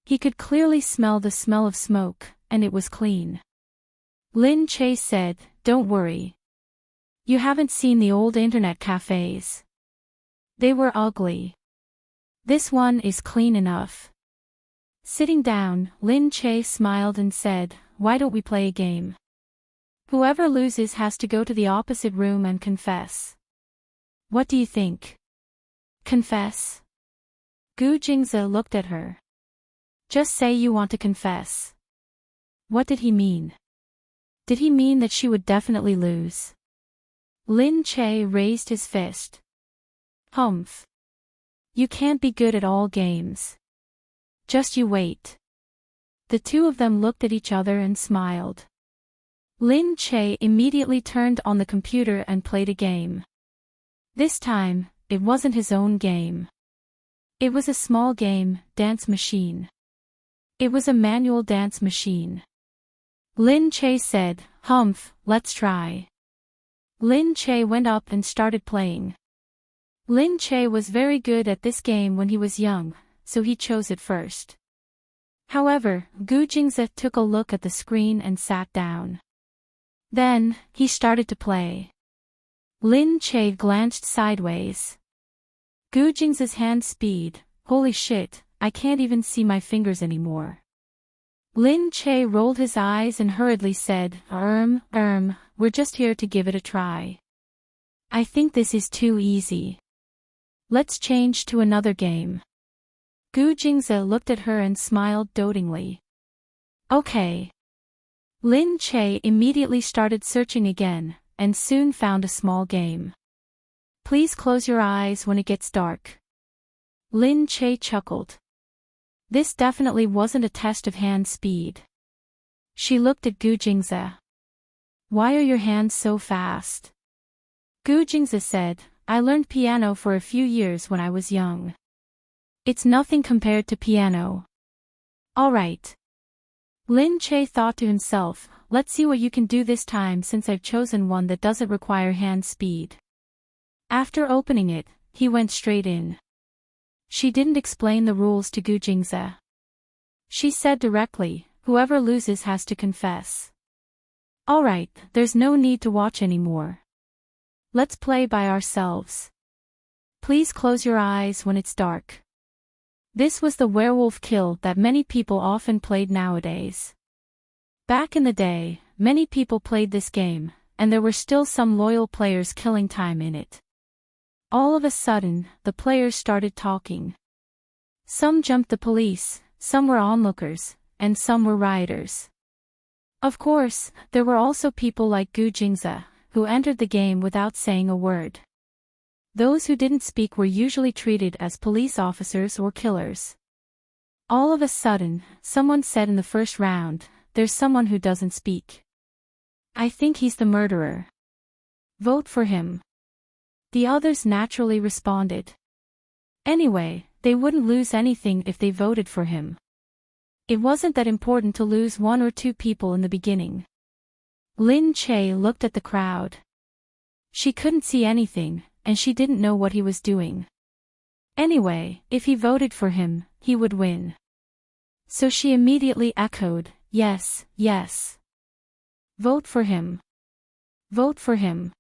He could clearly smell the smell of smoke, and it was clean. Lin Che said, "Don't worry. You haven't seen the old internet cafes. They were ugly. This one is clean enough." Sitting down, Lin Che smiled and said, "Why don't we play a game? Whoever loses has to go to the opposite room and confess. What do you think?" Confess? Gu Jingze looked at her. Just say you want to confess. What did he mean? Did he mean that she would definitely lose? Lin Che raised his fist. Humph. You can't be good at all games. Just you wait. The 2 of them looked at each other and smiled. Lin Che immediately turned on the computer and played a game. This time, it wasn't his own game. It was a small game, dance machine. It was a manual dance machine. Lin Che said, "Humph, let's try." Lin Che went up and started playing. Lin Che was very good at this game when he was young, so he chose it first. However, Gu Jingze took a look at the screen and sat down. Then, he started to play. Lin Che glanced sideways. Gu Jingze's hand speed, "Holy shit, I can't even see my fingers anymore." Lin Che rolled his eyes and hurriedly said, We're just here to give it a try. I think this is too easy. Let's change to another game." Gu Jingze looked at her and smiled dotingly. Okay. Lin Che immediately started searching again, and soon found a small game. "Please close your eyes when it gets dark." Lin Che chuckled. This definitely wasn't a test of hand speed. She looked at Gu Jingze. "Why are your hands so fast?" Gu Jingze said, "I learned piano for a few years when I was young. It's nothing compared to piano." All right. Lin Che thought to himself, let's see what you can do this time since I've chosen one that doesn't require hand speed. After opening it, he went straight in. She didn't explain the rules to Gu Jingze. She said directly, whoever loses has to confess. Alright, there's no need to watch anymore. Let's play by ourselves. Please close your eyes when it's dark. This was the werewolf kill that many people often played nowadays. Back in the day, many people played this game, and there were still some loyal players killing time in it. All of a sudden, the players started talking. Some jumped the police, some were onlookers, and some were rioters. Of course, there were also people like Gu Jingze, who entered the game without saying a word. Those who didn't speak were usually treated as police officers or killers. All of a sudden, someone said in the first round, "There's someone who doesn't speak. I think he's the murderer. Vote for him." The others naturally responded. Anyway, they wouldn't lose anything if they voted for him. It wasn't that important to lose one or two people in the beginning. Lin Che looked at the crowd. She couldn't see anything, and she didn't know what he was doing. Anyway, if he voted for him, he would win. So she immediately echoed, "Yes, yes. Vote for him. Vote for him."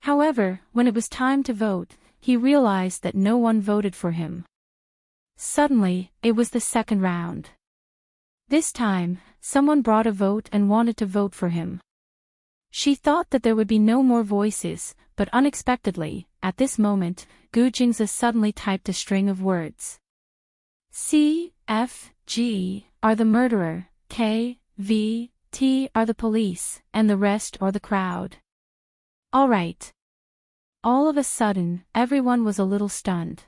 However, when it was time to vote, he realized that no one voted for him. Suddenly, it was the second round. This time, someone brought a vote and wanted to vote for him. She thought that there would be no more voices, but unexpectedly, at this moment, Gu Jingze suddenly typed a string of words. C, F, G, are the murderer, K, V, T are the police, and the rest are the crowd. All right. All of a sudden, everyone was a little stunned.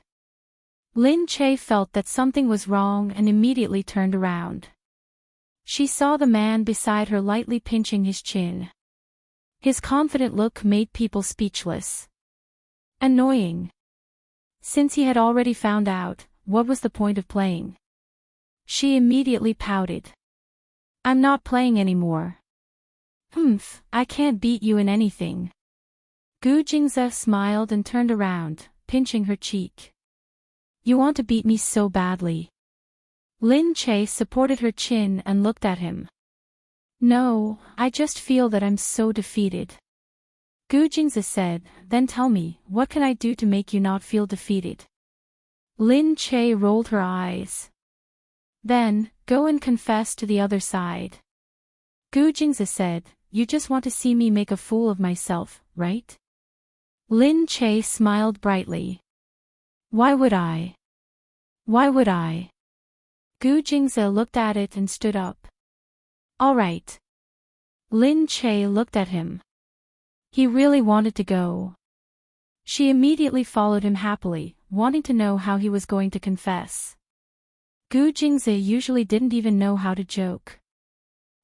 Lin Che felt that something was wrong and immediately turned around. She saw the man beside her lightly pinching his chin. His confident look made people speechless. Annoying. Since he had already found out, what was the point of playing? She immediately pouted. "I'm not playing anymore." "Humph, I can't beat you in anything." Gu Jingze smiled and turned around, pinching her cheek. "You want to beat me so badly." Lin Che supported her chin and looked at him. "No, I just feel that I'm so defeated." Gu Jingze said, "Then tell me, what can I do to make you not feel defeated?" Lin Che rolled her eyes. "Then, go and confess to the other side." Gu Jingze said, "You just want to see me make a fool of myself, right?" Lin Che smiled brightly. "Why would I? Why would I?" Gu Jingze looked at it and stood up. "All right." Lin Che looked at him. He really wanted to go. She immediately followed him happily, wanting to know how he was going to confess. Gu Jingze usually didn't even know how to joke.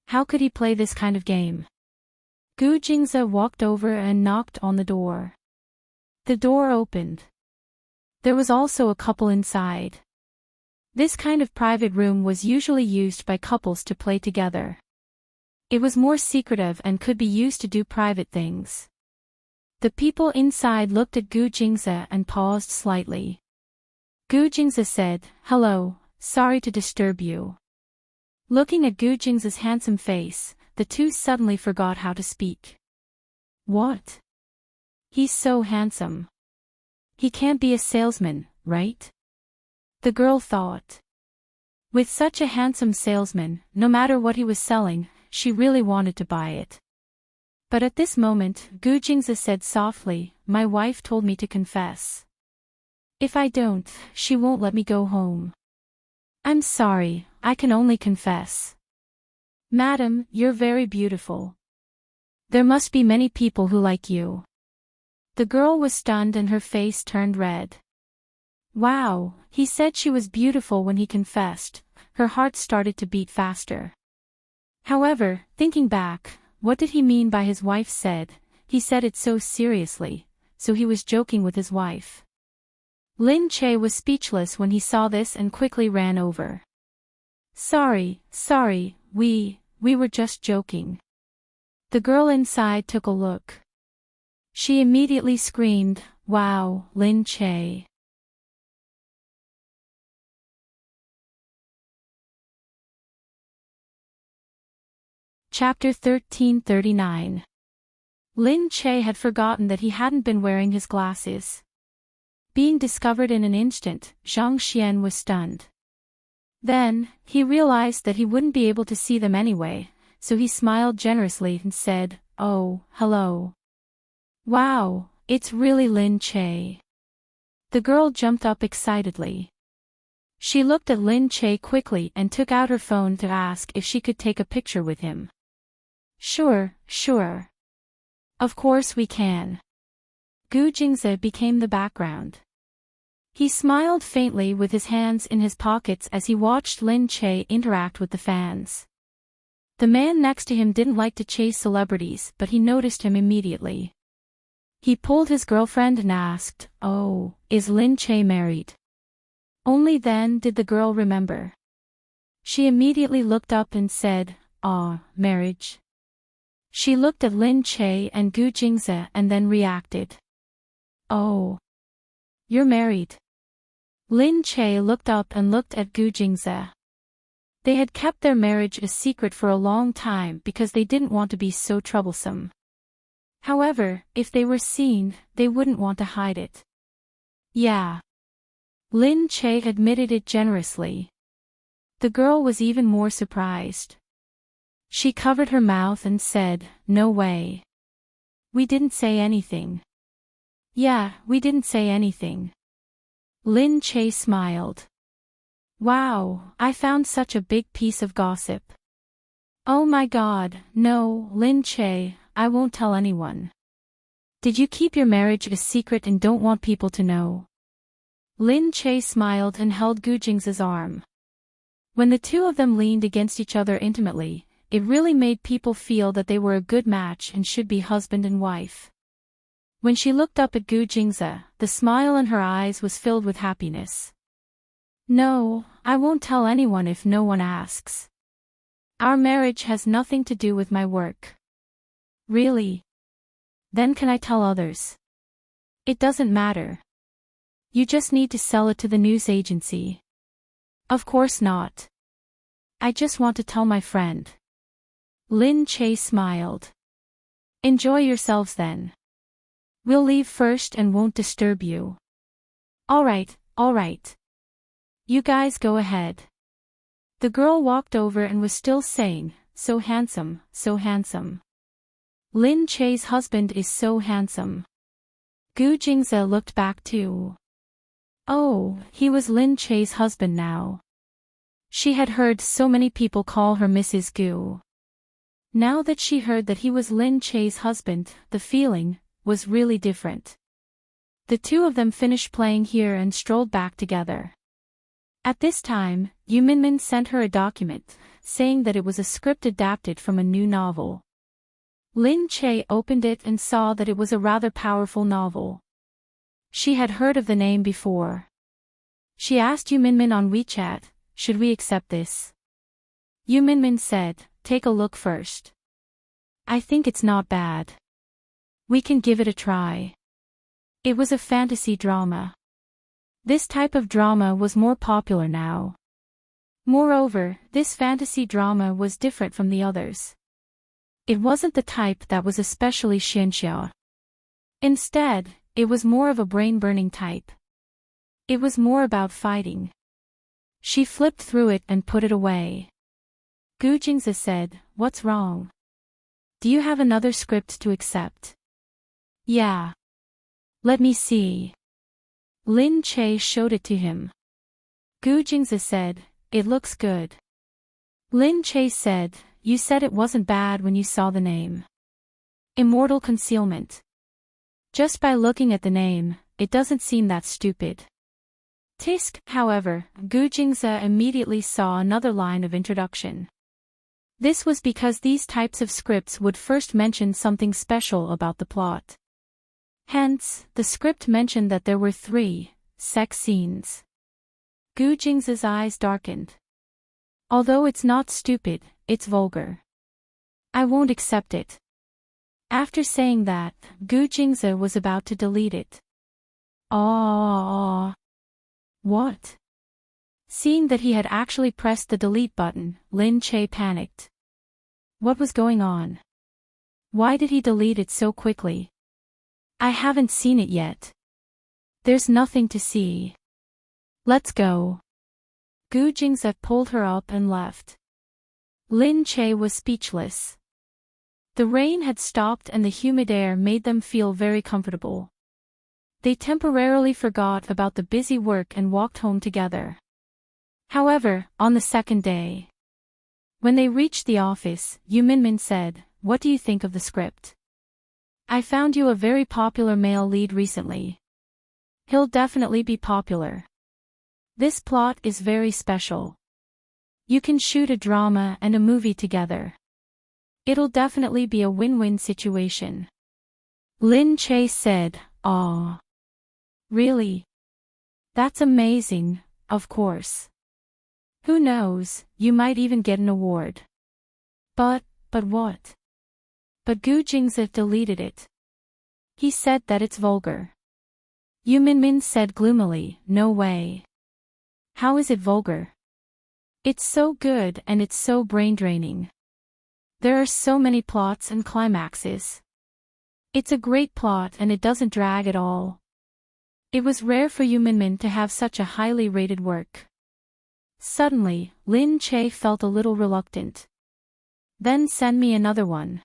How could he play this kind of game? Gu Jingze walked over and knocked on the door. The door opened. There was also a couple inside. This kind of private room was usually used by couples to play together. It was more secretive and could be used to do private things. The people inside looked at Gu Jingze and paused slightly. Gu Jingze said, "Hello, sorry to disturb you." Looking at Gu Jingze's handsome face, the two suddenly forgot how to speak. "What? He's so handsome. He can't be a salesman, right?" the girl thought. With such a handsome salesman, no matter what he was selling, she really wanted to buy it. But at this moment, Gu Jingze said softly, "My wife told me to confess. If I don't, she won't let me go home. I'm sorry, I can only confess." "Madam, you're very beautiful. There must be many people who like you." The girl was stunned and her face turned red. Wow, he said she was beautiful when he confessed. Her heart started to beat faster. However, thinking back, what did he mean by his wife said? He said it so seriously, so he was joking with his wife. Lin Che was speechless when he saw this and quickly ran over. Sorry, we were just joking." The girl inside took a look. She immediately screamed, "Wow, Lin Che." Chapter 1339. Lin Che had forgotten that he hadn't been wearing his glasses. Being discovered in an instant, Zhang Xian was stunned. Then, he realized that he wouldn't be able to see them anyway, so he smiled generously and said, "Oh, hello. Wow, it's really Lin Che." The girl jumped up excitedly. She looked at Lin Che quickly and took out her phone to ask if she could take a picture with him. Sure. Of course we can." Gu Jingze became the background. He smiled faintly with his hands in his pockets as he watched Lin Che interact with the fans. The man next to him didn't like to chase celebrities, but he noticed him immediately. He pulled his girlfriend and asked, "Oh, is Lin Che married?" Only then did the girl remember. She immediately looked up and said, "Ah, marriage." She looked at Lin Che and Gu Jingze and then reacted. "Oh. You're married." Lin Che looked up and looked at Gu Jingze. They had kept their marriage a secret for a long time because they didn't want to be so troublesome. However, if they were seen, they wouldn't want to hide it. Yeah. Lin Che admitted it generously. The girl was even more surprised. She covered her mouth and said, "No way. We didn't say anything." "Yeah, we didn't say anything." Lin Che smiled. "Wow, I found such a big piece of gossip." "Oh my god, no, Lin Che, I won't tell anyone." "Did you keep your marriage a secret and don't want people to know?" Lin Che smiled and held Gu Jingze's arm. When the two of them leaned against each other intimately, it really made people feel that they were a good match and should be husband and wife. When she looked up at Gu Jingze, the smile in her eyes was filled with happiness. "No, I won't tell anyone if no one asks. Our marriage has nothing to do with my work." "Really? Then can I tell others?" "It doesn't matter. You just need to sell it to the news agency." "Of course not. I just want to tell my friend." Lin Che smiled. "Enjoy yourselves then. We'll leave first and won't disturb you." All right. You guys go ahead." The girl walked over and was still saying, "So handsome, so handsome. Lin Che's husband is so handsome." Gu Jingze looked back too. Oh, he was Lin Che's husband now. She had heard so many people call her Mrs. Gu. Now that she heard that he was Lin Che's husband, the feeling was really different. The two of them finished playing here and strolled back together. At this time, Yu Minmin sent her a document, saying that it was a script adapted from a new novel. Lin Che opened it and saw that it was a rather powerful novel. She had heard of the name before. She asked Yu Minmin on WeChat, "Should we accept this?" Yu Minmin said, "Take a look first. I think it's not bad. We can give it a try." It was a fantasy drama. This type of drama was more popular now. Moreover, this fantasy drama was different from the others. It wasn't the type that was especially xianxia. Instead, it was more of a brain-burning type. It was more about fighting. She flipped through it and put it away. Gu Jingze said, "What's wrong? Do you have another script to accept?" "Yeah. Let me see." Lin Che showed it to him. Gu Jingze said, "It looks good." Lin Che said, "You said it wasn't bad when you saw the name. Immortal Concealment. Just by looking at the name, it doesn't seem that stupid." Tisk, however, Gu Jingze immediately saw another line of introduction. This was because these types of scripts would first mention something special about the plot. Hence, the script mentioned that there were 3 sex scenes. Gu Jingze's eyes darkened. Although it's not stupid, it's vulgar. I won't accept it. After saying that, Gu Jingze was about to delete it. What? Seeing that he had actually pressed the delete button, Lin Che panicked. What was going on? Why did he delete it so quickly? I haven't seen it yet. There's nothing to see. Let's go. Gu Jingze pulled her up and left. Lin Che was speechless. The rain had stopped and the humid air made them feel very comfortable. They temporarily forgot about the busy work and walked home together. However, on the second day, when they reached the office, Yu Minmin said, "What do you think of the script? I found you a very popular male lead recently. He'll definitely be popular. This plot is very special. You can shoot a drama and a movie together. It'll definitely be a win-win situation. Lin Che said, "Aw. Really? That's amazing, of course. Who knows, you might even get an award." But what? But Gu Jingzi deleted it. He said that it's vulgar. Yu Minmin said gloomily, "No way. How is it vulgar? It's so good and it's so brain-draining. There are so many plots and climaxes. It's a great plot and it doesn't drag at all." It was rare for Yu Minmin to have such a highly rated work. Suddenly, Lin Che felt a little reluctant. "Then send me another one."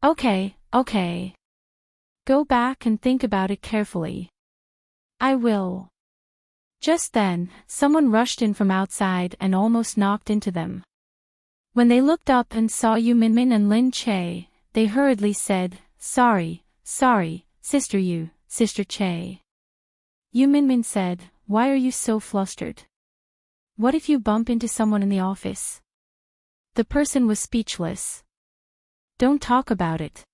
Okay. Go back and think about it carefully." "I will." Just then, someone rushed in from outside and almost knocked into them. When they looked up and saw Yu Minmin and Lin Che, they hurriedly said, Sorry, Sister Yu, Sister Che." Yu Minmin said, "Why are you so flustered? What if you bump into someone in the office?" The person was speechless. "Don't talk about it.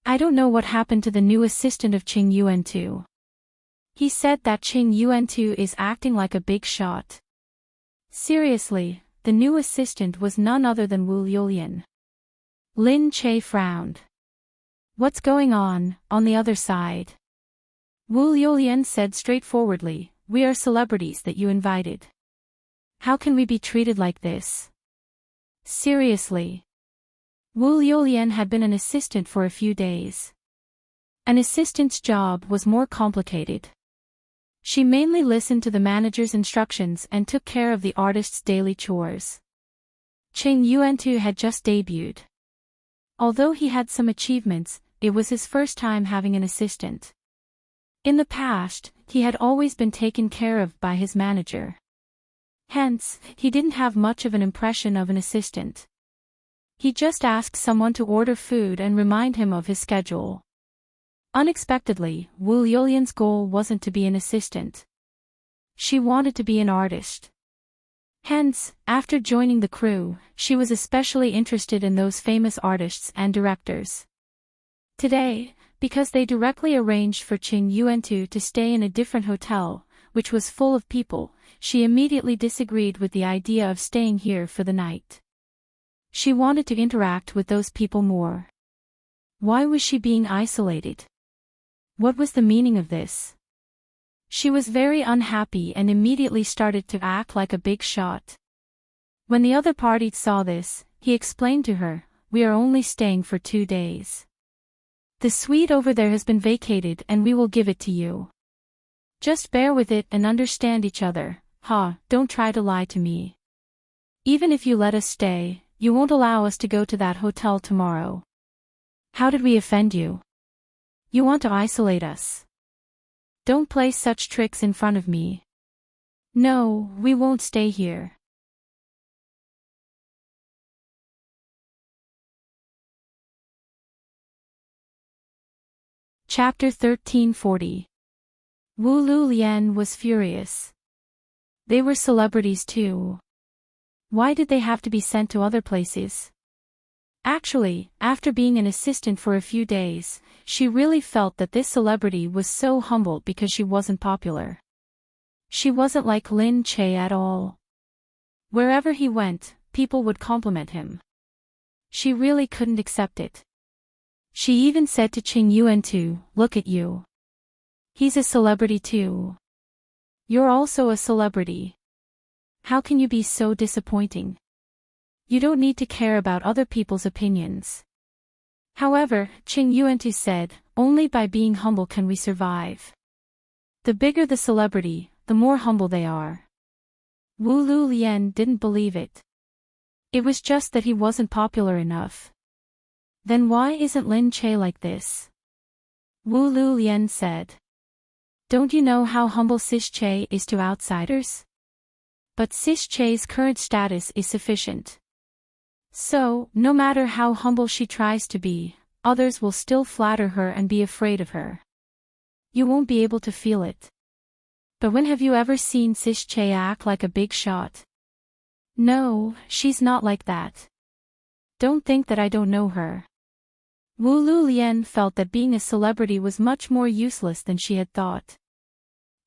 I don't know what happened to the new assistant of Qing Yuan-tu. He said that Qing Yuan-tu is acting like a big shot." Seriously, the new assistant was none other than Wu Yulian. Lin Che frowned. "What's going on the other side?" Wu Yulian said straightforwardly, "We are celebrities that you invited. How can we be treated like this?" Seriously. Wu Yulian had been an assistant for a few days. An assistant's job was more complicated. She mainly listened to the manager's instructions and took care of the artist's daily chores. Qing Yuan-tu had just debuted. Although he had some achievements, it was his first time having an assistant. In the past, he had always been taken care of by his manager. Hence, he didn't have much of an impression of an assistant. He just asked someone to order food and remind him of his schedule. Unexpectedly, Wu Yulian's goal wasn't to be an assistant. She wanted to be an artist. Hence, after joining the crew, she was especially interested in those famous artists and directors. Today, because they directly arranged for Qing Yuan-tu to stay in a different hotel, which was full of people, she immediately disagreed with the idea of staying here for the night. She wanted to interact with those people more. Why was she being isolated? What was the meaning of this? She was very unhappy and immediately started to act like a big shot. When the other party saw this, he explained to her, "We are only staying for 2 days. The suite over there has been vacated and we will give it to you. Just bear with it and understand each other. Don't try to lie to me. Even if you let us stay, you won't allow us to go to that hotel tomorrow. How did we offend you? You want to isolate us? Don't play such tricks in front of me. No, we won't stay here." Chapter 1340. Wu Lulian was furious. They were celebrities too. Why did they have to be sent to other places? Actually, after being an assistant for a few days, she really felt that this celebrity was so humble because she wasn't popular. She wasn't like Lin Che at all. Wherever he went, people would compliment him. She really couldn't accept it. She even said to Qing Yuan-tu, "Look at you. He's a celebrity too. You're also a celebrity. How can you be so disappointing? You don't need to care about other people's opinions." However, Qing Yuan-tu said, "Only by being humble can we survive. The bigger the celebrity, the more humble they are." Wu Lulian didn't believe it. It was just that he wasn't popular enough. Then why isn't Lin Che like this? Wu Lulian said. Don't you know how humble Sis Che is to outsiders? But Sis Che's current status is sufficient. So, no matter how humble she tries to be, others will still flatter her and be afraid of her. You won't be able to feel it. But when have you ever seen Sis Che act like a big shot? No, she's not like that. Don't think that I don't know her. Wu Lulian felt that being a celebrity was much more useless than she had thought.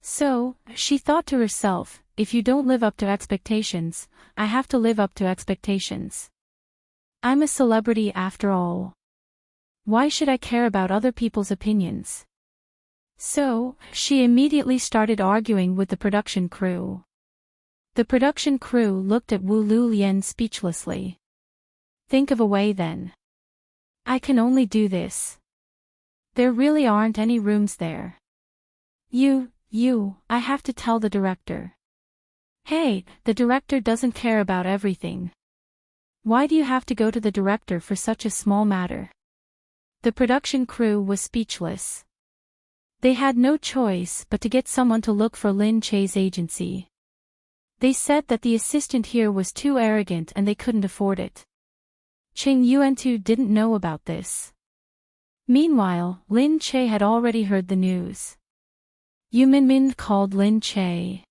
So, she thought to herself, if you don't live up to expectations, I have to live up to expectations. I'm a celebrity after all. Why should I care about other people's opinions? So, she immediately started arguing with the production crew. The production crew looked at Wu Lulian speechlessly. Think of a way then. I can only do this. There really aren't any rooms there. I have to tell the director. Hey, the director doesn't care about everything. Why do you have to go to the director for such a small matter? The production crew was speechless. They had no choice but to get someone to look for Lin Che's agency. They said that the assistant here was too arrogant and they couldn't afford it. Qing Yuantu didn't know about this. Meanwhile, Lin Che had already heard the news. Yu Minmin called Lin Che.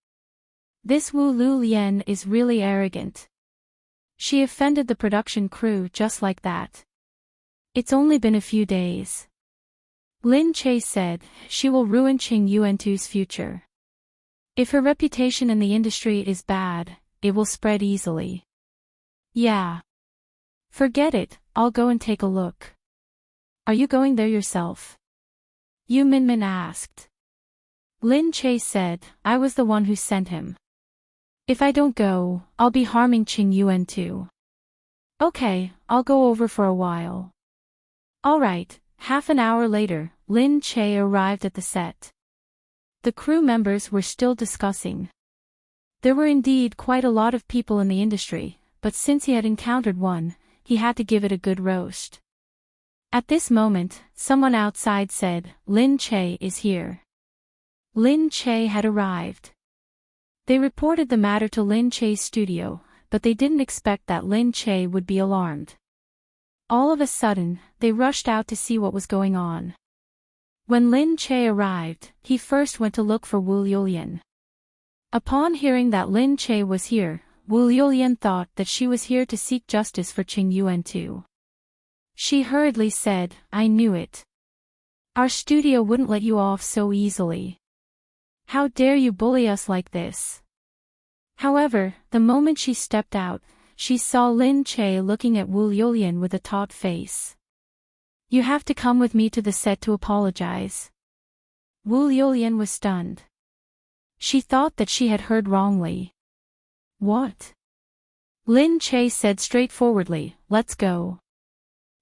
This Wu Lulian is really arrogant. She offended the production crew just like that. It's only been a few days. Lin Che said, she will ruin Qing Yuantu's future. If her reputation in the industry is bad, it will spread easily. Yeah. Forget it, I'll go and take a look. Are you going there yourself? Yu Minmin asked. Lin Che said, I was the one who sent him. If I don't go, I'll be harming Qing Yuantu. Okay, I'll go over for a while. Alright, half an hour later, Lin Che arrived at the set. The crew members were still discussing. There were indeed quite a lot of people in the industry, but since he had encountered one, he had to give it a good roast. At this moment, someone outside said, Lin Che is here. Lin Che had arrived. They reported the matter to Lin Che's studio, but they didn't expect that Lin Che would be alarmed. All of a sudden, they rushed out to see what was going on. When Lin Che arrived, he first went to look for Wu Lulian. Upon hearing that Lin Che was here, Wu Lulian thought that she was here to seek justice for Qing Yuantu. She hurriedly said, I knew it. Our studio wouldn't let you off so easily. How dare you bully us like this? However, the moment she stepped out, she saw Lin Che looking at Wu Lulian with a taut face. You have to come with me to the set to apologize. Wu Lulian was stunned. She thought that she had heard wrongly. What? Lin Che said straightforwardly, let's go.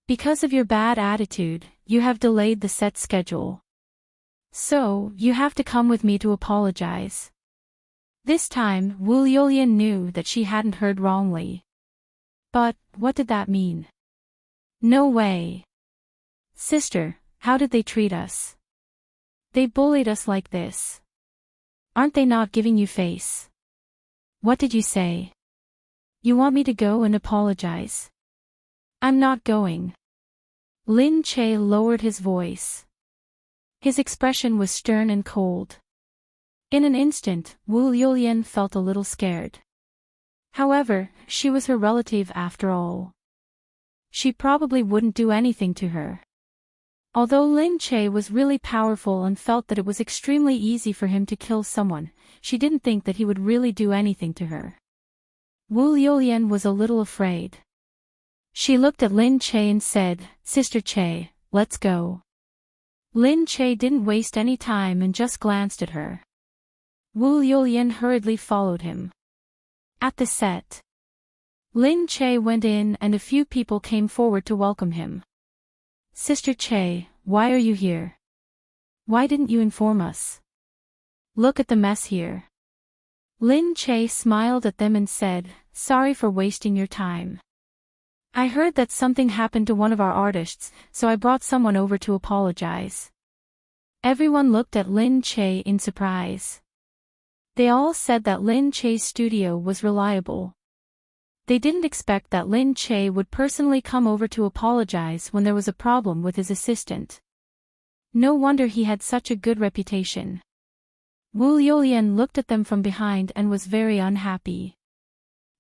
Because of your bad attitude, you have delayed the set schedule. So, you have to come with me to apologize. This time, Wu Lulian knew that she hadn't heard wrongly. But, what did that mean? No way. Sister, how did they treat us? They bullied us like this. Aren't they not giving you face? What did you say? You want me to go and apologize? I'm not going. Lin Che lowered his voice. His expression was stern and cold. In an instant, Wu Lulian felt a little scared. However, she was her relative after all. She probably wouldn't do anything to her. Although Lin Che was really powerful and felt that it was extremely easy for him to kill someone, she didn't think that he would really do anything to her. Wu Lulian was a little afraid. She looked at Lin Che and said, Sister Che, let's go. Lin Che didn't waste any time and just glanced at her. Wu Lulian hurriedly followed him. At the set, Lin Che went in and a few people came forward to welcome him. Sister Che, why are you here? Why didn't you inform us? Look at the mess here. Lin Che smiled at them and said, sorry for wasting your time. I heard that something happened to one of our artists, so I brought someone over to apologize. Everyone looked at Lin Che in surprise. They all said that Lin Che's studio was reliable. They didn't expect that Lin Che would personally come over to apologize when there was a problem with his assistant. No wonder he had such a good reputation. Wu Yulian looked at them from behind and was very unhappy.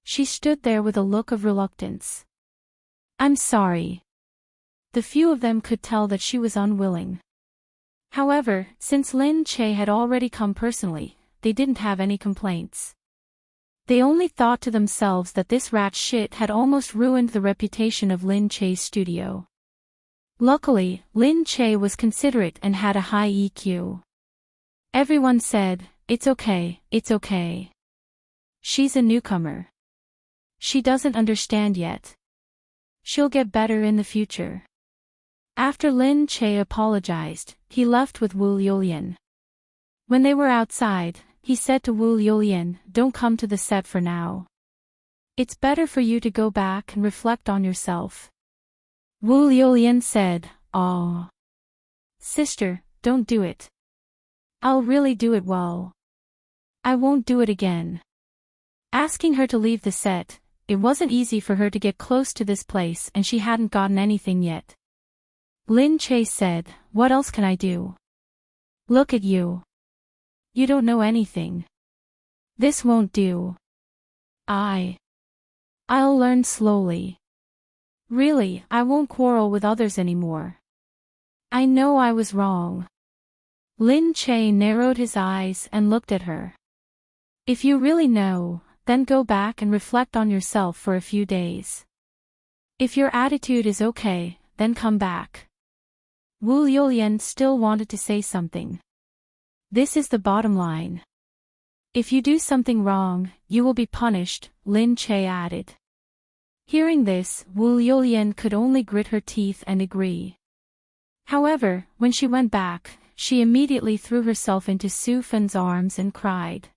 She stood there with a look of reluctance. I'm sorry. The few of them could tell that she was unwilling. However, since Lin Che had already come personally, they didn't have any complaints. They only thought to themselves that this rat shit had almost ruined the reputation of Lin Che's studio. Luckily, Lin Che was considerate and had a high EQ. Everyone said, it's okay, it's okay. She's a newcomer. She doesn't understand yet. She'll get better in the future. After Lin Che apologized, he left with Wu Yulian. When they were outside, he said to Wu Yulian, don't come to the set for now. It's better for you to go back and reflect on yourself. Wu Yulian said, "Aw. Sister, don't do it. I'll really do it well. I won't do it again." Asking her to leave the set, it wasn't easy for her to get close to this place and she hadn't gotten anything yet. Lin Che said, what else can I do? Look at you. You don't know anything. This won't do. I'll learn slowly. Really, I won't quarrel with others anymore. I know I was wrong. Lin Che narrowed his eyes and looked at her. If you really know, then go back and reflect on yourself for a few days. If your attitude is okay, then come back. Wu Yulian still wanted to say something. This is the bottom line. If you do something wrong, you will be punished, Lin Che added. Hearing this, Wu Yulian could only grit her teeth and agree. However, when she went back, she immediately threw herself into Su Fan's arms and cried.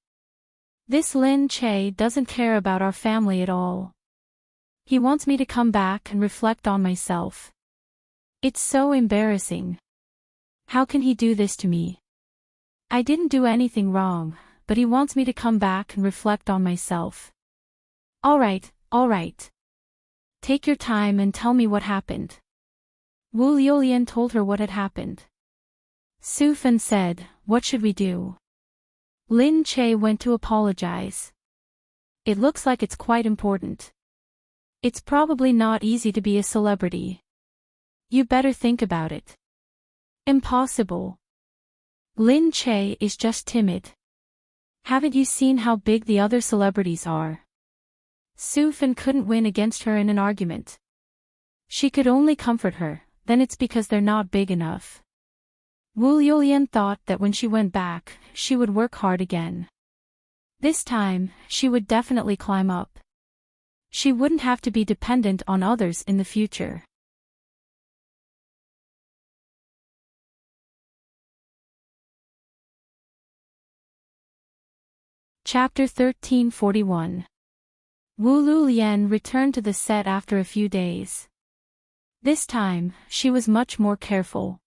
This Lin Che doesn't care about our family at all. He wants me to come back and reflect on myself. It's so embarrassing. How can he do this to me? I didn't do anything wrong, but he wants me to come back and reflect on myself. All right. Take your time and tell me what happened. Wu Yulian told her what had happened. Su Fan said, what should we do? Lin Che went to apologize. It looks like it's quite important. It's probably not easy to be a celebrity. You better think about it. Impossible. Lin Che is just timid. Haven't you seen how big the other celebrities are? Su Fan couldn't win against her in an argument. She could only comfort her, then it's because they're not big enough. Wu Yulian thought that when she went back, she would work hard again. This time, she would definitely climb up. She wouldn't have to be dependent on others in the future. Chapter 1341. Wu Lulian returned to the set after a few days. This time, she was much more careful.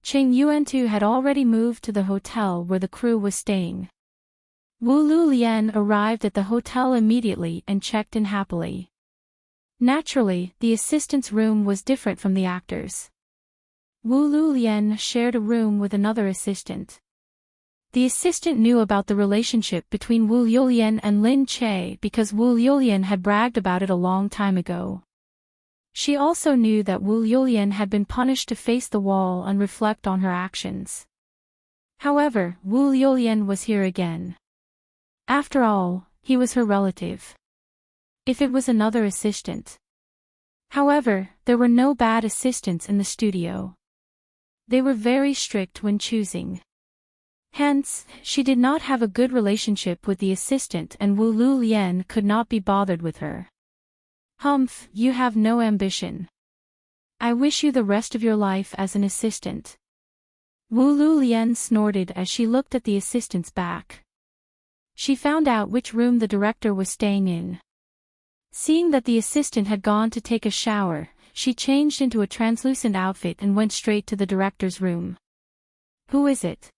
Cheng Yuantu had already moved to the hotel where the crew was staying. Wu Lulian arrived at the hotel immediately and checked in happily. Naturally, the assistant's room was different from the actors. Wu Lulian shared a room with another assistant. The assistant knew about the relationship between Wu Yulian and Lin Che because Wu Yulian had bragged about it a long time ago. She also knew that Wu Yulian had been punished to face the wall and reflect on her actions. However, Wu Yulian was here again. After all, he was her relative. If it was another assistant. However, there were no bad assistants in the studio. They were very strict when choosing. Hence, she did not have a good relationship with the assistant and Wu Lulian could not be bothered with her. Humph, you have no ambition. I wish you the rest of your life as an assistant. Wu Lulian snorted as she looked at the assistant's back. She found out which room the director was staying in. Seeing that the assistant had gone to take a shower, she changed into a translucent outfit and went straight to the director's room. Who is it?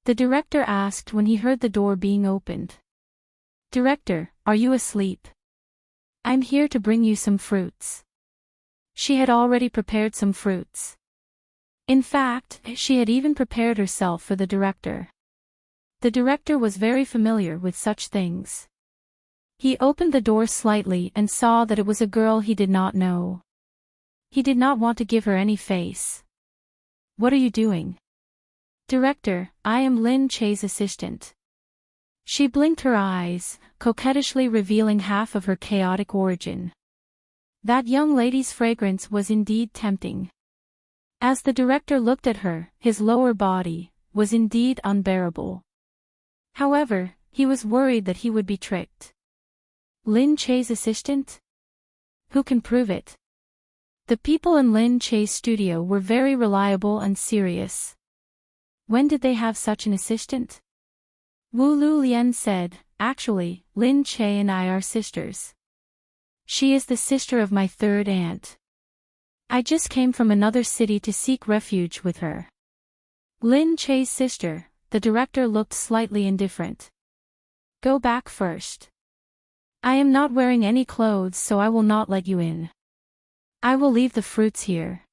The director asked when he heard the door being opened. Director, are you asleep? I'm here to bring you some fruits. She had already prepared some fruits. In fact, she had even prepared herself for the director. The director was very familiar with such things. He opened the door slightly and saw that it was a girl he did not know. He did not want to give her any face. "What are you doing?" "Director, I am Lin Che's assistant." She blinked her eyes, coquettishly revealing half of her chaotic origin. That young lady's fragrance was indeed tempting. As the director looked at her, his lower body was indeed unbearable. However, he was worried that he would be tricked. Lin Che's assistant? Who can prove it? The people in Lin Che's studio were very reliable and serious. When did they have such an assistant? Wu Lulian said, "Actually, Lin Che and I are sisters. She is the sister of my third aunt. I just came from another city to seek refuge with her." Lin Che's sister. The director looked slightly indifferent. "Go back first. I am not wearing any clothes, so I will not let you in. I will leave the fruits here."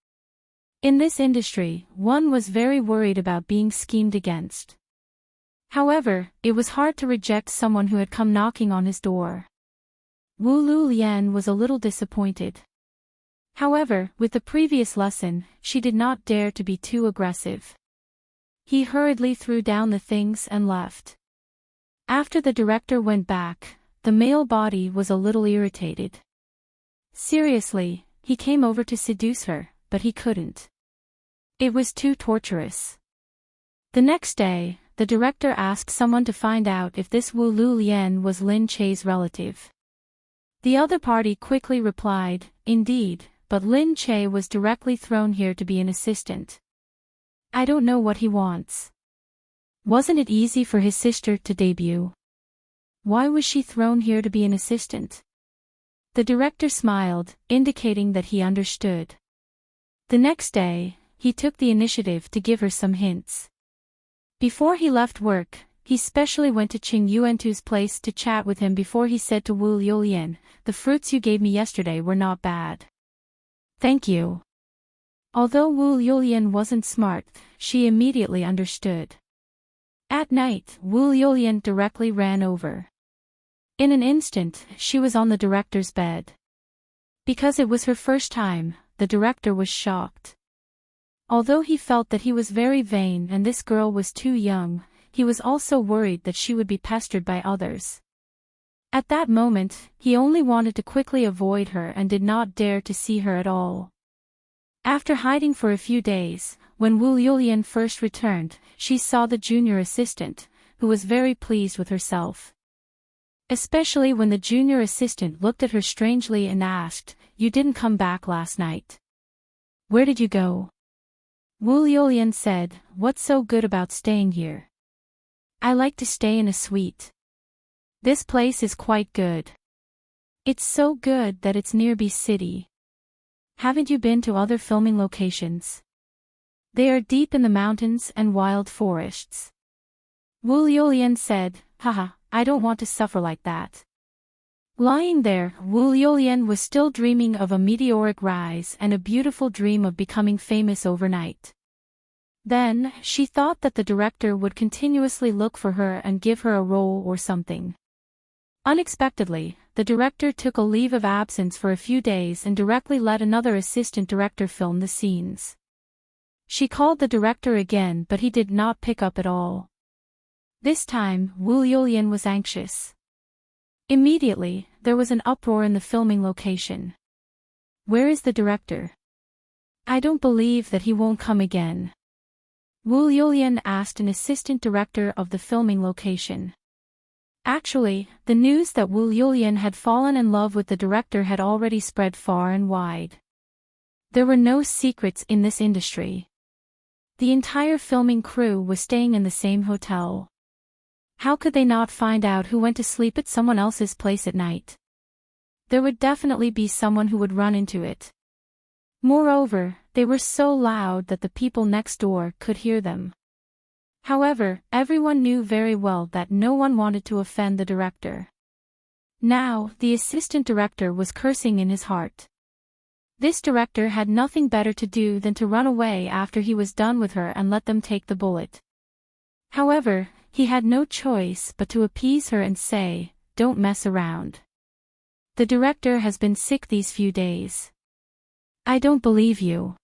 In this industry, one was very worried about being schemed against. However, it was hard to reject someone who had come knocking on his door. Wu Lulian was a little disappointed. However, with the previous lesson, she did not dare to be too aggressive. He hurriedly threw down the things and left. After the director went back, the male body was a little irritated. Seriously, he came over to seduce her, but he couldn't. It was too torturous. The next day, the director asked someone to find out if this Wu Lulian was Lin Che's relative. The other party quickly replied, "Indeed, but Lin Che was directly thrown here to be an assistant. I don't know what he wants." Wasn't it easy for his sister to debut? Why was she thrown here to be an assistant? The director smiled, indicating that he understood. The next day, he took the initiative to give her some hints. Before he left work, he specially went to Qing Yuantu's place to chat with him before he said to Wu Yulian, "The fruits you gave me yesterday were not bad." "Thank you." Although Wu Yulian wasn't smart, she immediately understood. At night, Wu Yulian directly ran over. In an instant, she was on the director's bed. Because it was her first time, the director was shocked. Although he felt that he was very vain and this girl was too young, he was also worried that she would be pestered by others. At that moment, he only wanted to quickly avoid her and did not dare to see her at all. After hiding for a few days, when Wu Yulian first returned, she saw the junior assistant, who was very pleased with herself. Especially when the junior assistant looked at her strangely and asked, "You didn't come back last night. Where did you go?" Wu Yulian said, "What's so good about staying here? I like to stay in a suite. This place is quite good. It's so good that it's near B City. Haven't you been to other filming locations? They are deep in the mountains and wild forests." Wu Yulian said, "Haha, I don't want to suffer like that." Lying there, Wu Yulian was still dreaming of a meteoric rise and a beautiful dream of becoming famous overnight. Then, she thought that the director would continuously look for her and give her a role or something. Unexpectedly, the director took a leave of absence for a few days and directly let another assistant director film the scenes. She called the director again, but he did not pick up at all. This time, Wu Yulian was anxious. Immediately, there was an uproar in the filming location. "Where is the director? I don't believe that he won't come again." Wu Yulian asked an assistant director of the filming location. Actually, the news that Wu Yulian had fallen in love with the director had already spread far and wide. There were no secrets in this industry. The entire filming crew was staying in the same hotel. How could they not find out who went to sleep at someone else's place at night? There would definitely be someone who would run into it. Moreover, they were so loud that the people next door could hear them. However, everyone knew very well that no one wanted to offend the director. Now, the assistant director was cursing in his heart. This director had nothing better to do than to run away after he was done with her and let them take the bullet. However, he had no choice but to appease her and say, "Don't mess around. The director has been sick these few days. I don't believe you.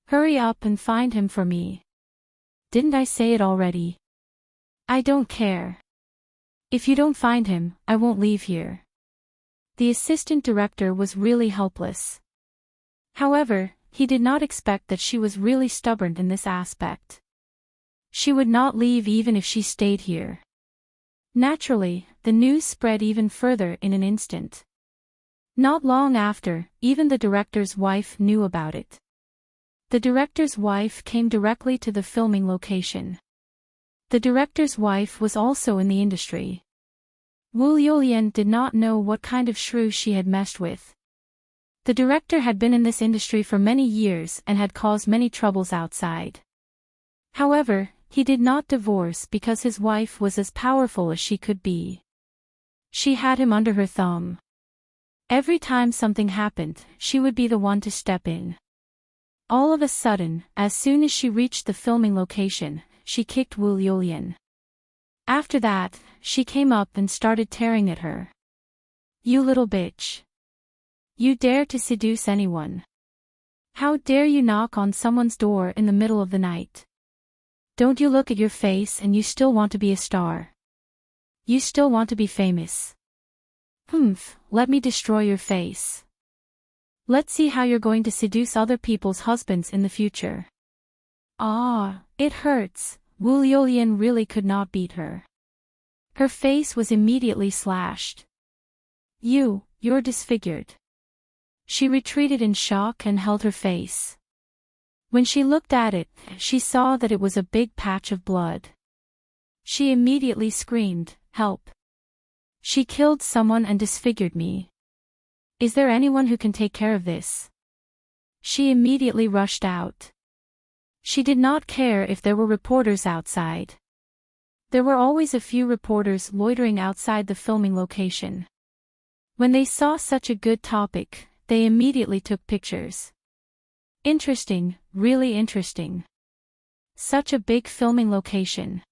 Hurry up and find him for me. Didn't I say it already? I don't care. If you don't find him, I won't leave here." The assistant director was really helpless. However, he did not expect that she was really stubborn in this aspect. She would not leave even if she stayed here. Naturally, the news spread even further in an instant. Not long after, even the director's wife knew about it. The director's wife came directly to the filming location. The director's wife was also in the industry. Wu Yulian did not know what kind of shrew she had messed with. The director had been in this industry for many years and had caused many troubles outside. However, he did not divorce because his wife was as powerful as she could be. She had him under her thumb. Every time something happened, she would be the one to step in. All of a sudden, as soon as she reached the filming location, she kicked Wu Yulian. After that, she came up and started tearing at her. "You little bitch. You dare to seduce anyone. How dare you knock on someone's door in the middle of the night? Don't you look at your face and you still want to be a star? You still want to be famous? Humph, let me destroy your face. Let's see how you're going to seduce other people's husbands in the future." Ah, it hurts. Wu Yulian really could not beat her. Her face was immediately slashed. You're disfigured." She retreated in shock and held her face. When she looked at it, she saw that it was a big patch of blood. She immediately screamed, "Help! She killed someone and disfigured me. Is there anyone who can take care of this?" She immediately rushed out. She did not care if there were reporters outside. There were always a few reporters loitering outside the filming location. When they saw such a good topic, they immediately took pictures. Interesting, really interesting. Such a big filming location.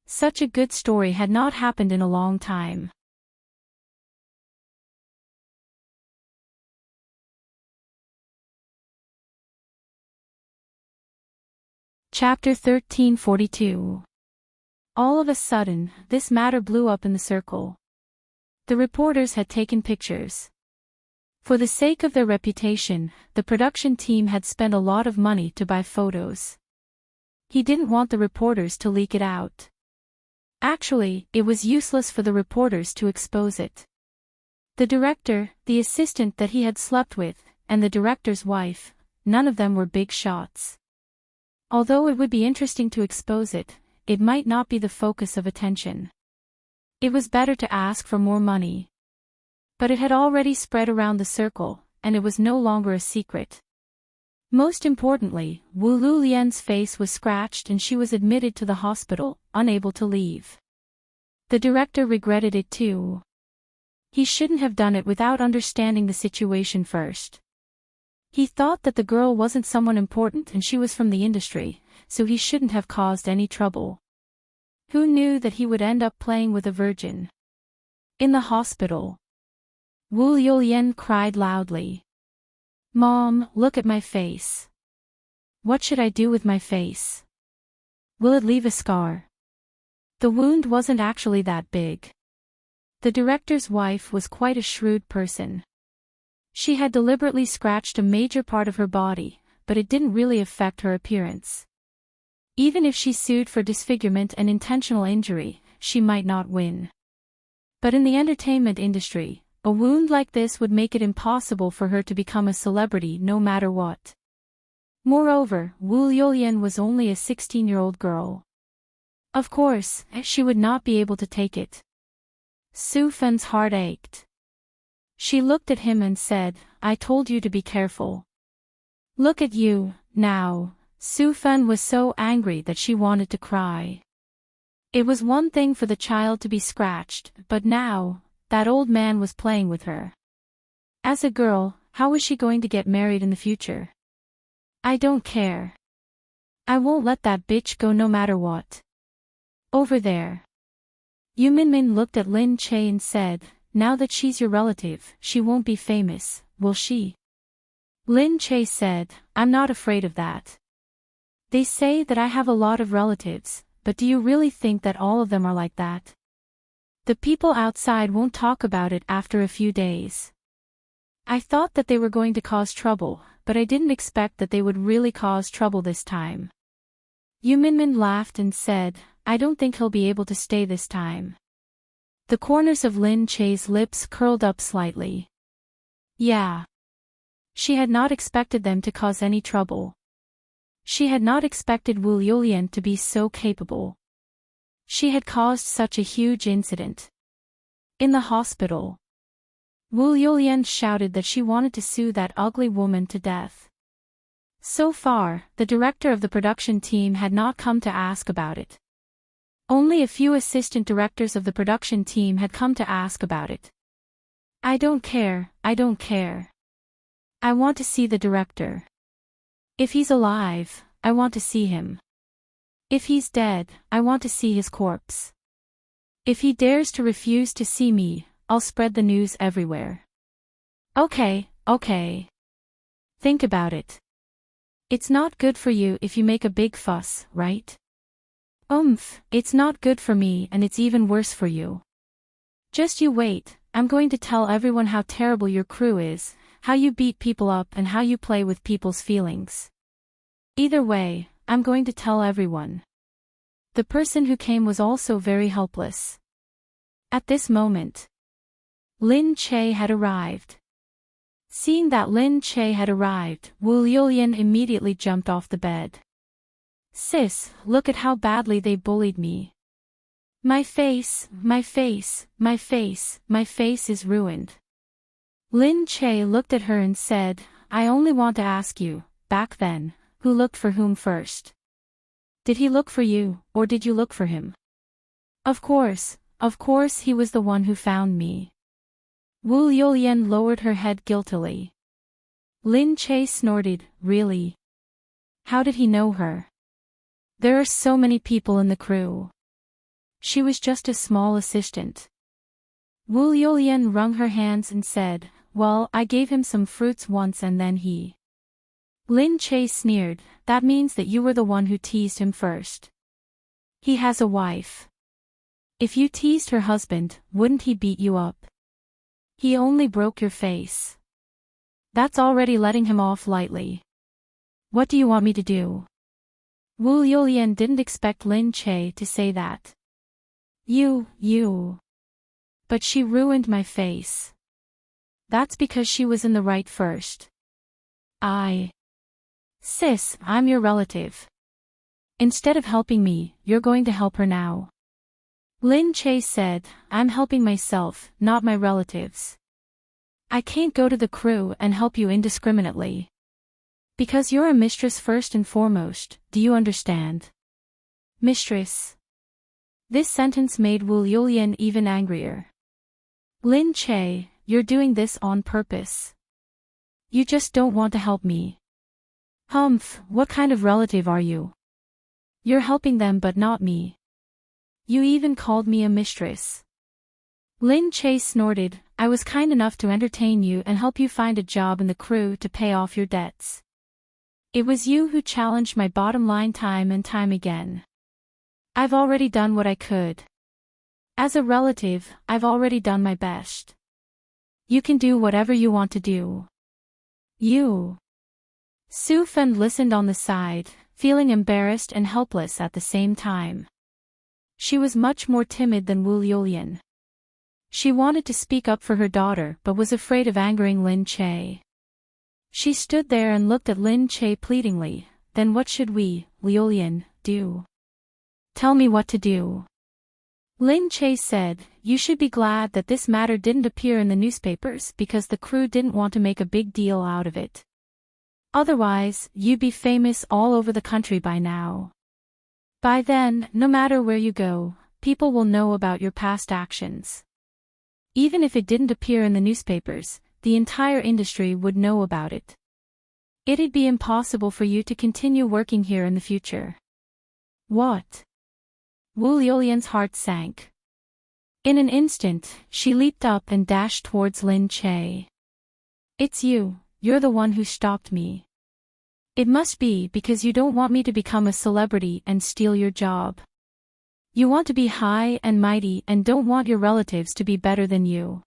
Such a good story had not happened in a long time. Chapter 1342. All of a sudden, this matter blew up in the circle. The reporters had taken pictures. For the sake of their reputation, the production team had spent a lot of money to buy photos. He didn't want the reporters to leak it out. Actually, it was useless for the reporters to expose it. The director, the assistant that he had slept with, and the director's wife, none of them were big shots. Although it would be interesting to expose it, it might not be the focus of attention. It was better to ask for more money. But it had already spread around the circle, and it was no longer a secret. Most importantly, Wu Lulian's face was scratched and she was admitted to the hospital, unable to leave. The director regretted it too. He shouldn't have done it without understanding the situation first. He thought that the girl wasn't someone important and she was from the industry, so he shouldn't have caused any trouble. Who knew that he would end up playing with a virgin? In the hospital, Wu Yulian cried loudly. "Mom, look at my face. What should I do with my face? Will it leave a scar?" The wound wasn't actually that big. The director's wife was quite a shrewd person. She had deliberately scratched a major part of her body, but it didn't really affect her appearance. Even if she sued for disfigurement and intentional injury, she might not win. But in the entertainment industry, a wound like this would make it impossible for her to become a celebrity no matter what. Moreover, Wu Yulian was only a 16-year-old girl. Of course, she would not be able to take it. Su Fen's heart ached. She looked at him and said, "I told you to be careful. Look at you, now." Su Fen was so angry that she wanted to cry. It was one thing for the child to be scratched, but now, that old man was playing with her. As a girl, How is she going to get married in the future? I don't care. I won't let that bitch go no matter what. Over there. Yu Minmin looked at Lin Che and said, now that she's your relative, she won't be famous, will she? Lin Che said, I'm not afraid of that. They say that I have a lot of relatives, but do you really think that all of them are like that? The people outside won't talk about it after a few days. I thought that they were going to cause trouble, but I didn't expect that they would really cause trouble this time. Yu Minmin laughed and said, I don't think he'll be able to stay this time. The corners of Lin Che's lips curled up slightly. Yeah. She had not expected them to cause any trouble. She had not expected Wu Yulian to be so capable. She had caused such a huge incident. In the hospital, Wu Yulian shouted that she wanted to sue that ugly woman to death. So far, the director of the production team had not come to ask about it. Only a few assistant directors of the production team had come to ask about it. I don't care, I don't care. I want to see the director. If he's alive, I want to see him. If he's dead, I want to see his corpse. If he dares to refuse to see me, I'll spread the news everywhere. Okay. Think about it. It's not good for you if you make a big fuss, right? It's not good for me and it's even worse for you. Just you wait, I'm going to tell everyone how terrible your crew is, how you beat people up and how you play with people's feelings. Either way, I'm going to tell everyone. The person who came was also very helpless. At this moment, Lin Che had arrived. Seeing that Lin Che had arrived, Wu Yulian immediately jumped off the bed. Sis, look at how badly they bullied me. My face is ruined. Lin Che looked at her and said, I only want to ask you, back then, who looked for whom first? Did he look for you, or did you look for him? Of course he was the one who found me. Wu Yulian lowered her head guiltily. Lin Che snorted, really? How did he know her? There are so many people in the crew. She was just a small assistant. Wu Yulian wrung her hands and said, well, I gave him some fruits once and then he. Lin Che sneered, that means that you were the one who teased him first. He has a wife. If you teased her husband, wouldn't he beat you up? He only broke your face. That's already letting him off lightly. What do you want me to do? Wu Yulian didn't expect Lin Che to say that. You. But she ruined my face. That's because she was in the right first. Sis, I'm your relative. Instead of helping me, you're going to help her now. Lin Che said, I'm helping myself, not my relatives. I can't go to the crew and help you indiscriminately. Because you're a mistress first and foremost, do you understand? Mistress. This sentence made Wu Yulian even angrier. Lin Che, you're doing this on purpose. You just don't want to help me. What kind of relative are you? You're helping them but not me. You even called me a mistress. Lin Che snorted, I was kind enough to entertain you and help you find a job in the crew to pay off your debts. It was you who challenged my bottom line time and time again. I've already done what I could. As a relative, I've already done my best. You can do whatever you want to do. You. Su Fen listened on the side, feeling embarrassed and helpless at the same time. She was much more timid than Wu Yulian. She wanted to speak up for her daughter but was afraid of angering Lin Che. She stood there and looked at Lin Che pleadingly, then what should we, Yulian, do? Tell me what to do. Lin Che said, you should be glad that this matter didn't appear in the newspapers because the crew didn't want to make a big deal out of it. Otherwise, you'd be famous all over the country by now. By then, no matter where you go, people will know about your past actions. Even if it didn't appear in the newspapers, the entire industry would know about it. It'd be impossible for you to continue working here in the future. What? Wu Yulian's heart sank. In an instant, she leaped up and dashed towards Lin Che. It's you, you're the one who stopped me. It must be because you don't want me to become a celebrity and steal your job. You want to be high and mighty and don't want your relatives to be better than you.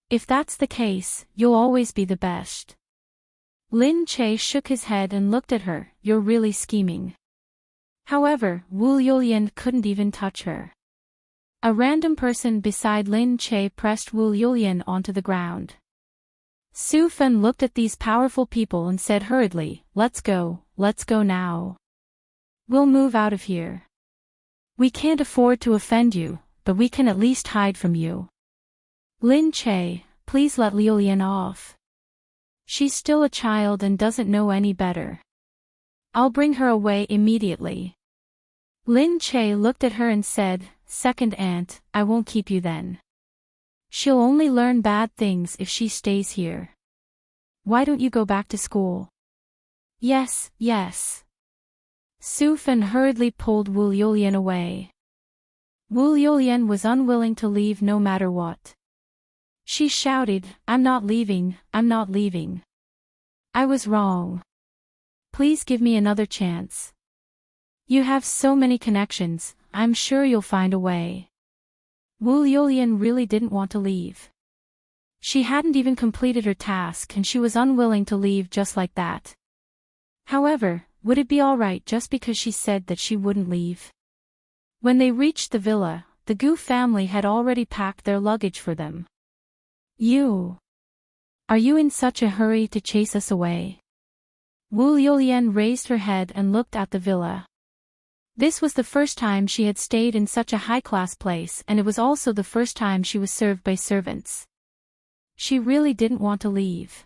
If that's the case, you'll always be the best. Lin Che shook his head and looked at her. You're really scheming. However, Wu Yulian couldn't even touch her. A random person beside Lin Che pressed Wu Yulian onto the ground. Su Fen looked at these powerful people and said hurriedly, let's go now. We'll move out of here. We can't afford to offend you, but we can at least hide from you. Lin Che, please let Yulian off. She's still a child and doesn't know any better. I'll bring her away immediately. Lin Che looked at her and said, second aunt, I won't keep you then. She'll only learn bad things if she stays here. Why don't you go back to school? Yes. Su Fen hurriedly pulled Wu Yulian away. Wu Yulian was unwilling to leave no matter what. She shouted, I'm not leaving. I was wrong. Please give me another chance. You have so many connections, I'm sure you'll find a way. Wu Yulian really didn't want to leave. She hadn't even completed her task and she was unwilling to leave just like that. However, would it be alright just because she said that she wouldn't leave? When they reached the villa, the Gu family had already packed their luggage for them. Are you in such a hurry to chase us away? Wu Yulian raised her head and looked at the villa. This was the first time she had stayed in such a high-class place and it was also the first time she was served by servants. She really didn't want to leave.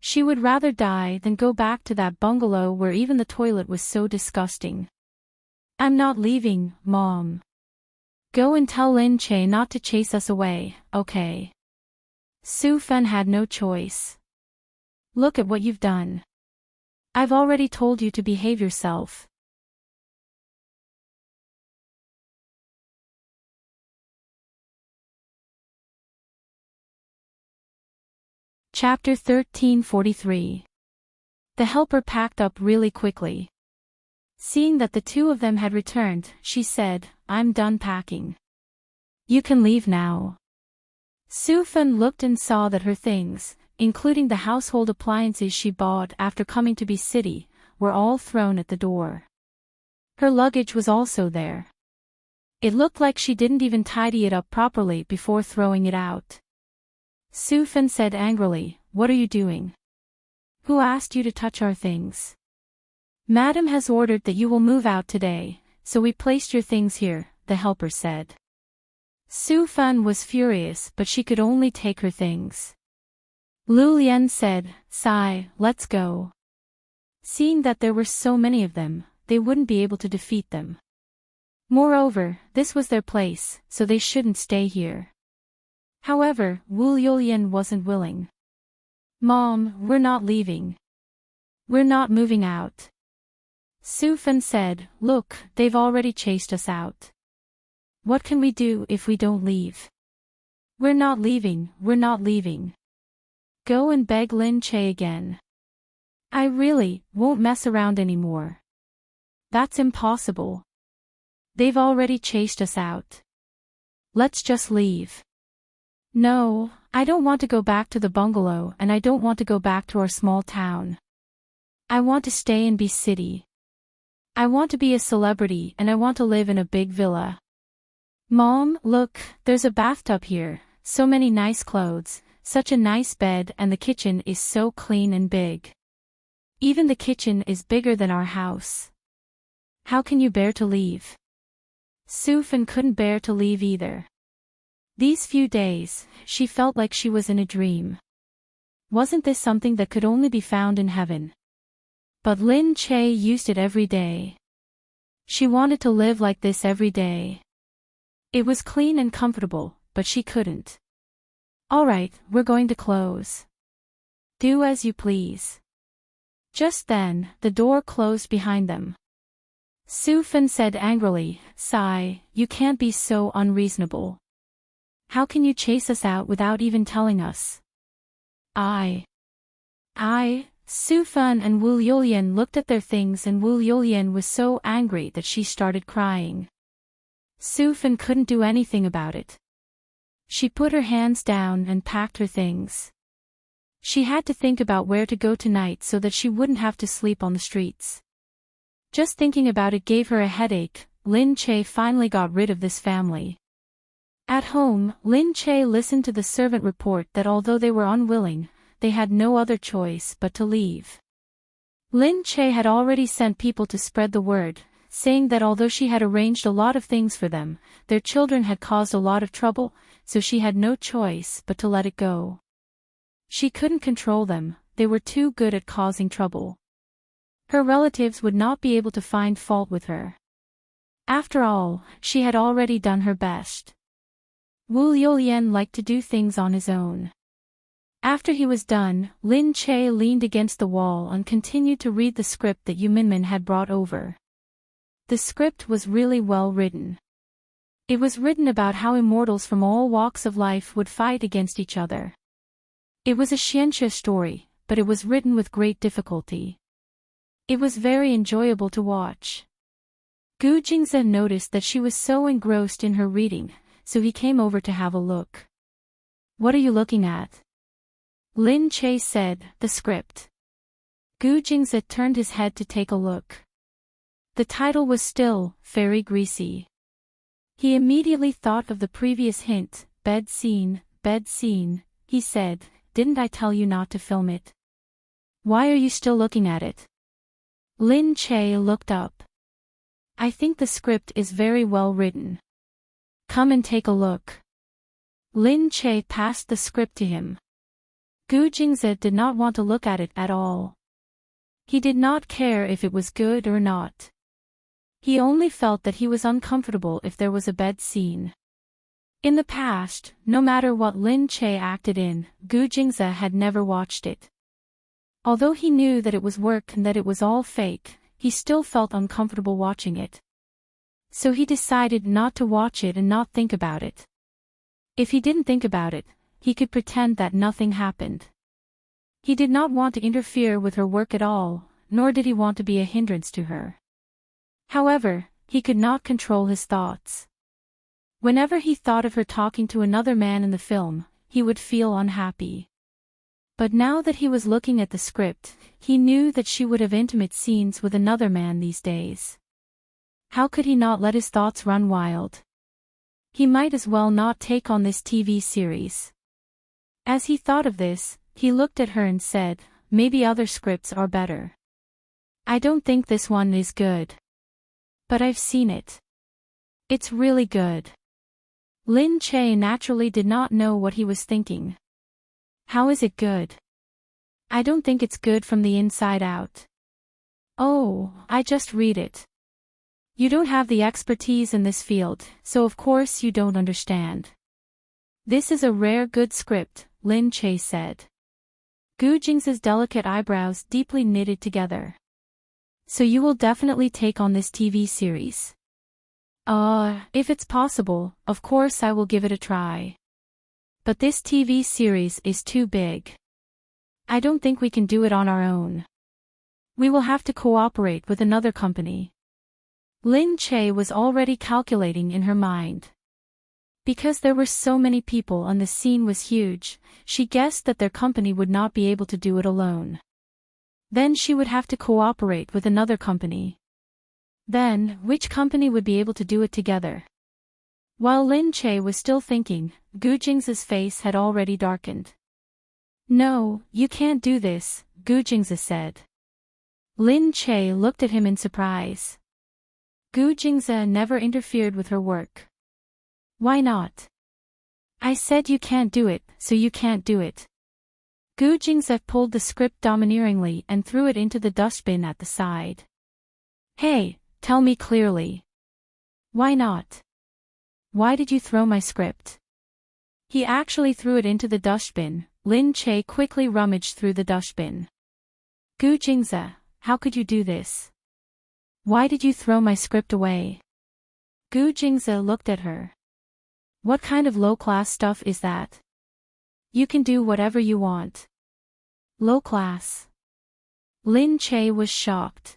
She would rather die than go back to that bungalow where even the toilet was so disgusting. I'm not leaving, Mom. Go and tell Lin Che not to chase us away, okay? Su Fen had no choice. Look at what you've done. I've already told you to behave yourself. Chapter 1343. The helper packed up really quickly. Seeing that the two of them had returned, she said, I'm done packing. You can leave now. Su Fen looked and saw that her things, including the household appliances she bought after coming to Bee City, were all thrown at the door. Her luggage was also there. It looked like she didn't even tidy it up properly before throwing it out. Su Fen said angrily, what are you doing? Who asked you to touch our things? Madam has ordered that you will move out today, so we placed your things here, the helper said. Su Fen was furious but she could only take her things. Lu Lian said, Sai, let's go. Seeing that there were so many of them, they wouldn't be able to defeat them. Moreover, this was their place, so they shouldn't stay here. However, Wu Yulian wasn't willing. Mom, we're not leaving. We're not moving out. Su Fen said, look, they've already chased us out. What can we do if we don't leave? We're not leaving. Go and beg Lin Che again. I really won't mess around anymore. That's impossible. They've already chased us out. Let's just leave. No, I don't want to go back to the bungalow and I don't want to go back to our small town. I want to stay in Bee City. I want to be a celebrity and I want to live in a big villa. Mom, look, there's a bathtub here, so many nice clothes, such a nice bed and the kitchen is so clean and big. Even the kitchen is bigger than our house. How can you bear to leave? Su Fen couldn't bear to leave either. These few days, she felt like she was in a dream. Wasn't this something that could only be found in heaven? But Lin Che used it every day. She wanted to live like this every day. It was clean and comfortable, but she couldn't. Alright, we're going to close. Do as you please. Just then, the door closed behind them. Sufan said angrily, Sigh, you can't be so unreasonable. How can you chase us out without even telling us? Sufan and Wu Yulian looked at their things and Wu Yulian was so angry that she started crying. Sufan couldn't do anything about it. She put her hands down and packed her things. She had to think about where to go tonight so that she wouldn't have to sleep on the streets. Just thinking about it gave her a headache. Lin Che finally got rid of this family. At home, Lin Che listened to the servant report that although they were unwilling, they had no other choice but to leave. Lin Che had already sent people to spread the word, saying that although she had arranged a lot of things for them, their children had caused a lot of trouble, so she had no choice but to let it go. She couldn't control them, they were too good at causing trouble. Her relatives would not be able to find fault with her. After all, she had already done her best. Wu Yulian liked to do things on his own. After he was done, Lin Che leaned against the wall and continued to read the script that Yu Minmin had brought over. The script was really well written. It was written about how immortals from all walks of life would fight against each other. It was a xianxia story, but it was written with great difficulty. It was very enjoyable to watch. Gu Jingze noticed that she was so engrossed in her reading, so he came over to have a look. What are you looking at? Lin Che said, the script. Gu Jingze turned his head to take a look. The title was still, very greasy. He immediately thought of the previous hint, bed scene, he said, didn't I tell you not to film it? Why are you still looking at it? Lin Che looked up. I think the script is very well written. Come and take a look. Lin Che passed the script to him. Gu Jingze did not want to look at it at all. He did not care if it was good or not. He only felt that he was uncomfortable if there was a bed scene. In the past, no matter what Lin Che acted in, Gu Jingze had never watched it. Although he knew that it was work and that it was all fake, he still felt uncomfortable watching it. So he decided not to watch it and not think about it. If he didn't think about it, he could pretend that nothing happened. He did not want to interfere with her work at all, nor did he want to be a hindrance to her. However, he could not control his thoughts. Whenever he thought of her talking to another man in the film, he would feel unhappy. But now that he was looking at the script, he knew that she would have intimate scenes with another man these days. How could he not let his thoughts run wild? He might as well not take on this TV series. As he thought of this, he looked at her and said, maybe other scripts are better. I don't think this one is good. But I've seen it. It's really good. Lin Che naturally did not know what he was thinking. How is it good? I don't think it's good from the inside out. Oh, I just read it. You don't have the expertise in this field, so of course you don't understand. This is a rare good script, Lin Che said. Gu Jingze's delicate eyebrows deeply knitted together. So you will definitely take on this TV series? If it's possible, of course I will give it a try. But this TV series is too big. I don't think we can do it on our own. We will have to cooperate with another company. Lin Che was already calculating in her mind. Because there were so many people and the scene was huge, she guessed that their company would not be able to do it alone. Then she would have to cooperate with another company. Then, which company would be able to do it together? While Lin Che was still thinking, Gu Jingze's face had already darkened. No, you can't do this, Gu Jingze said. Lin Che looked at him in surprise. Gu Jingze never interfered with her work. Why not? I said you can't do it, so you can't do it. Gu Jingze pulled the script domineeringly and threw it into the dustbin at the side. Hey, tell me clearly. Why not? Why did you throw my script? He actually threw it into the dustbin. Lin Che quickly rummaged through the dustbin. Gu Jingze, how could you do this? Why did you throw my script away? Gu Jingze looked at her. What kind of low-class stuff is that? You can do whatever you want. Low-class? Lin Che was shocked.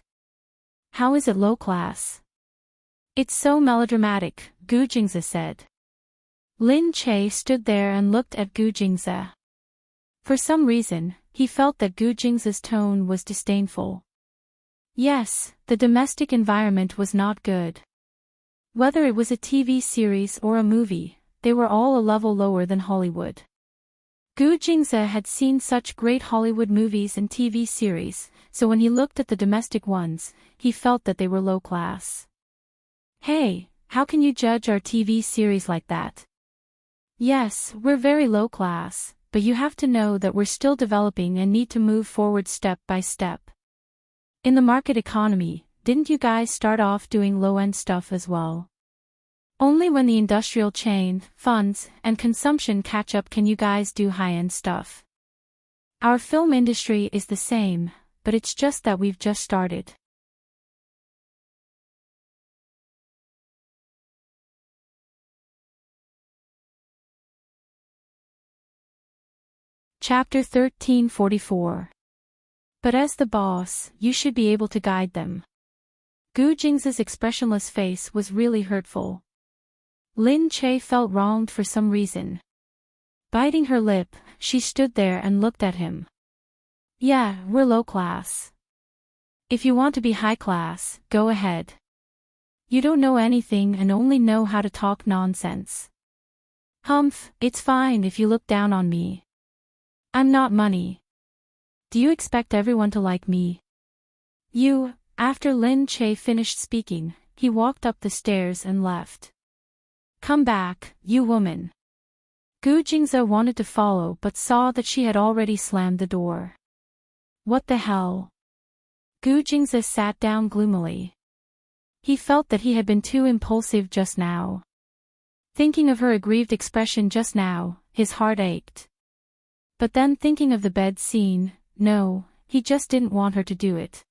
How is it low-class? It's so melodramatic, Gu Jingze said. Lin Che stood there and looked at Gu Jingze. For some reason, he felt that Gu Jingze's tone was disdainful. Yes, the domestic environment was not good. Whether it was a TV series or a movie, they were all a level lower than Hollywood. Gu Jingze had seen such great Hollywood movies and TV series, so when he looked at the domestic ones, he felt that they were low class. Hey, how can you judge our TV series like that? Yes, we're very low class, but you have to know that we're still developing and need to move forward step by step. In the market economy, didn't you guys start off doing low-end stuff as well? Only when the industrial chain, funds, and consumption catch up can you guys do high-end stuff. Our film industry is the same, but it's just that we've just started. Chapter 1344. But as the boss, you should be able to guide them. Gu Jingze's expressionless face was really hurtful. Lin Che felt wronged for some reason. Biting her lip, she stood there and looked at him. Yeah, we're low class. If you want to be high class, go ahead. You don't know anything and only know how to talk nonsense. Humph, it's fine if you look down on me. I'm not money. Do you expect everyone to like me? After Lin Che finished speaking, he walked up the stairs and left. Come back, you woman. Gu Jingze wanted to follow but saw that she had already slammed the door. What the hell? Gu Jingze sat down gloomily. He felt that he had been too impulsive just now. Thinking of her aggrieved expression just now, his heart ached. But then thinking of the bed scene, no, he just didn't want her to do it.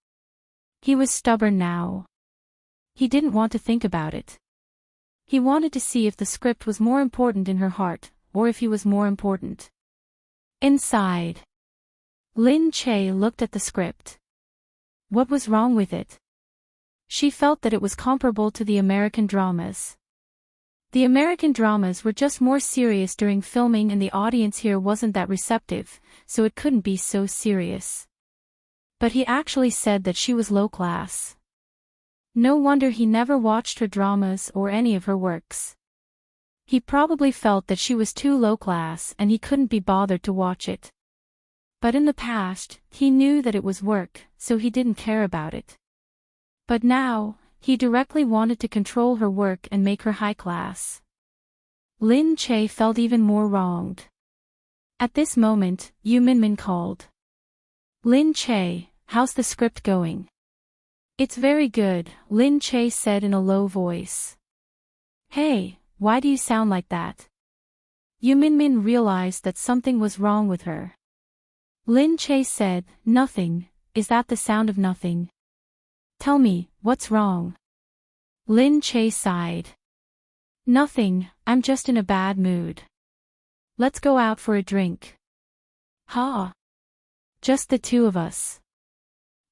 He was stubborn now. He didn't want to think about it. He wanted to see if the script was more important in her heart, or if he was more important. Inside. Lin Che looked at the script. What was wrong with it? She felt that it was comparable to the American dramas. The American dramas were just more serious during filming and the audience here wasn't that receptive, so it couldn't be so serious. But he actually said that she was low class. No wonder he never watched her dramas or any of her works. He probably felt that she was too low class and he couldn't be bothered to watch it. But in the past, he knew that it was work, so he didn't care about it. But now, he directly wanted to control her work and make her high class. Lin Che felt even more wronged. At this moment, Yu Minmin called. Lin Che, how's the script going? It's very good, Lin Che said in a low voice. Hey, why do you sound like that? Yu Minmin realized that something was wrong with her. Lin Che said, nothing, is that the sound of nothing? Tell me, what's wrong? Lin Che sighed. Nothing, I'm just in a bad mood. Let's go out for a drink. Ha! Just the two of us.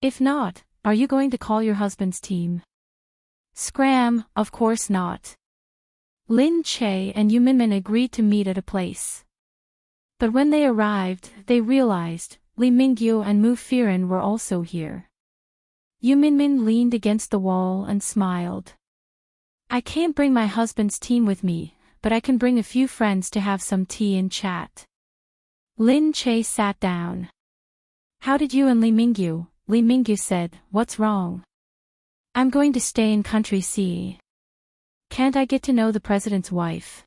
If not, are you going to call your husband's team? Scram, of course not. Lin Che and Yu Minmin agreed to meet at a place. But when they arrived, they realized, Li Mingyu and Mu Firen were also here. Yu Minmin leaned against the wall and smiled. I can't bring my husband's team with me, but I can bring a few friends to have some tea and chat. Lin Che sat down. How did you and Li Mingyu? Li Mingyu said, what's wrong? I'm going to stay in country C. Can't I get to know the president's wife?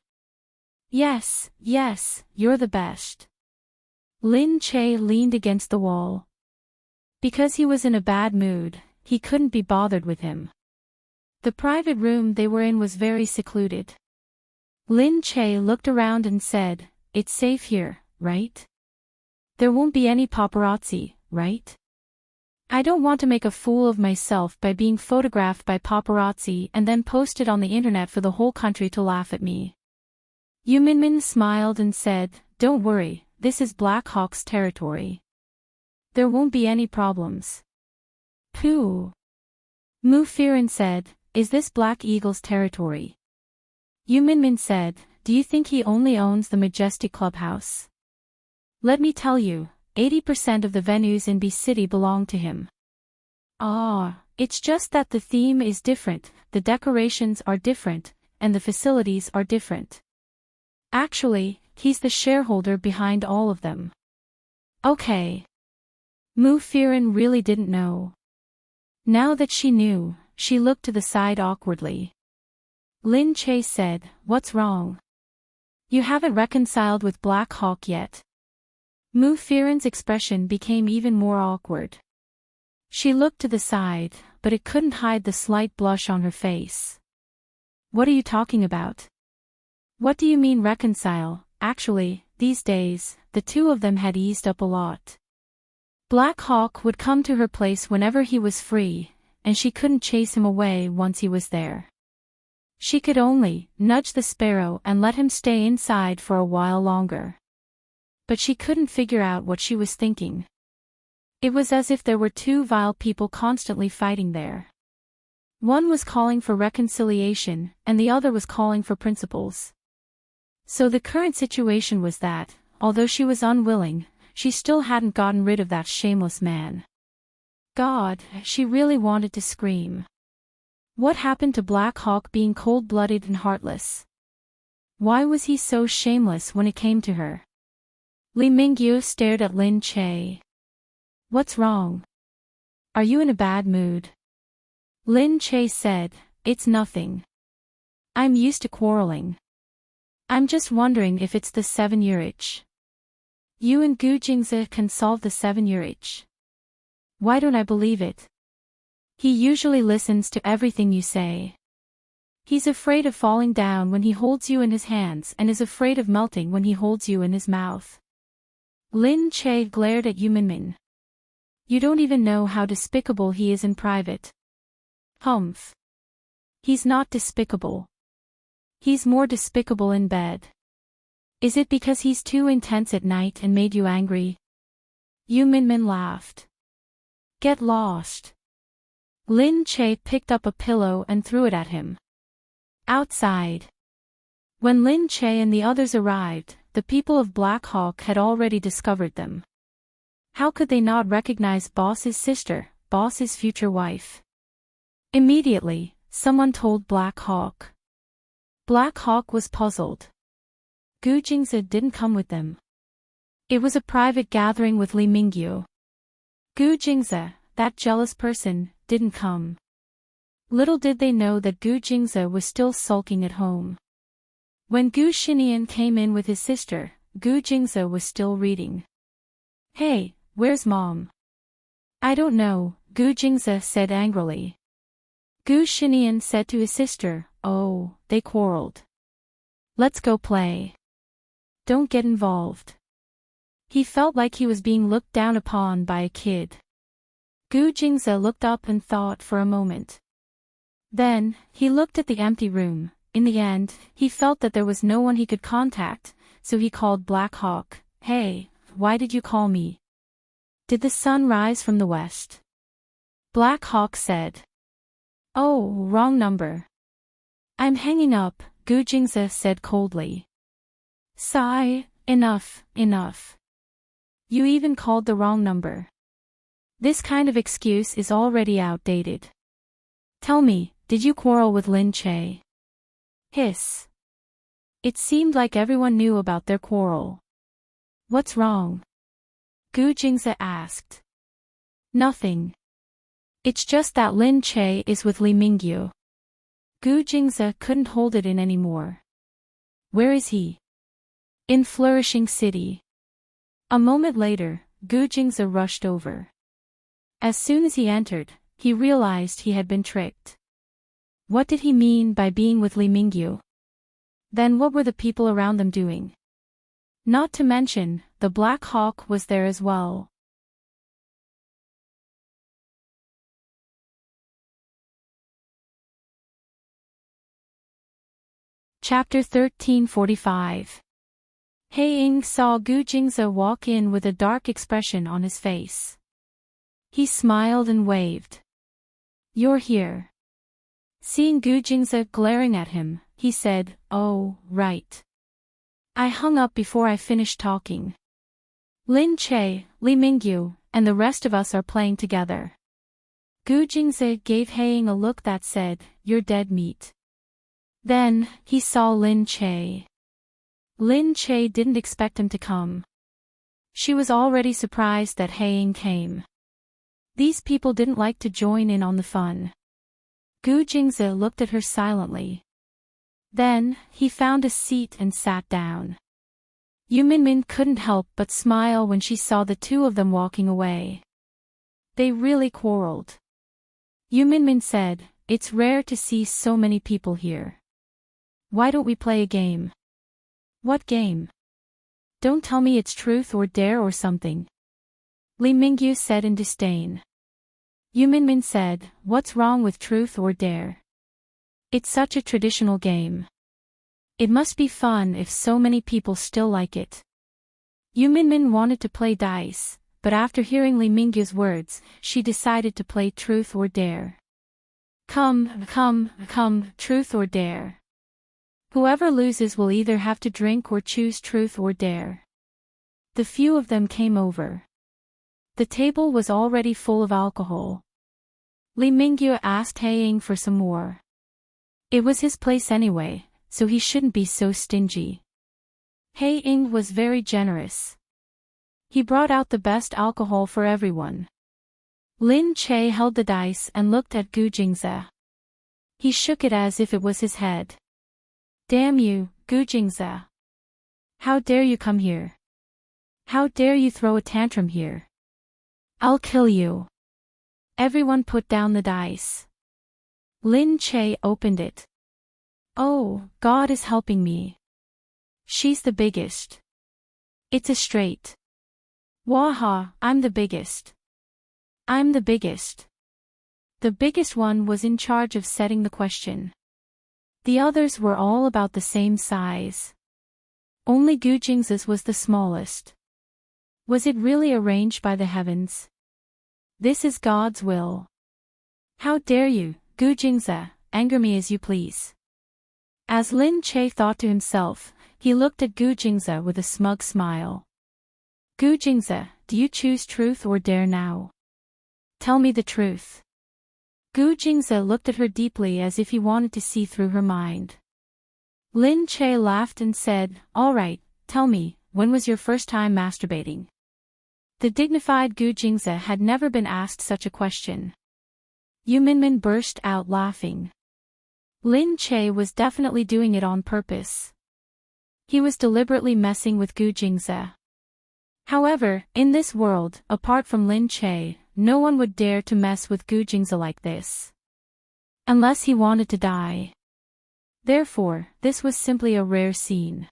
Yes, you're the best. Lin Che leaned against the wall. Because he was in a bad mood, he couldn't be bothered with him. The private room they were in was very secluded. Lin Che looked around and said, it's safe here, right? There won't be any paparazzi, right? I don't want to make a fool of myself by being photographed by paparazzi and then posted on the internet for the whole country to laugh at me. Yu Minmin smiled and said, "Don't worry, this is Black Hawk's territory. There won't be any problems." Pooh. Mu Firen said, "Is this Black Eagle's territory?" Yu Minmin said, "Do you think he only owns the Majestic Clubhouse? Let me tell you, 80% of the venues in B City belong to him." "Ah, it's just that the theme is different, the decorations are different, and the facilities are different. Actually, he's the shareholder behind all of them." Okay. Mu Firen really didn't know. Now that she knew, she looked to the side awkwardly. Lin Che said, "What's wrong? You haven't reconciled with Black Hawk yet." Mu Firen's expression became even more awkward. She looked to the side, but it couldn't hide the slight blush on her face. "What are you talking about? What do you mean reconcile?" Actually, these days, the two of them had eased up a lot. Black Hawk would come to her place whenever he was free, and she couldn't chase him away once he was there. She could only nudge the sparrow and let him stay inside for a while longer. But she couldn't figure out what she was thinking. It was as if there were two vile people constantly fighting there. One was calling for reconciliation, and the other was calling for principles. So the current situation was that, although she was unwilling, she still hadn't gotten rid of that shameless man. God, she really wanted to scream. What happened to Black Hawk being cold-blooded and heartless? Why was he so shameless when it came to her? Li Mingyu stared at Lin Che. "What's wrong? Are you in a bad mood?" Lin Che said, "It's nothing. I'm used to quarreling. I'm just wondering if it's the 7-year itch. You and Gu Jingze can solve the 7-year itch. Why don't I believe it? He usually listens to everything you say. He's afraid of falling down when he holds you in his hands and is afraid of melting when he holds you in his mouth." Lin Che glared at Yu Minmin. "You don't even know how despicable he is in private." "Humph. He's not despicable. He's more despicable in bed. Is it because he's too intense at night and made you angry?" Yu Minmin laughed. "Get lost." Lin Che picked up a pillow and threw it at him. Outside. When Lin Che and the others arrived, the people of Black Hawk had already discovered them. How could they not recognize Boss's sister, Boss's future wife? Immediately, someone told Black Hawk. Black Hawk was puzzled. Gu Jingze didn't come with them. It was a private gathering with Li Mingyu. Gu Jingze, that jealous person, didn't come. Little did they know that Gu Jingze was still sulking at home. When Gu Xinian came in with his sister, Gu Jingze was still reading. "Hey, where's Mom?" "I don't know," Gu Jingze said angrily. Gu Xinian said to his sister, "Oh, they quarreled. Let's go play. Don't get involved." He felt like he was being looked down upon by a kid. Gu Jingze looked up and thought for a moment. Then, he looked at the empty room. In the end, he felt that there was no one he could contact, so he called Black Hawk. "Hey, why did you call me? Did the sun rise from the west?" Black Hawk said. "Oh, wrong number. I'm hanging up," Gu Jingze said coldly. "Sigh, enough. You even called the wrong number. This kind of excuse is already outdated. Tell me, did you quarrel with Lin Che?" Hiss. It seemed like everyone knew about their quarrel. "What's wrong?" Gu Jingze asked. "Nothing. It's just that Lin Che is with Li Mingyu." Gu Jingze couldn't hold it in anymore. "Where is he?" "In Flourishing City." A moment later, Gu Jingze rushed over. As soon as he entered, he realized he had been tricked. What did he mean by being with Li Mingyu? Then what were the people around them doing? Not to mention, the Black Hawk was there as well. Chapter 1345. Hae-ing saw Gu Jingze walk in with a dark expression on his face. He smiled and waved. "You're here." Seeing Gu Jingze glaring at him, he said, "Oh, right. I hung up before I finished talking. Lin Che, Li Mingyu, and the rest of us are playing together." Gu Jingze gave Hae-ing a look that said, "You're dead meat." Then, he saw Lin Che. Lin Che didn't expect him to come. She was already surprised that Hae-ing came. These people didn't like to join in on the fun. Gu Jingze looked at her silently. Then, he found a seat and sat down. Yu Minmin couldn't help but smile when she saw the two of them walking away. They really quarreled. Yu Minmin said, "It's rare to see so many people here. Why don't we play a game?" "What game?" "Don't tell me it's truth or dare or something," Li Mingyu said in disdain. Yu Minmin said, "What's wrong with truth or dare? It's such a traditional game. It must be fun if so many people still like it." Yu Minmin wanted to play dice, but after hearing Li Mingyu's words, she decided to play truth or dare. Come, truth or dare. Whoever loses will either have to drink or choose truth or dare. The few of them came over. The table was already full of alcohol. Li Mingyu asked Hae-ing for some more. It was his place anyway, so he shouldn't be so stingy. Hae-ing was very generous. He brought out the best alcohol for everyone. Lin Che held the dice and looked at Gu Jingze. He shook it as if it was his head. "Damn you, Gu Jingze. How dare you come here? How dare you throw a tantrum here? I'll kill you." Everyone put down the dice. Lin Che opened it. "Oh, God is helping me. She's the biggest. It's a straight. Waha, I'm the biggest. I'm the biggest." The biggest one was in charge of setting the question. The others were all about the same size. Only Gu Jingze's was the smallest. Was it really arranged by the heavens? This is God's will. "How dare you, Gu Jingze, anger me as you please." As Lin Che thought to himself, he looked at Gu Jingze with a smug smile. "Gu Jingze, do you choose truth or dare now? Tell me the truth." Gu Jingze looked at her deeply as if he wanted to see through her mind. Lin Che laughed and said, "All right, tell me, when was your first time masturbating?" The dignified Gu Jingze had never been asked such a question. Yu Minmin burst out laughing. Lin Che was definitely doing it on purpose. He was deliberately messing with Gu Jingze. However, in this world, apart from Lin Che, no one would dare to mess with Gu Jingze like this. Unless he wanted to die. Therefore, this was simply a rare scene.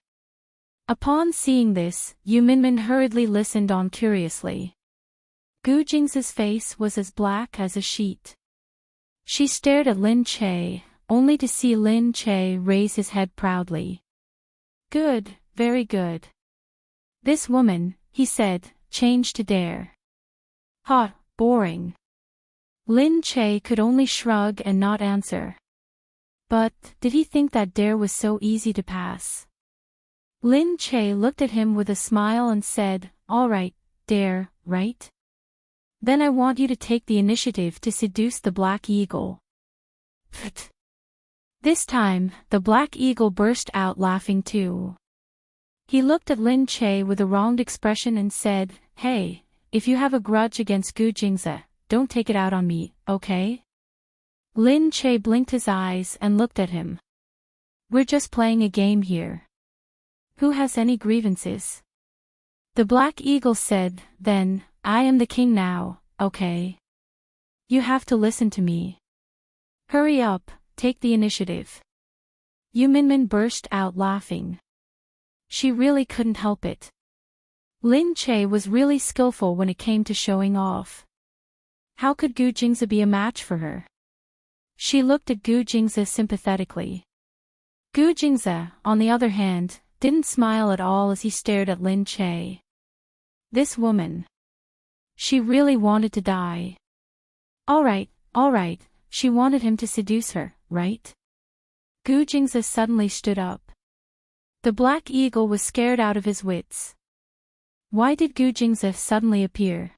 Upon seeing this, Yu Minmin hurriedly listened on curiously. Gu Jingze's face was as black as a sheet. She stared at Lin Che, only to see Lin Che raise his head proudly. "Good, very good. This woman," he said, "changed to dare." "Ha, boring." Lin Che could only shrug and not answer. But, did he think that dare was so easy to pass? Lin Che looked at him with a smile and said, "All right, dare, right? Then I want you to take the initiative to seduce the Black Eagle." Pfft. This time, the Black Eagle burst out laughing too. He looked at Lin Che with a wronged expression and said, "Hey, if you have a grudge against Gu Jingze, don't take it out on me, okay?" Lin Che blinked his eyes and looked at him. "We're just playing a game here. Who has any grievances?" The Black Eagle said, "Then, I am the king now, okay? You have to listen to me. Hurry up, take the initiative." Yu Minmin burst out laughing. She really couldn't help it. Lin Che was really skillful when it came to showing off. How could Gu Jingze be a match for her? She looked at Gu Jingze sympathetically. Gu Jingze, on the other hand, didn't smile at all as he stared at Lin Che. This woman. She really wanted to die. All right, she wanted him to seduce her, right? Gu Jingze suddenly stood up. The Black Eagle was scared out of his wits. Why did Gu Jingze suddenly appear?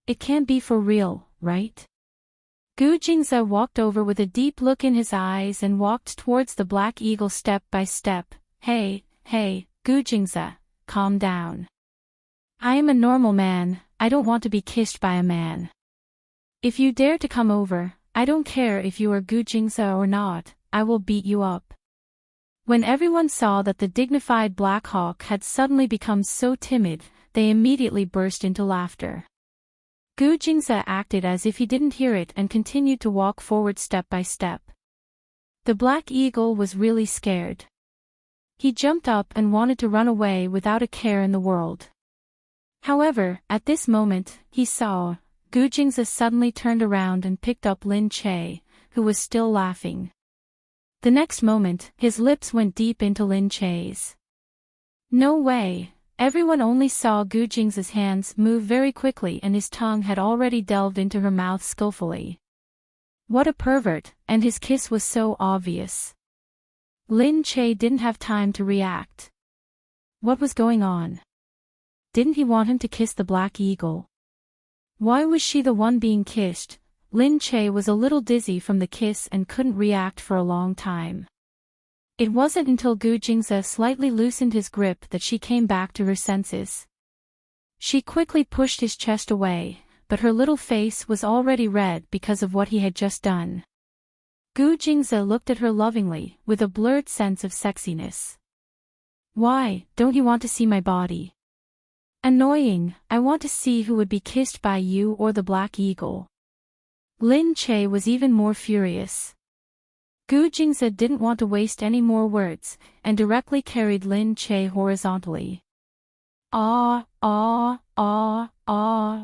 It can't be for real, right? Gu Jingze walked over with a deep look in his eyes and walked towards the Black Eagle step by step. Hey, Gu Jingze, calm down. I am a normal man, I don't want to be kissed by a man. If you dare to come over, I don't care if you are Gu Jingze or not, I will beat you up. When everyone saw that the dignified Black Hawk had suddenly become so timid, they immediately burst into laughter. Gu Jingze acted as if he didn't hear it and continued to walk forward step by step. The Black Eagle was really scared. He jumped up and wanted to run away without a care in the world. However, at this moment, he saw, Gu Jingze suddenly turned around and picked up Lin Che, who was still laughing. The next moment, his lips went deep into Lin Che's. No way, everyone only saw Gu Jingze's hands move very quickly and his tongue had already delved into her mouth skillfully. What a pervert, and his kiss was so obvious. Lin Che didn't have time to react. What was going on? Didn't he want him to kiss the Black Eagle? Why was she the one being kissed? Lin Che was a little dizzy from the kiss and couldn't react for a long time. It wasn't until Gu Jingze slightly loosened his grip that she came back to her senses. She quickly pushed his chest away, but her little face was already red because of what he had just done. Gu Jingze looked at her lovingly, with a blurred sense of sexiness. Why, don't you want to see my body? Annoying, I want to see who would be kissed by you or the Black Eagle. Lin Che was even more furious. Gu Jingze didn't want to waste any more words, and directly carried Lin Che horizontally.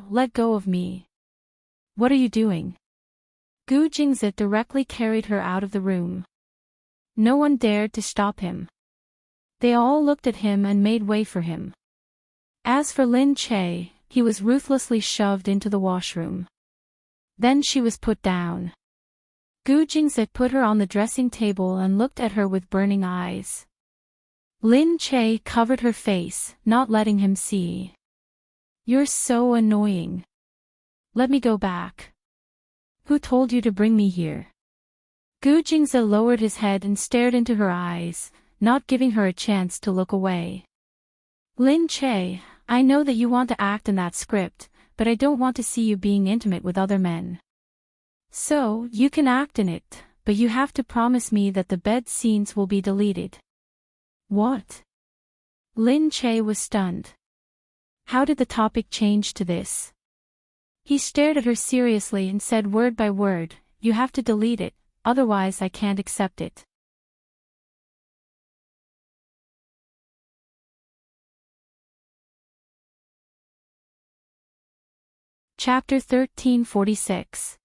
Let go of me. What are you doing? Gu Jingze directly carried her out of the room. No one dared to stop him. They all looked at him and made way for him. As for Lin Che, he was ruthlessly shoved into the washroom. Then she was put down. Gu Jingze put her on the dressing table and looked at her with burning eyes. Lin Che covered her face, not letting him see. You're so annoying. Let me go back. Who told you to bring me here? Gu Jingze lowered his head and stared into her eyes, not giving her a chance to look away. Lin Che, I know that you want to act in that script, but I don't want to see you being intimate with other men. So, you can act in it, but you have to promise me that the bed scenes will be deleted. What? Lin Che was stunned. How did the topic change to this? He stared at her seriously and said word by word, you have to delete it, otherwise I can't accept it. Chapter 1346.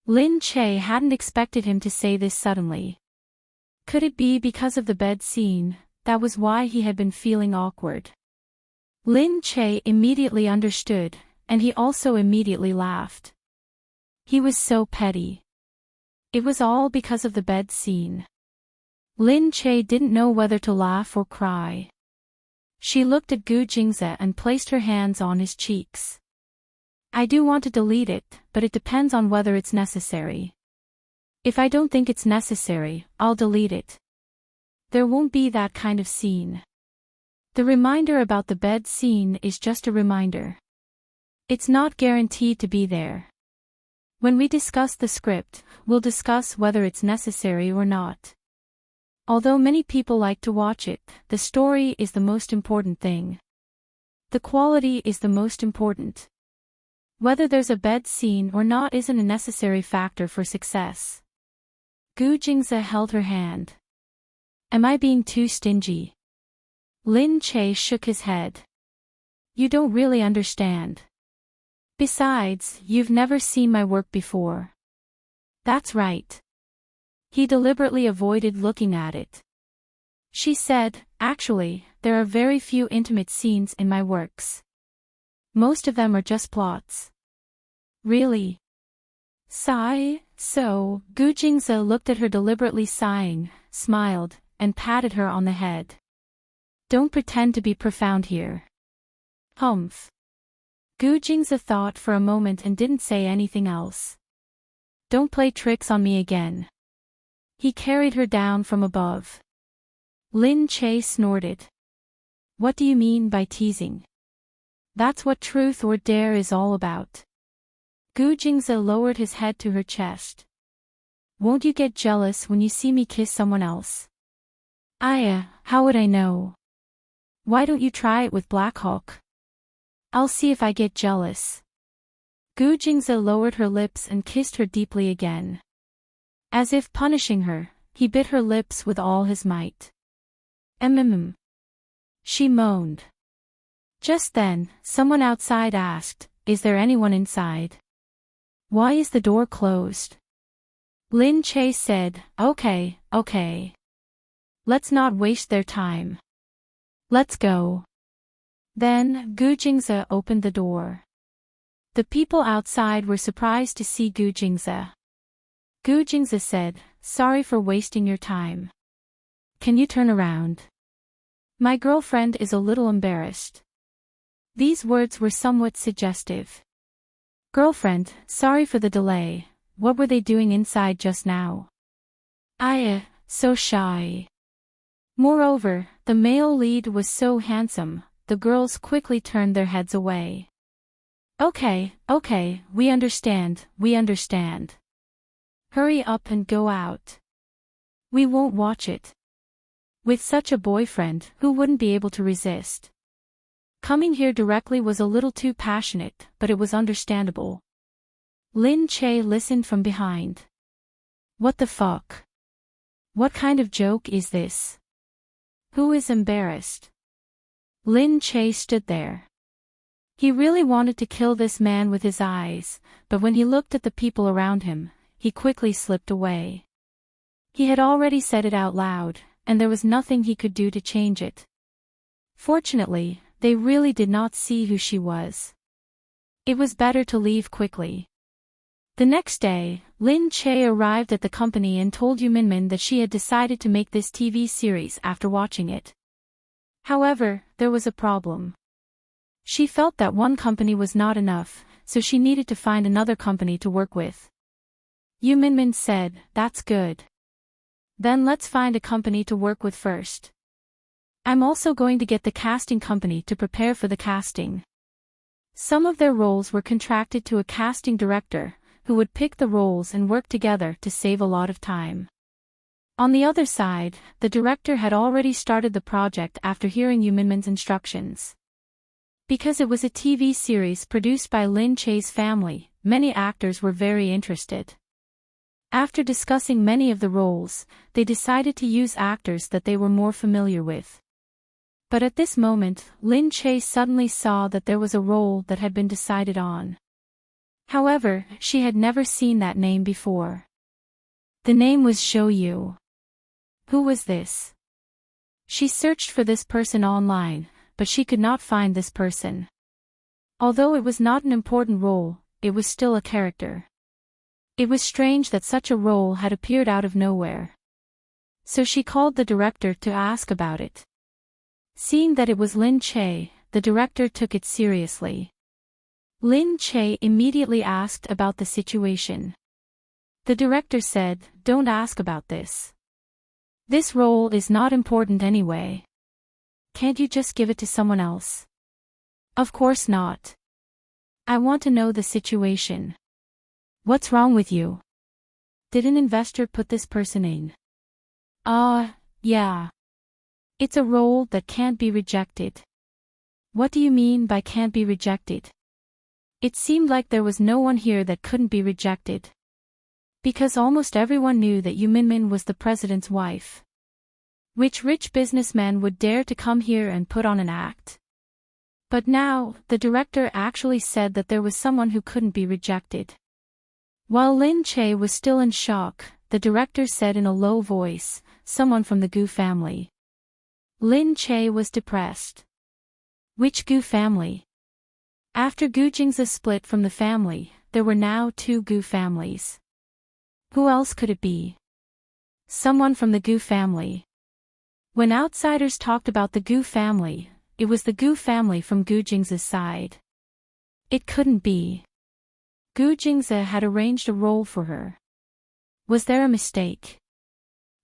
Lin Che hadn't expected him to say this suddenly. Could it be because of the bed scene, that was why he had been feeling awkward? Lin Che immediately understood, and he also immediately laughed. He was so petty. It was all because of the bed scene. Lin Che didn't know whether to laugh or cry. She looked at Gu Jingze and placed her hands on his cheeks. I do want to delete it, but it depends on whether it's necessary. If I don't think it's necessary, I'll delete it. There won't be that kind of scene. The reminder about the bed scene is just a reminder. It's not guaranteed to be there. When we discuss the script, we'll discuss whether it's necessary or not. Although many people like to watch it, the story is the most important thing. The quality is the most important. Whether there's a bed scene or not isn't a necessary factor for success. Gu Jingze held her hand. Am I being too stingy? Lin Che shook his head. You don't really understand. Besides, you've never seen my work before. That's right. He deliberately avoided looking at it. She said, actually, there are very few intimate scenes in my works. Most of them are just plots. Really? Sigh, so, Gu Jingze looked at her deliberately sighing, smiled, and patted her on the head. Don't pretend to be profound here. Humph. Gu Jingze thought for a moment and didn't say anything else. Don't play tricks on me again. He carried her down from above. Lin Che snorted. What do you mean by teasing? That's what truth or dare is all about. Gu Jingze lowered his head to her chest. Won't you get jealous when you see me kiss someone else? How would I know? Why don't you try it with Black Hawk? I'll see if I get jealous. Gu Jingze lowered her lips and kissed her deeply again. As if punishing her, he bit her lips with all his might. She moaned. Just then, someone outside asked, Is there anyone inside? Why is the door closed? Lin Che said, Okay. Let's not waste their time. Let's go. Then, Gu Jingze opened the door. The people outside were surprised to see Gu Jingze. Gu Jingze said, Sorry for wasting your time. Can you turn around? My girlfriend is a little embarrassed. These words were somewhat suggestive. Girlfriend, sorry for the delay, what were they doing inside just now? So shy. Moreover, the male lead was so handsome, the girls quickly turned their heads away. Okay, we understand. Hurry up and go out. We won't watch it. With such a boyfriend, who wouldn't be able to resist? Coming here directly was a little too passionate, but it was understandable. Lin Che listened from behind. What the fuck? What kind of joke is this? Who is embarrassed? Lin Che stood there. He really wanted to kill this man with his eyes, but when he looked at the people around him, he quickly slipped away. He had already said it out loud, and there was nothing he could do to change it. Fortunately, they really did not see who she was. It was better to leave quickly. The next day, Lin Che arrived at the company and told Yu Minmin that she had decided to make this TV series after watching it. However, there was a problem. She felt that one company was not enough, so she needed to find another company to work with. Yu Minmin said, That's good. Then let's find a company to work with first. I'm also going to get the casting company to prepare for the casting. Some of their roles were contracted to a casting director, who would pick the roles and work together to save a lot of time. On the other side, the director had already started the project after hearing Yu Minmin's instructions. Because it was a TV series produced by Lin Che's family, many actors were very interested. After discussing many of the roles, they decided to use actors that they were more familiar with. But at this moment, Lin Che suddenly saw that there was a role that had been decided on. However, she had never seen that name before. The name was Shou Yu. Who was this? She searched for this person online, but she could not find this person. Although it was not an important role, it was still a character. It was strange that such a role had appeared out of nowhere. So she called the director to ask about it. Seeing that it was Lin Che, the director took it seriously. Lin Che immediately asked about the situation. The director said, Don't ask about this. This role is not important anyway. Can't you just give it to someone else? Of course not. I want to know the situation. What's wrong with you? Did an investor put this person in? Yeah. It's a role that can't be rejected. What do you mean by can't be rejected? It seemed like there was no one here that couldn't be rejected. Because almost everyone knew that Yu Minmin was the president's wife. Which rich businessman would dare to come here and put on an act? But now, the director actually said that there was someone who couldn't be rejected. While Lin Che was still in shock, the director said in a low voice, someone from the Gu family. Lin Che was depressed. Which Gu family? After Gu Jingze split from the family, there were now two Gu families. Who else could it be? Someone from the Gu family. When outsiders talked about the Gu family, it was the Gu family from Gu Jingze's side. It couldn't be. Gu Jingze had arranged a role for her. Was there a mistake?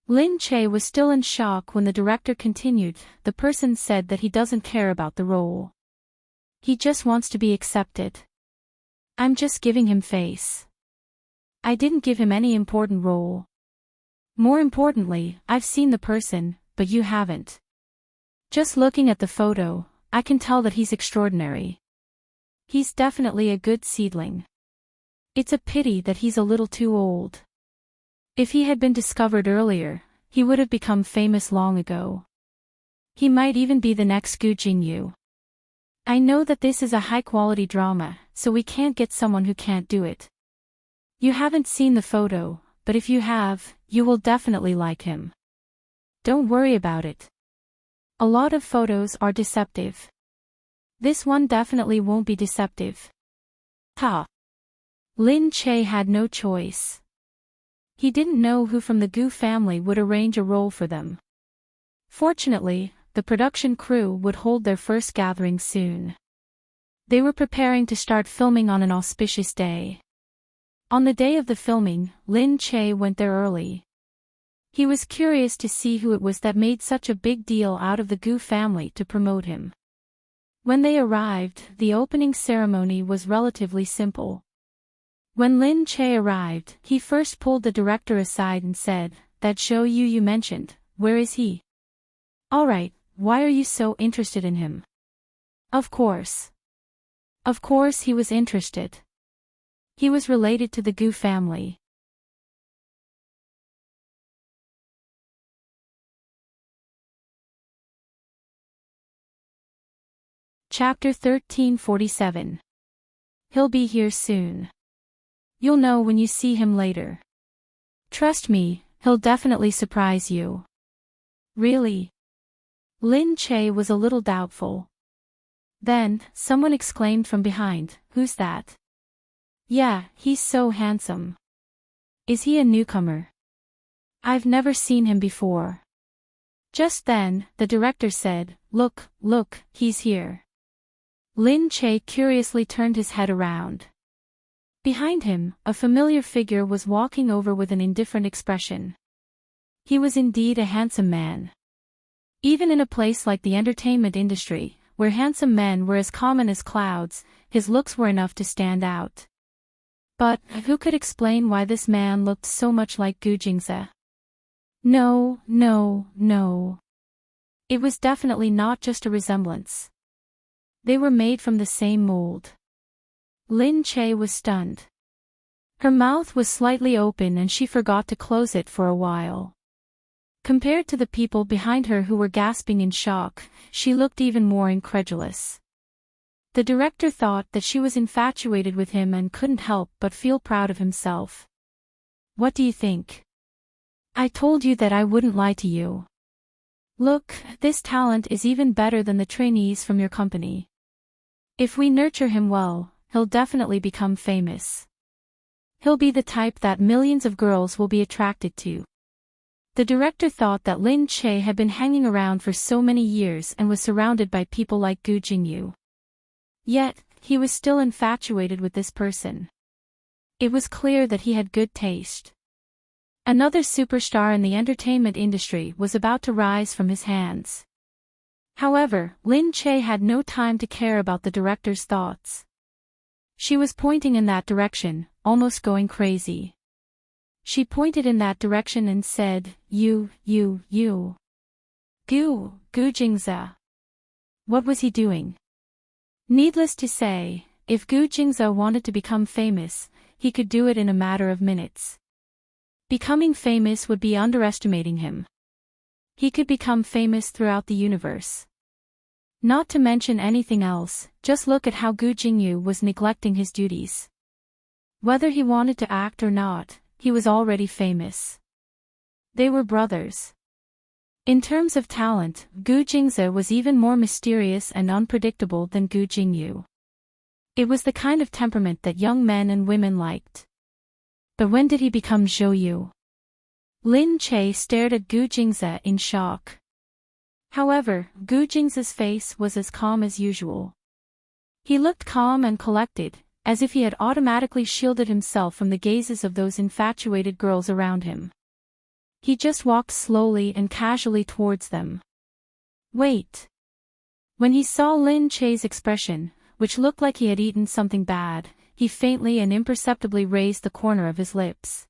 Lin Che was still in shock when the director continued. The person said that he doesn't care about the role. He just wants to be accepted. I'm just giving him face. I didn't give him any important role. More importantly, I've seen the person, but you haven't. Just looking at the photo, I can tell that he's extraordinary. He's definitely a good seedling. It's a pity that he's a little too old. If he had been discovered earlier, he would have become famous long ago. He might even be the next Gu Jingyu. I know that this is a high-quality drama, so we can't get someone who can't do it. You haven't seen the photo, but if you have, you will definitely like him. Don't worry about it. A lot of photos are deceptive. This one definitely won't be deceptive. Ha! Lin Che had no choice. He didn't know who from the Gu family would arrange a role for them. Fortunately, the production crew would hold their first gathering soon. They were preparing to start filming on an auspicious day. On the day of the filming, Lin Che went there early. He was curious to see who it was that made such a big deal out of the Gu family to promote him. When they arrived, the opening ceremony was relatively simple. When Lin Che arrived, he first pulled the director aside and said, "That show you mentioned, where is he?" "Alright, why are you so interested in him?" Of course. Of course he was interested. He was related to the Gu family. Chapter 1347. He'll be here soon. You'll know when you see him later. Trust me, he'll definitely surprise you. Really? Lin Che was a little doubtful. Then, someone exclaimed from behind, "Who's that?" "Yeah, he's so handsome." "Is he a newcomer?" "I've never seen him before." Just then, the director said, Look, he's here." Lin Che curiously turned his head around. Behind him, a familiar figure was walking over with an indifferent expression. He was indeed a handsome man. Even in a place like the entertainment industry, where handsome men were as common as clouds, his looks were enough to stand out. But, who could explain why this man looked so much like Gu Jingze? No. It was definitely not just a resemblance. They were made from the same mold. Lin Che was stunned. Her mouth was slightly open and she forgot to close it for a while. Compared to the people behind her who were gasping in shock, she looked even more incredulous. The director thought that she was infatuated with him and couldn't help but feel proud of himself. "What do you think? I told you that I wouldn't lie to you. Look, this talent is even better than the trainees from your company. If we nurture him well, he'll definitely become famous. He'll be the type that millions of girls will be attracted to." The director thought that Lin Che had been hanging around for so many years and was surrounded by people like Gu Jingyu. Yet, he was still infatuated with this person. It was clear that he had good taste. Another superstar in the entertainment industry was about to rise from his hands. However, Lin Che had no time to care about the director's thoughts. She was pointing in that direction, almost going crazy. She pointed in that direction and said, You. Gu Jingze. What was he doing? Needless to say, if Gu Jingze wanted to become famous, he could do it in a matter of minutes. Becoming famous would be underestimating him. He could become famous throughout the universe. Not to mention anything else, just look at how Gu Jingyu was neglecting his duties. Whether he wanted to act or not, he was already famous. They were brothers. In terms of talent, Gu Jingze was even more mysterious and unpredictable than Gu Jingyu. It was the kind of temperament that young men and women liked. But when did he become Zhou? Lin Che stared at Gu Jingze in shock. However, Gu Jingze's face was as calm as usual. He looked calm and collected, as if he had automatically shielded himself from the gazes of those infatuated girls around him. He just walked slowly and casually towards them. Wait. When he saw Lin Che's expression, which looked like he had eaten something bad, he faintly and imperceptibly raised the corner of his lips.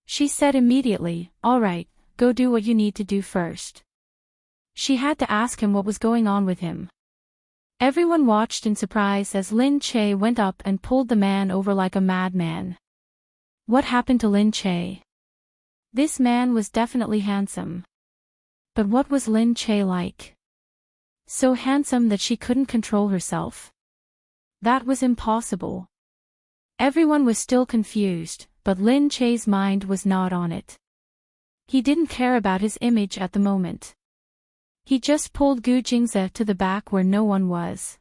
She said immediately, "All right, go do what you need to do first." She had to ask him what was going on with him. Everyone watched in surprise as Lin Che went up and pulled the man over like a madman. What happened to Lin Che? This man was definitely handsome. But what was Lin Che like? So handsome that she couldn't control herself? That was impossible. Everyone was still confused, but Lin Che's mind was not on it. He didn't care about his image at the moment. He just pulled Gu Jingze to the back where no one was.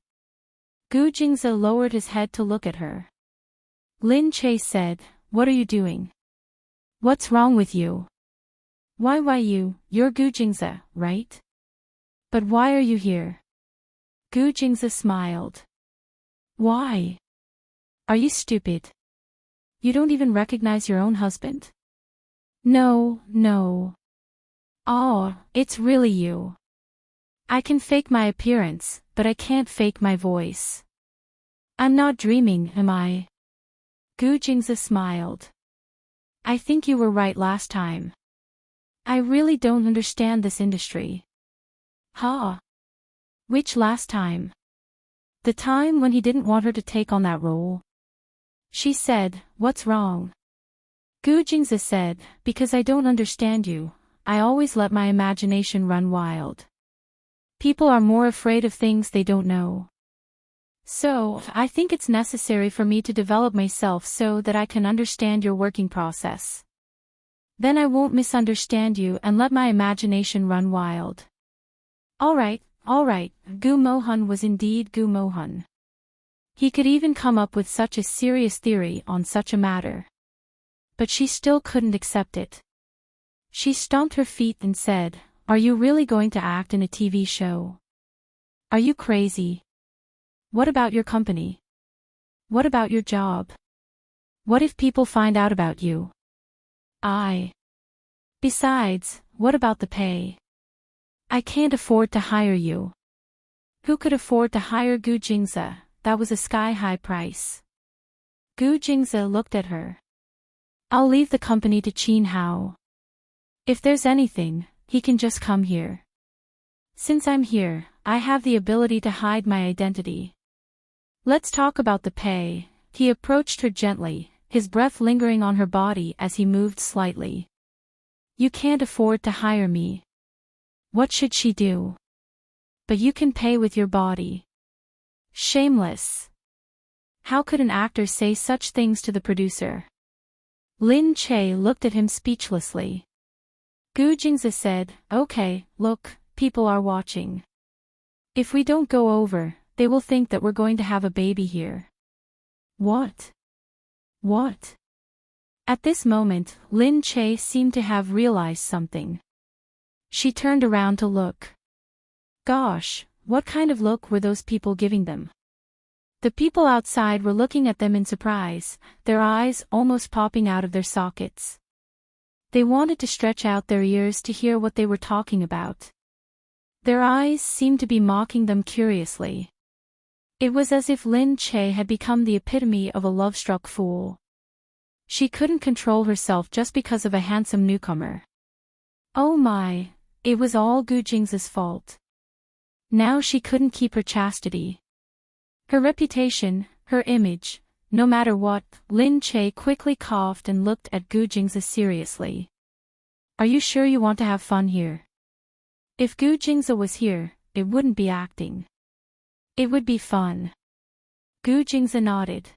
Gu Jingze lowered his head to look at her. Lin Che said, "What are you doing? What's wrong with you? Why you're Gu Jingze, right? But why are you here?" Gu Jingze smiled. Why? Are you stupid? You don't even recognize your own husband? No. Oh, it's really you. I can fake my appearance, but I can't fake my voice. I'm not dreaming, am I? Gu Jingze smiled. I think you were right last time. I really don't understand this industry. Huh? Which last time? The time when he didn't want her to take on that role? She said, "What's wrong?" Gu Jingze said, "Because I don't understand you. I always let my imagination run wild. People are more afraid of things they don't know. So, I think it's necessary for me to develop myself so that I can understand your working process. Then I won't misunderstand you and let my imagination run wild." All right. Gu Mohan was indeed Gu Mohan. He could even come up with such a serious theory on such a matter. But she still couldn't accept it. She stomped her feet and said, "Are you really going to act in a TV show? Are you crazy? What about your company? What about your job? What if people find out about you? Besides, what about the pay? I can't afford to hire you." Who could afford to hire Gu Jingze? That was a sky-high price. Gu Jingze looked at her. "I'll leave the company to Qin Hao. If there's anything, he can just come here. Since I'm here, I have the ability to hide my identity. Let's talk about the pay." He approached her gently, his breath lingering on her body as he moved slightly. "You can't afford to hire me. What should she do? But you can pay with your body." Shameless. How could an actor say such things to the producer? Lin Che looked at him speechlessly. Gu Jingze said, "Okay, look, people are watching. If we don't go over, they will think that we're going to have a baby here." What? At this moment, Lin Che seemed to have realized something. She turned around to look. Gosh, what kind of look were those people giving them? The people outside were looking at them in surprise, their eyes almost popping out of their sockets. They wanted to stretch out their ears to hear what they were talking about. Their eyes seemed to be mocking them curiously. It was as if Lin Che had become the epitome of a love-struck fool. She couldn't control herself just because of a handsome newcomer. Oh my, it was all Gu Jingze's fault. Now she couldn't keep her chastity. Her reputation, her image, no matter what. Lin Che quickly coughed and looked at Gu Jingze seriously. "Are you sure you want to have fun here? If Gu Jingze was here, it wouldn't be acting. It would be fun. Gu Jingze nodded.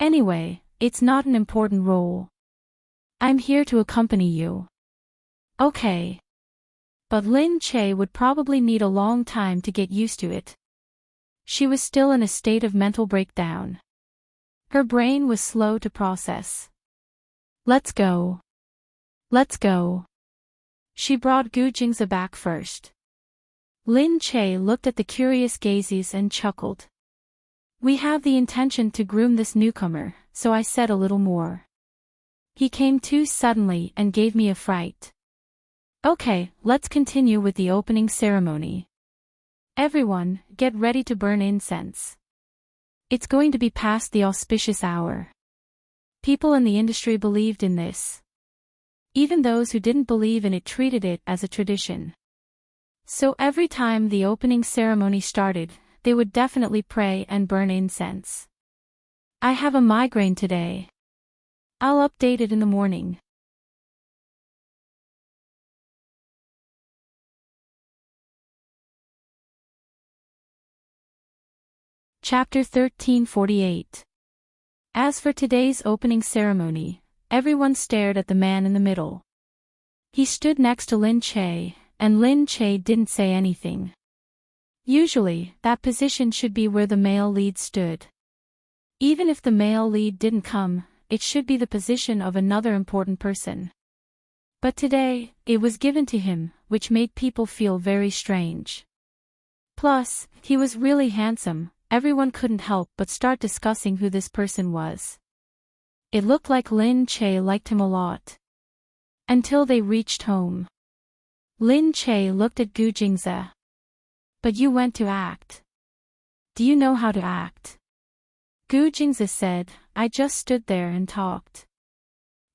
Anyway, it's not an important role. I'm here to accompany you. Okay. But Lin Che would probably need a long time to get used to it. She was still in a state of mental breakdown. Her brain was slow to process. Let's go. Let's go. She brought Gu Jingze back first. Lin Che looked at the curious gazes and chuckled. We have the intention to groom this newcomer, so I said a little more. He came too suddenly and gave me a fright. Okay, let's continue with the opening ceremony. Everyone, get ready to burn incense. It's going to be past the auspicious hour. People in the industry believed in this. Even those who didn't believe in it treated it as a tradition. So every time the opening ceremony started, they would definitely pray and burn incense. I have a migraine today. I'll update it in the morning. Chapter 1348. As for today's opening ceremony, everyone stared at the man in the middle. He stood next to Lin Che, and Lin Che didn't say anything. Usually, that position should be where the male lead stood. Even if the male lead didn't come, it should be the position of another important person. But today, it was given to him, which made people feel very strange. Plus, he was really handsome, everyone couldn't help but start discussing who this person was. It looked like Lin Che liked him a lot. Until they reached home. Lin Che looked at Gu Jingze. But you went to act. Do you know how to act? Gu Jingze said, I just stood there and talked.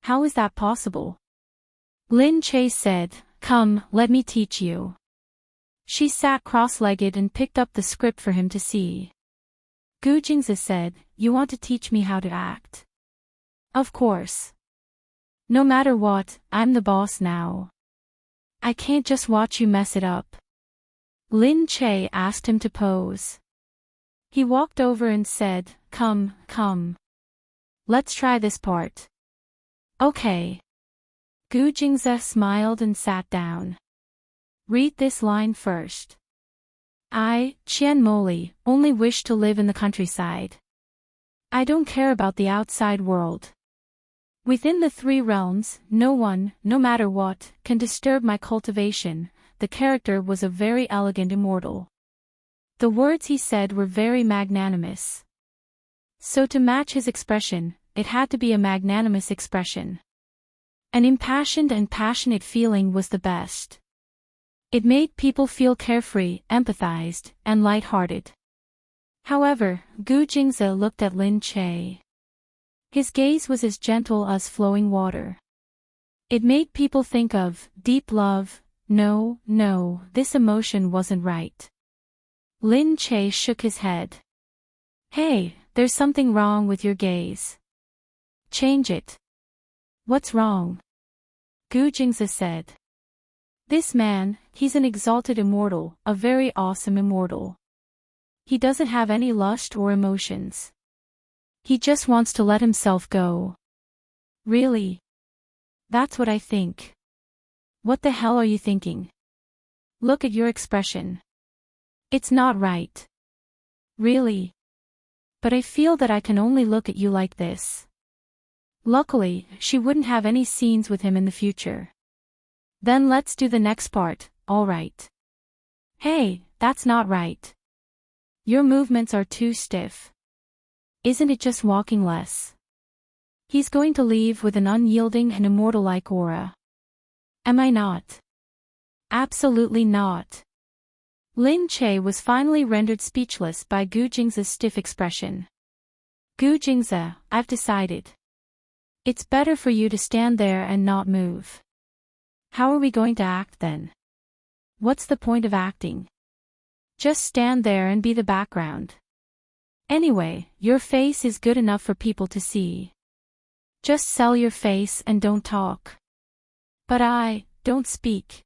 How is that possible? Lin Che said, come, let me teach you. She sat cross-legged and picked up the script for him to see. Gu Jingze said, you want to teach me how to act? Of course. No matter what, I'm the boss now. I can't just watch you mess it up. Lin Che asked him to pose. He walked over and said, come, come. Let's try this part. Okay. Gu Jingze smiled and sat down. Read this line first. I, Qian Moli, only wish to live in the countryside. I don't care about the outside world. Within the three realms, no one, no matter what, can disturb my cultivation. The character was a very elegant immortal. The words he said were very magnanimous. So to match his expression, it had to be a magnanimous expression. An impassioned and passionate feeling was the best. It made people feel carefree, empathized, and light-hearted. However, Gu Jingze looked at Lin Che. His gaze was as gentle as flowing water. It made people think of deep love. No, this emotion wasn't right. Lin Che shook his head. Hey, there's something wrong with your gaze. Change it. What's wrong? Gu Jingze said. This man, he's an exalted immortal, a very awesome immortal. He doesn't have any lust or emotions. He just wants to let himself go. Really? That's what I think. What the hell are you thinking? Look at your expression. It's not right. Really? But I feel that I can only look at you like this. Luckily, she wouldn't have any scenes with him in the future. Then let's do the next part, alright. Hey, that's not right. Your movements are too stiff. Isn't it just walking less? He's going to leave with an unyielding and immortal-like aura. Am I not? Absolutely not. Lin Che was finally rendered speechless by Gu Jingze's stiff expression. Gu Jingze, I've decided. It's better for you to stand there and not move. How are we going to act then? What's the point of acting? Just stand there and be the background. Anyway, your face is good enough for people to see. Just sell your face and don't talk. But don't speak.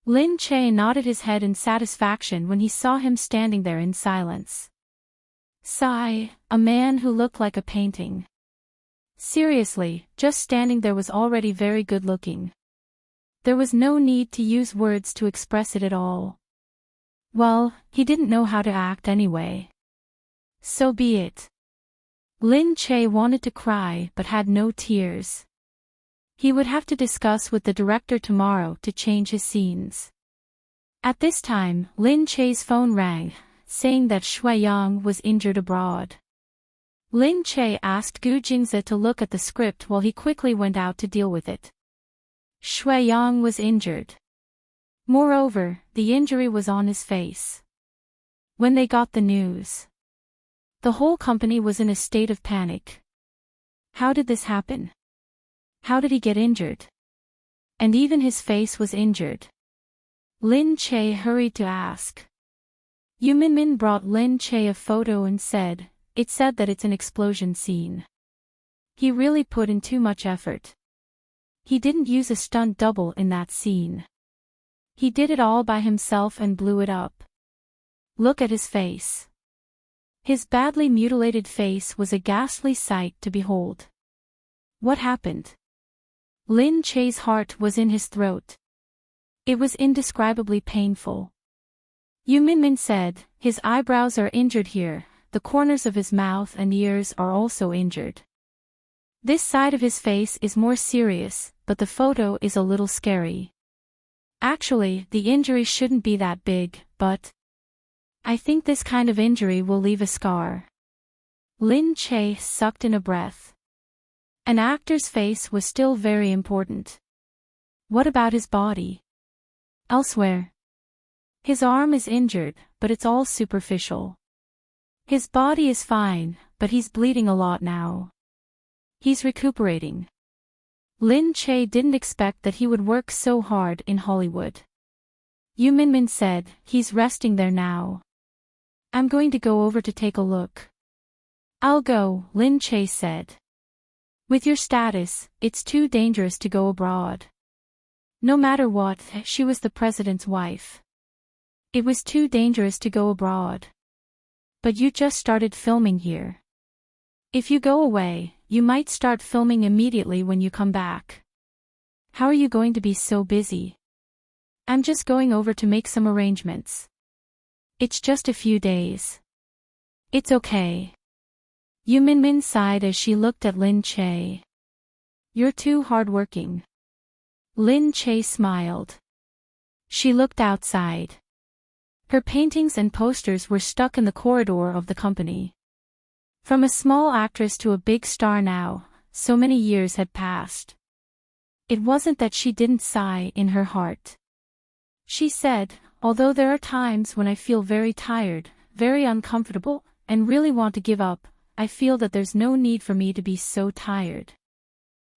Lin Che nodded his head in satisfaction when he saw him standing there in silence. Sigh, a man who looked like a painting. Seriously, just standing there was already very good looking. There was no need to use words to express it at all. Well, he didn't know how to act anyway. So be it. Lin Che wanted to cry but had no tears. He would have to discuss with the director tomorrow to change his scenes. At this time, Lin Che's phone rang, saying that Shui Yang was injured abroad. Lin Che asked Gu Jingze to look at the script while he quickly went out to deal with it. Shui Yang was injured. Moreover, the injury was on his face. When they got the news, the whole company was in a state of panic. How did this happen? How did he get injured? And even his face was injured. Lin Che hurried to ask. Yu Minmin brought Lin Che a photo and said, "It said that it's an explosion scene." He really put in too much effort. He didn't use a stunt double in that scene. He did it all by himself and blew it up. Look at his face. His badly mutilated face was a ghastly sight to behold. What happened? Lin Che's heart was in his throat. It was indescribably painful. Yu Minmin said, "His eyebrows are injured here, the corners of his mouth and ears are also injured. This side of his face is more serious, but the photo is a little scary. Actually, the injury shouldn't be that big, but I think this kind of injury will leave a scar." Lin Che sucked in a breath. An actor's face was still very important. What about his body? Elsewhere. His arm is injured, but it's all superficial. His body is fine, but he's bleeding a lot now. He's recuperating. Lin Che didn't expect that he would work so hard in Hollywood. Yu Minmin said, "He's resting there now. I'm going to go over to take a look." "I'll go," Lin Che said. "With your status, it's too dangerous to go abroad." No matter what, she was the president's wife. It was too dangerous to go abroad. But you just started filming here. If you go away, you might start filming immediately when you come back. How are you going to be so busy? I'm just going over to make some arrangements. It's just a few days. It's okay. Yu Minmin sighed as she looked at Lin Che. You're too hardworking. Lin Che smiled. She looked outside. Her paintings and posters were stuck in the corridor of the company. From a small actress to a big star now, so many years had passed. It wasn't that she didn't sigh in her heart. She said, "Although there are times when I feel very tired, very uncomfortable, and really want to give up, I feel that there's no need for me to be so tired.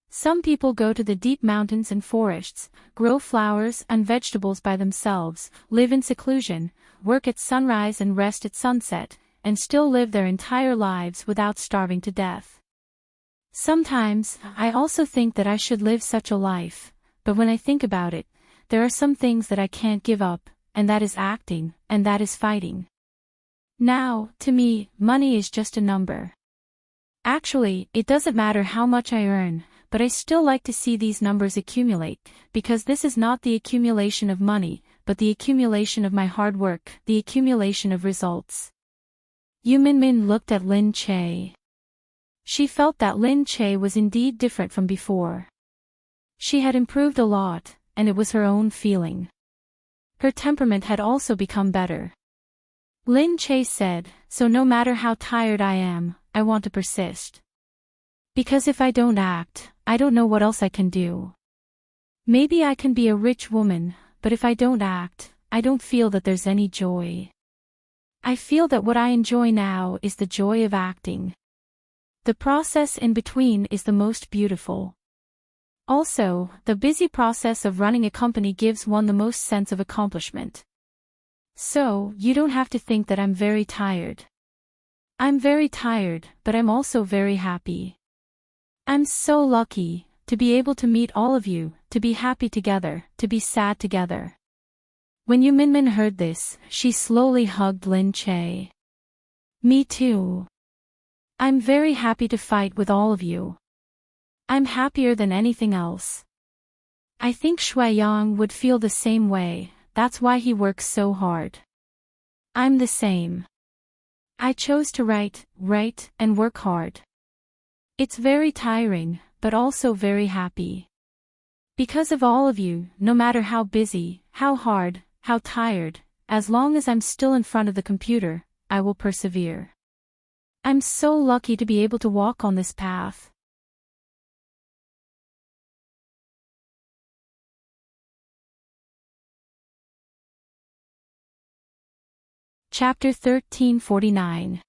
Some people go to the deep mountains and forests, grow flowers and vegetables by themselves, live in seclusion, work at sunrise and rest at sunset, and still live their entire lives without starving to death. Sometimes, I also think that I should live such a life, but when I think about it, there are some things that I can't give up, and that is acting, and that is fighting. Now, to me, money is just a number. Actually, it doesn't matter how much I earn, but I still like to see these numbers accumulate, because this is not the accumulation of money, but the accumulation of my hard work, the accumulation of results." Yu Minmin looked at Lin Che. She felt that Lin Che was indeed different from before. She had improved a lot, and it was her own feeling. Her temperament had also become better. Lin Che said, "So no matter how tired I am, I want to persist. Because if I don't act, I don't know what else I can do. Maybe I can be a rich woman, but if I don't act, I don't feel that there's any joy. I feel that what I enjoy now is the joy of acting. The process in between is the most beautiful. Also, the busy process of running a company gives one the most sense of accomplishment. So, you don't have to think that I'm very tired. I'm very tired, but I'm also very happy. I'm so lucky to be able to meet all of you, to be happy together, to be sad together. When Yu Minmin heard this, she slowly hugged Lin Che. Me too. I'm very happy to fight with all of you. I'm happier than anything else. I think Shui Yang would feel the same way, that's why he works so hard. I'm the same. I chose to write, and work hard. It's very tiring, but also very happy. Because of all of you, no matter how busy, how hard, how tired, as long as I'm still in front of the computer, I will persevere. I'm so lucky to be able to walk on this path. Chapter 1349.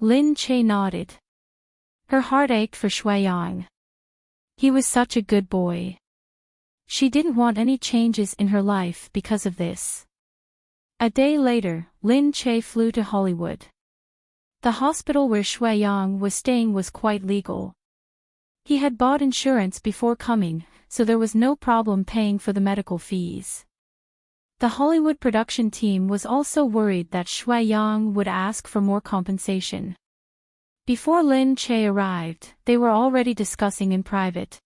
Lin Che nodded. Her heart ached for Shui Yang. He was such a good boy. She didn't want any changes in her life because of this. A day later, Lin Che flew to Hollywood. The hospital where Shui Yang was staying was quite legal. He had bought insurance before coming, so there was no problem paying for the medical fees. The Hollywood production team was also worried that Shui Yang would ask for more compensation. Before Lin Che arrived, they were already discussing in private.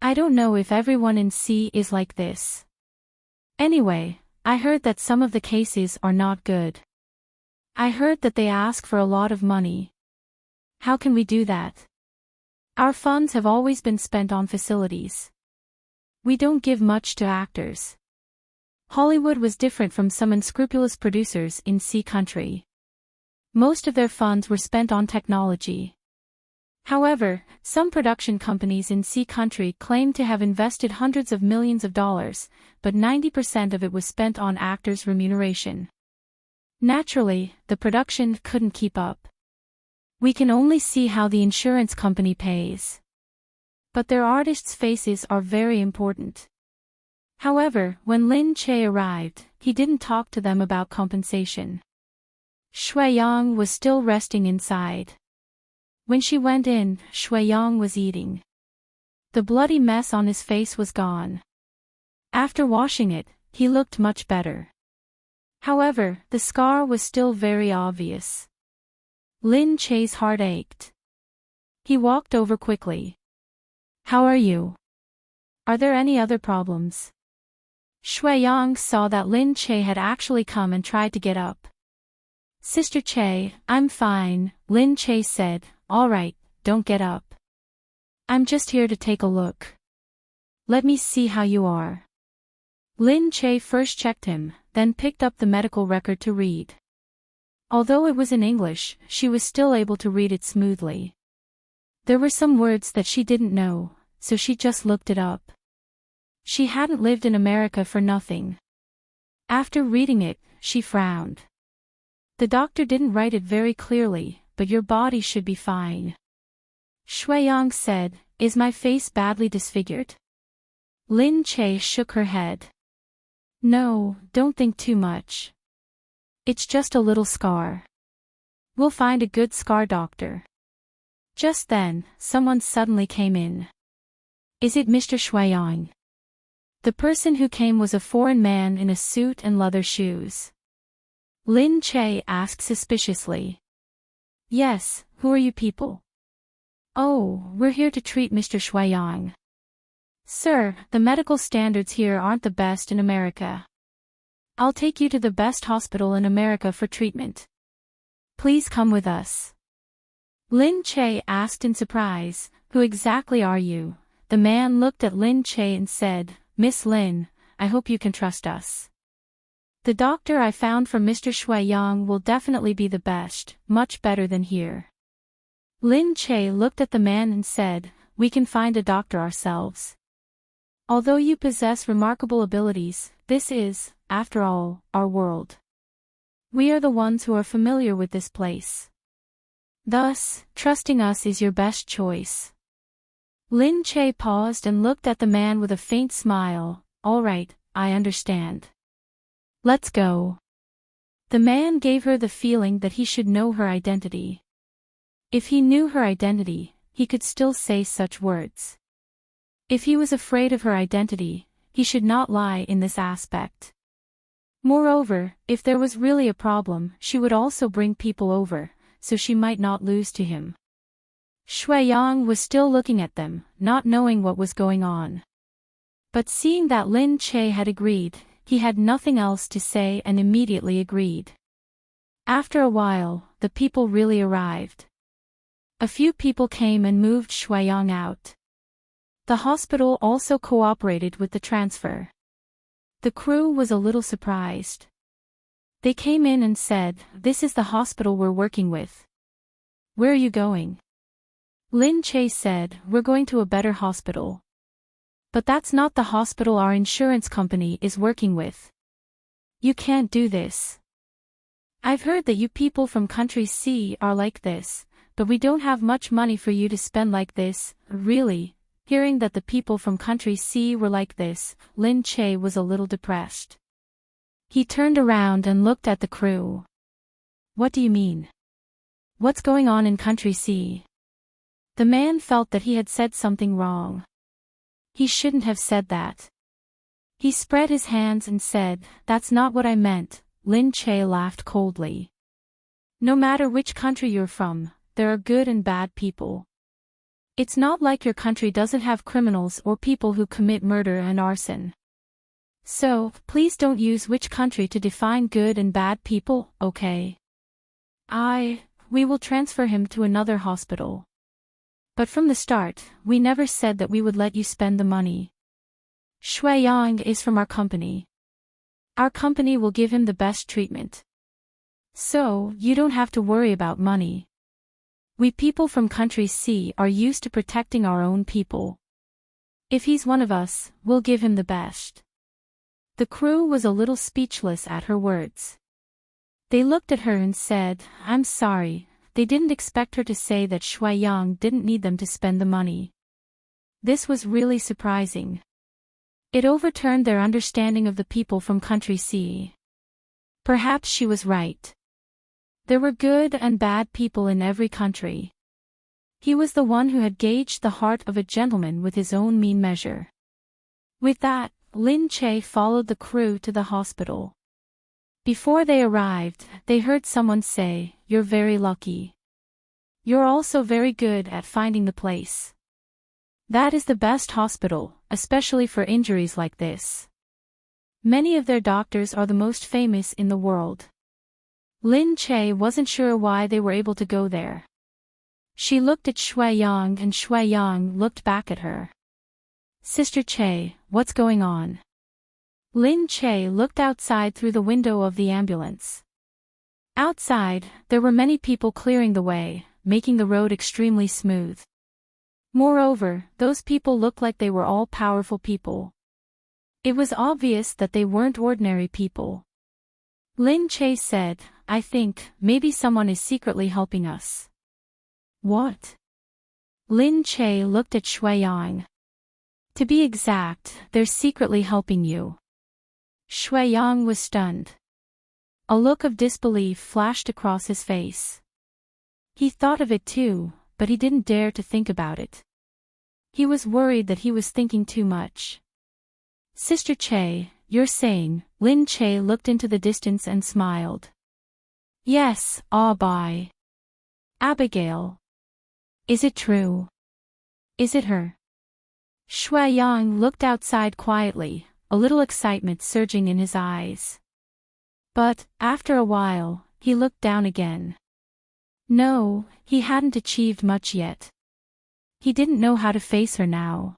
I don't know if everyone in C is like this. Anyway, I heard that some of the cases are not good. I heard that they ask for a lot of money. How can we do that? Our funds have always been spent on facilities. We don't give much to actors. Hollywood was different from some unscrupulous producers in C country. Most of their funds were spent on technology. However, some production companies in C country claimed to have invested hundreds of millions of dollars, but 90% of it was spent on actors' remuneration. Naturally, the production couldn't keep up. We can only see how the insurance company pays. But their artists' faces are very important. However, when Lin Che arrived, he didn't talk to them about compensation. Shui Yang was still resting inside. When she went in, Shui Yang was eating. The bloody mess on his face was gone. After washing it, he looked much better. However, the scar was still very obvious. Lin Che's heart ached. He walked over quickly. How are you? Are there any other problems? Shui Yang saw that Lin Che had actually come and tried to get up. Sister Che, I'm fine, Lin Che said. All right, don't get up. I'm just here to take a look. Let me see how you are. Lin Che first checked him, then picked up the medical record to read. Although it was in English, she was still able to read it smoothly. There were some words that she didn't know, so she just looked it up. She hadn't lived in America for nothing. After reading it, she frowned. The doctor didn't write it very clearly, but your body should be fine. Shui Yang said, Is my face badly disfigured? Lin Che shook her head. No, don't think too much. It's just a little scar. We'll find a good scar doctor. Just then, someone suddenly came in. Is it Mr. Shui Yang? The person who came was a foreign man in a suit and leather shoes. Lin Che asked suspiciously. Yes, who are you people? Oh, we're here to treat Mr. Shui Yang. Sir, the medical standards here aren't the best in America. I'll take you to the best hospital in America for treatment. Please come with us. Lin Che asked in surprise, Who exactly are you? The man looked at Lin Che and said, Miss Lin, I hope you can trust us. The doctor I found for Mr. Shui Yang will definitely be the best, much better than here. Lin Che looked at the man and said, We can find a doctor ourselves. Although you possess remarkable abilities, this is, after all, our world. We are the ones who are familiar with this place. Thus, trusting us is your best choice. Lin Che paused and looked at the man with a faint smile. All right, I understand. Let's go. The man gave her the feeling that he should know her identity. If he knew her identity, he could still say such words. If he was afraid of her identity, he should not lie in this aspect. Moreover, if there was really a problem, she would also bring people over, so she might not lose to him. Shuiyang was still looking at them, not knowing what was going on. But seeing that Lin Che had agreed, he had nothing else to say and immediately agreed. After a while, the people really arrived. A few people came and moved Shuiyang out. The hospital also cooperated with the transfer. The crew was a little surprised. They came in and said, "This is the hospital we're working with. Where are you going?" Lin Che said, "We're going to a better hospital. But that's not the hospital our insurance company is working with. You can't do this. I've heard that you people from country C are like this, but we don't have much money for you to spend like this, really." Hearing that the people from country C were like this, Lin Che was a little depressed. He turned around and looked at the crew. "What do you mean? What's going on in country C?" The man felt that he had said something wrong. He shouldn't have said that. He spread his hands and said, "That's not what I meant." Lin Che laughed coldly. "No matter which country you're from, there are good and bad people. It's not like your country doesn't have criminals or people who commit murder and arson. So, please don't use which country to define good and bad people, okay? We will transfer him to another hospital. But from the start, we never said that we would let you spend the money. Shuiyang is from our company. Our company will give him the best treatment. So, you don't have to worry about money. We people from country C are used to protecting our own people. If he's one of us, we'll give him the best." The crew was a little speechless at her words. They looked at her and said, "I'm sorry." They didn't expect her to say that Shuiyang didn't need them to spend the money. This was really surprising. It overturned their understanding of the people from country C. Perhaps she was right. There were good and bad people in every country. He was the one who had gauged the heart of a gentleman with his own mean measure. With that, Lin Che followed the crew to the hospital. Before they arrived, they heard someone say, "You're very lucky. You're also very good at finding the place. That is the best hospital, especially for injuries like this. Many of their doctors are the most famous in the world." Lin Che wasn't sure why they were able to go there. She looked at Shuiyang and Shuiyang looked back at her. "Sister Che, what's going on?" Lin Che looked outside through the window of the ambulance. Outside, there were many people clearing the way, making the road extremely smooth. Moreover, those people looked like they were all powerful people. It was obvious that they weren't ordinary people. Lin Che said, "I think, maybe someone is secretly helping us." "What?" Lin Che looked at Shuiyang. "To be exact, they're secretly helping you." Shuiyang was stunned. A look of disbelief flashed across his face. He thought of it too, but he didn't dare to think about it. He was worried that he was thinking too much. "Sister Che, you're saying," Lin Che looked into the distance and smiled. "Yes, bye. Abigail. Is it true? Is it her?" Shuiyang looked outside quietly, a little excitement surging in his eyes. But, after a while, he looked down again. No, he hadn't achieved much yet. He didn't know how to face her now.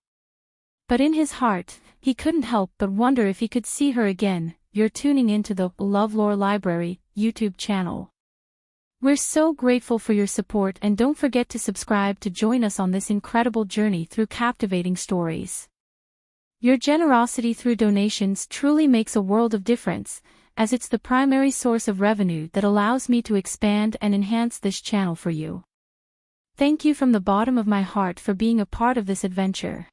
But in his heart, he couldn't help but wonder if he could see her again. You're tuning into the LoveLore Library YouTube channel. We're so grateful for your support, and don't forget to subscribe to join us on this incredible journey through captivating stories. Your generosity through donations truly makes a world of difference, as it's the primary source of revenue that allows me to expand and enhance this channel for you. Thank you from the bottom of my heart for being a part of this adventure.